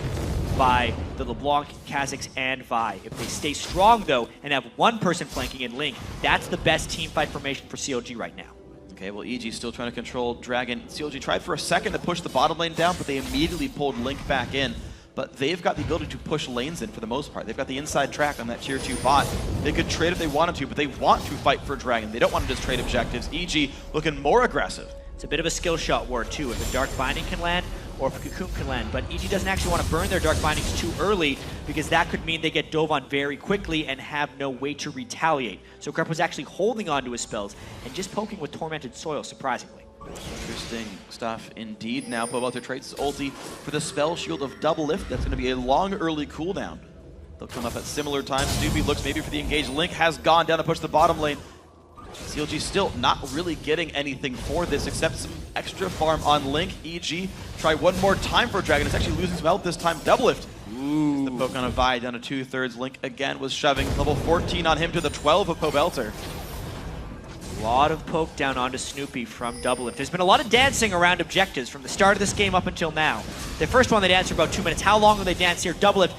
by the LeBlanc, Kha'Zix, and Vi. If they stay strong, though, and have one person flanking in Link, that's the best team fight formation for CLG right now. Okay, well, EG's still trying to control Dragon. CLG tried for a second to push the bottom lane down, but they immediately pulled Link back in. But they've got the ability to push lanes in for the most part. They've got the inside track on that tier 2 bot. They could trade if they wanted to, but they want to fight for Dragon. They don't want to just trade objectives. EG looking more aggressive. It's a bit of a skill shot war, too, if a Dark Binding can land or if a Cocoon can land. But EG doesn't actually want to burn their Dark Bindings too early because that could mean they get dove on very quickly and have no way to retaliate. So Krepo was actually holding on to his spells and just poking with Tormented Soil, surprisingly. Interesting stuff indeed. Now Pobelter trades his ulti for the spell shield of double lift. That's going to be a long early cooldown. They'll come up at similar times. Snoopy looks maybe for the engage. Link has gone down to push the bottom lane. CLG still not really getting anything for this except some extra farm on Link. EG try one more time for Dragon. It's actually losing some health this time. Double lift. Ooh. The poke on a Vi down to 2/3. Link again was shoving. Level 14 on him to the 12 of Pobelter. A lot of poke down onto Snoopy from double lift. There's been a lot of dancing around objectives from the start of this game up until now. The first one they danced for about 2 minutes. How long will they dance here? Double lift.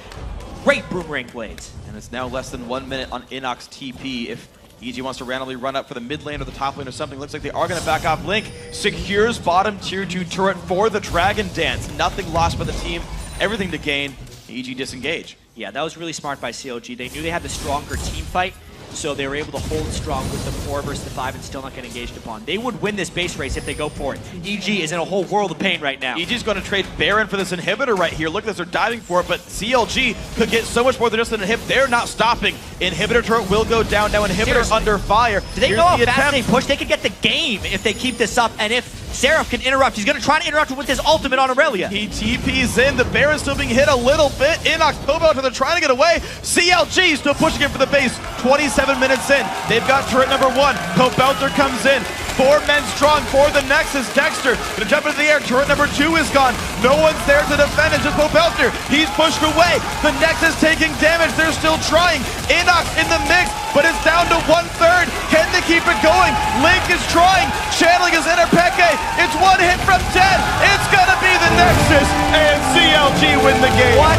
Great boomerang blades. And it's now less than 1 minute on Inox TP. If EG wants to randomly run up for the mid lane or the top lane or something, looks like they are going to back off. Link secures bottom tier 2 turret for the Dragon Dance. Nothing lost by the team, everything to gain. EG disengage. Yeah, that was really smart by CLG. They knew they had the stronger team fight, so they were able to hold strong with the 4 versus the 5 and still not get engaged upon. They would win this base race if they go for it. EG is in a whole world of pain right now. EG's going to trade Baron for this inhibitor right here. Look at this, they're diving for it, but CLG could get so much more than just an inhib. They're not stopping. Inhibitor turret will go down. Now inhibitor Seriously. under fire. Do they Here's know how the fast they attempt. push? They could get the game if they keep this up, and if Seraph can interrupt, he's going to try to interrupt with his ultimate on Aurelia. He TP's in. The Baron's still being hit a little bit. Inox, Cobalt, they're trying to get away. CLG still pushing it for the base. 27 minutes in. They've got turret number 1. Cobelter comes in. 4 men strong for the Nexus. Dexter gonna jump into the air. Turret number 2 is gone. No one's there to defend. It's just Cobelter. He's pushed away. The Nexus taking damage. They're still trying. Inox in the mix, but it's down to 1/3. Can they keep it going? Link is trying. Channeling is in her Peke. It's 1 hit from dead. It's gonna be the Nexus, and CLG win the game. What?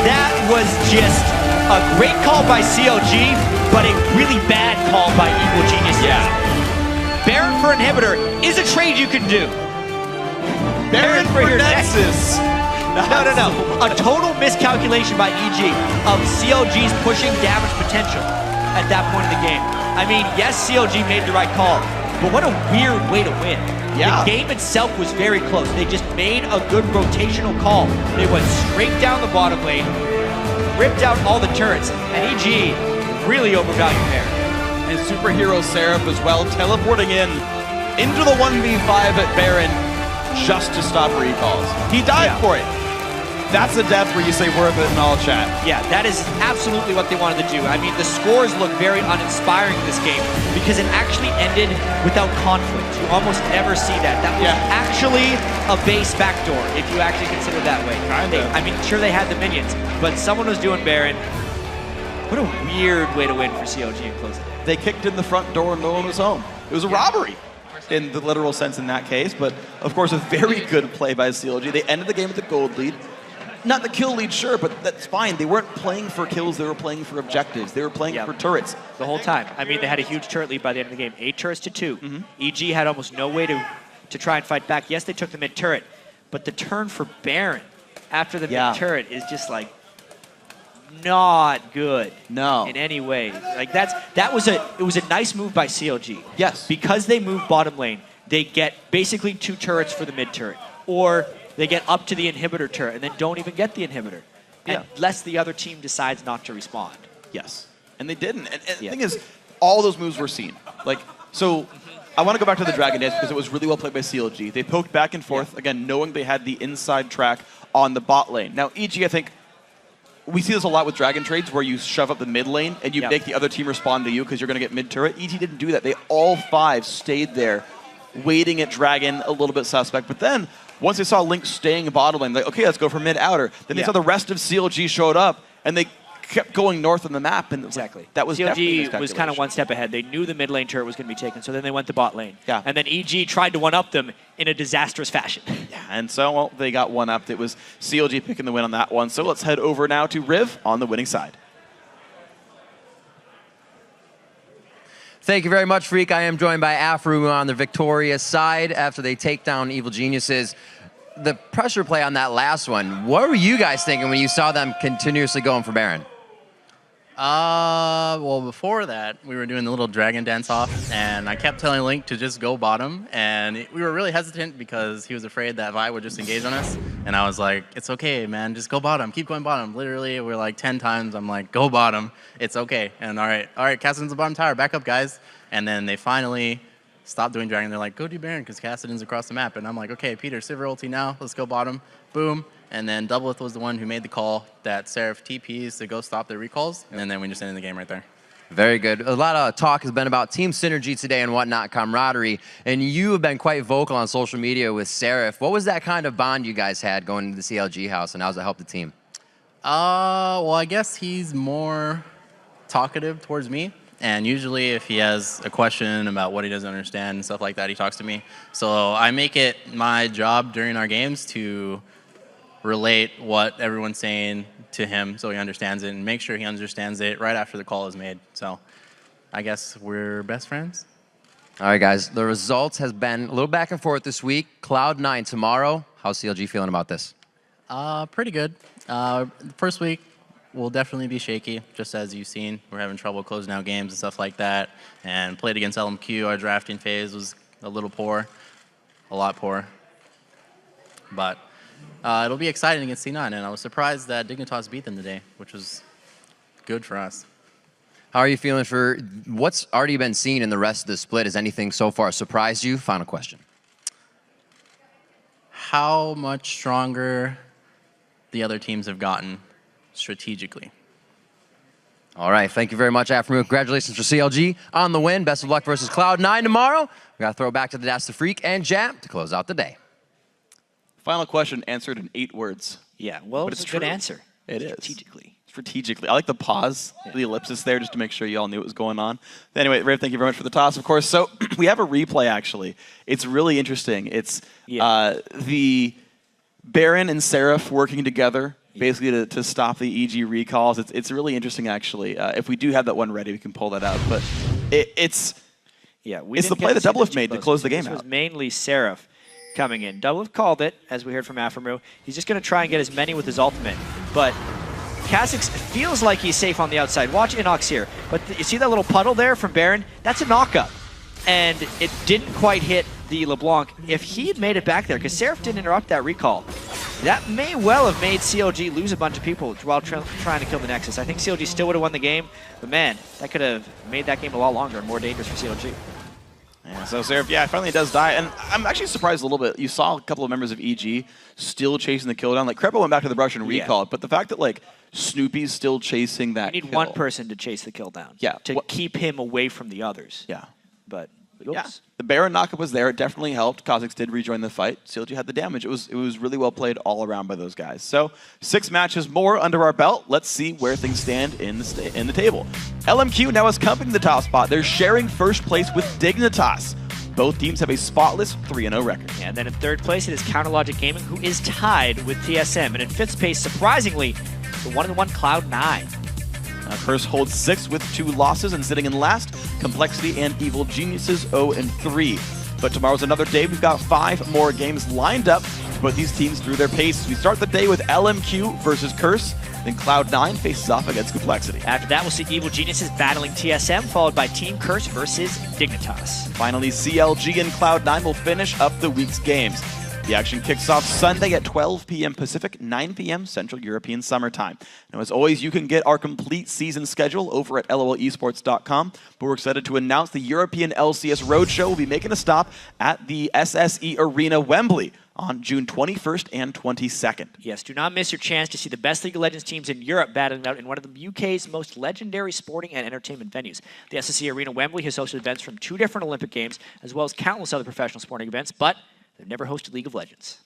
That was just a great call by CLG, but a really bad call by Evil Geniuses. Yeah. Baron for inhibitor is a trade you can do. Baron for your Nexus. No. A total miscalculation by EG of CLG's pushing damage potential at that point in the game. I mean, yes, CLG made the right call, but what a weird way to win. Yeah. The game itself was very close. They just made a good rotational call. They went straight down the bottom lane, ripped out all the turrets, and EG really overvalued there. And superhero Seraph as well, teleporting into the 1v5 at Baron just to stop recalls. He died for it. That's a death where you say worth it in all chat. Yeah, that is absolutely what they wanted to do. I mean, the scores look very uninspiring in this game because it actually ended without conflict. You almost never see that. That was actually a base backdoor, if you actually consider it that way. I mean, sure they had the minions, but someone was doing Baron. What a weird way to win for CLG and close it. They kicked in the front door and no one was home. It was a robbery in the literal sense in that case, but of course a very good play by CLG. They ended the game with the gold lead. Not the kill lead, sure, but that's fine. They weren't playing for kills, they were playing for objectives. They were playing for turrets. The whole time. I mean, they had a huge turret lead by the end of the game. 8 turrets to 2. EG had almost no way to try and fight back. Yes, they took the mid turret, but the turn for Baron after the mid turret is just like not good. No. In any way. Like it was a nice move by CLG. Yes. Because they moved bottom lane, they get basically 2 turrets for the mid turret. Or they get up to the inhibitor turret and then don't even get the inhibitor. Unless the other team decides not to respond. Yes. And they didn't. And the thing is, all those moves were seen. So I want to go back to the Dragon Dance because it was really well played by CLG. They poked back and forth, again, knowing they had the inside track on the bot lane. Now, EG, I think, we see this a lot with Dragon trades where you shove up the mid lane and you make the other team respond to you because you're going to get mid turret. EG didn't do that. They all 5 stayed there, waiting at Dragon, a little bit suspect. But then, once they saw Link staying bottom lane, like, okay, let's go for mid-outer. Then they saw the rest of CLG showed up, and they kept going north on the map. And that was CLG was kind of one step ahead. They knew the mid lane turret was going to be taken, so then they went to bot lane. Yeah. And then EG tried to one-up them in a disastrous fashion. Yeah, and so, well, they got one-upped. It was CLG picking the win on that one. So let's head over now to Riv on the winning side. Thank you very much, Freak. I am joined by Afro on the victorious side after they take down Evil Geniuses. The pressure play on that last one, what were you guys thinking when you saw them continuously going for Baron? Well, before that, we were doing the little dragon dance off, and I kept telling Link to just go bottom, and we were really hesitant because he was afraid that Vi would just engage on us, and I was like, it's okay, man, just go bottom, keep going bottom. Literally, we're like 10 times, I'm like, go bottom, it's okay, and all right, Cassidy's the bottom tower, back up, guys, and then they finally stopped doing dragon. They're like, go do Baron, because Cassidy's across the map, and I'm like, okay, Peter, Sivir ulti now, let's go bottom, boom. And then Doubleth was the one who made the call that Seraph TPs to go stop their recalls, and then we just ended the game right there. Very good. A lot of talk has been about team synergy today and whatnot, camaraderie, and you have been quite vocal on social media with Seraph. What was that kind of bond you guys had going into the CLG house, and how does it help the team? Well, I guess he's more talkative towards me, and usually if he has a question about what he doesn't understand and stuff like that, he talks to me. So I make it my job during our games to relate what everyone's saying to him so he understands it and make sure he understands it right after the call is made. So I guess we're best friends. All right, guys. The results has been a little back and forth this week. Cloud9 tomorrow. How's CLG feeling about this? Pretty good. First week will definitely be shaky, just as you've seen. We're having trouble closing out games and stuff like that. And played against LMQ, our drafting phase was a little poor, a lot poor. But it'll be exciting against C9, and I was surprised that Dignitas beat them today, which was good for us. How are you feeling for what's already been seen in the rest of the split? Has anything so far surprised you? Final question. How much stronger the other teams have gotten strategically. All right, thank you very much, Afternoon. Congratulations for CLG on the win. Best of luck versus Cloud9 tomorrow. We got to throw it back to the Dash the Freak and Jap to close out the day. Final question answered in 8 words. Yeah, well, but it's a true. good answer. It is. Strategically. I like the pause, the ellipsis there, just to make sure you all knew what was going on. Anyway, Rave, thank you very much for the toss, of course. So we have a replay, actually. It's really interesting. It's the Baron and Seraph working together, basically to stop the EG recalls. It's really interesting, actually. If we do have that one ready, we can pull that out. But it's the play that Doublelift made to close the game out. This was mainly Seraph coming in. Doublelift called it, as we heard from Afremu. He's just going to try and get as many with his ultimate. But Kha'Zix feels like he's safe on the outside. Watch Inox here. But you see that little puddle there from Baron? That's a knockup. And it didn't quite hit the LeBlanc. If he had made it back there, because Seraph didn't interrupt that recall, that may well have made CLG lose a bunch of people while trying to kill the Nexus. I think CLG still would have won the game, but man, that could have made that game a lot longer and more dangerous for CLG. Yeah, so Seraph, finally does die. And I'm actually surprised a little bit. You saw a couple of members of EG still chasing the kill down. Like, Crepo went back to the brush and recalled, but the fact that, like, Snoopy's still chasing that You need one person to chase the kill down. Yeah. To keep him away from the others. Yeah. But the Baron knockup was there. It definitely helped. Kha'Zix did rejoin the fight. CLG had the damage. It was really well played all around by those guys. So 6 matches more under our belt. Let's see where things stand in the table. LMQ now is comping the top spot. They're sharing first place with Dignitas. Both teams have a spotless 3-0 record. Yeah, and then in third place it is Counterlogic Gaming, who is tied with TSM. And in fifth place, surprisingly, the 1-1 Cloud9. Curse holds 6 with 2 losses, and sitting in last, Complexity and Evil Geniuses 0-3. But tomorrow's another day. We've got 5 more games lined up to put these teams through their paces. We start the day with LMQ versus Curse, then Cloud9 faces off against Complexity. After that, we'll see Evil Geniuses battling TSM, followed by Team Curse versus Dignitas. Finally, CLG and Cloud9 will finish up the week's games. The action kicks off Sunday at 12 p.m. Pacific, 9 p.m. Central European Summer Time. Now, as always, you can get our complete season schedule over at lolesports.com, but we're excited to announce the European LCS Roadshow will be making a stop at the SSE Arena Wembley on June 21st and 22nd. Yes, do not miss your chance to see the best League of Legends teams in Europe battling out in one of the UK's most legendary sporting and entertainment venues. The SSE Arena Wembley has hosted events from 2 different Olympic Games, as well as countless other professional sporting events, but they've never hosted League of Legends.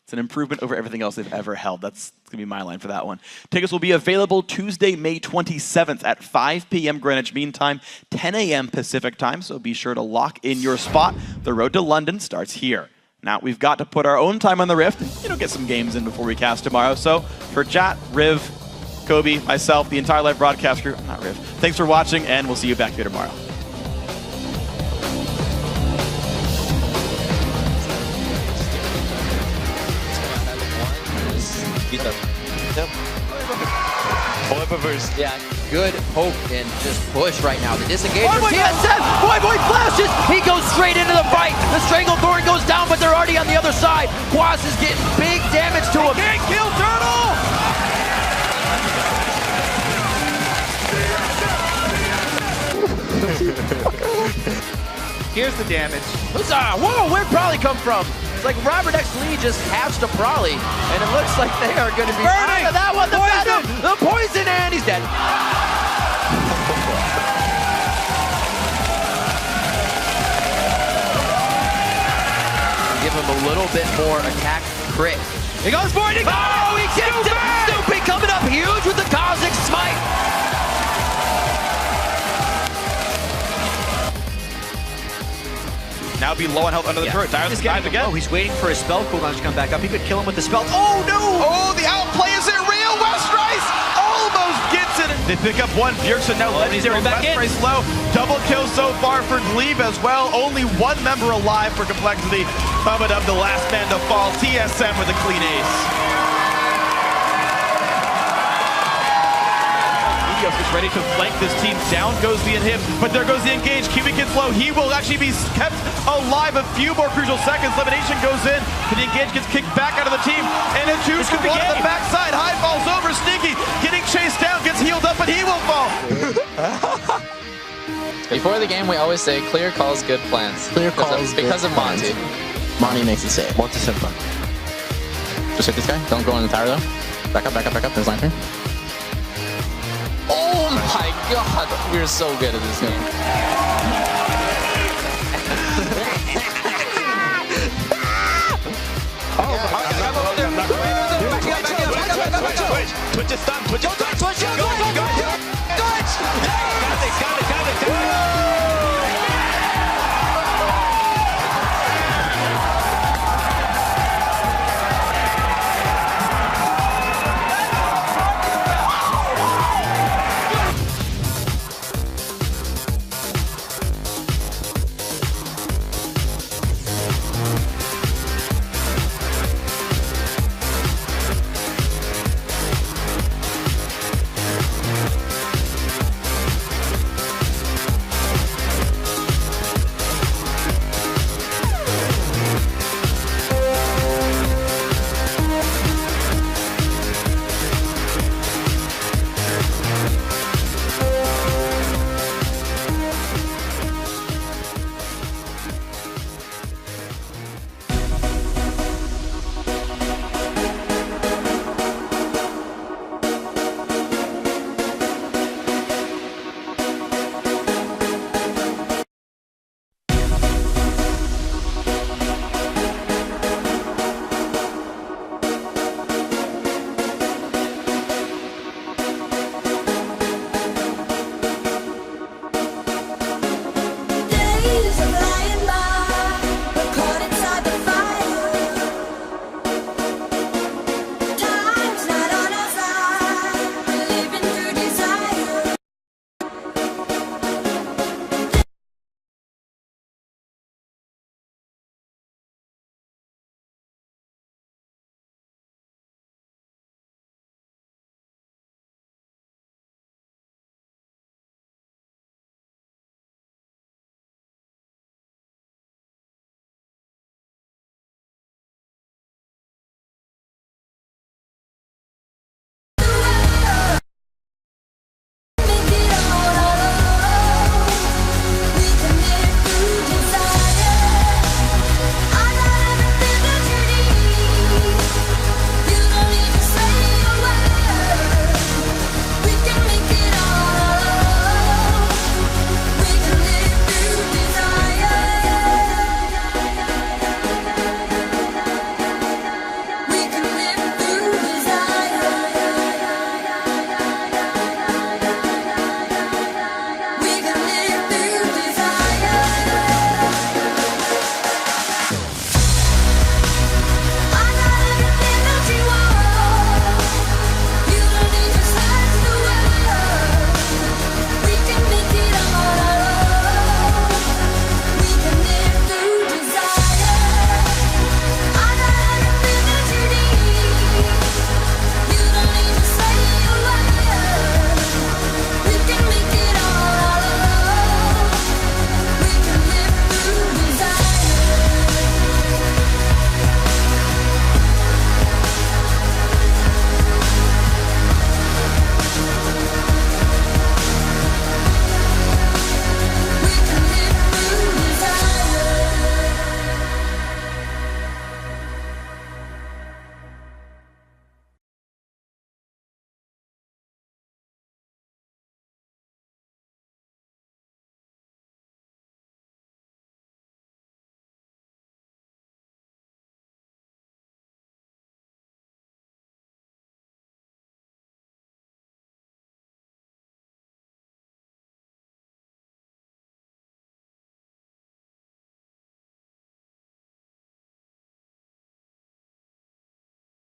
It's an improvement over everything else they've ever held. That's going to be my line for that one. Tickets will be available Tuesday, May 27th at 5 p.m. Greenwich Mean Time, 10 a.m. Pacific Time, so be sure to lock in your spot. The road to London starts here. Now, we've got to put our own time on the Rift and, get some games in before we cast tomorrow. So, for Jat, Riv, Kobe, myself, the entire live broadcast crew, not Riv, thanks for watching, and we'll see you back here tomorrow. Yeah, good hope and just push right now. The disengage from TSM. Boy flashes. He goes straight into the fight. The Stranglethorn goes down, but they're already on the other side. Quas is getting big damage to him. Can't kill Turtle! Here's the damage. Huzzah! Whoa, where'd Prolly come from? It's like Robert X. Lee just hatched a Prolly, and it looks like they are going to be out of that one. The Venom, the poison, and he's dead. Give him a little bit more attack crit. He goes for it. Oh, he gets it. Snoopy coming up huge with the Kha'Zix smite. Now be low on health under the turret. Dives again. Oh, he's waiting for his spell cooldown to come back up. He could kill him with the spell. Oh, no! Oh, the outplay is it real? Westrice almost gets it. They pick up one. Bjergsen now legendary. Westrice low. Double kill so far for Glebe as well. Only 1 member alive for Complexity. Bummed up the last man to fall. TSM with a clean ace. Skios gets ready to flank this team. Down goes the inhib, but there goes the engage. Kiwi gets low. He will actually be kept alive a few more crucial seconds. Elimination goes in, but the engage gets kicked back out of the team. And a 2-for-1 on the backside. High falls over. Sneaky getting chased down, gets healed up, but he will fall. Before the game, we always say clear calls, good plans. Clear calls, because of Monty. Monty makes it safe. Monty simple. Just hit this guy. Don't go in the tower though. Back up, back up, back up. There's lantern. Oh my god, we're so good at this game. Twitch is stunned. Twitch is stunned. Twitch is stunned. Twitch! Got it, got it.